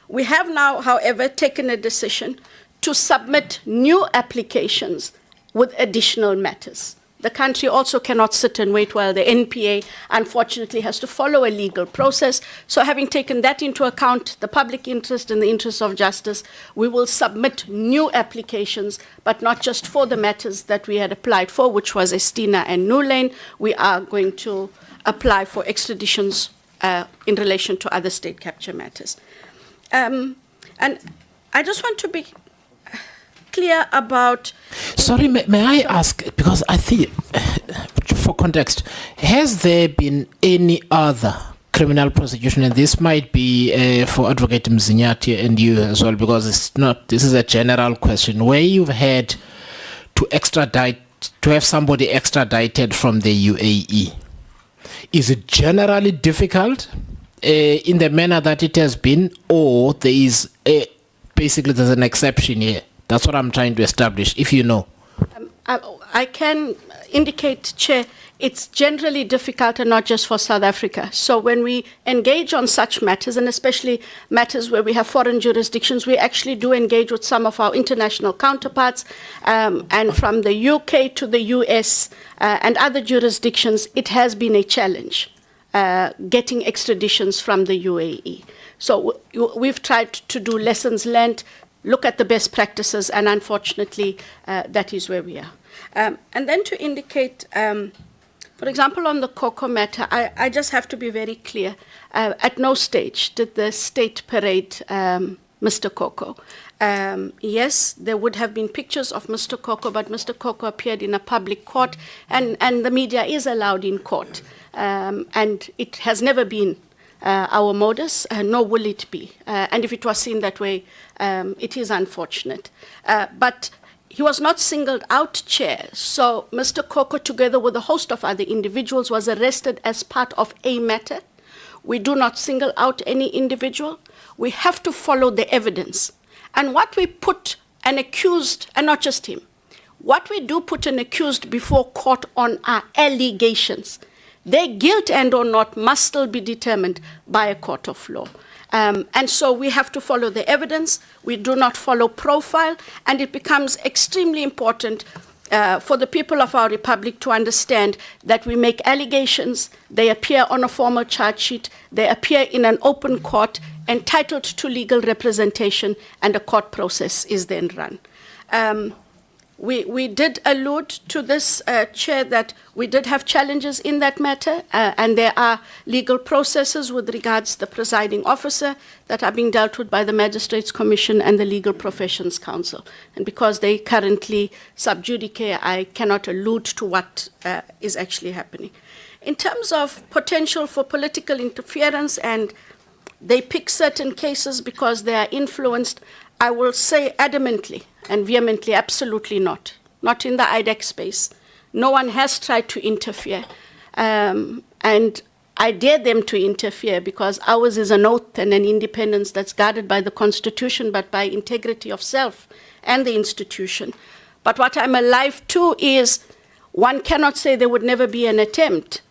We have now, however, taken a decision to submit new applications with additional matters. The country also cannot sit and wait while the NPA, unfortunately, has to follow a legal process. So having taken that into account, the public interest and the interest of justice, we will submit new applications, but not just for the matters that we had applied for, which was Estina and New Lane. We are going to apply for extraditions in relation to other state capture matters. And I just want to be clear about... Sorry, may I ask, because I think, for context, has there been any other criminal prosecution, and this might be for Advocate Mzinyati and you as well, because it's not, this is a general question, where you've had to extradite, to have somebody extradited from the UAE? Is it generally difficult in the manner that it has been, or there is basically there's an exception here? That's what I'm trying to establish, if you know. I can indicate, Chair, it's generally difficult and not just for South Africa. So when we engage on such matters, and especially matters where we have foreign jurisdictions, we actually do engage with some of our international counterparts, and from the UK to the US and other jurisdictions, it has been a challenge getting extraditions from the UAE. So we've tried to do lessons learned, look at the best practices, and unfortunately, that is where we are. And then to indicate, for example, on the cocoa matter, I just have to be very clear. At no stage did the state parade Mr. Coco. Yes, there would have been pictures of Mr. Coco, but Mr. Coco appeared in a public court, and the media is allowed in court. And it has never been our modus, nor will it be. And if it was seen that way, it is unfortunate. But he was not singled out, Chair. So Mr. Coco, together with a host of other individuals, was arrested as part of a matter. We do not single out any individual. We have to follow the evidence. And what we put an accused, and not just him, what we do put an accused before court on are allegations. Their guilt and or not must still be determined by a court of law. And so we have to follow the evidence. We do not follow profile, and it becomes extremely important for the people of our republic to understand that we make allegations, they appear on a formal charge sheet, they appear in an open court, entitled to legal representation, and a court process is then run. We did allude to this, Chair, that we did have challenges in that matter, and there are legal processes with regards to the presiding officer that are being dealt with by the Magistrates Commission and the Legal Professions Council. And because they currently sub judice, I cannot allude to what is actually happening. In terms of potential for political interference, and they pick certain cases because they are influenced, I will say adamantly and vehemently, absolutely not. Not in the IDEC space. No one has tried to interfere. And I dare them to interfere because ours is an oath and an independence that's guarded by the Constitution, but by integrity of self and the institution. But what I'm alive to is one cannot say there would never be an attempt.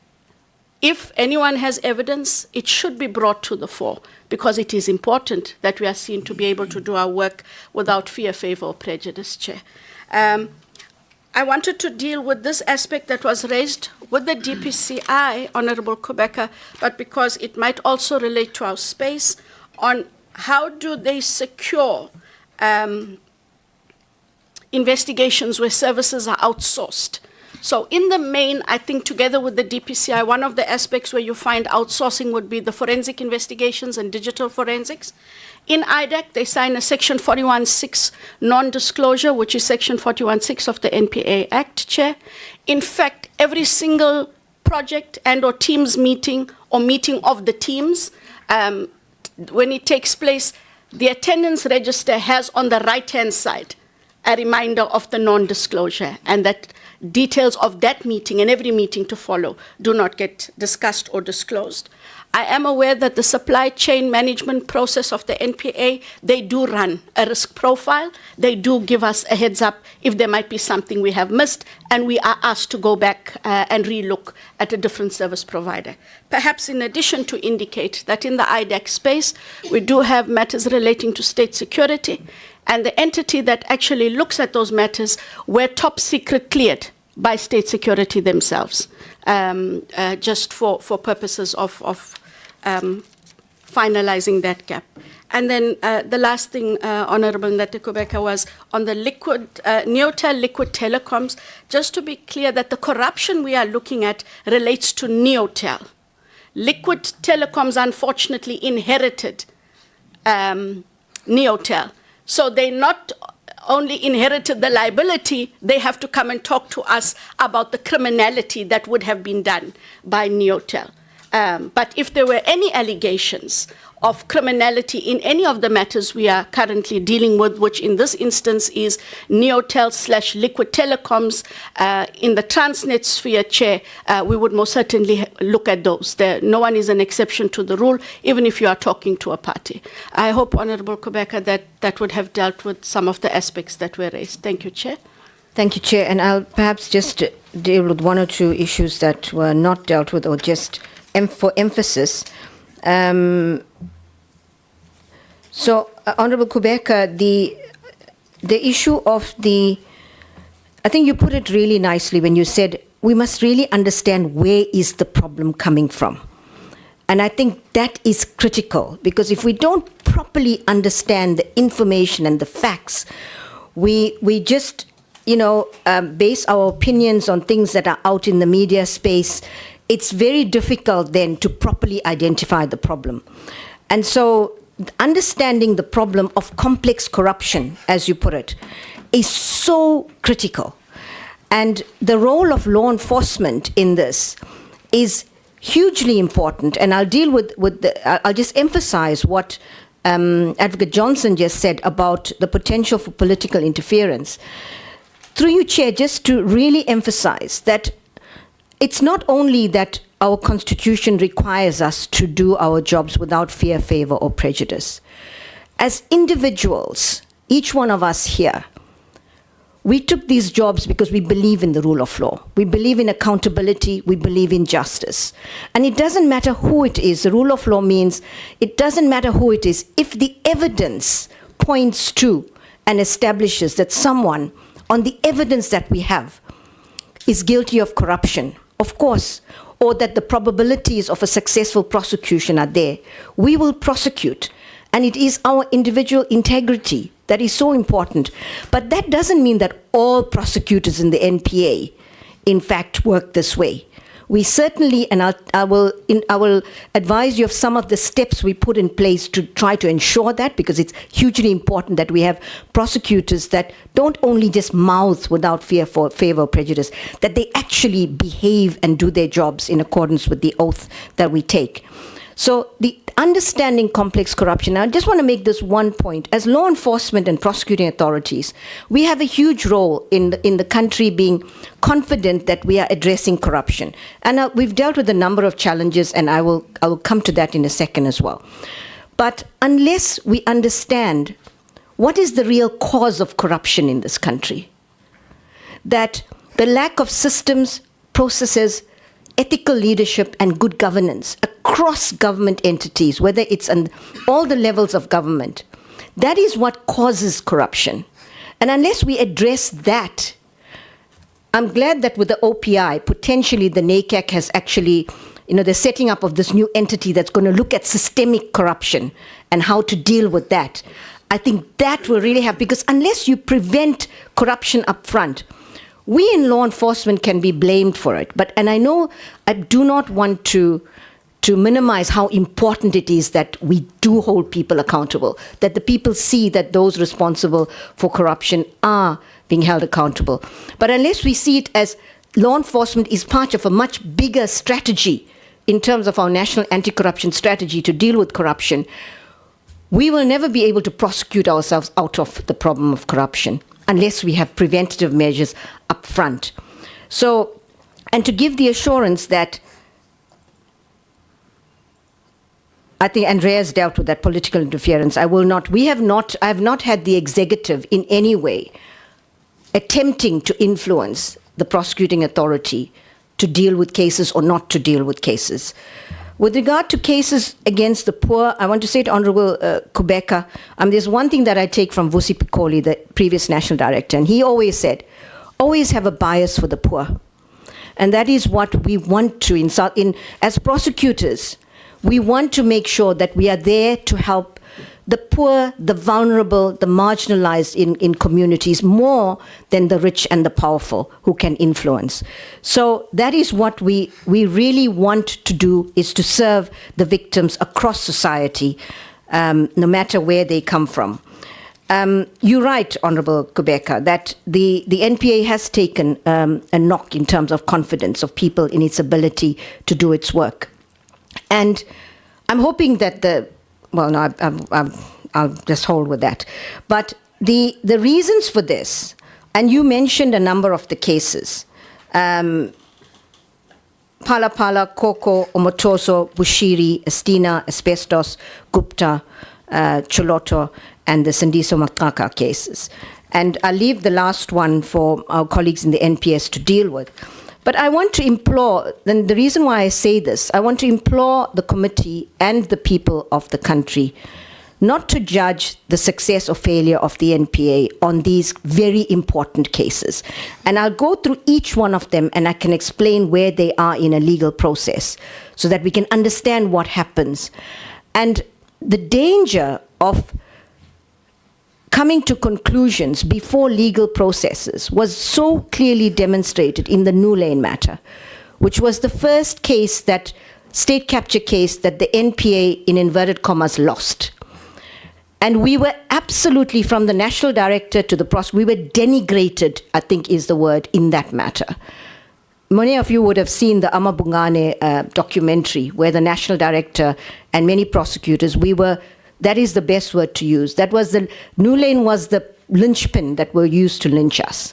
If anyone has evidence, it should be brought to the fore, because it is important that we are seen to be able to do our work without fear, favor, or prejudice, Chair. I wanted to deal with this aspect that was raised with the DPCI, Honorable Kubeka, but because it might also relate to our space, on how do they secure investigations where services are outsourced. So in the main, I think together with the DPCI, one of the aspects where you find outsourcing would be the forensic investigations and digital forensics. In IDEC, they sign a Section 41.6 non-disclosure, which is Section 41.6 of the NPA Act, Chair. In fact, every single project and or teams meeting or meeting of the teams, when it takes place, the attendance register has on the right-hand side a reminder of the non-disclosure, and that details of that meeting and every meeting to follow do not get discussed or disclosed. I am aware that the supply chain management process of the NPA, they do run a risk profile. They do give us a heads up if there might be something we have missed, and we are asked to go back and relook at a different service provider. Perhaps in addition to indicate that in the IDAC space, we do have matters relating to state security, and the entity that actually looks at those matters were top secret cleared by state security themselves, just for purposes of finalizing that gap. And then the last thing, Honorable Ndate Kubeka, was on the Neotel liquid telecoms. Just to be clear that the corruption we are looking at relates to Neotel. Liquid telecoms, unfortunately, inherited Neotel. So they not only inherited the liability, they have to come and talk to us about the criminality that would have been done by Neotel. But if there were any allegations of criminality in any of the matters we are currently dealing with, which in this instance is Neotel/Liquid Telecoms in the Transnet sphere, Chair, we would most certainly look at those. No one is an exception to the rule, even if you are talking to a party. I hope, Honorable Kubeka, that would have dealt with some of the aspects that were raised. Thank you, Chair. Thank you, Chair. And I'll perhaps just deal with one or two issues that were not dealt with, or just for emphasis. So, Honorable Kubeka, the issue of I think you put it really nicely when you said we must really understand where is the problem coming from. And I think that is critical, because if we don't properly understand the information and the facts, we just, base our opinions on things that are out in the media space. It's very difficult then to properly identify the problem. And so understanding the problem of complex corruption, as you put it, is so critical. And the role of law enforcement in this is hugely important. And I'll deal I'll just emphasize what Advocate Johnson just said about the potential for political interference. Through you, Chair, just to really emphasize that it's not only that our Constitution requires us to do our jobs without fear, favor, or prejudice. As individuals, each one of us here, we took these jobs because we believe in the rule of law. We believe in accountability. We believe in justice. And it doesn't matter who it is. The rule of law means it doesn't matter who it is. If the evidence points to and establishes that someone, on the evidence that we have, is guilty of corruption, of course, or that the probabilities of a successful prosecution are there, we will prosecute. And it is our individual integrity that is so important. But that doesn't mean that all prosecutors in the NPA, in fact, work this way. We certainly, and I will advise you of some of the steps we put in place to try to ensure that, because it's hugely important that we have prosecutors that don't only just mouth without fear, favor, or prejudice, that they actually behave and do their jobs in accordance with the oath that we take. So the understanding complex corruption, I just want to make this one point. As law enforcement and prosecuting authorities, we have a huge role in the country being confident that we are addressing corruption. And we've dealt with a number of challenges, and I will come to that in a second as well. But unless we understand what is the real cause of corruption in this country, that the lack of systems, processes, ethical leadership, and good governance across government entities, whether it's on all the levels of government, that is what causes corruption. And unless we address that, I'm glad that with the OPI, potentially the NACAC has actually, the setting up of this new entity that's going to look at systemic corruption and how to deal with that. I think that will really have, because unless you prevent corruption up front, we in law enforcement can be blamed for it. And I know I do not want to minimize how important it is that we do hold people accountable, that the people see that those responsible for corruption are being held accountable. But unless we see it as law enforcement is part of a much bigger strategy in terms of our national anti-corruption strategy to deal with corruption, we will never be able to prosecute ourselves out of the problem of corruption unless we have preventative measures up front. So, and to give the assurance that I think Andrea's dealt with that political interference. I have not had the executive in any way attempting to influence the prosecuting authority to deal with cases or not to deal with cases. With regard to cases against the poor, I want to say to Honorable Kubeka, there's one thing that I take from Vusi Pikoli, the previous national director, and he always said, always have a bias for the poor. And that is what we want to, as prosecutors, we want to make sure that we are there to help the poor, the vulnerable, the marginalized in communities more than the rich and the powerful who can influence. So that is what we really want to do, is to serve the victims across society, no matter where they come from. You're right, Honorable Kubeka, that the NPA has taken a knock in terms of confidence of people in its ability to do its work. And I'm hoping that I'll just hold with that. But the reasons for this, and you mentioned a number of the cases, Pala Pala, Koko, Omotoso, Bushiri, Estina, Asbestos, Gupta, Choloto, and the Sandiso Makaka cases. And I'll leave the last one for our colleagues in the NPS to deal with. But I want to implore, and the reason why I say this, I want to implore the committee and the people of the country not to judge the success or failure of the NPA on these very important cases. And I'll go through each one of them and I can explain where they are in a legal process so that we can understand what happens. And the danger of coming to conclusions before legal processes was so clearly demonstrated in the New Lane matter, which was the first case, that state capture case, that the NPA, in inverted commas, lost. And we were absolutely, from the national director to the prosecutor, we were denigrated, I think is the word, in that matter. Many of you would have seen the Amabungane documentary, where the national director and many prosecutors, that is the best word to use. New Lane was the linchpin that were used to lynch us.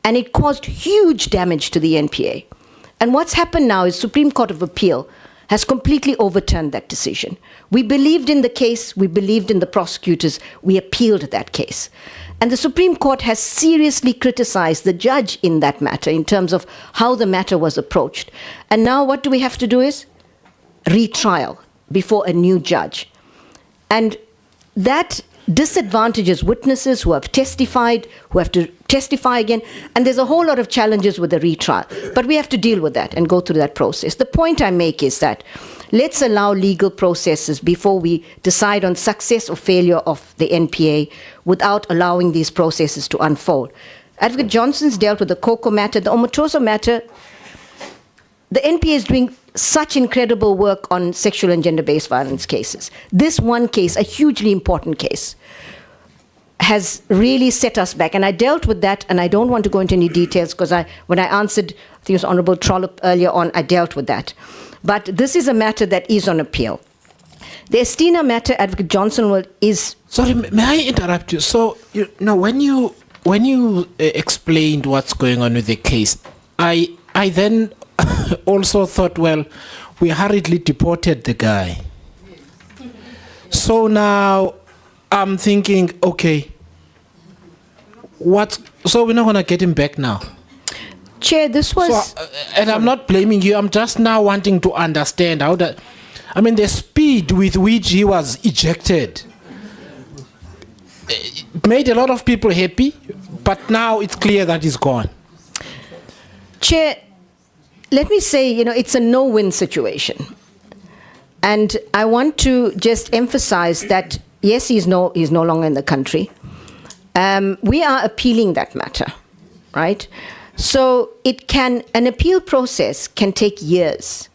And it caused huge damage to the NPA. And what's happened now is Supreme Court of Appeal has completely overturned that decision. We believed in the case, we believed in the prosecutors, we appealed that case. And the Supreme Court has seriously criticized the judge in that matter in terms of how the matter was approached. And now what do we have to do is retrial before a new judge. And that disadvantages witnesses who have testified, who have to testify again, and there's a whole lot of challenges with the retrial. But we have to deal with that and go through that process. The point I make is that let's allow legal processes before we decide on success or failure of the NPA without allowing these processes to unfold. Advocate Johnson's dealt with the Koko matter, the Omotoso matter. The NPA is doing such incredible work on sexual and gender-based violence cases. This one case, a hugely important case, has really set us back. And I dealt with that, and I don't want to go into any details because when I answered, I think it was Honorable Trollope earlier on, I dealt with that. But this is a matter that is on appeal. The Estina matter, Advocate Johnson is... Sorry, may I interrupt you? So, when you explained what's going on with the case, I then also thought, well, we hurriedly deported the guy. So now I'm thinking, okay, so we're not going to get him back now? Chair, this was... So, and I'm not blaming you, I'm just now wanting to understand how that... I mean, the speed with which he was ejected made a lot of people happy, but now it's clear that he's gone. Chair, let me say, it's a no-win situation. And I want to just emphasize that, yes, he's no longer in the country. We are appealing that matter, right? So an appeal process can take years.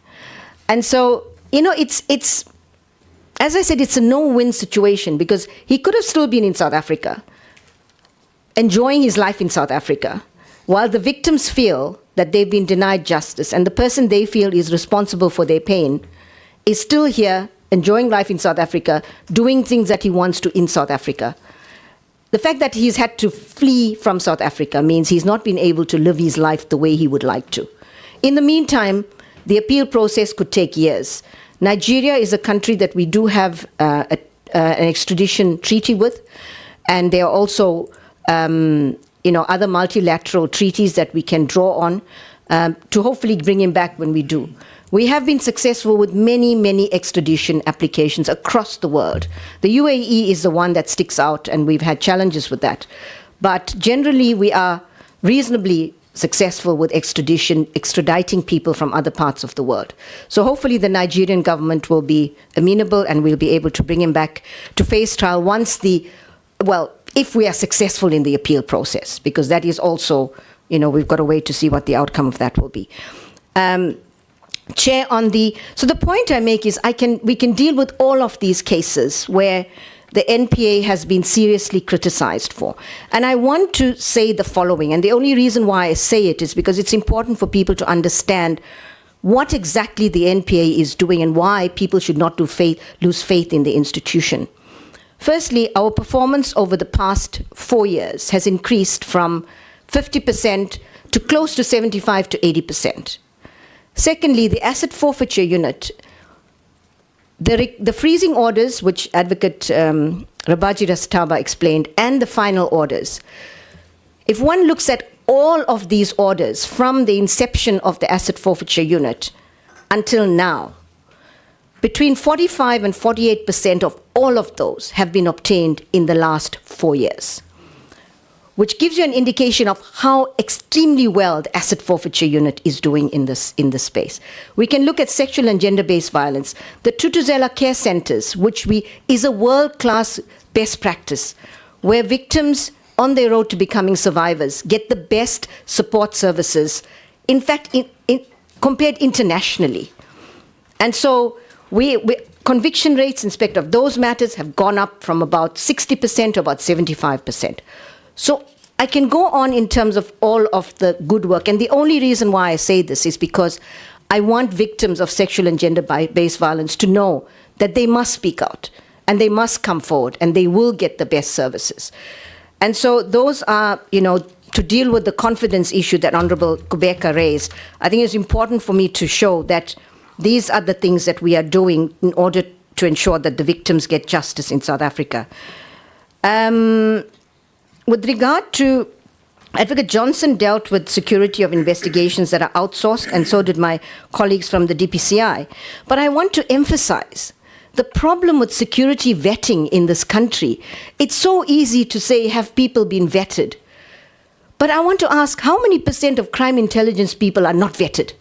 And so, it's, as I said, it's a no-win situation because he could have still been in South Africa, enjoying his life in South Africa, while the victims feel that they've been denied justice and the person they feel is responsible for their pain is still here, enjoying life in South Africa, doing things that he wants to in South Africa. the fact that he's had to flee from South Africa means he's not been able to live his life the way he would like to. In the meantime, the appeal process could take years. Nigeria is a country that we do have an extradition treaty with, and there are also other multilateral treaties that we can draw on to hopefully bring him back when we do. We have been successful with many, many extradition applications across the world. The UAE is the one that sticks out, and we've had challenges with that. But generally, we are reasonably successful with extraditing people from other parts of the world. So hopefully the Nigerian government will be amenable, and we'll be able to bring him back to face trial once if we are successful in the appeal process, because that is also, we've got to wait to see what the outcome of that will be. Chair, so the point I make is we can deal with all of these cases where the NPA has been seriously criticized for. And I want to say the following, and the only reason why I say it is because it's important for people to understand what exactly the NPA is doing and why people should not lose faith in the institution. Firstly, our performance over the past 4 years has increased from 50% to close to 75 to 80%. Secondly, the asset forfeiture unit, the freezing orders, which Advocate Rabaji Rastaba explained, and the final orders. If one looks at all of these orders from the inception of the asset forfeiture unit until now, between 45 and 48% of all of those have been obtained in the last 4 years, which gives you an indication of how extremely well the asset forfeiture unit is doing in this space. We can look at sexual and gender-based violence. The Tutuzela care centers, which is a world-class best practice, where victims on their road to becoming survivors get the best support services, in fact, compared internationally. And so conviction rates in respect of those matters have gone up from about 60% to about 75%. So I can go on in terms of all of the good work. And the only reason why I say this is because I want victims of sexual and gender-based violence to know that they must speak out and they must come forward and they will get the best services. And so those are, to deal with the confidence issue that Honorable Kubeka raised, I think it's important for me to show that these are the things that we are doing in order to ensure that the victims get justice in South Africa. With regard to, Advocate Johnson dealt with security of investigations that are outsourced, and so did my colleagues from the DPCI. But I want to emphasize the problem with security vetting in this country. It's so easy to say, have people been vetted? But I want to ask, how many % of crime intelligence people are not vetted?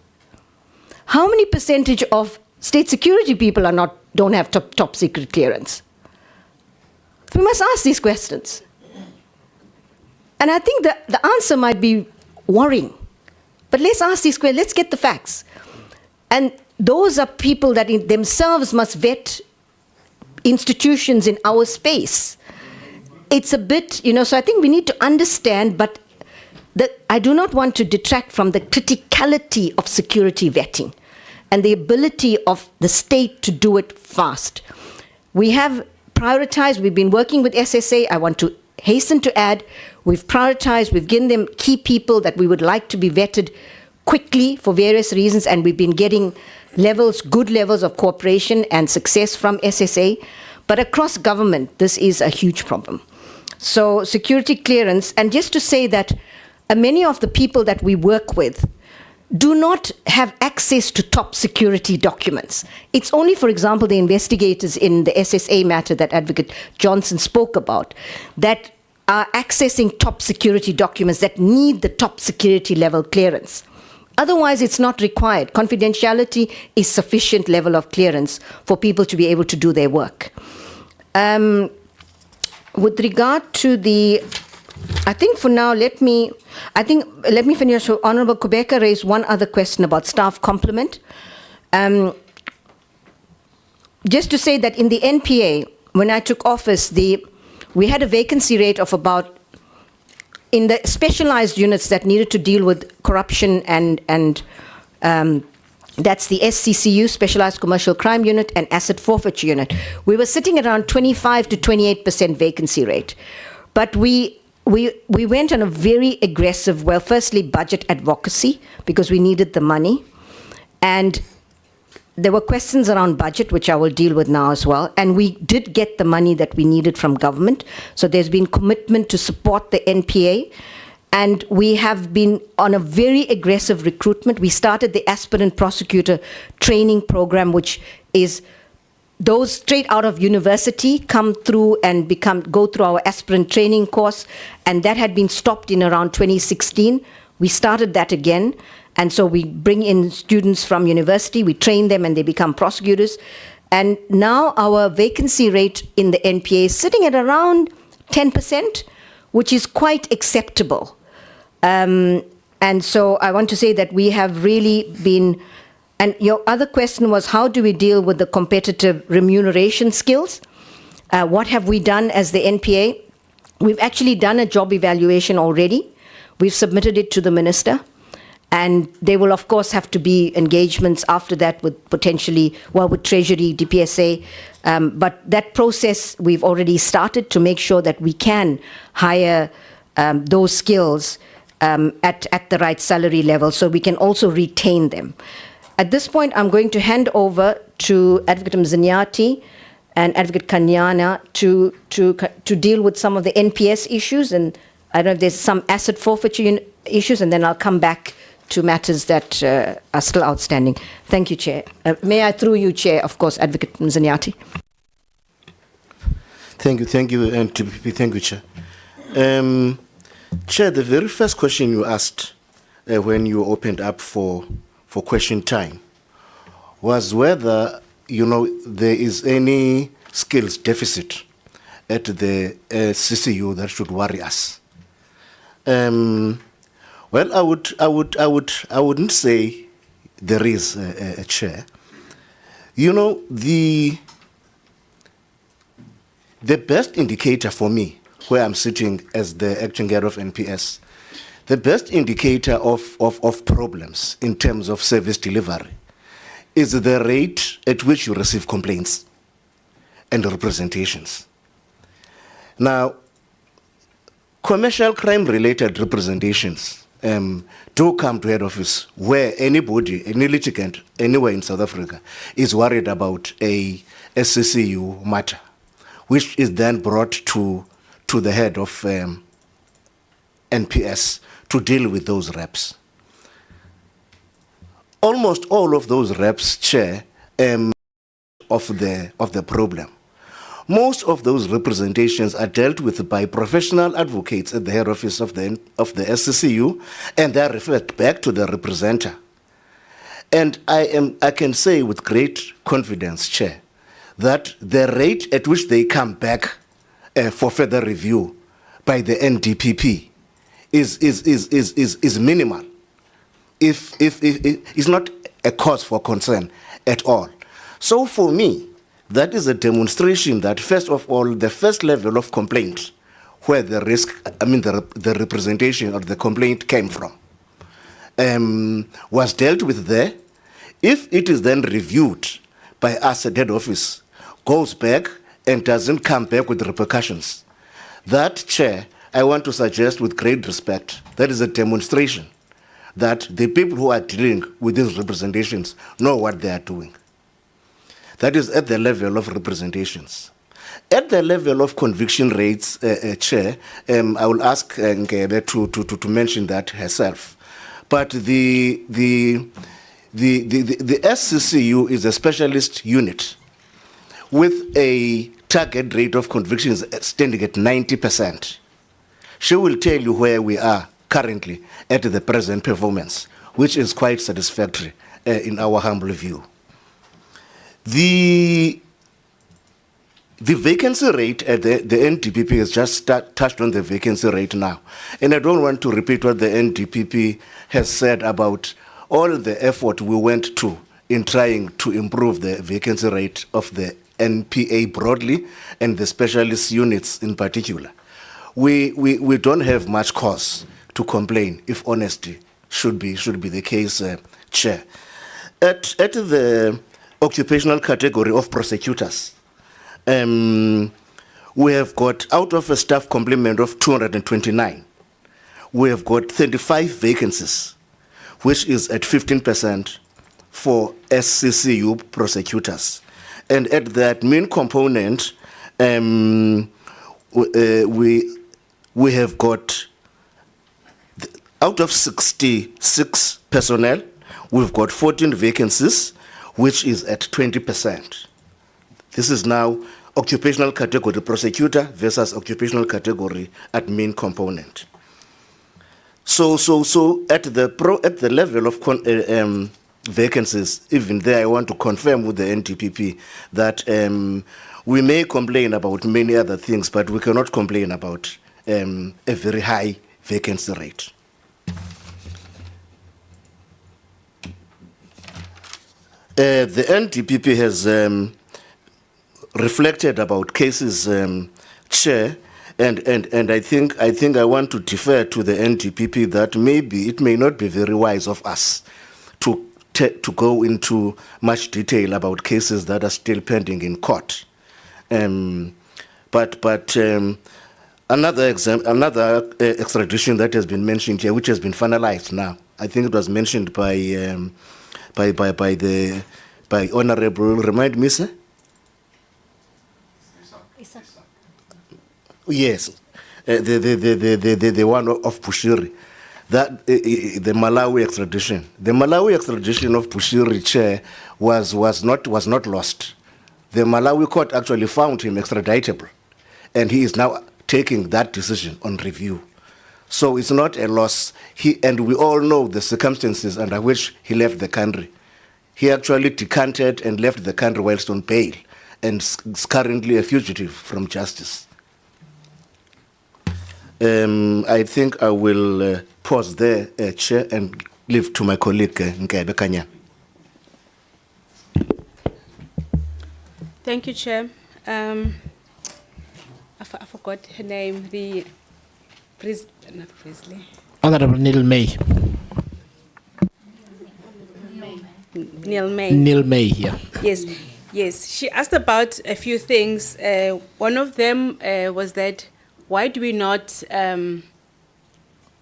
How many percentage of state security people don't have top secret clearance? We must ask these questions. And I think that the answer might be worrying. But let's ask these questions, let's get the facts. And those are people that in themselves must vet institutions in our space. It's a bit, so I think we need to understand, but I do not want to detract from the criticality of security vetting and the ability of the state to do it fast. We have prioritized, we've been working with SSA. I want to hasten to add, we've prioritized, we've given them key people that we would like to be vetted quickly for various reasons, and we've been getting good levels of cooperation and success from SSA. But across government, this is a huge problem. So security clearance, and just to say that many of the people that we work with do not have access to top security documents. It's only, for example, the investigators in the SSA matter that Advocate Johnson spoke about that are accessing top security documents that need the top security level clearance. Otherwise, it's not required. Confidentiality is sufficient level of clearance for people to be able to do their work. With regard to I think for now, let me finish. So Honorable Kubeka raised one other question about staff complement. Just to say that in the NPA, when I took office, we had a vacancy rate of about, in the specialized units that needed to deal with corruption and that's the SCCU, Specialized Commercial Crime Unit, and Asset Forfeiture Unit. We were sitting at around 25 to 28% vacancy rate. But we went on a very aggressive, well, firstly, budget advocacy, because we needed the money. And there were questions around budget, which I will deal with now as well. And we did get the money that we needed from government. So there's been commitment to support the NPA. And we have been on a very aggressive recruitment. We started the aspirant prosecutor training program, which is those straight out of university come through and go through our aspirant training course. And that had been stopped in around 2016. We started that again. And so we bring in students from university, we train them, and they become prosecutors. And now our vacancy rate in the NPA is sitting at around 10%, which is quite acceptable. And so I want to say that we have really been, and your other question was, how do we deal with the competitive remuneration skills? What have we done as the NPA? We've actually done a job evaluation already. We've submitted it to the minister. And there will, of course, have to be engagements after that with potentially, well, with Treasury, DPSA. But that process we've already started to make sure that we can hire those skills at the right salary level, so we can also retain them. At this point, I'm going to hand over to Advocate Mzanyati and Advocate Kanyana to deal with some of the NPS issues. And I don't know if there's some asset forfeiture issues, and then I'll come back to matters that are still outstanding. Thank you, Chair. May I, through you, Chair, of course, Advocate Mzanyati. Thank you, and thank you, Chair. Chair, the very first question you asked when you opened up for question time was whether, there is any skills deficit at the CCU that should worry us. Well, I wouldn't say there is a Chair. The best indicator for me, where I'm sitting as the acting head of NPS, the best indicator of problems in terms of service delivery is the rate at which you receive complaints and representations. Now, commercial crime-related representations do come to head office where anybody, any litigant anywhere in South Africa is worried about a CCU matter, which is then brought to the head of NPS to deal with those reps. Almost all of those reps, Chair, of the problem. Most of those representations are dealt with by professional advocates at the head office of the SCCU, and they are referred back to the representative. And I can say with great confidence, Chair, that the rate at which they come back for further review by the NDPP is minimal. If it's not a cause for concern at all. So for me, that is a demonstration that, first of all, the first level of complaint, where the the representation of the complaint came from, was dealt with there. If it is then reviewed by us at head office, goes back and doesn't come back with repercussions, that, Chair, I want to suggest with great respect, that is a demonstration that the people who are dealing with these representations know what they are doing. That is at the level of representations. At the level of conviction rates, Chair, I will ask Ngebe to mention that herself. But the SCCU is a specialist unit with a target rate of convictions standing at 90%. She will tell you where we are currently at the present performance, which is quite satisfactory in our humble view. The vacancy rate at the NDPP has just touched on the vacancy rate now. And I don't want to repeat what the NDPP has said about all the effort we went to in trying to improve the vacancy rate of the NPA broadly and the specialist units in particular. We don't have much cause to complain, if honesty should be the case, Chair. At the occupational category of prosecutors, we have got, out of a staff complement of 229, we have got 35 vacancies, which is at 15% for SCCU prosecutors. And at the admin component, we have got, out of 66 personnel, we've got 14 vacancies, which is at 20%. This is now occupational category prosecutor versus occupational category admin component. So at the level of vacancies, even there, I want to confirm with the NTPP that we may complain about many other things, but we cannot complain about a very high vacancy rate. The NTPP has reflected about cases, Chair, and I think I want to defer to the NTPP that maybe it may not be very wise of us to go into much detail about cases that are still pending in court. But another extradition that has been mentioned here, which has been finalized now, I think it was mentioned by Honorable, remind me, sir? Yes, the one of Bushiri, that the Malawi extradition. The Malawi extradition of Bushiri, Chair, was not lost. The Malawi court actually found him extraditable, and he is now taking that decision on review. So it's not a loss. And we all know the circumstances under which he left the country. He actually decanted and left the country whilst on bail, and is currently a fugitive from justice. I think I will pause there, Chair, and leave to my colleague, Nkebe Kanya. Thank you, Chair. I forgot her name. Not Priestley. Honorable Neil May. Neil May. Neil May, yeah. Yes. She asked about a few things. One of them was that why do we not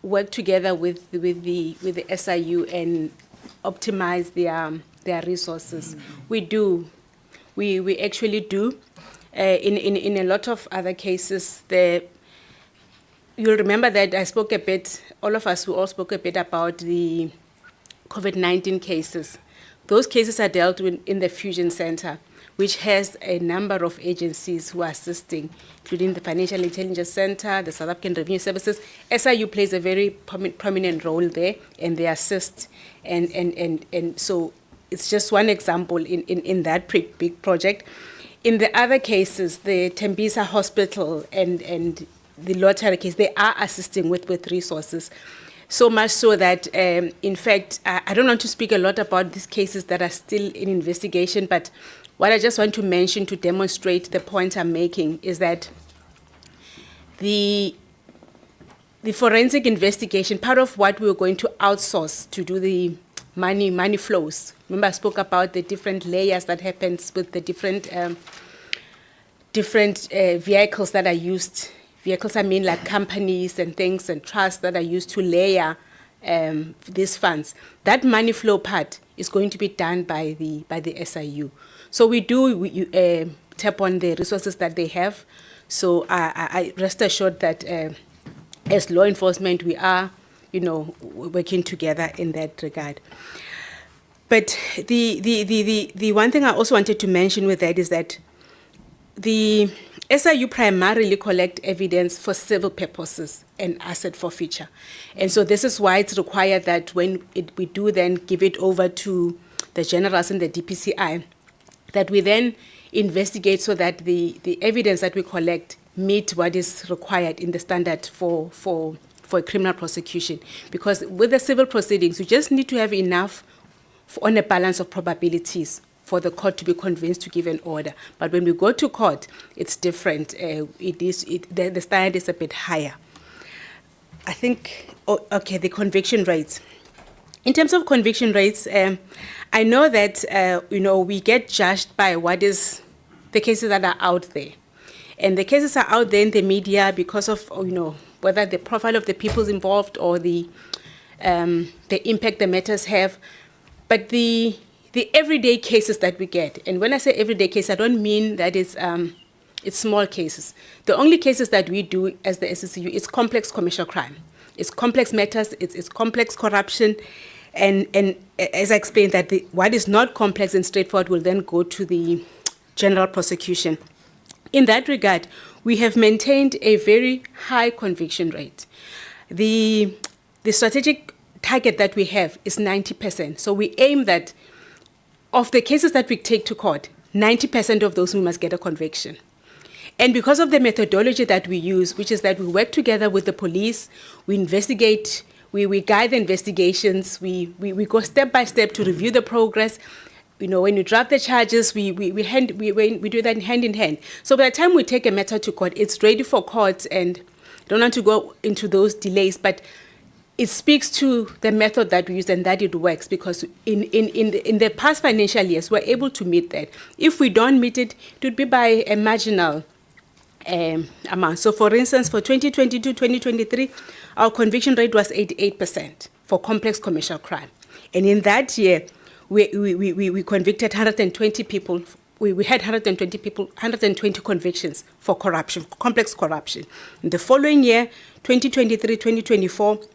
work together with the SIU and optimize their resources? We do. We actually do. In a lot of other cases, you'll remember that I spoke a bit, all of us, we all spoke a bit about the COVID-19 cases. Those cases are dealt with in the Fusion Center, which has a number of agencies who are assisting, including the Financial Intelligence Center, the South African Revenue Services. SIU plays a very prominent role there, and they assist. And so it's just one example in that big project. In the other cases, the Tembisa Hospital and the lottery case, they are assisting with resources. So much so that, in fact, I don't want to speak a lot about these cases that are still in investigation, but what I just want to mention to demonstrate the point I'm making is that the forensic investigation, part of what we were going to outsource to do the money flows. Remember I spoke about the different layers that happens with the different vehicles that are used. Vehicles, I mean, like companies and things and trusts that are used to layer these funds. That money flow part is going to be done by the SIU. So we do tap on the resources that they have. So I rest assured that as law enforcement, we are, working together in that regard. But the one thing I also wanted to mention with that is that the SIU primarily collect evidence for civil purposes and asset forfeiture. And so this is why it's required that when we do then give it over to the generals in the DPCI, that we then investigate so that the evidence that we collect meet what is required in the standard for a criminal prosecution. Because with the civil proceedings, you just need to have enough on a balance of probabilities for the court to be convinced to give an order. But when we go to court, it's different. The standard is a bit higher. I think, the conviction rates. In terms of conviction rates, I know that, we get judged by what is the cases that are out there. And the cases are out there in the media because of, whether the profile of the people involved or the impact the matters have. But the everyday cases that we get, and when I say everyday case, I don't mean that it's small cases. The only cases that we do as the SCCU is complex commercial crime. It's complex matters, it's complex corruption, and as I explained, that what is not complex and straightforward will then go to the general prosecution. In that regard, we have maintained a very high conviction rate. The strategic target that we have is 90%. So we aim that of the cases that we take to court, 90% of those we must get a conviction. And because of the methodology that we use, which is that we work together with the police, we investigate, we guide the investigations, we go step by step to review the progress. When you draft the charges, we do that hand in hand. So by the time we take a matter to court, it's ready for court, and I don't want to go into those delays, but it speaks to the method that we use and that it works, because in the past financial years, we're able to meet that. If we don't meet it, it would be by a marginal amount. So for instance, for 2022-2023, our conviction rate was 88% for complex commercial crime. And in that year, we convicted 120 people. We had 120 people, 120 convictions for corruption, complex corruption. In the following year, 2023-2024,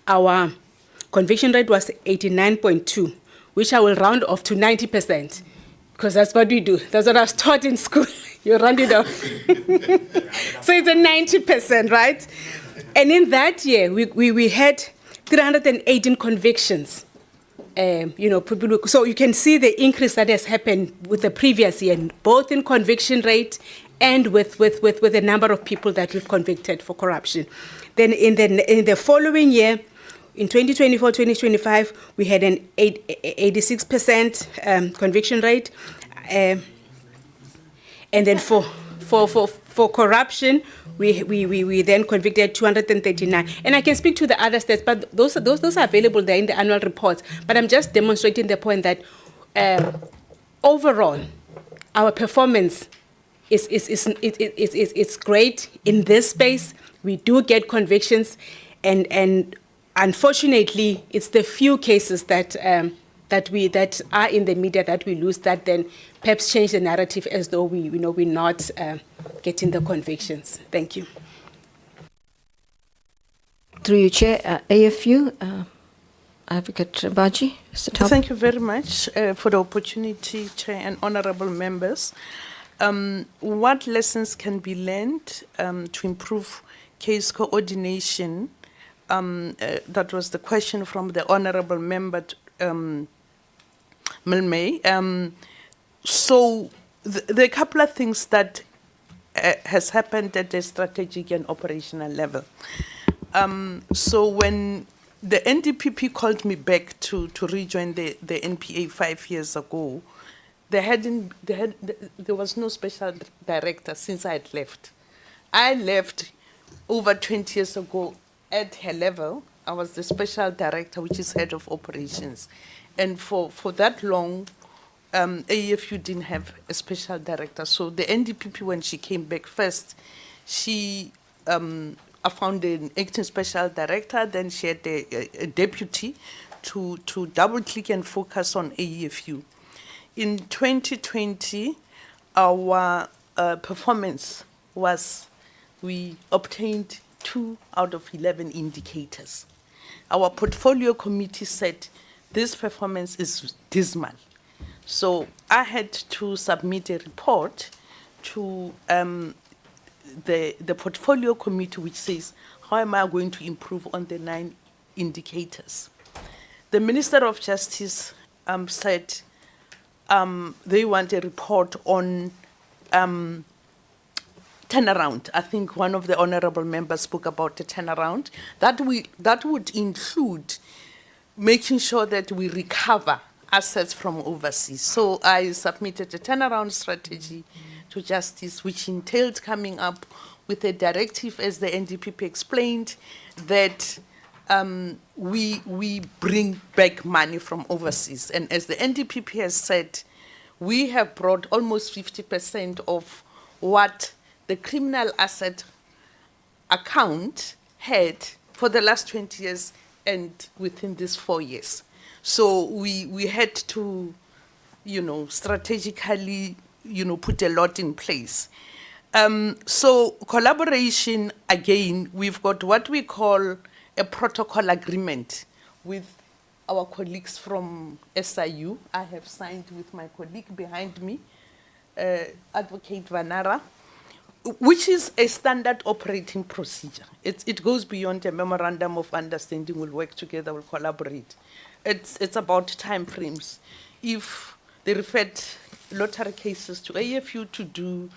our conviction rate was 89.2, which I will round off to 90%, because that's what we do. That's what I was taught in school. You round it off. So it's a 90%, right? And in that year, we had 318 convictions. So you can see the increase that has happened with the previous year, both in conviction rate and with the number of people that we've convicted for corruption. Then in the following year, in 2024-2025, we had an 86% conviction rate, and then for corruption, we then convicted 239. And I can speak to the other states, but those are available there in the annual reports. But I'm just demonstrating the point that overall, our performance is great in this space. We do get convictions, and unfortunately, it's the few cases that are in the media that we lose, that then perhaps change the narrative as though we're not getting the convictions. Thank you. Through you, Chair, AFU, Advocate Baji. Thank you very much for the opportunity, Chair and honorable members. What lessons can be learned to improve case coordination? That was the question from the honorable member, Milmay. So there are a couple of things that has happened at the strategic and operational level. So when the NDPP called me back to rejoin the NPA 5 years ago, there was no special director since I had left. I left over 20 years ago at her level. I was the special director, which is head of operations. And for that long, AFU didn't have a special director. So the NDPP, when she came back first, she found an acting special director, then she had a deputy to double-click and focus on AFU. In 2020, our performance was, we obtained 2 out of 11 indicators. Our portfolio committee said this performance is dismal. So I had to submit a report to the portfolio committee, which says, how am I going to improve on the 9 indicators? The Minister of Justice said they want a report on turnaround. I think one of the honorable members spoke about the turnaround. That would include making sure that we recover assets from overseas. So I submitted a turnaround strategy to Justice, which entailed coming up with a directive, as the NDPP explained, that we bring back money from overseas. And as the NDPP has said, we have brought almost 50% of what the criminal asset account had for the last 20 years and within these 4 years. So we had to, strategically, put a lot in place. So collaboration, again, we've got what we call a protocol agreement with our colleagues from SIU. I have signed with my colleague behind me, Advocate Vanara, which is a standard operating procedure. It goes beyond a memorandum of understanding. We'll work together, we'll collaborate. It's about time frames. If they referred lottery cases to AFU to do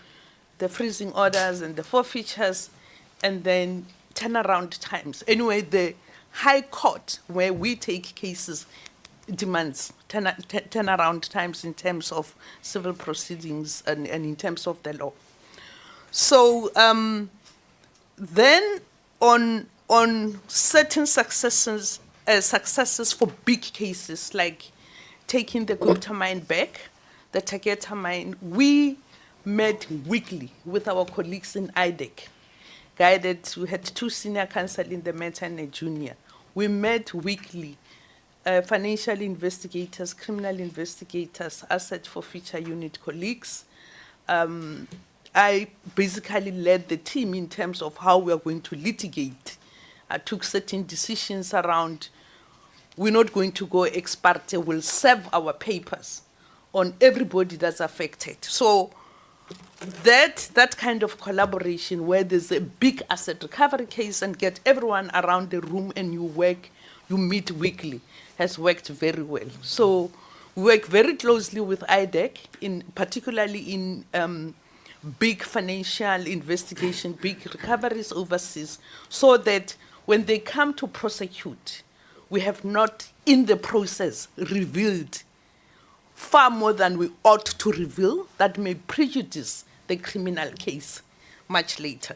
the freezing orders and the forfeitures, and then turnaround times. Anyway, the High Court, where we take cases, demands turnaround times in terms of civil proceedings and in terms of the law. So then on certain successes for big cases, like taking the Gupta mine back, the Taketa mine, we met weekly with our colleagues in IDEC. We had 2 senior counsel in the matter and a junior. We met weekly, financial investigators, criminal investigators, asset forfeiture unit colleagues. I basically led the team in terms of how we are going to litigate. I took certain decisions around, we're not going to go ex parte, we'll serve our papers on everybody that's affected. So that kind of collaboration where there's a big asset recovery case and get everyone around the room and you meet weekly, has worked very well. So we work very closely with IDEC, particularly in big financial investigation, big recoveries overseas, so that when they come to prosecute, we have not in the process revealed far more than we ought to reveal that may prejudice the criminal case much later.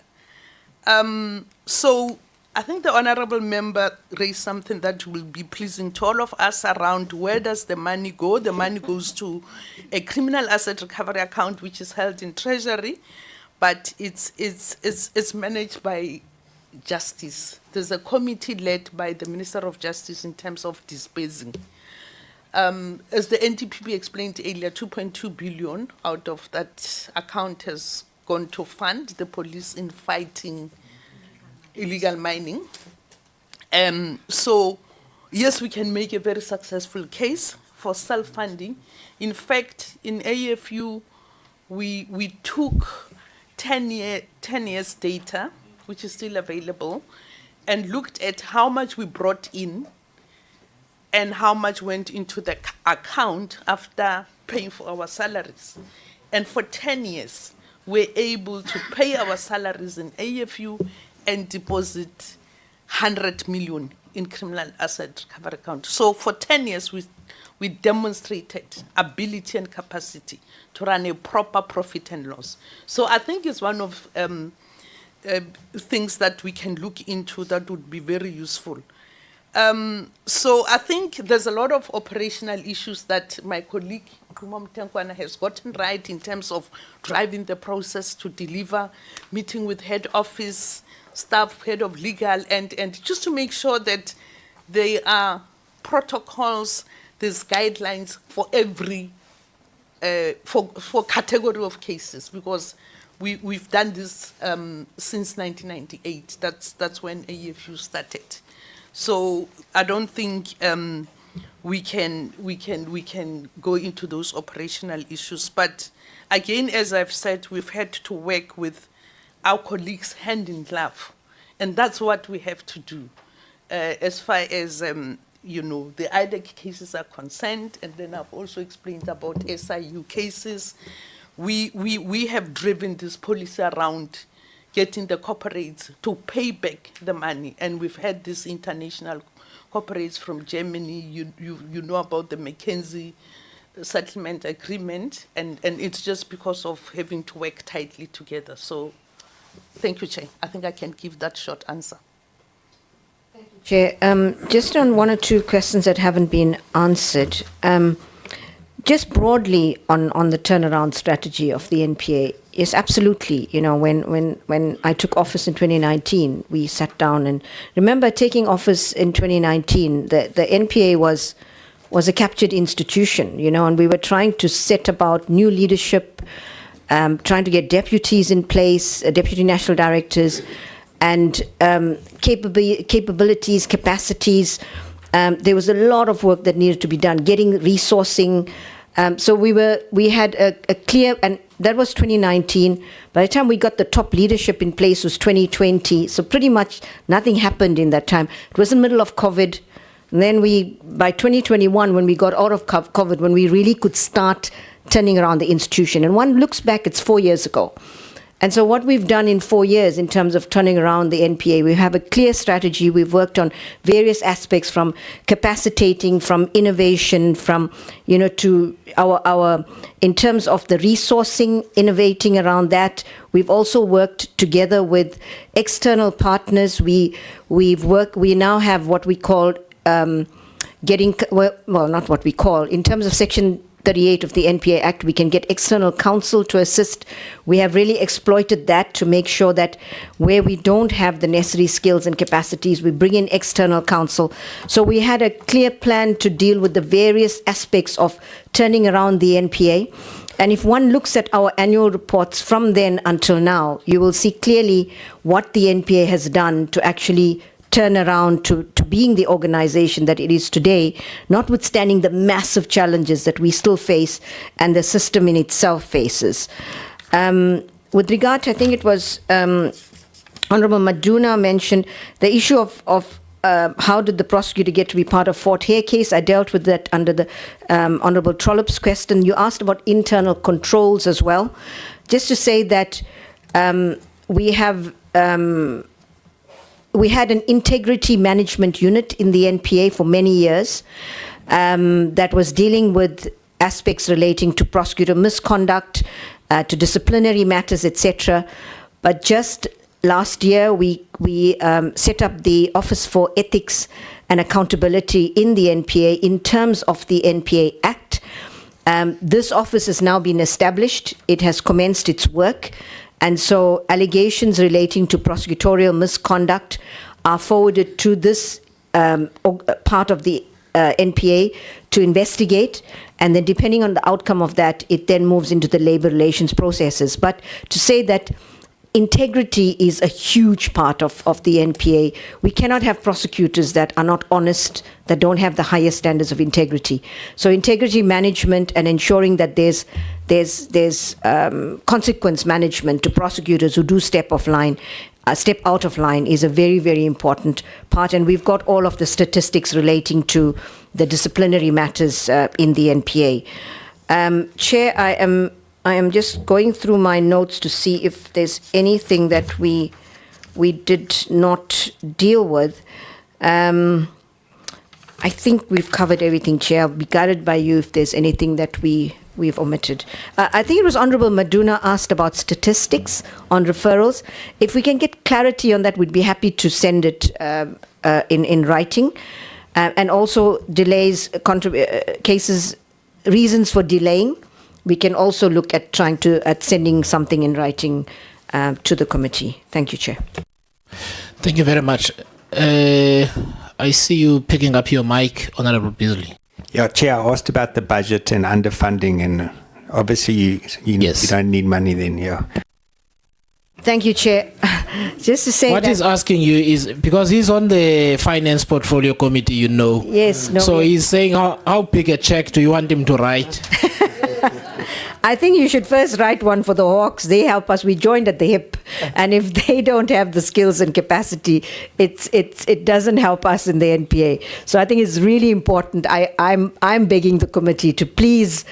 So I think the honorable member raised something that will be pleasing to all of us around where does the money go? The money goes to a criminal asset recovery account which is held in Treasury, but it's managed by Justice. There's a committee led by the Minister of Justice in terms of disbursing. As the NTPP explained earlier, 2.2 billion out of that account has gone to fund the police in fighting illegal mining. So, yes, we can make a very successful case for self-funding. In fact, in AFU, we took 10 years data, which is still available, and looked at how much we brought in and how much went into the account after paying for our salaries. And for 10 years, we're able to pay our salaries in AFU and deposit 100 million in criminal asset recovery account. So for 10 years, we demonstrated ability and capacity to run a proper profit and loss. So I think it's one of things that we can look into that would be very useful. So I think there's a lot of operational issues that my colleague Kumam Tenkwana has gotten right in terms of driving the process to deliver, meeting with head office staff, head of legal, and just to make sure that there are protocols, there's guidelines for every for category of cases, because we've done this since 1998. That's when AFU started. So I don't think we can go into those operational issues. But again, as I've said, we've had to work with our colleagues hand in glove, and that's what we have to do. As far as the IDEC cases are concerned, and then I've also explained about SIU cases. We have driven this policy around getting the corporates to pay back the money. And we've had these international corporates from Germany. You know about the McKinsey settlement agreement, and it's just because of having to work tightly together. So thank you, Chair. I think I can give that short answer. Chair, just on one or two questions that haven't been answered. Just broadly on the turnaround strategy of the NPA, yes, absolutely. You know, when I took office in 2019, we sat down and remember taking office in 2019, the NPA was a captured institution, you know, and we were trying to set about new leadership, trying to get deputies in place, deputy national directors, and capabilities, capacities. There was a lot of work that needed to be done, getting resourcing. So we had a clear, and that was 2019. By the time we got the top leadership in place was 2020. So pretty much nothing happened in that time. It was in the middle of COVID. And then by 2021, when we got out of COVID, when we really could start turning around the institution. And one looks back, it's 4 years ago. And so what we've done in 4 years in terms of turning around the NPA, we have a clear strategy. We've worked on various aspects, from capacitating, from innovation, from, you know, to our in terms of the resourcing, innovating around that. We've also worked together with external partners. We now have what we call not what we call, in terms of Section 38 of the NPA Act, we can get external counsel to assist. We have really exploited that to make sure that where we don't have the necessary skills and capacities, we bring in external counsel. So we had a clear plan to deal with the various aspects of turning around the NPA. And if one looks at our annual reports from then until now, you will see clearly what the NPA has done to actually turn around to being the organization that it is today, notwithstanding the massive challenges that we still face and the system in itself faces. With regard to, I think it was Honorable Maduna mentioned the issue of how did the prosecutor get to be part of Fort Hare case. I dealt with that under the Honorable Trollope's question. You asked about internal controls as well. Just to say that we had an integrity management unit in the NPA for many years that was dealing with aspects relating to prosecutor misconduct, to disciplinary matters, etc. But just last year, we set up the Office for Ethics and Accountability in the NPA in terms of the NPA Act. This office has now been established. It has commenced its work. And so allegations relating to prosecutorial misconduct are forwarded to this part of the NPA to investigate. And then depending on the outcome of that, it then moves into the labor relations processes. But to say that integrity is a huge part of the NPA. We cannot have prosecutors that are not honest, that don't have the highest standards of integrity. So integrity management and ensuring that there's consequence management to prosecutors who do step out of line is a very, very important part. And we've got all of the statistics relating to the disciplinary matters in the NPA. Chair, I am just going through my notes to see if there's anything that we did not deal with. I think we've covered everything, Chair. I'll be guided by you if there's anything that we've omitted. I think it was Honorable Maduna asked about statistics on referrals. If we can get clarity on that, we'd be happy to send it in writing. And also delays, cases, reasons for delaying. We can also look at at sending something in writing to the committee. Thank you, Chair. Thank you very much. I see you picking up your mic, Honorable Beasley. Yeah, Chair, I asked about the budget and underfunding, and obviously you don't need money then, yeah. Thank you, Chair. Just to say what he's asking you is, because he's on the Finance Portfolio Committee, you know. Yes, no. So he's saying, how big a check do you want him to write? I think you should first write one for the Hawks. They help us. We joined at the hip. And if they don't have the skills and capacity, it doesn't help us in the NPA. So I think it's really important. I'm begging the committee to please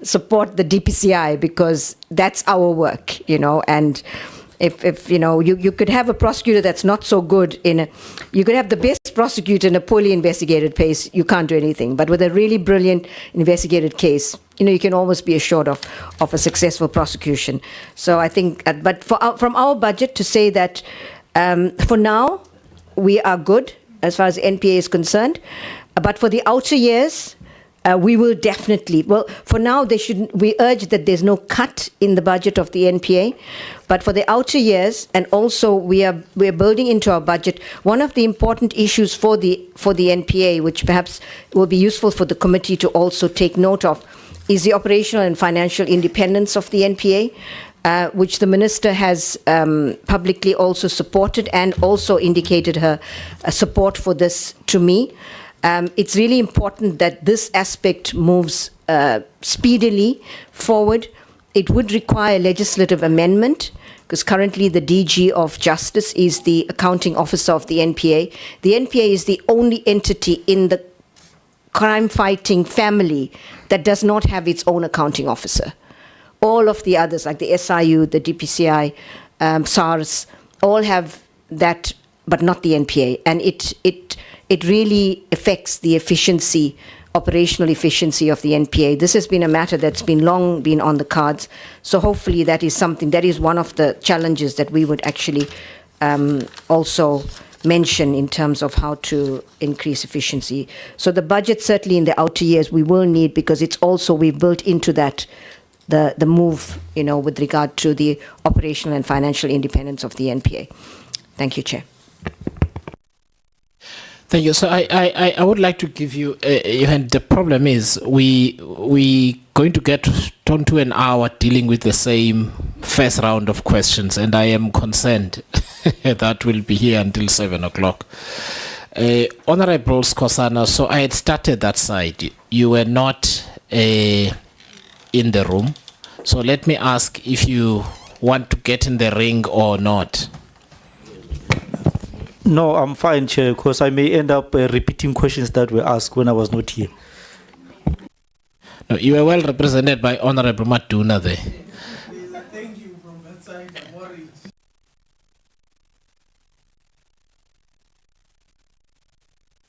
support the DPCI, because that's our work, you know. And if you know, you could have a prosecutor that's not so good you could have the best prosecutor in a poorly investigated case, you can't do anything. But with a really brilliant investigated case, you know, you can almost be assured of a successful prosecution. So I think, but from our budget, to say that for now, we are good as far as NPA is concerned. But for the outer years, we will definitely, well, for now, we urge that there's no cut in the budget of the NPA, but for the outer years, and also we're building into our budget, one of the important issues for the NPA, which perhaps will be useful for the committee to also take note of, is the operational and financial independence of the NPA, which the minister has publicly also supported and also indicated her support for this to me. It's really important that this aspect moves speedily forward. It would require legislative amendment, because currently the DG of Justice is the accounting officer of the NPA. The NPA is the only entity in the crime-fighting family that does not have its own accounting officer. All of the others, like the SIU, the DPCI, SARS, all have that, but not the NPA. And it really affects the efficiency, operational efficiency of the NPA. This has been a matter that's long been on the cards. So hopefully that is something, that is one of the challenges that we would actually also mention in terms of how to increase efficiency. So the budget certainly in the outer years we will need, because it's also, we've built into that the move, with regard to the operational and financial independence of the NPA. Thank you, Chair. Thank you. So I would like to give you, Johan, the problem is we going to get down to an hour dealing with the same first round of questions, and I am concerned that we'll be here until 7 o'clock. Honorable Skosana, so I had started that side. You were not in the room. So let me ask if you want to get in the ring or not. No, I'm fine, Chair, because I may end up repeating questions that were asked when I was not here. No, you were well represented by Honorable Matuna there. Thank you from that side. I'm worried.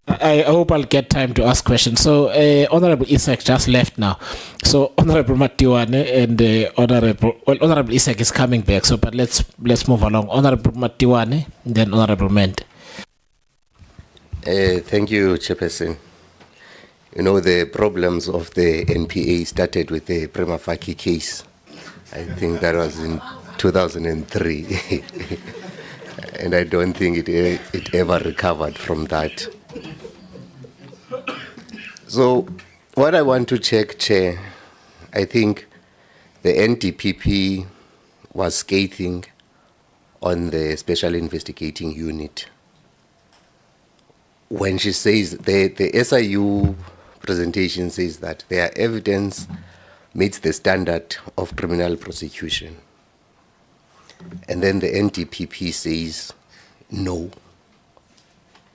I hope I'll get time to ask questions. So, Honorable Isaac just left now. So, Honorable Matiwane and Honorable Isaac is coming back. So, but let's move along. Honorable Matiwane, then Honorable Ment. Thank you, Chairperson. The problems of the NPA started with the prima facie case. I think that was in 2003. And I don't think it ever recovered from that. So, what I want to check, Chair, I think the NDPP was scathing on the Special Investigating Unit. When she says, the SIU presentation says that their evidence meets the standard of criminal prosecution. And then the NDPP says, no,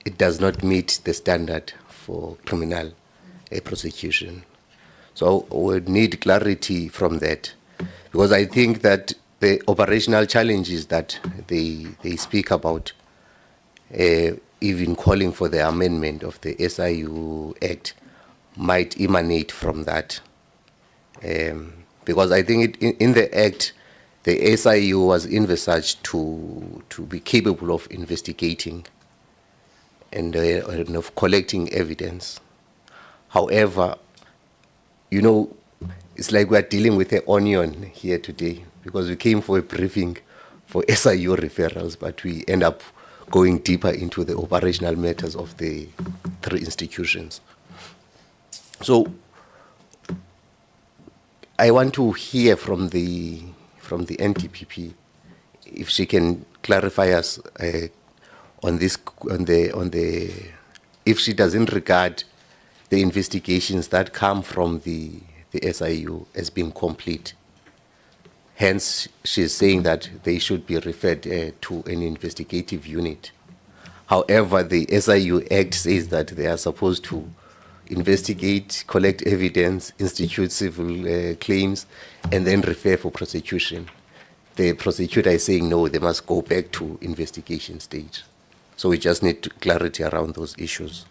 it does not meet the standard for criminal prosecution. So we would need clarity from that, because I think that the operational challenges that they speak about, even calling for the amendment of the SIU Act, might emanate from that. Because I think in the Act, the SIU was envisaged to be capable of investigating and of collecting evidence. However, it's like we're dealing with an onion here today, because we came for a briefing for SIU referrals, but we end up going deeper into the operational matters of the three institutions. So I want to hear from the NDPP if she can clarify us on this, if she doesn't regard the investigations that come from the SIU as being complete. Hence, she's saying that they should be referred to an investigative unit. However, the SIU Act says that they are supposed to investigate, collect evidence, institute civil claims, and then refer for prosecution. The prosecutor is saying, no, they must go back to investigation stage. So we just need clarity around those issues.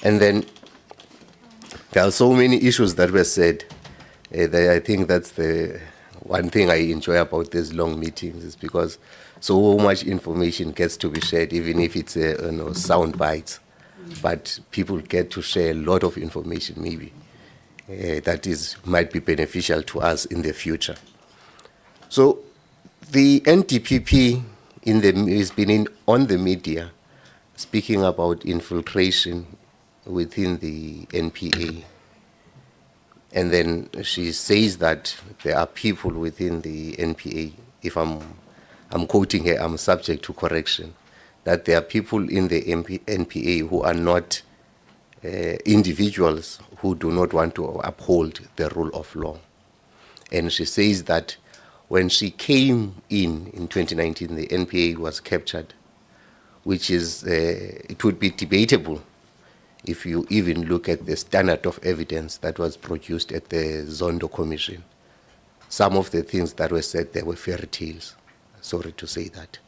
And then there are so many issues that were said. I think that's the one thing I enjoy about these long meetings, is because so much information gets to be shared, even if it's sound bites. But people get to share a lot of information, maybe. that might be beneficial to us in the future. So the NDPP has been on the media speaking about infiltration within the NPA. And then she says that there are people within the NPA, if I'm quoting her, I'm subject to correction, that there are people in the NPA who are not individuals who do not want to uphold the rule of law. And she says that when she came in 2019, the NPA was captured, which is, it would be debatable if you even look at the standard of evidence that was produced at the Zondo Commission. Some of the things that were said there were fairy tales, sorry to say that.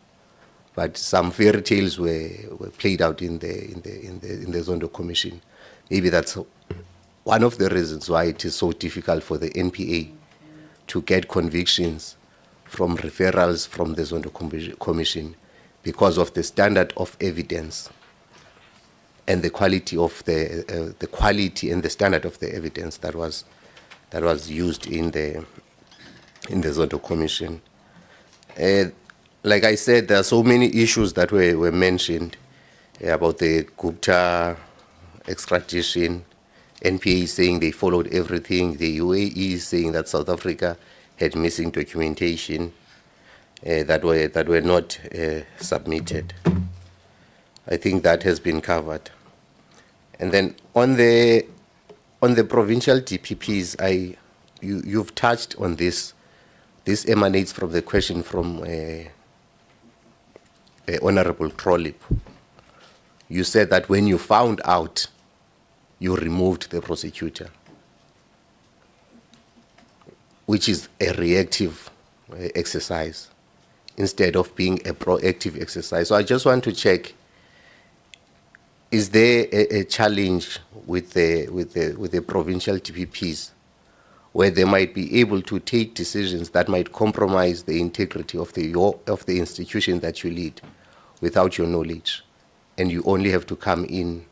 But some fairy tales were played out in the Zondo Commission. Maybe that's one of the reasons why it is so difficult for the NPA to get convictions from referrals from the Zondo Commission, because of the standard of evidence and the quality of the quality and the standard of the evidence that was used in the Zondo Commission. Like I said, there are so many issues that were mentioned about the Gupta extradition, NPA saying they followed everything, the UAE saying that South Africa had missing documentation that were not submitted. I think that has been covered. And then on the provincial DPPs, you've touched on this. This emanates from the question from Honorable Trollip. You said that when you found out, you removed the prosecutor, which is a reactive exercise instead of being a proactive exercise. So I just want to check, is there a challenge with the provincial DPPs where they might be able to take decisions that might compromise the integrity of the institution that you lead without your knowledge, and you only have to come in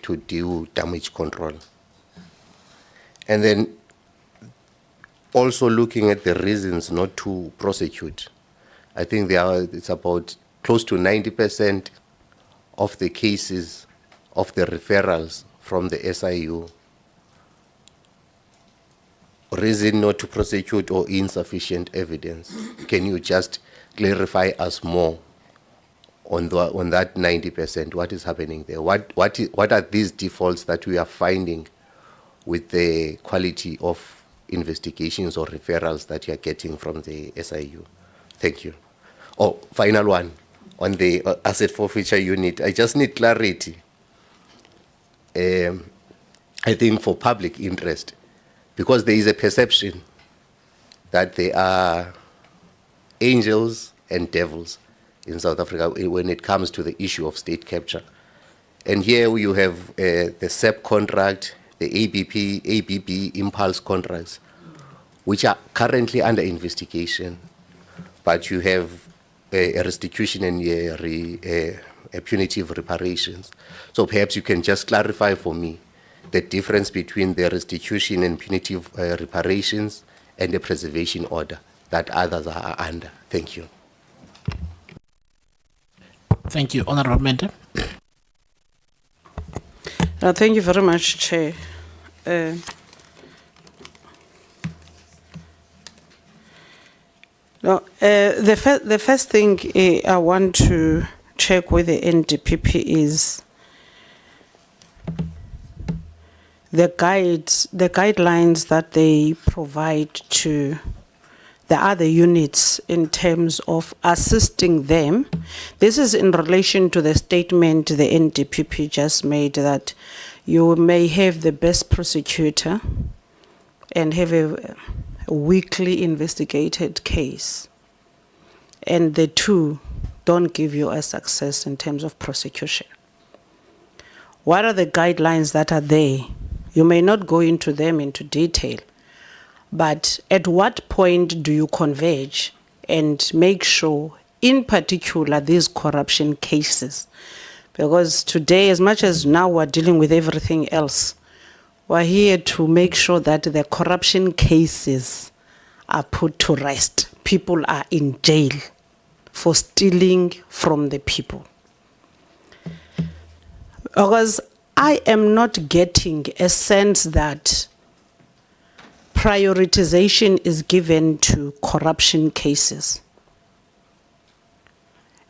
to do damage control? And then also looking at the reasons not to prosecute, I think it's about close to 90% of the cases of the referrals from the SIU, reason not to prosecute or insufficient evidence. Can you just clarify us more on that 90%? What is happening there? What are these defaults that we are finding with the quality of investigations or referrals that you are getting from the SIU? Thank you. Oh, final one on the asset forfeiture unit. I just need clarity. I think for public interest, because there is a perception that there are angels and devils in South Africa when it comes to the issue of state capture. And here you have the SEP contract, the ABB impulse contracts, which are currently under investigation, but you have a restitution and a punitive reparations. So perhaps you can just clarify for me the difference between the restitution and punitive reparations and the preservation order that others are under. Thank you. Thank you. Honorable Member. Thank you very much, Chair. The first thing I want to check with the NDPP is the guidelines that they provide to the other units in terms of assisting them. This is in relation to the statement the NDPP just made, that you may have the best prosecutor and have a weekly investigated case, and the two don't give you a success in terms of prosecution. What are the guidelines that are there? You may not go into them into detail, but at what point do you converge and make sure, in particular, these corruption cases? Because today, as much as now we're dealing with everything else, We're here to make sure that the corruption cases are put to rest. People are in jail for stealing from the people. Because I am not getting a sense that prioritization is given to corruption cases.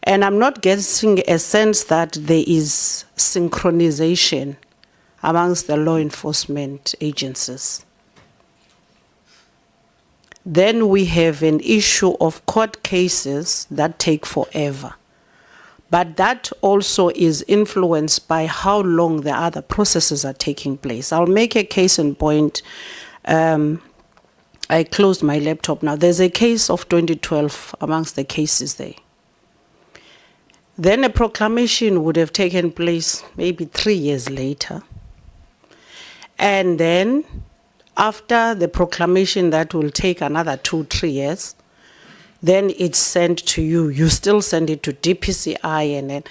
And I'm not getting a sense that there is synchronization amongst the law enforcement agencies. Then we have an issue of court cases that take forever. But that also is influenced by how long the other processes are taking place. I'll make a case in point. I closed my laptop now. There's a case of 2012 amongst the cases there. Then a proclamation would have taken place maybe 3 years later. And then after the proclamation, that will take another 2-3 years. Then it's sent to you. You still send it to DPCI. And then,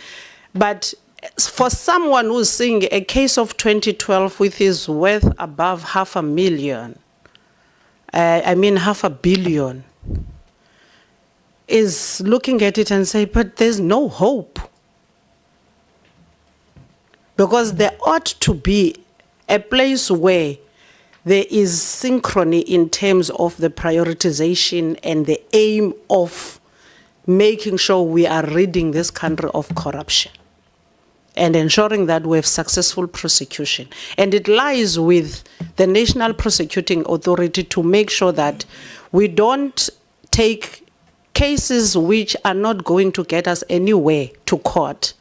but for someone who's seeing a case of 2012 which is worth above 500,000, $500 million, is looking at it and say, but there's no hope. Because there ought to be a place where there is synchrony in terms of the prioritization and the aim of making sure we are ridding this country of corruption and ensuring that we have successful prosecution. And it lies with the National Prosecuting Authority to make sure that we don't take cases which are not going to get us anywhere to court,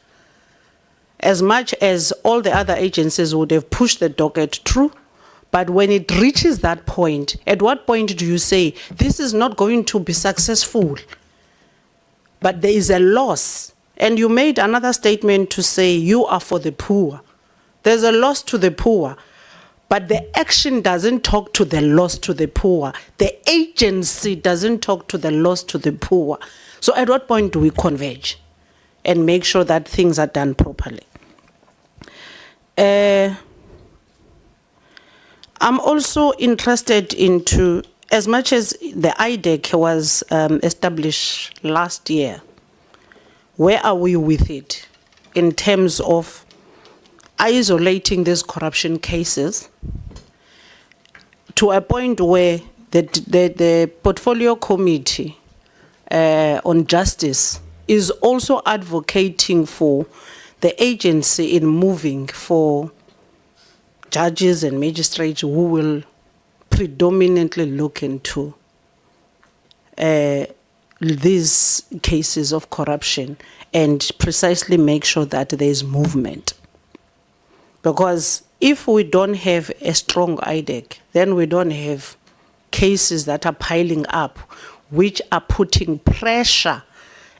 as much as all the other agencies would have pushed the docket through. But when it reaches that point, at what point do you say, this is not going to be successful, but there is a loss? And you made another statement to say you are for the poor. There's a loss to the poor, but the action doesn't talk to the loss to the poor. The agency doesn't talk to the loss to the poor. So at what point do we converge and make sure that things are done properly? I'm also interested into, as much as the IDEC was established last year, where are we with it in terms of isolating these corruption cases to a point where the portfolio committee on justice is also advocating for the agency in moving for judges and magistrates who will predominantly look into these cases of corruption and precisely make sure that there is movement. Because if we don't have a strong IDEC, then we don't have cases that are piling up, which are putting pressure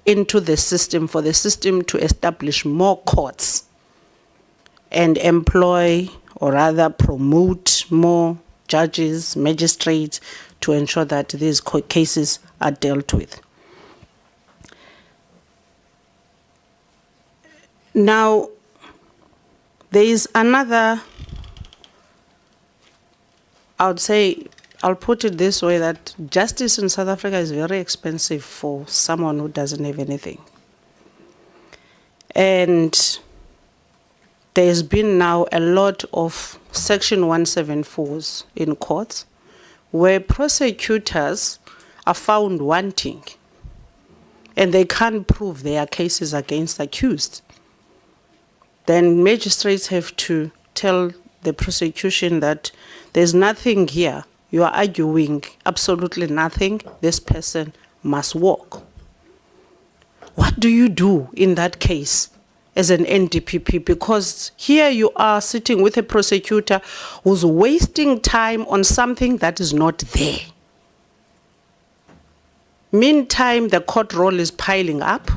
into the system for the system to establish more courts and employ, or rather promote, more judges, magistrates to ensure that these cases are dealt with. Now, there is another, I would say, I'll put it this way, that justice in South Africa is very expensive for someone who doesn't have anything. And there's been now a lot of Section 174s in courts where prosecutors are found wanting and they can't prove their cases against accused. Then magistrates have to tell the prosecution that there's nothing here. You are arguing absolutely nothing. This person must walk. What do you do in that case as an NDPP? Because here you are sitting with a prosecutor who's wasting time on something that is not there. Meantime, the court roll is piling up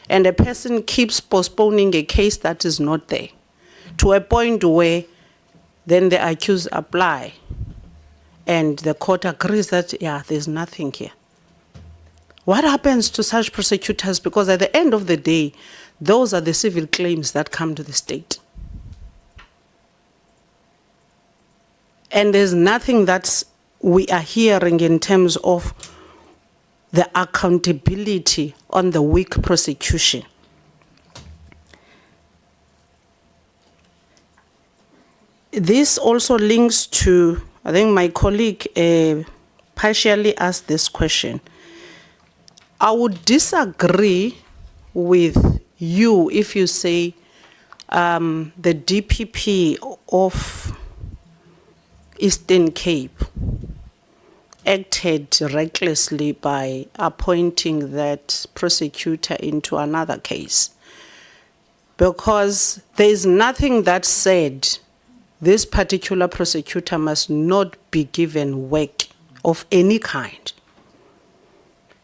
and a person keeps postponing a case that is not there to a point where then the accused apply and the court agrees that, yeah, there's nothing here. What happens to such prosecutors? Because at the end of the day, those are the civil claims that come to the state. And there's nothing that we are hearing in terms of the accountability on the weak prosecution. This also links to, I think my colleague partially asked this question. I would disagree with you if you say the DPP of Eastern Cape acted recklessly by appointing that prosecutor into another case, because there is nothing that said this particular prosecutor must not be given work of any kind.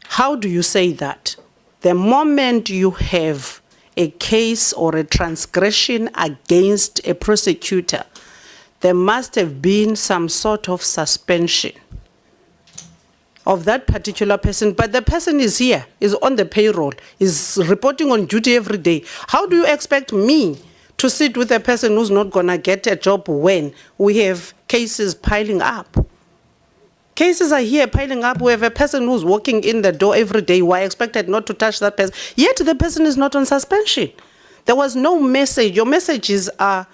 How do you say that? The moment you have a case or a transgression against a prosecutor, there must have been some sort of suspension of that particular person, but the person is here, is on the payroll, is reporting on duty every day. How do you expect me to sit with a person who's not gonna get a job when we have cases piling up? Cases are here piling up. We have a person who's walking in the door every day. We're expected not to touch that person, yet the person is not on suspension. There was no message. Your messages are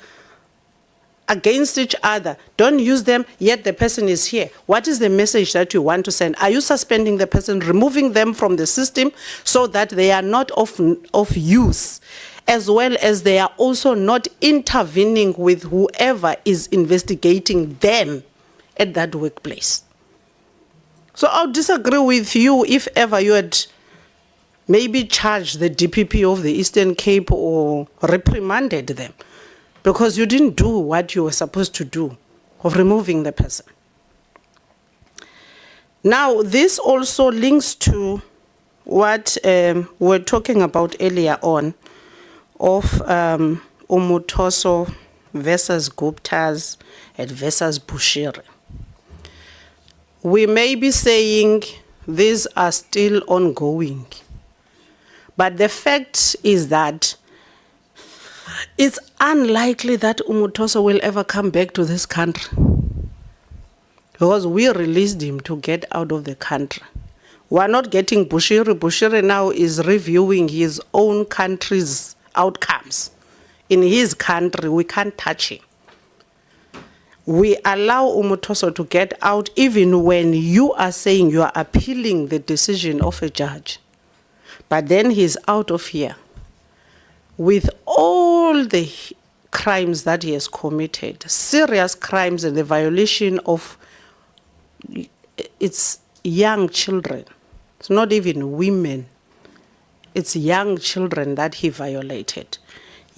against each other. Don't use them, yet the person is here. What is the message that you want to send? Are you suspending the person, removing them from the system so that they are not of use, as well as they are also not intervening with whoever is investigating them at that workplace? So I'll disagree with you if ever you had maybe charged the DPP of the Eastern Cape or reprimanded them, because you didn't do what you were supposed to do of removing the person. Now, this also links to what we were talking about earlier on of Umutoso versus Guptas and versus Bushiri. We may be saying these are still ongoing, but the fact is that it's unlikely that Umutoso will ever come back to this country, because we released him to get out of the country. We're not getting Bushiri. Bushiri now is reviewing his own country's outcomes. In his country, we can't touch him. We allow Umutoso to get out even when you are saying you are appealing the decision of a judge. But then he's out of here with all the crimes that he has committed, serious crimes and the violation of its young children. It's not even women. It's young children that he violated.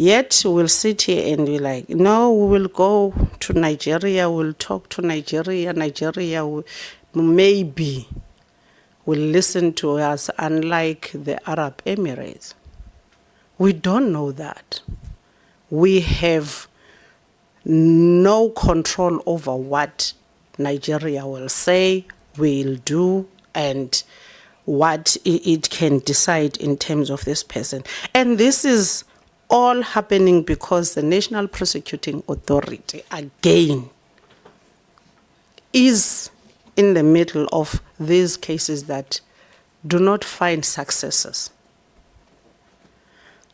Yet we'll sit here and be like, no, we will go to Nigeria, we'll talk to Nigeria, maybe will listen to us, unlike the Arab Emirates. We don't know that. We have no control over what Nigeria will say, will do, and what it can decide in terms of this person. And this is all happening because the National Prosecuting Authority, again, is in the middle of these cases that do not find successors.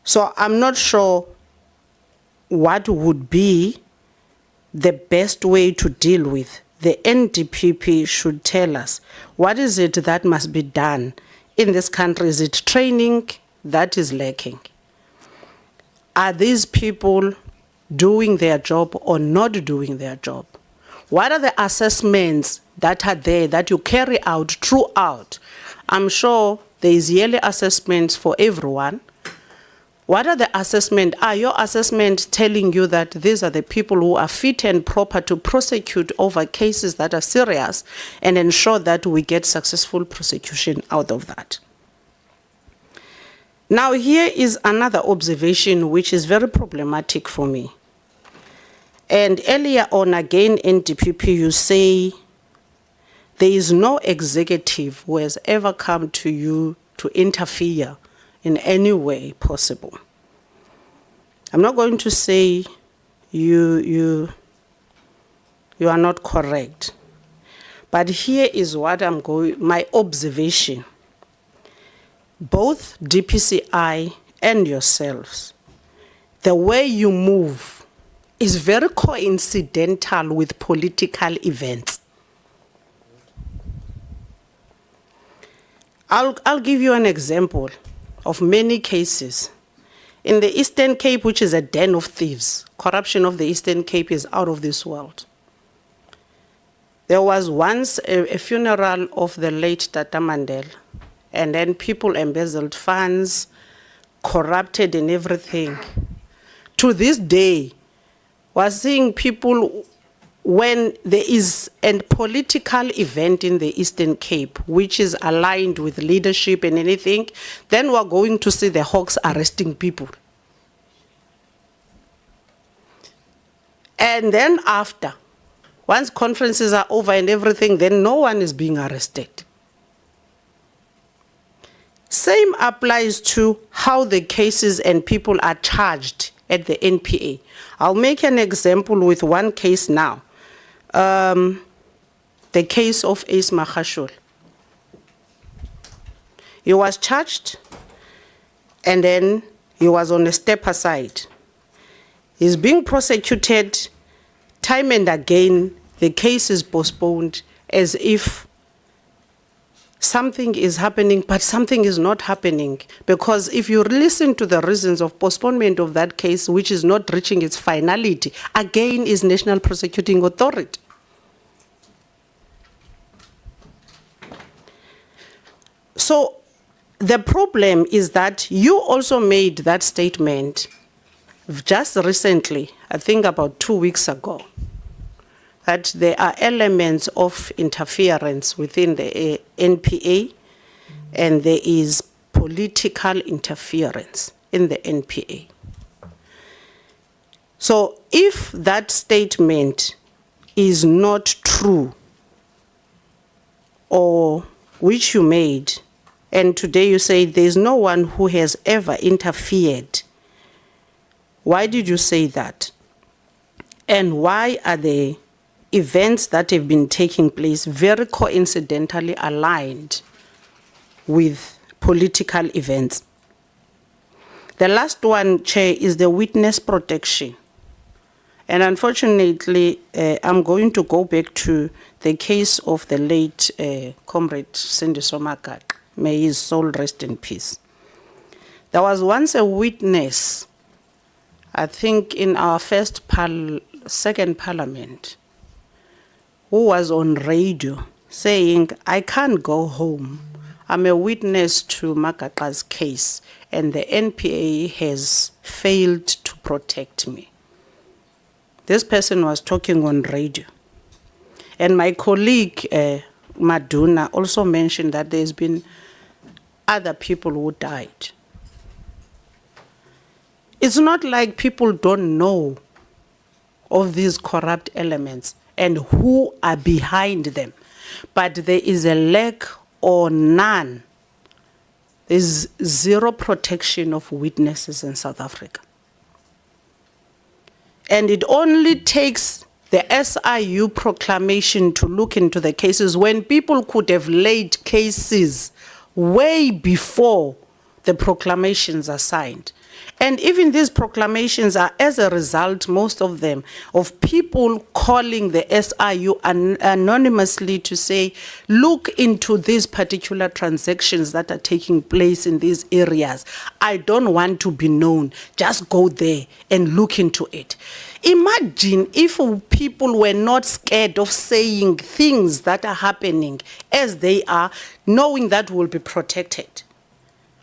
So I'm not sure what would be the best way to deal with. The NDPP should tell us, what is it that must be done in this country? Is it training that is lacking? Are these people doing their job or not doing their job? What are the assessments that are there that you carry out throughout? I'm sure there is yearly assessments for everyone. What are the assessments? Are your assessments telling you that these are the people who are fit and proper to prosecute over cases that are serious and ensure that we get successful prosecution out of that? Now, here is another observation which is very problematic for me. And earlier on, again, in DPP, you say there is no executive who has ever come to you to interfere in any way possible. I'm not going to say you You are not correct. But here is what I'm going, my observation. Both DPCI and yourselves, the way you move is very coincidental with political events. I'll give you an example of many cases. In the Eastern Cape, which is a den of thieves, corruption of the Eastern Cape is out of this world. There was once a funeral of the late Tata Mandela, and then people embezzled funds, corrupted and everything. To this day, we're seeing people, when there is a political event in the Eastern Cape, which is aligned with leadership and anything, then we're going to see the Hawks arresting people. And then after, once conferences are over and everything, then no one is being arrested. Same applies to how the cases and people are charged at the NPA. I'll make an example with one case now. The case of Ace Magashule. He was charged and then he was on a step aside. He's being prosecuted. Time and again, the case is postponed as if something is happening, but something is not happening. Because if you listen to the reasons of postponement of that case, which is not reaching its finality, again is National Prosecuting Authority. So the problem is that you also made that statement just recently, I think about 2 weeks ago, that there are elements of interference within the NPA and there is political interference in the NPA. So if that statement is not true, or which you made, and today you say there's no one who has ever interfered, why did you say that? And why are the events that have been taking place very coincidentally aligned with political events? The last one, Chair, is the witness protection. And unfortunately, I'm going to go back to the case of the late Comrade Cindy Somaka. May his soul rest in peace. There was once a witness, I think in our second parliament, who was on radio saying, I can't go home. I'm a witness to Makaka's case and the NPA has failed to protect me. This person was talking on radio. And my colleague, Maduna, also mentioned that there's been other people who died. It's not like people don't know of these corrupt elements and who are behind them, but there is a lack or none. There's zero protection of witnesses in South Africa. And it only takes the SIU proclamation to look into the cases when people could have laid cases way before the proclamations are signed. And even these proclamations are as a result, most of them, of people calling the SIU anonymously to say, look into these particular transactions that are taking place in these areas. I don't want to be known. Just go there and look into it. Imagine if people were not scared of saying things that are happening as they are, knowing that we'll be protected.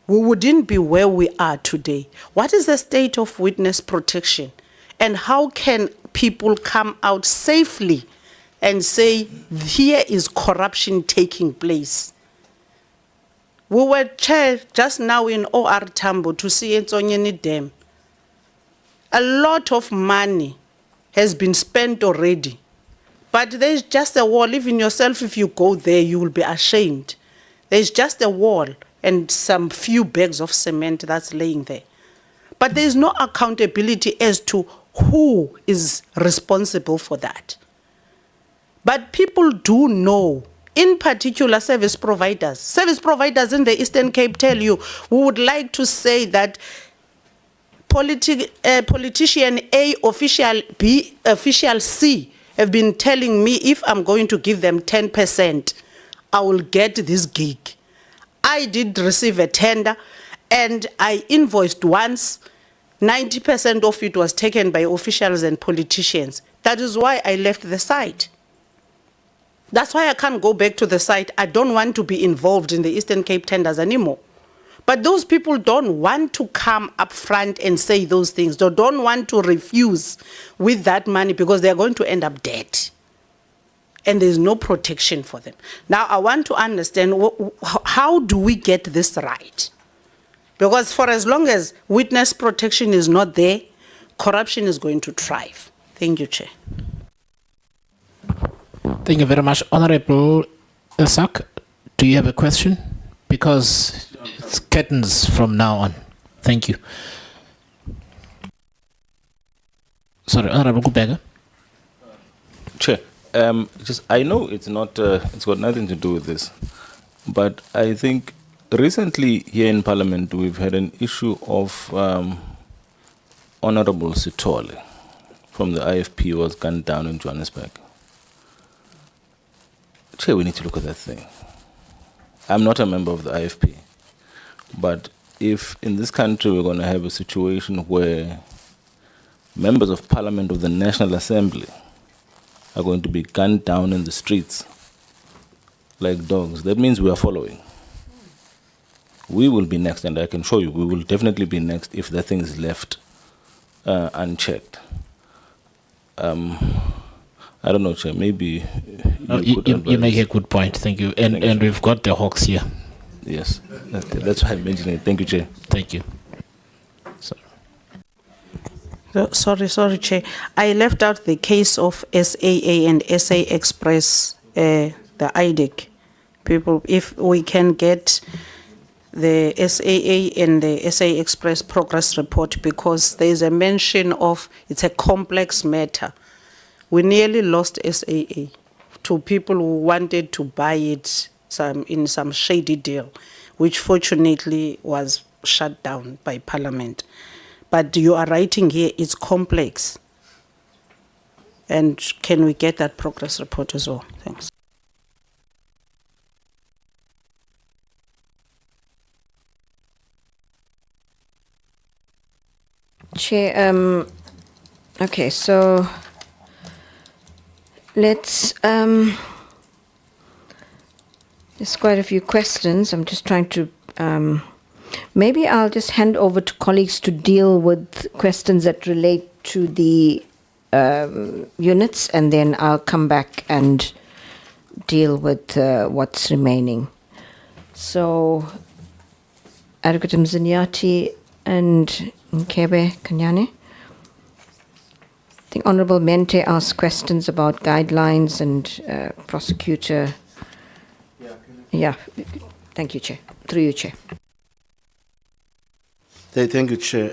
We wouldn't be where we are today. What is the state of witness protection? And how can people come out safely and say, here is corruption taking place? We were just now in OR Tambo to see Etsonyeni Dam. A lot of money has been spent already. But there's just a wall. Even yourself, if you go there, you will be ashamed. There's just a wall and some few bags of cement that's laying there. But there's no accountability as to who is responsible for that. But people do know, in particular service providers. Service providers in the Eastern Cape tell you, we would like to say that politician A, official B, official C have been telling me if I'm going to give them 10%, I will get this gig. I did receive a tender and I invoiced once. 90% of it was taken by officials and politicians. That is why I left the site. That's why I can't go back to the site. I don't want to be involved in the Eastern Cape tenders anymore. But those people don't want to come up front and say those things. They don't want to refuse with that money because they're going to end up dead. And there's no protection for them. Now, I want to understand, how do we get this right? Because for as long as witness protection is not there, corruption is going to thrive. Thank you, Chair. Thank you very much. Honorable Isak, do you have a question? Because it's curtains from now on. Thank you. Sorry, Honorable Kubega. Chair, I know it's not, it's got nothing to do with this, but I think recently here in Parliament we've had an issue of Honorable Sitole from the IFP who was gunned down in Johannesburg. Chair, we need to look at that thing. I'm not a member of the IFP, but if in this country we're going to have a situation where members of Parliament of the National Assembly are going to be gunned down in the streets like dogs, that means we are following. We will be next, and I can show you, we will definitely be next if that thing is left unchecked. I don't know, Chair, maybe you make a good point. Thank you. And we've got the Hawks here. Yes, that's why I mentioned it. Thank you, Chair. Thank you. Sorry, Chair. I left out the case of SAA and SA Express, the IDEC people. If we can get the SAA and the SA Express progress report, because there is a mention of it's a complex matter. We nearly lost SAA to people who wanted to buy it in some shady deal, which fortunately was shut down by Parliament. But you are writing here, it's complex. And can we get that progress report as well? Thanks. Chair, okay, so let's, there's quite a few questions. I'm just trying to, maybe I'll just hand over to colleagues to deal with questions that relate to the units, and then I'll come back and deal with what's remaining. So, Advocate Mziniati and Nkebe Kanyane. I think Honorable Mente asked questions about guidelines and prosecutor. Yeah, thank you, Chair. Through you, Chair. Thank you, Chair.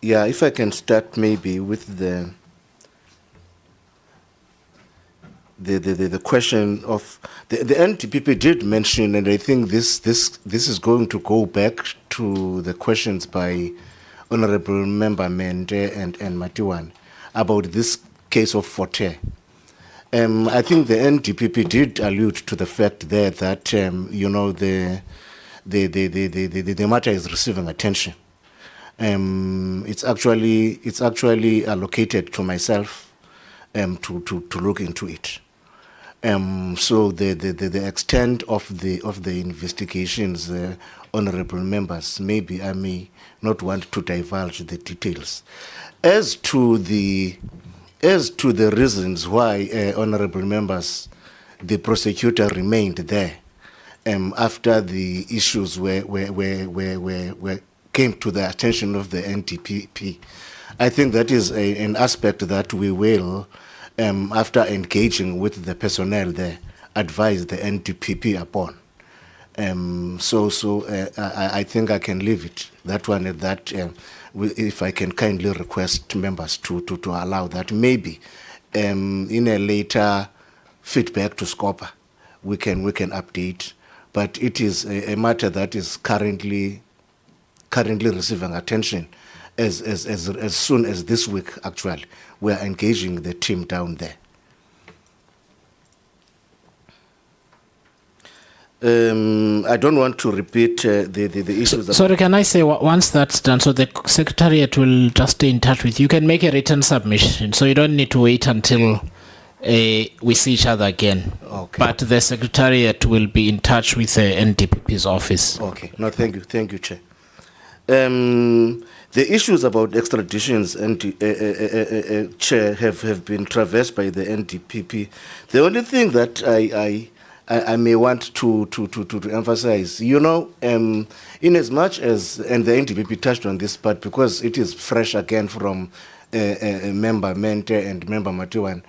Yeah, if I can start maybe with the question of the NTPP did mention, and I think this is going to go back to the questions by Honorable Member Mende and Matiwan about this case of Forte. I think the NDPP did allude to the fact there that you know the matter is receiving attention. It's actually allocated to myself to look into it. So the extent of the investigations, honourable members, maybe I may not want to divulge the details. As to the reasons why, honourable members, the prosecutor remained there after the issues came to the attention of the NTPP, I think that is an aspect that we will, after engaging with the personnel there, advise the NTPP upon. I think I can leave it that one at that. If I can kindly request members to allow that, maybe in a later feedback to SCOPA, we can update. But it is a matter that is currently receiving attention. As soon as this week, actually, we are engaging the team down there. I don't want to repeat the issues. Sorry, can I say once that's done, so the Secretariat will just stay in touch with you. You can make a written submission, so you don't need to wait until we see each other again. Okay. But the Secretariat will be in touch with the NDPP's office. Okay. No, thank you, Chair. The issues about extraditions and Chair have been traversed by the NDPP. The only thing that I may want to emphasize, in as much as, and the NDPP touched on this part because it is fresh again from Member Mente and Member Matiwan,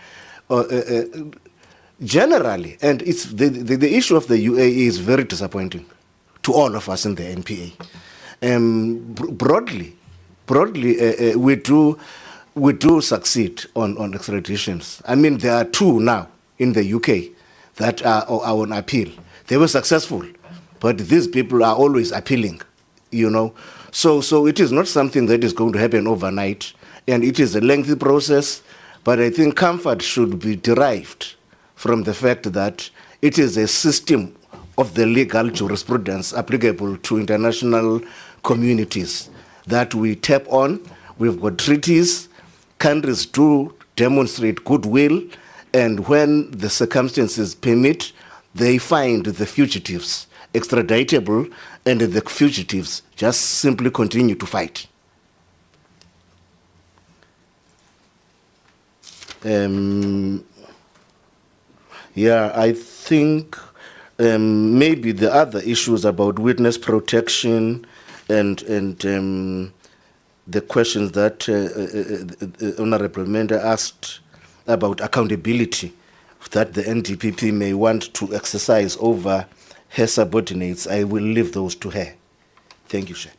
generally, and it's the issue of the UAE is very disappointing to all of us in the NPA. Broadly, we do succeed on extraditions. I mean, there are 2 now in the UK that are on appeal. They were successful, but these people are always appealing, So it is not something that is going to happen overnight, and it is a lengthy process, but I think comfort should be derived from the fact that it is a system of the legal jurisprudence applicable to international communities that we tap on. We've got treaties, countries do demonstrate goodwill, and when the circumstances permit, they find the fugitives extraditable, and the fugitives just simply continue to fight. I think maybe the other issues about witness protection and the questions that Honorable Mender asked about accountability that the NDPP may want to exercise over her subordinates, I will leave those to her. Thank you, Chair.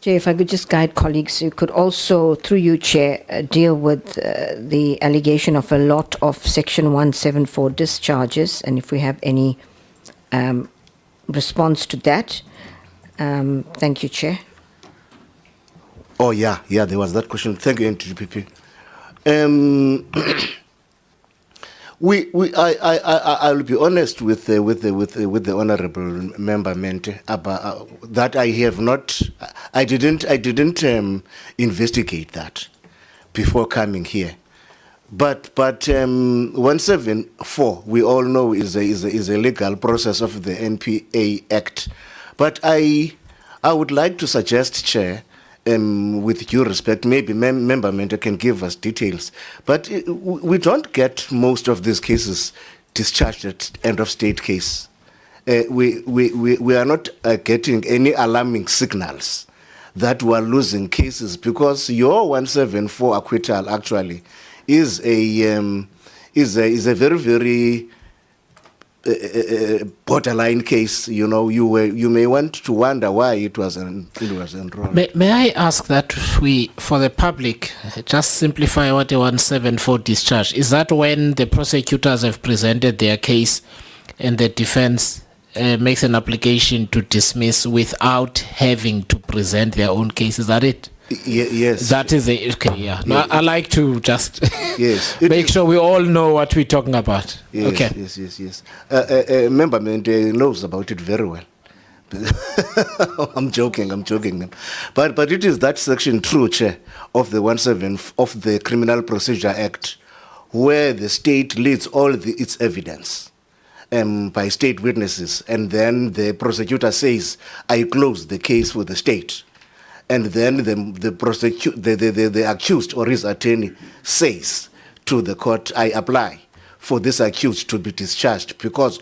Chair, if I could just guide colleagues, you could also, through you, Chair, deal with the allegation of a lot of Section 174 discharges, and if we have any response to that. Thank you, Chair. Oh, yeah, there was that question. Thank you, NDPP. I'll be honest with the honourable member Mente about that. I didn't investigate that before coming here. But 174 we all know is a legal process of the NPA Act. But I would like to suggest, Chair, with due respect, maybe Member Mente can give us details, but we don't get most of these cases discharged at end of state case. We are not getting any alarming signals that we are losing cases, because your 174 acquittal actually is a very, very borderline case. You may want to wonder why it was enrolled. May I ask that we, for the public, just simplify what a 174 discharge is? That when the prosecutors have presented their case and the defense makes an application to dismiss without having to present their own case? Is that it? Yes. That is it. Okay, yeah. No, I like to just yes. make sure we all know what we're talking about. Yes, okay. Yes. Member Mente knows about it very well. I'm joking. But it is that section, true, Chair, of the 17 of the Criminal Procedure Act, where the state leads all its evidence by state witnesses, and then the prosecutor says, "I close the case for the state." And then the accused or his attorney says to the court, "I apply for this accused to be discharged because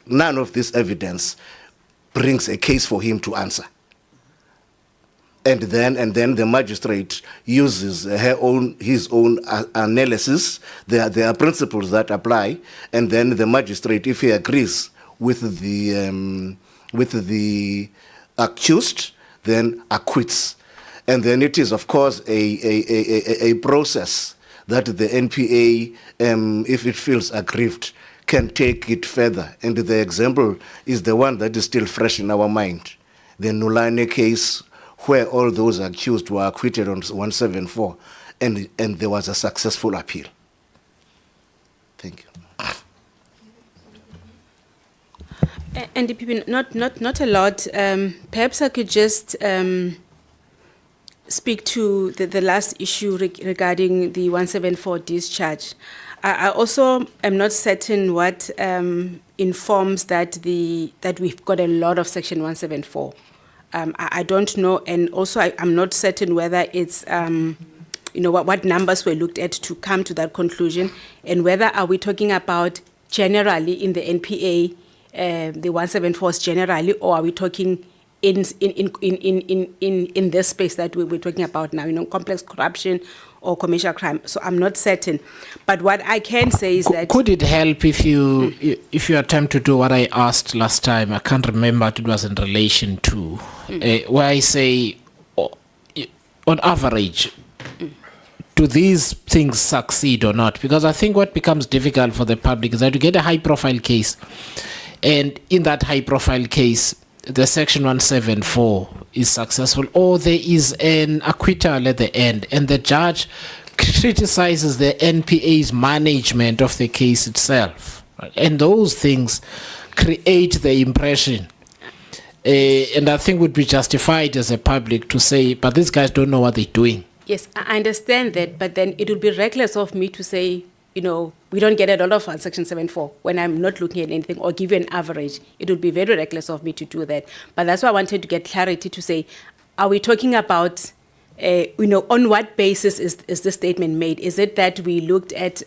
none of this evidence brings a case for him to answer." And then the magistrate uses his own analysis. There are principles that apply, and then the magistrate, if he agrees with the accused, then acquits. And then it is, of course, a process that the NPA, if it feels aggrieved, can take it further. And the example is the one that is still fresh in our mind. The Nulane case, where all those accused were acquitted on 174, and there was a successful appeal. Thank you. And DPP, not a lot. Perhaps I could just speak to the last issue regarding the 174 discharge. I also am not certain what informs that we've got a lot of Section 174. I don't know, and also I'm not certain whether it's what numbers were looked at to come to that conclusion, and whether are we talking about generally in the NPA, the 174s generally, or are we talking in this space that we're talking about now, complex corruption or commercial crime. So I'm not certain, but what I can say is that could it help if you attempt to do what I asked last time? I can't remember what it was in relation to where I say on average. Do these things succeed or not? Because I think what becomes difficult for the public is that you get a high-profile case, and in that high-profile case, the Section 174 is successful, or there is an acquittal at the end, and the judge criticizes the NPA's management of the case itself. And those things create the impression, and I think would be justified as a public to say, but these guys don't know what they're doing. Yes, I understand that, but then it would be reckless of me to say, we don't get a lot of Section 74 when I'm not looking at anything, or give you an average. It would be very reckless of me to do that. But that's why I wanted to get clarity to say, are we talking about, on what basis is this statement made? Is it that we looked at,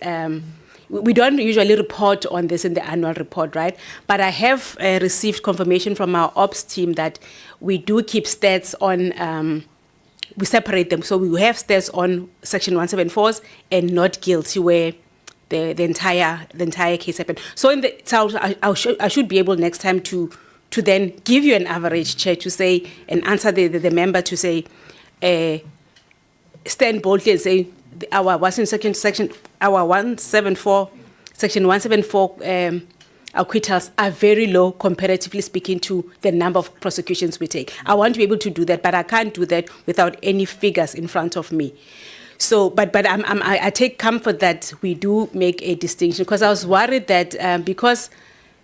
we don't usually report on this in the annual report, right? But I have received confirmation from our ops team that we do keep stats on, we separate them. So we have stats on Section 174s and not guilty, where the entire case happened. So I should be able next time to then give you an average, Chair, to say, and answer the member to say, stand boldly and say our 174 Section 174 acquittals are very low comparatively speaking to the number of prosecutions we take. I want to be able to do that, but I can't do that without any figures in front of me. So, but I take comfort that we do make a distinction, because I was worried that because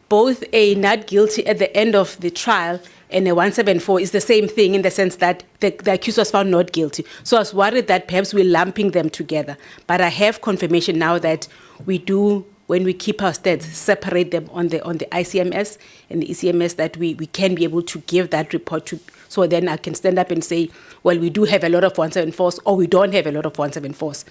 both a not guilty at the end of the trial and a 174 is the same thing in the sense that the accused was found not guilty. So I was worried that perhaps we're lumping them together. But I have confirmation now that we do, when we keep our stats, separate them on the ICMS and the ECMS, that we can be able to give that report to, so then I can stand up and say, well, we do have a lot of 174s, or we don't have a lot of 174s.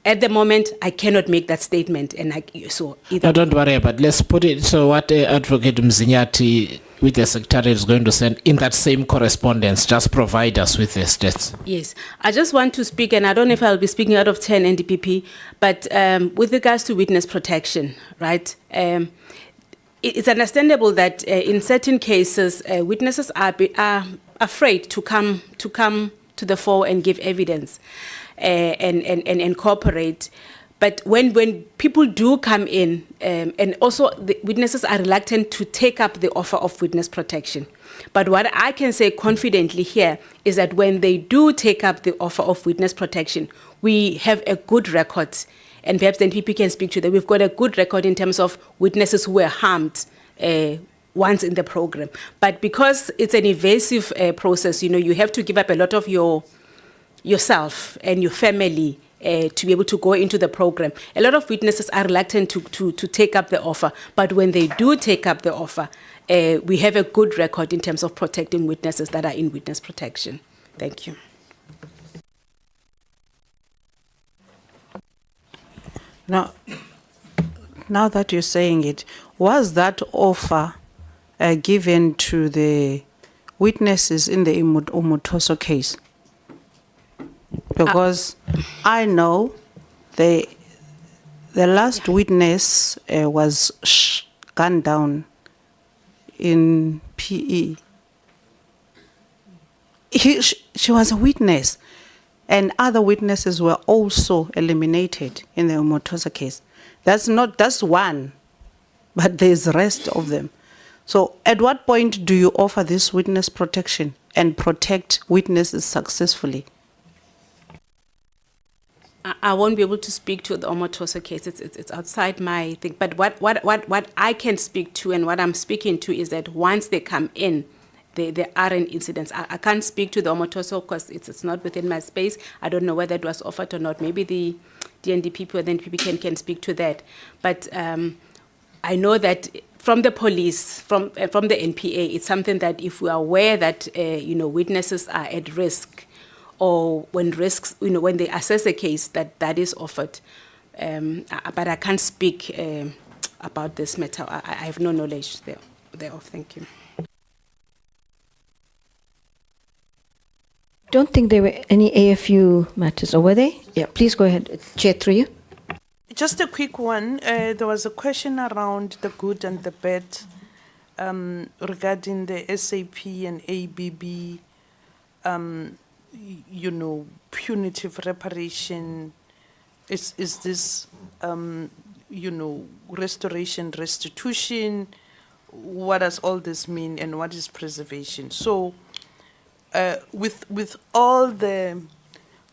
At the moment, I cannot make that statement, and so either. No, don't worry, but let's put it, so what Advocate Mzinyati with the Secretary is going to send in that same correspondence, just provide us with the stats. Yes, I just want to speak, and I don't know if I'll be speaking out of 10 NDPP, but with regards to witness protection, right? It's understandable that in certain cases, witnesses are afraid to come to the fore and give evidence and cooperate. But when people do come in, and also the witnesses are reluctant to take up the offer of witness protection. But what I can say confidently here is that when they do take up the offer of witness protection, we have a good record, and perhaps then people can speak to that. We've got a good record in terms of witnesses who were harmed once in the program. But because it's an invasive process, you have to give up a lot of yourself and your family to be able to go into the program. A lot of witnesses are reluctant to take up the offer, but when they do take up the offer, we have a good record in terms of protecting witnesses that are in witness protection. Thank you. Now that you're saying it, was that offer given to the witnesses in the Umutoso case? Because I know the last witness was gunned down in PE, she was a witness, and other witnesses were also eliminated in the Umotosa case. That's one, but there's the rest of them. So at what point do you offer this witness protection and protect witnesses successfully? I won't be able to speak to the Omotosa case. It's outside my thing. But what I can speak to and what I'm speaking to is that once they come in, there aren't incidents. I can't speak to the Omotosa because it's not within my space. I don't know whether it was offered or not. Maybe the DND people and then people can speak to that. But I know that from the police, from the NPA, it's something that if we are aware that witnesses are at risk, or when risks, when they assess a case, that is offered. But I can't speak about this matter. I have no knowledge thereof. Thank you. Don't think there were any AFU matters, or were there? Yeah, please go ahead. Chair, through you. Just a quick one. There was a question around the good and the bad regarding the SAP and ABB, punitive reparation. Is this, restoration, restitution? What does all this mean, and what is preservation? So, with all the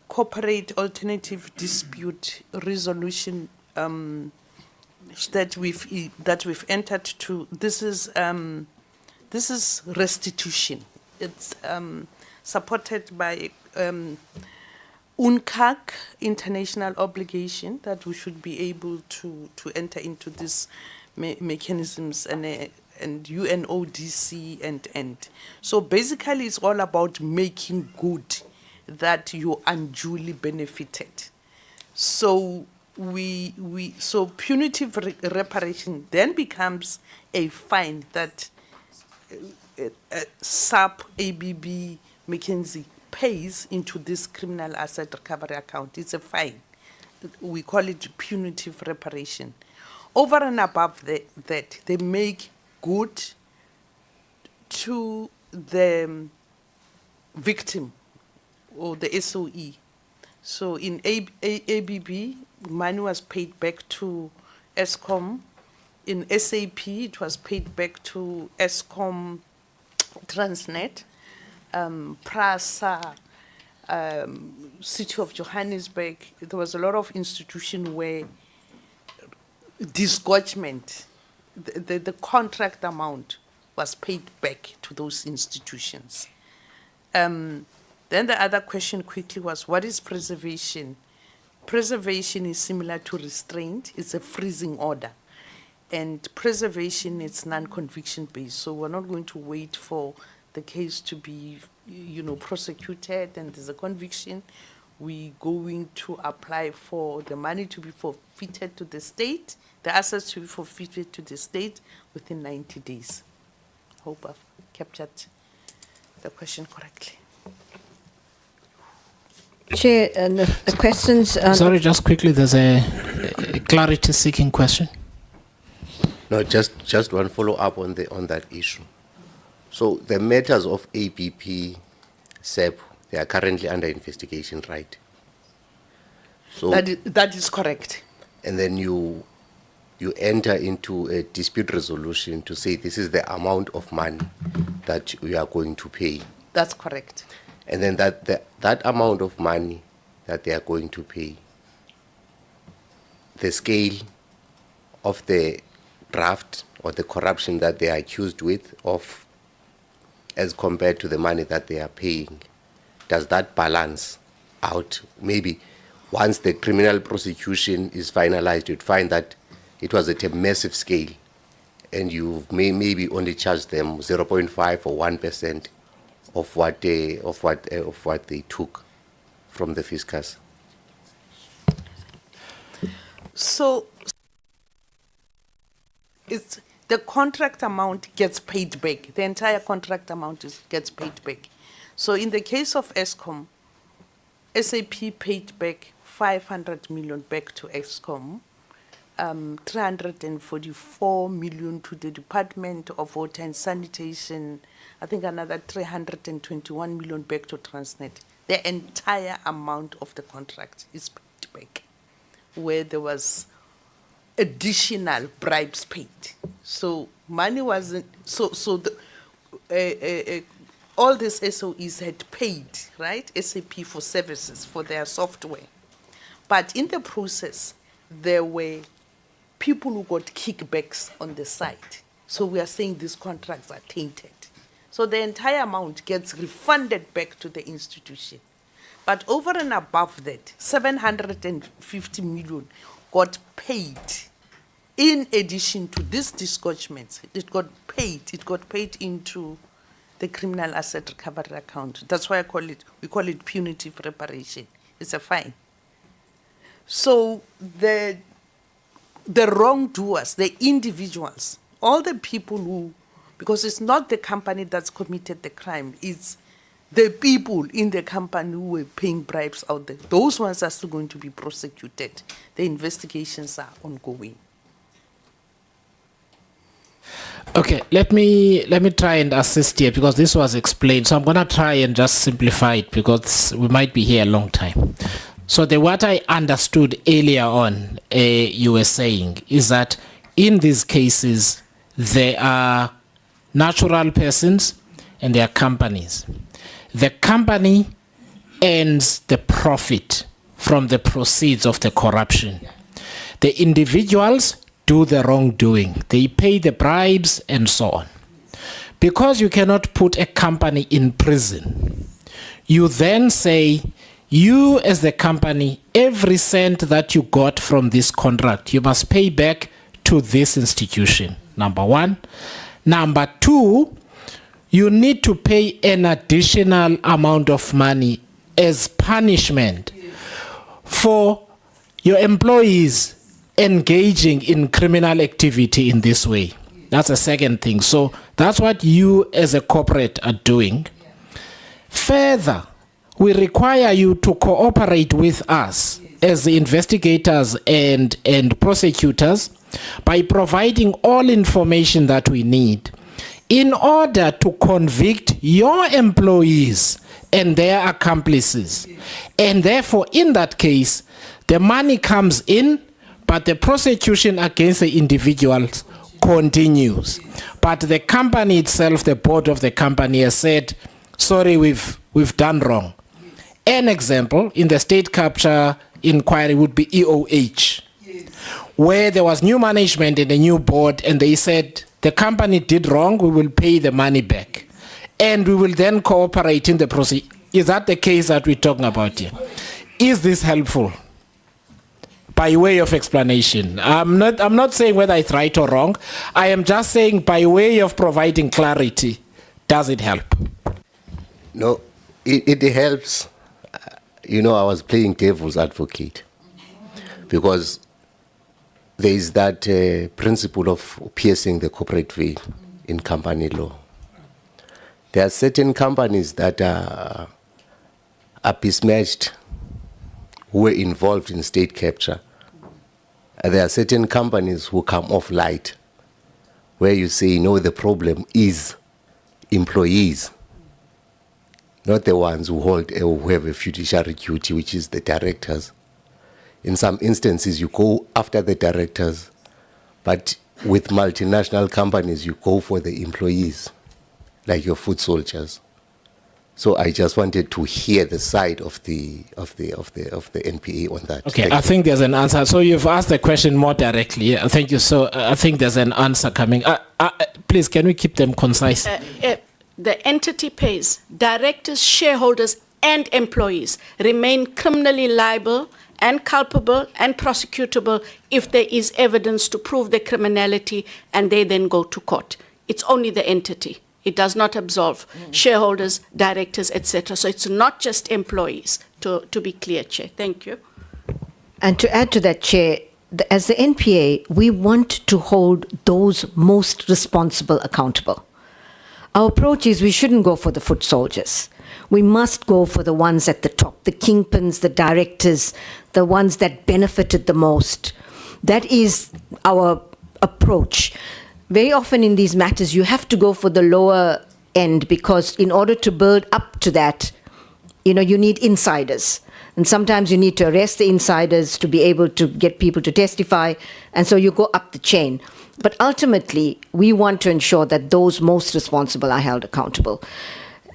corporate alternative dispute resolution that we've entered to, this is restitution. It's supported by UNCAC, international obligation that we should be able to enter into these mechanisms, and UNODC and so basically it's all about making good that you unduly benefited. So so punitive reparation then becomes a fine that SAP, ABB, McKinsey pays into this criminal asset recovery account. It's a fine. We call it punitive reparation. Over and above that, they make good to the victim or the SOE. So in ABB, money was paid back to ESCOM. In SAP, it was paid back to ESCOM Transnet, PRASA, City of Johannesburg. There was a lot of institution where disgorgement, the contract amount was paid back to those institutions. Then the other question quickly was, what is preservation? Preservation is similar to restraint. It's a freezing order. And preservation is non-conviction based. So we're not going to wait for the case to be, prosecuted and there's a conviction. We're going to apply for the money to be forfeited to the state, the assets to be forfeited to the state within 90 days. Hope I've captured the question correctly. Chair, the questions... Sorry, just quickly, there's a clarity-seeking question. No, just one follow-up on that issue. So the matters of APP, SEP, they are currently under investigation, right? So that is correct. And then you enter into a dispute resolution to say this is the amount of money that we are going to pay. That's correct. And then that amount of money that they are going to pay, the scale of the graft or the corruption that they are accused with of as compared to the money that they are paying, does that balance out? Maybe once the criminal prosecution is finalized, you'd find that it was at a massive scale and you maybe only charge them 0.5 or 1% of what they took from the fiscus. So it's the contract amount gets paid back. The entire contract amount gets paid back. So in the case of ESCOM, SAP paid back 500 million back to ESCOM 344 million to the Department of Water and Sanitation, I think another 321 million back to Transnet. The entire amount of the contract is paid back, where there was additional bribes paid. So money wasn't, all these SOEs had paid, right, SAP for services, for their software. But in the process, there were people who got kickbacks on the side. So we are saying these contracts are tainted. So the entire amount gets refunded back to the institution. But over and above that, 750 million got paid in addition to these disgorgements. It got paid into the criminal asset recovery account. That's why we call it punitive reparation. It's a fine. So the wrongdoers, the individuals, all the people who, because it's not the company that's committed the crime, it's the people in the company who were paying bribes out there. Those ones are still going to be prosecuted. The investigations are ongoing. Okay, let me try and assist here because this was explained. So I'm going to try and just simplify it because we might be here a long time. So what I understood earlier on, you were saying, is that in these cases, there are natural persons and there are companies. The company earns the profit from the proceeds of the corruption. The individuals do the wrongdoing. They pay the bribes and so on. Because you cannot put a company in prison, you then say, you as the company, every cent that you got from this contract, you must pay back to this institution, number one. Number two, you need to pay an additional amount of money as punishment for your employees engaging in criminal activity in this way. That's the second thing. So that's what you as a corporate are doing. Further, we require you to cooperate with us as the investigators and prosecutors by providing all information that we need in order to convict your employees and their accomplices. And therefore, in that case, the money comes in, but the prosecution against the individuals continues. But the company itself, the board of the company has said, sorry, we've done wrong. An example in the state capture inquiry would be EOH, where there was new management and a new board, and they said, the company did wrong, we will pay the money back. And we will then cooperate in the process. Is that the case that we're talking about here? Is this helpful? By way of explanation. I'm not saying whether it's right or wrong. I am just saying by way of providing clarity, does it help? No, it helps. I was playing devil's advocate because there is that principle of piercing the corporate veil in company law. There are certain companies that are besmirched who were involved in state capture. There are certain companies who come off light where you say, no, the problem is employees, not the ones who have a fiduciary duty, which is the directors. In some instances, you go after the directors, but with multinational companies, you go for the employees, like your foot soldiers. So I just wanted to hear the side of the NPA on that. Okay, I think there's an answer. So you've asked the question more directly. Thank you. So I think there's an answer coming. Please, can we keep them concise? The entity pays. Directors, shareholders, and employees remain criminally liable and culpable and prosecutable if there is evidence to prove the criminality and they then go to court. It's only the entity. It does not absolve shareholders, directors, etc. So it's not just employees, to be clear, Chair. Thank you. And to add to that, Chair, as the NPA, we want to hold those most responsible accountable. Our approach is we shouldn't go for the foot soldiers. We must go for the ones at the top, the kingpins, the directors, the ones that benefited the most. That is our approach. Very often in these matters, you have to go for the lower end, because in order to build up to that, you need insiders. And sometimes you need to arrest the insiders to be able to get people to testify. And so you go up the chain. But ultimately, we want to ensure that those most responsible are held accountable.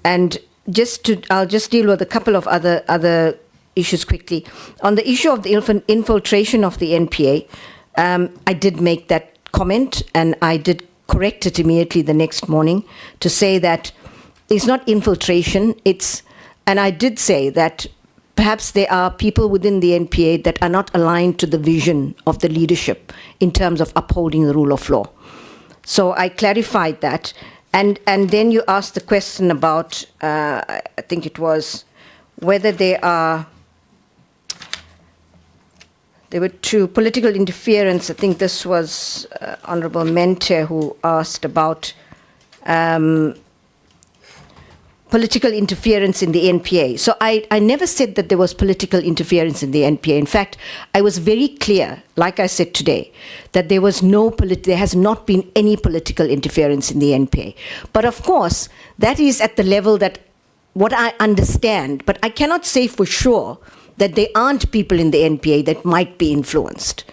And I'll just deal with a couple of other issues quickly. On the issue of the infiltration of the NPA, I did make that comment, and I did correct it immediately the next morning to say that it's not infiltration, and I did say that perhaps there are people within the NPA that are not aligned to the vision of the leadership in terms of upholding the rule of law. So I clarified that. And then you asked the question about, I think it was, whether there were two, political interference. I think this was Honorable Mente who asked about political interference in the NPA. So I never said that there was political interference in the NPA. In fact, I was very clear, like I said today, that there has not been any political interference in the NPA. But of course, that is at the level that what I understand, but I cannot say for sure that there aren't people in the NPA that might be influenced.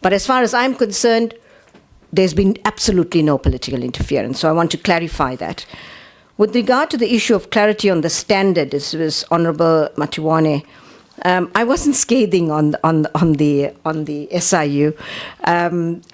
But as far as I'm concerned, there's been absolutely no political interference. So I want to clarify that. With regard to the issue of clarity on the standard, this was Honorable Matiwane. I wasn't scathing on the SIU.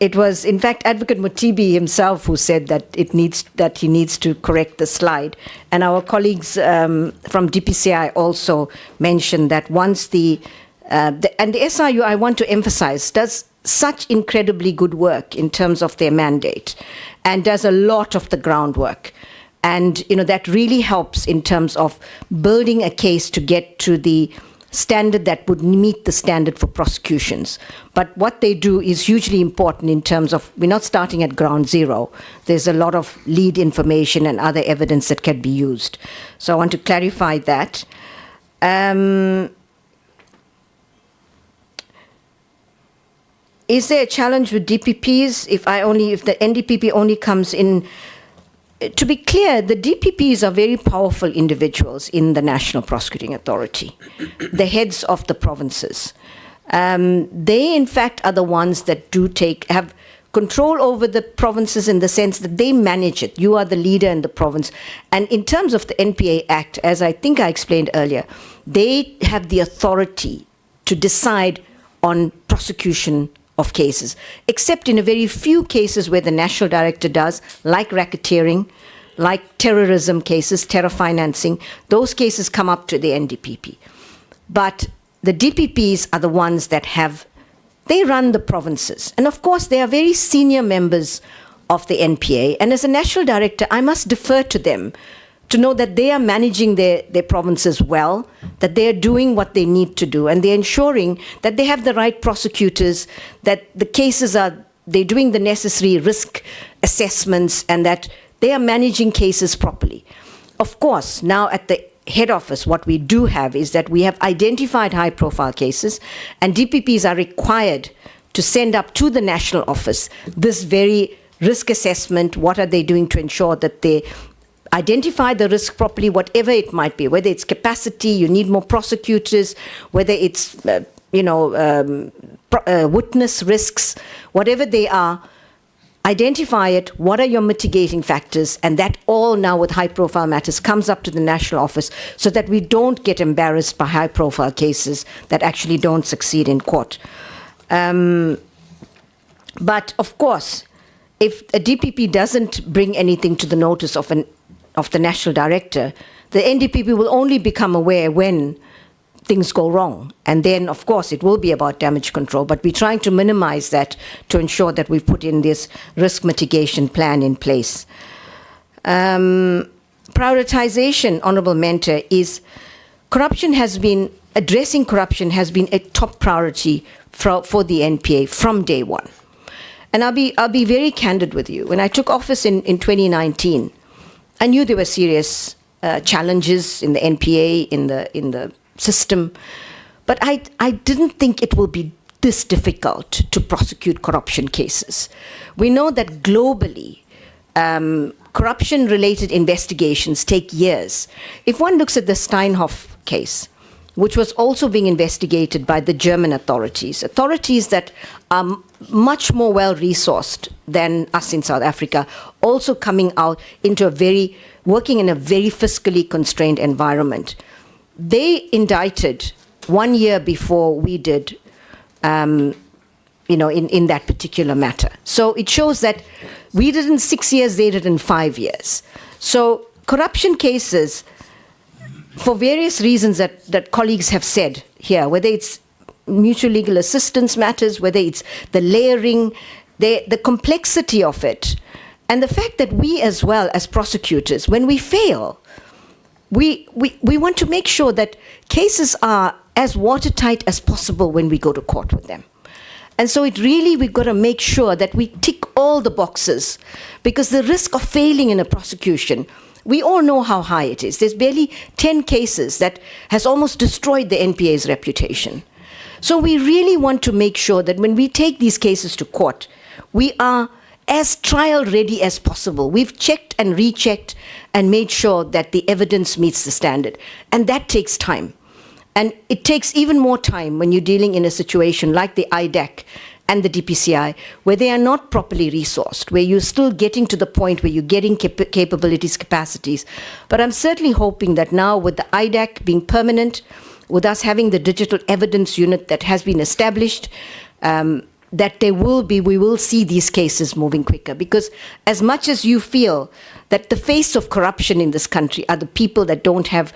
It was, in fact, Advocate Motibi himself who said that he needs to correct the slide, and our colleagues from DPCI also mentioned that once the SIU, I want to emphasize, does such incredibly good work in terms of their mandate, and does a lot of the groundwork. And that really helps in terms of building a case to get to the standard that would meet the standard for prosecutions. But what they do is hugely important in terms of, we're not starting at ground zero. There's a lot of lead information and other evidence that can be used. So I want to clarify that. Is there a challenge with DPPs if the NDPP only comes in? To be clear, the DPPs are very powerful individuals in the National Prosecuting Authority, the heads of the provinces. They, in fact, are the ones that have control over the provinces in the sense that they manage it. You are the leader in the province. And in terms of the NPA Act, as I think I explained earlier, they have the authority to decide on prosecution of cases, except in a very few cases where the National Director does, like racketeering, like terrorism cases, terror financing. Those cases come up to the NDPP. But the DPPs are the ones that they run the provinces. And of course, they are very senior members of the NPA. And as a National Director, I must defer to them to know that they are managing their provinces well, that they are doing what they need to do, and they're ensuring that they have the right prosecutors, that the cases they're doing the necessary risk assessments, and that they are managing cases properly. Of course, now at the head office, what we do have is that we have identified high-profile cases, and DPPs are required to send up to the national office this very risk assessment. What are they doing to ensure that they identify the risk properly, whatever it might be, whether it's capacity, you need more prosecutors, whether it's, witness risks, whatever they are, identify it, what are your mitigating factors, and that all now with high-profile matters comes up to the national office so that we don't get embarrassed by high-profile cases that actually don't succeed in court. But of course, if a DPP doesn't bring anything to the notice of the National Director, the NDPP will only become aware when things go wrong. And then, of course, it will be about damage control, but we're trying to minimize that to ensure that we've put in this risk mitigation plan in place. Prioritization, Honorable Mentor, is addressing corruption has been a top priority for the NPA from day one. And I'll be very candid with you. When I took office in 2019, I knew there were serious challenges in the NPA, in the system, but I didn't think it will be this difficult to prosecute corruption cases. We know that globally, corruption-related investigations take years. If one looks at the Steinhoff case, which was also being investigated by the German authorities that are much more well-resourced than us in South Africa, also coming out into working in a very fiscally constrained environment. They indicted 1 year before we did, in that particular matter. So it shows that we did in 6 years, they did in 5 years. So corruption cases, for various reasons that colleagues have said here, whether it's mutual legal assistance matters, whether it's the layering, the complexity of it, and the fact that we as well as prosecutors, when we fail, we want to make sure that cases are as watertight as possible when we go to court with them. And so we've got to make sure that we tick all the boxes, because the risk of failing in a prosecution, we all know how high it is. There's barely 10 cases that has almost destroyed the NPA's reputation. So we really want to make sure that when we take these cases to court, we are as trial ready as possible. We've checked and rechecked and made sure that the evidence meets the standard. And that takes time. And it takes even more time when you're dealing in a situation like the IDAC and the DPCI, where they are not properly resourced, where you're still getting to the point where you're getting capabilities, capacities. But I'm certainly hoping that now with the IDAC being permanent, with us having the digital evidence unit that has been established, that we will see these cases moving quicker. Because as much as you feel that the face of corruption in this country are the people that don't have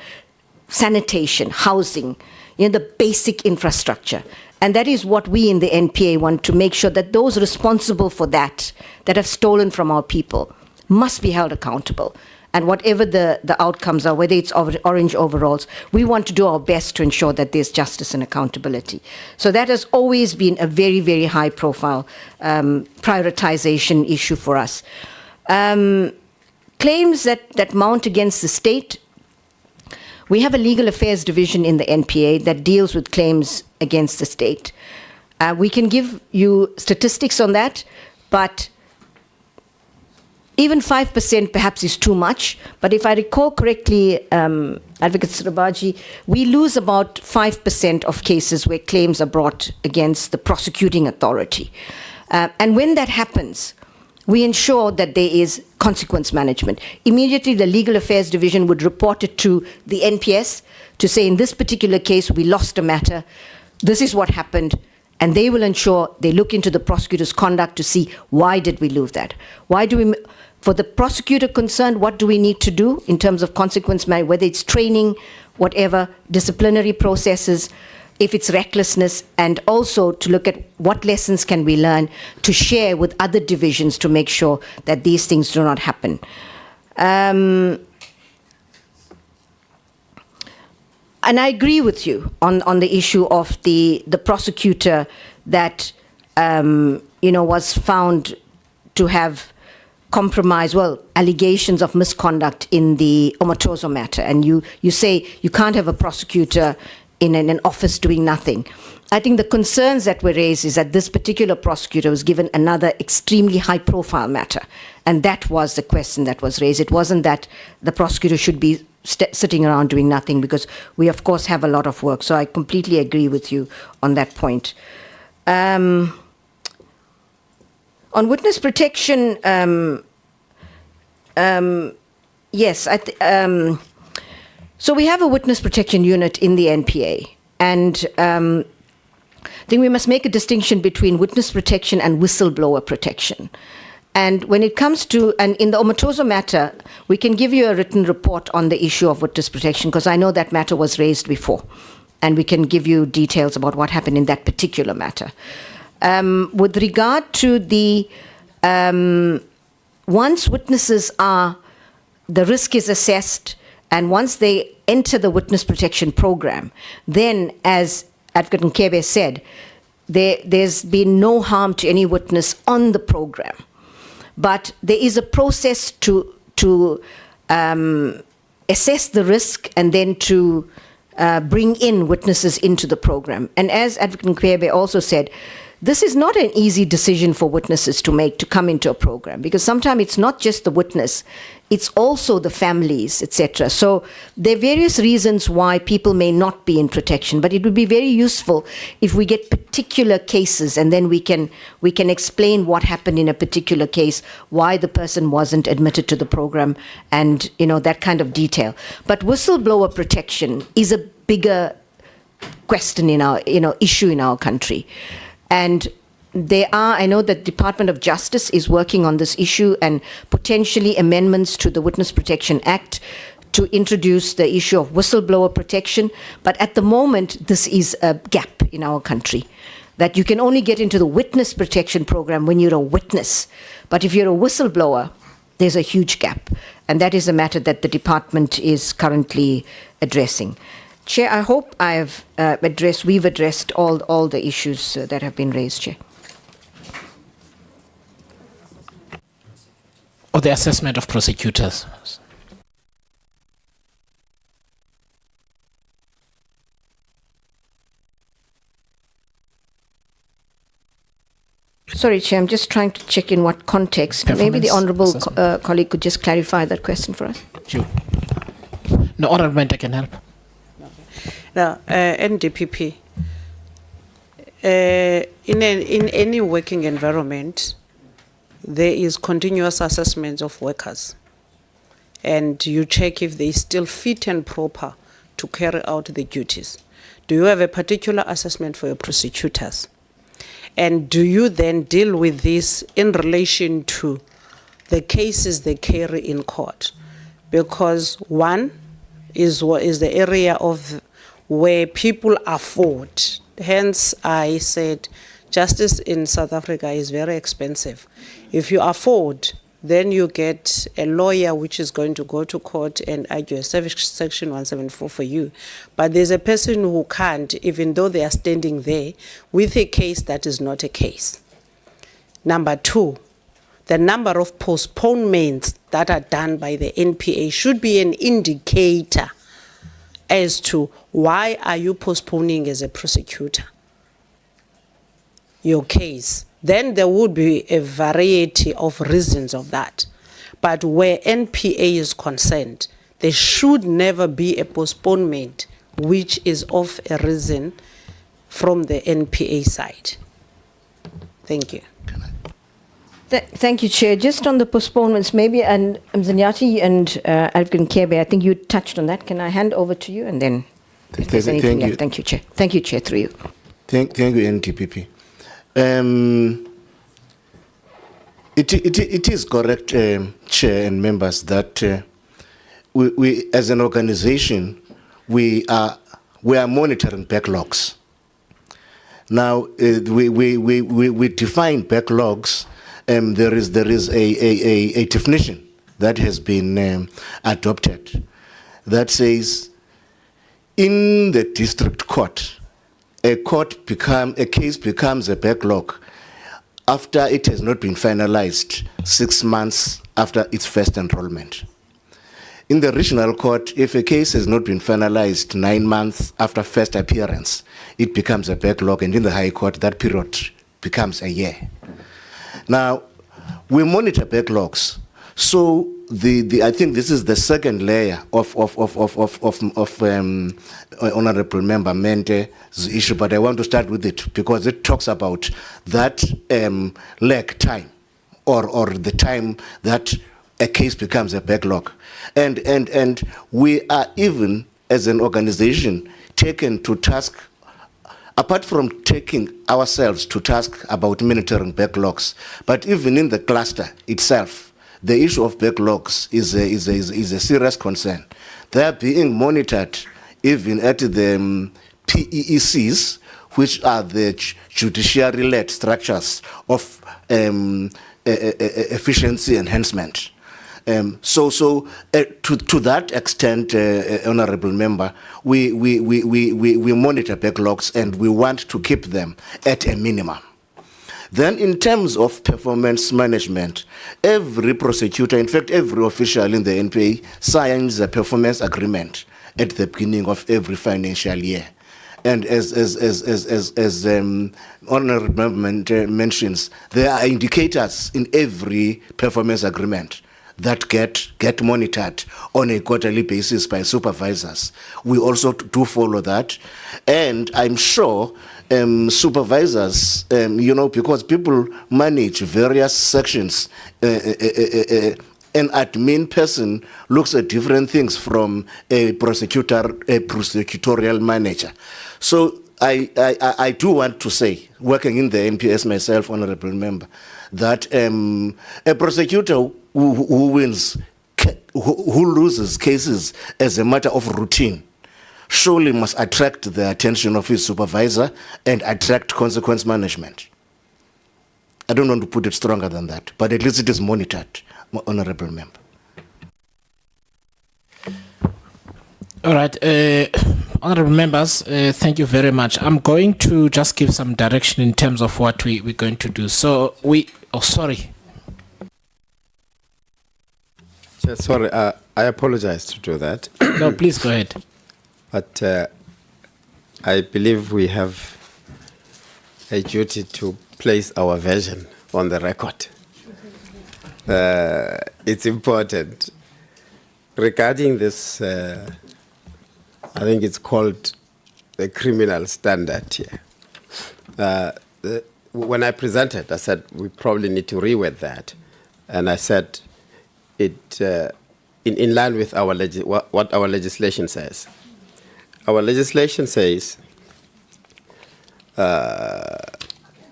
sanitation, housing, the basic infrastructure. And that is what we in the NPA want to make sure that those responsible for that have stolen from our people, must be held accountable. And whatever the outcomes are, whether it's orange overalls, we want to do our best to ensure that there's justice and accountability. So that has always been a very, very high profile prioritization issue for us. Claims that mount against the state, we have a legal affairs division in the NPA that deals with claims against the state. We can give you statistics on that, but even 5% perhaps is too much. But if I recall correctly, Advocate Srabaji, we lose about 5% of cases where claims are brought against the prosecuting authority. And when that happens, we ensure that there is consequence management. Immediately, the Legal Affairs Division would report it to the NPS to say, in this particular case, we lost a matter. This is what happened. And they will ensure they look into the prosecutor's conduct to see, why did we lose that? For the prosecutor concerned, what do we need to do in terms of consequence management, whether it's training, whatever, disciplinary processes, if it's recklessness, and also to look at what lessons can we learn to share with other divisions to make sure that these things do not happen. And I agree with you on the issue of the prosecutor that was found to have compromised, allegations of misconduct in the Omatozo matter. And you say you can't have a prosecutor in an office doing nothing. I think the concerns that were raised is that this particular prosecutor was given another extremely high-profile matter, and that was the question that was raised. It wasn't that the prosecutor should be sitting around doing nothing, because we, of course, have a lot of work. So I completely agree with you on that point. On witness protection, yes, so we have a witness protection unit in the NPA, and I think we must make a distinction between witness protection and whistleblower protection. And when it comes to, and in the Omatozo matter, we can give you a written report on the issue of witness protection, because I know that matter was raised before, and we can give you details about what happened in that particular matter. With regard to the, once witnesses the risk is assessed, and once they enter the witness protection program, then, as Advocate Nkebe said, there's been no harm to any witness on the program. But there is a process to assess the risk and then to bring in witnesses into the program. And as Advocate Nkwebe also said, this is not an easy decision for witnesses to make to come into a program, because sometimes it's not just the witness, it's also the families, etc. So there are various reasons why people may not be in protection, but it would be very useful if we get particular cases and then we can explain what happened in a particular case, why the person wasn't admitted to the program, and that kind of detail. But whistleblower protection is a bigger question in our issue in our country. And I know that Department of Justice is working on this issue and potentially amendments to the Witness Protection Act to introduce the issue of whistleblower protection. But at the moment, this is a gap in our country, that you can only get into the witness protection program when you're a witness. But if you're a whistleblower, there's a huge gap. And that is a matter that the department is currently addressing. Chair, I hope we've addressed all the issues that have been raised, Chair. Or the assessment of prosecutors. Sorry, Chair, I'm just trying to check in what context. Maybe the Honourable colleague could just clarify that question for us. Sure. No, Honourable Member can help. Now, NDPP, in any working environment, there is continuous assessment of workers, and you check if they still fit and proper to carry out the duties. Do you have a particular assessment for your prosecutors? And do you then deal with this in relation to the cases they carry in court? Because one is the area of where people afford. Hence, I said justice in South Africa is very expensive. If you afford, then you get a lawyer which is going to go to court and argue a Section 174 for you. But there's a person who can't, even though they are standing there with a case that is not a case. Number two, the number of postponements that are done by the NPA should be an indicator as to why are you postponing as a prosecutor your case. Then there would be a variety of reasons of that. But where NPA is concerned, there should never be a postponement which is of a reason from the NPA side. Thank you. Thank you, Chair. Just on the postponements, maybe, and Mzanyati and Advocate Nkebe, I think you touched on that. Can I hand over to you and then if there's anything else? Thank you, Chair. Thank you, Chair, through you. Thank you, NTPP. It is correct, Chair and members, that we as an organization, we are monitoring backlogs. Now, we define backlogs. There is a definition that has been adopted that says in the district court, a case becomes a backlog after it has not been finalized 6 months after its first enrollment. In the regional court, if a case has not been finalized 9 months after first appearance, it becomes a backlog, and in the High Court, that period becomes a year. Now, we monitor backlogs. So I think this is the second layer of Honourable Member Mente's issue, but I want to start with it because it talks about that lag time or the time that a case becomes a backlog. And we are even, as an organization, taken to task. Apart from taking ourselves to task about monitoring backlogs, but even in the cluster itself, the issue of backlogs is a serious concern. They are being monitored even at the PEECs, which are the judiciary-led structures of efficiency enhancement. So to that extent, Honourable Member, we monitor backlogs and we want to keep them at a minimum. Then in terms of performance management, every prosecutor, in fact every official in the NPA signs a performance agreement at the beginning of every financial year. And as Honourable Member mentions, there are indicators in every performance agreement that get monitored on a quarterly basis by supervisors. We also do follow that, and I'm sure supervisors, because people manage various sections. An admin person looks at different things from a prosecutorial manager. So I do want to say, working in the MPS myself, Honourable Member, that a prosecutor who wins, who loses cases as a matter of routine, surely must attract the attention of his supervisor and attract consequence management. I don't want to put it stronger than that, but at least it is monitored, Honourable Member. All right, honourable members, thank you very much. I'm going to just give some direction in terms of what we're going to do. So sorry. Sorry, I apologize to do that. No, please go ahead. But I believe we have a duty to place our version on the record. It's important. Regarding this, I think it's called the criminal standard here. When I presented, I said we probably need to reword that. And I said it in line with our what our legislation says. Our legislation says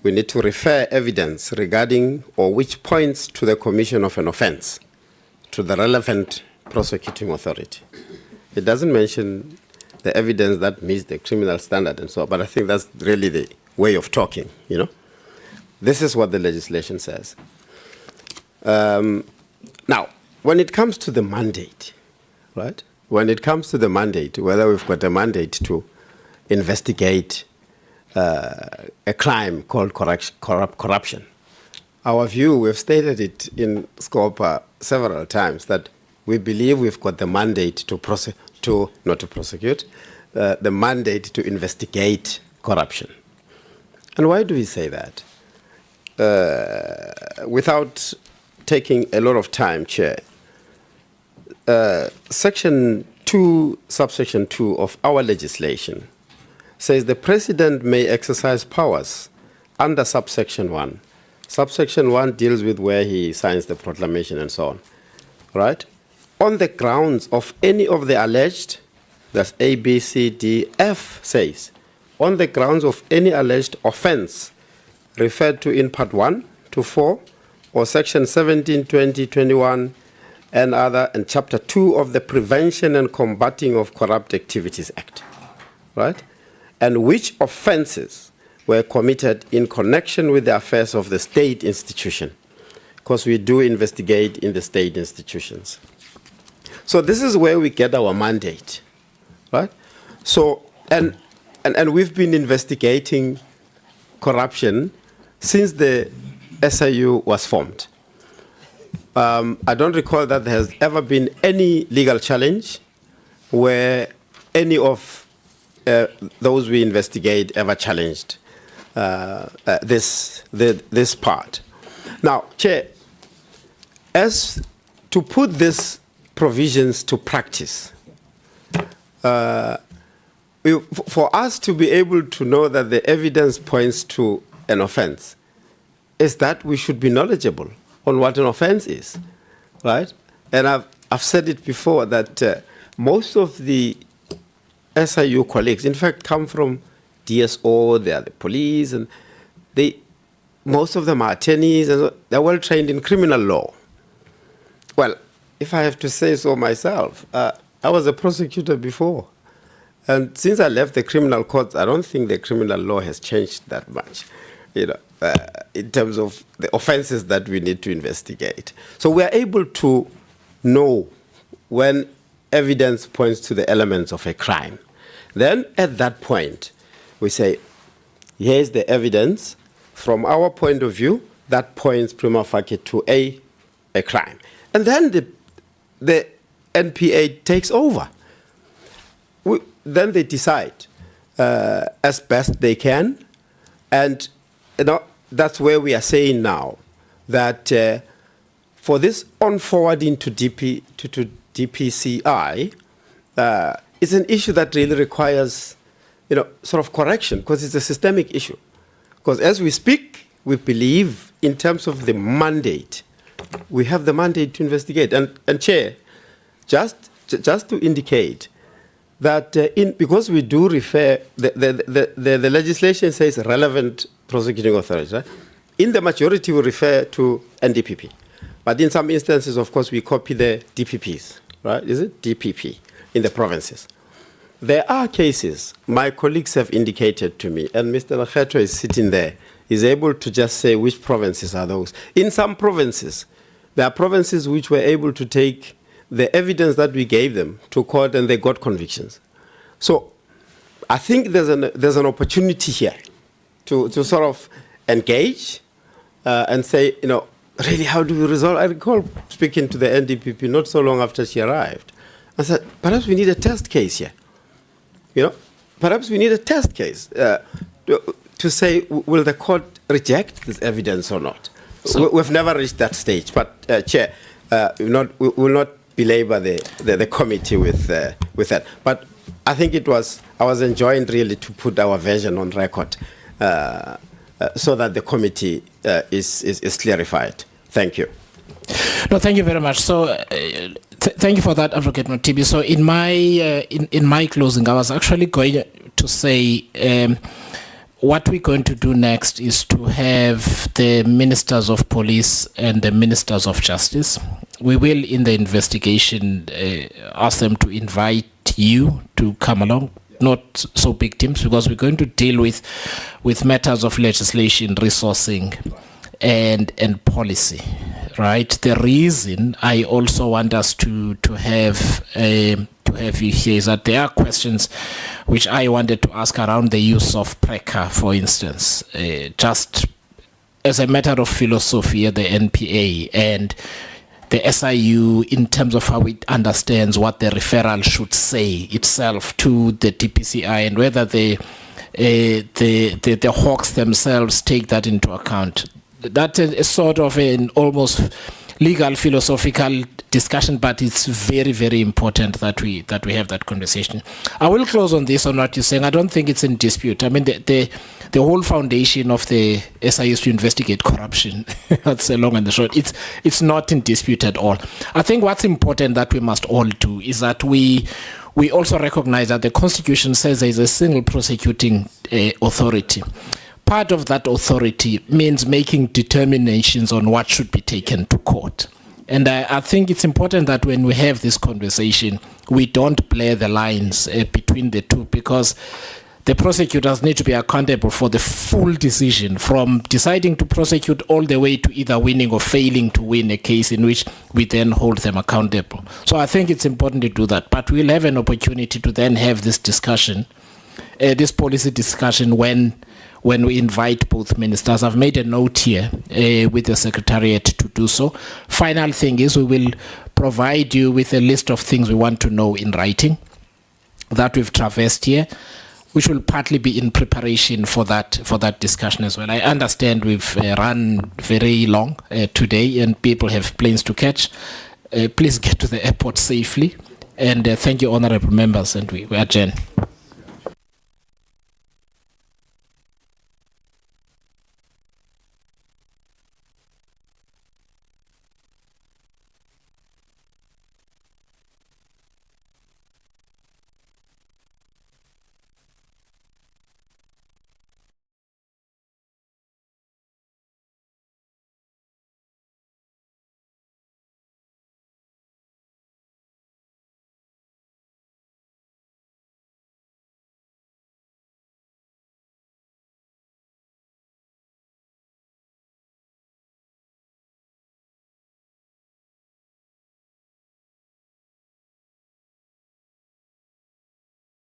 we need to refer evidence regarding or which points to the commission of an offense to the relevant prosecuting authority. It doesn't mention the evidence that meets the criminal standard and so on, but I think that's really the way of talking, This is what the legislation says. Now, when it comes to the mandate, right? When it comes to the mandate, whether we've got a mandate to investigate a crime called corruption, our view, we've stated it in SCOPA several times, that we believe we've got the mandate not to prosecute, the mandate to investigate corruption. And why do we say that? Without taking a lot of time, Chair, Section 2, subsection 2 of our legislation says the President may exercise powers under subsection 1. Subsection 1 deals with where he signs the proclamation and so on, right? On the grounds of any of the alleged, that's A, B, C, D, F says, on the grounds of any alleged offense referred to in Part 1 to 4, or Section 17, 20, 21, and Chapter 2 of the Prevention and Combating of Corrupt Activities Act, right? And which offenses were committed in connection with the affairs of the state institution, because we do investigate in the state institutions. So this is where we get our mandate, right? So, and we've been investigating corruption since the SIU was formed. I don't recall that there has ever been any legal challenge where any of those we investigate ever challenged this part. Now, Chair, as to put these provisions to practice, for us to be able to know that the evidence points to an offense, is that we should be knowledgeable on what an offense is, right? And I've said it before that most of the SIU colleagues, in fact, come from DSO, they are the police, and most of them are attorneys, and they're well trained in criminal law. Well, if I have to say so myself, I was a prosecutor before. And since I left the criminal courts, I don't think the criminal law has changed that much, in terms of the offenses that we need to investigate. So we are able to know when evidence points to the elements of a crime. Then at that point, we say, here's the evidence. From our point of view, that points prima facie to a crime. And then the NPA takes over. then they decide as best they can. And that's where we are saying now that for this on-forwarding to DPCI, it's an issue that really requires, sort of correction, because it's a systemic issue. Because as we speak, we believe in terms of the mandate, we have the mandate to investigate. And Chair, just to indicate that because we do refer, the legislation says relevant prosecuting authorities, right? In the majority, we refer to NDPP. But in some instances, of course, we copy the DPPs, right? Is it DPP in the provinces? There are cases, my colleagues have indicated to me, and Mr. Nakheto is sitting there, is able to just say which provinces are those. In some provinces, there are provinces which were able to take the evidence that we gave them to court and they got convictions. So I think there's an opportunity here to sort of engage and say, really, how do we resolve? I recall speaking to the NDPP not so long after she arrived. I said, perhaps we need a test case here. Perhaps we need a test case to say, will the court reject this evidence or not? So, we've never reached that stage. But, Chair, we will not belabor the committee with that. But I think I was enjoying really to put our version on record so that the committee is clarified. Thank you. No, thank you very much. So, thank you for that, Advocate Motibi. So, in my closing, I was actually going to say what we're going to do next is to have the ministers of police and the ministers of justice. We will, in the investigation, ask them to invite you to come along. Not so big teams, because we're going to deal with matters of legislation, resourcing, and policy, right? The reason I also want us to have you here is that there are questions which I wanted to ask around the use of PRECA, for instance, just as a matter of philosophy at the NPA and the SIU in terms of how it understands what the referral should say itself to the DPCI, and whether the hawks themselves take that into account. That is sort of an almost legal philosophical discussion, but it's very, very important that we have that conversation. I will close on this, on what you're saying. I don't think it's in dispute. I mean, the whole foundation of the SIU is to investigate corruption. That's the long and the short. It's not in dispute at all. I think what's important that we must all do is that we also recognize that the Constitution says there is a single prosecuting authority. Part of that authority means making determinations on what should be taken to court. And I think it's important that when we have this conversation, we don't blur the lines between the two, because the prosecutors need to be accountable for the full decision, from deciding to prosecute all the way to either winning or failing to win a case, in which we then hold them accountable. So I think it's important to do that. But we'll have an opportunity to then have this discussion, this policy discussion, when we invite both ministers. I've made a note here with the Secretariat to do so. Final thing is, we will provide you with a list of things we want to know in writing that we've traversed here, which will partly be in preparation for that discussion as well. I understand we've run very long today and people have planes to catch. Please get to the airport safely. And thank you, honorable members, and we adjourn.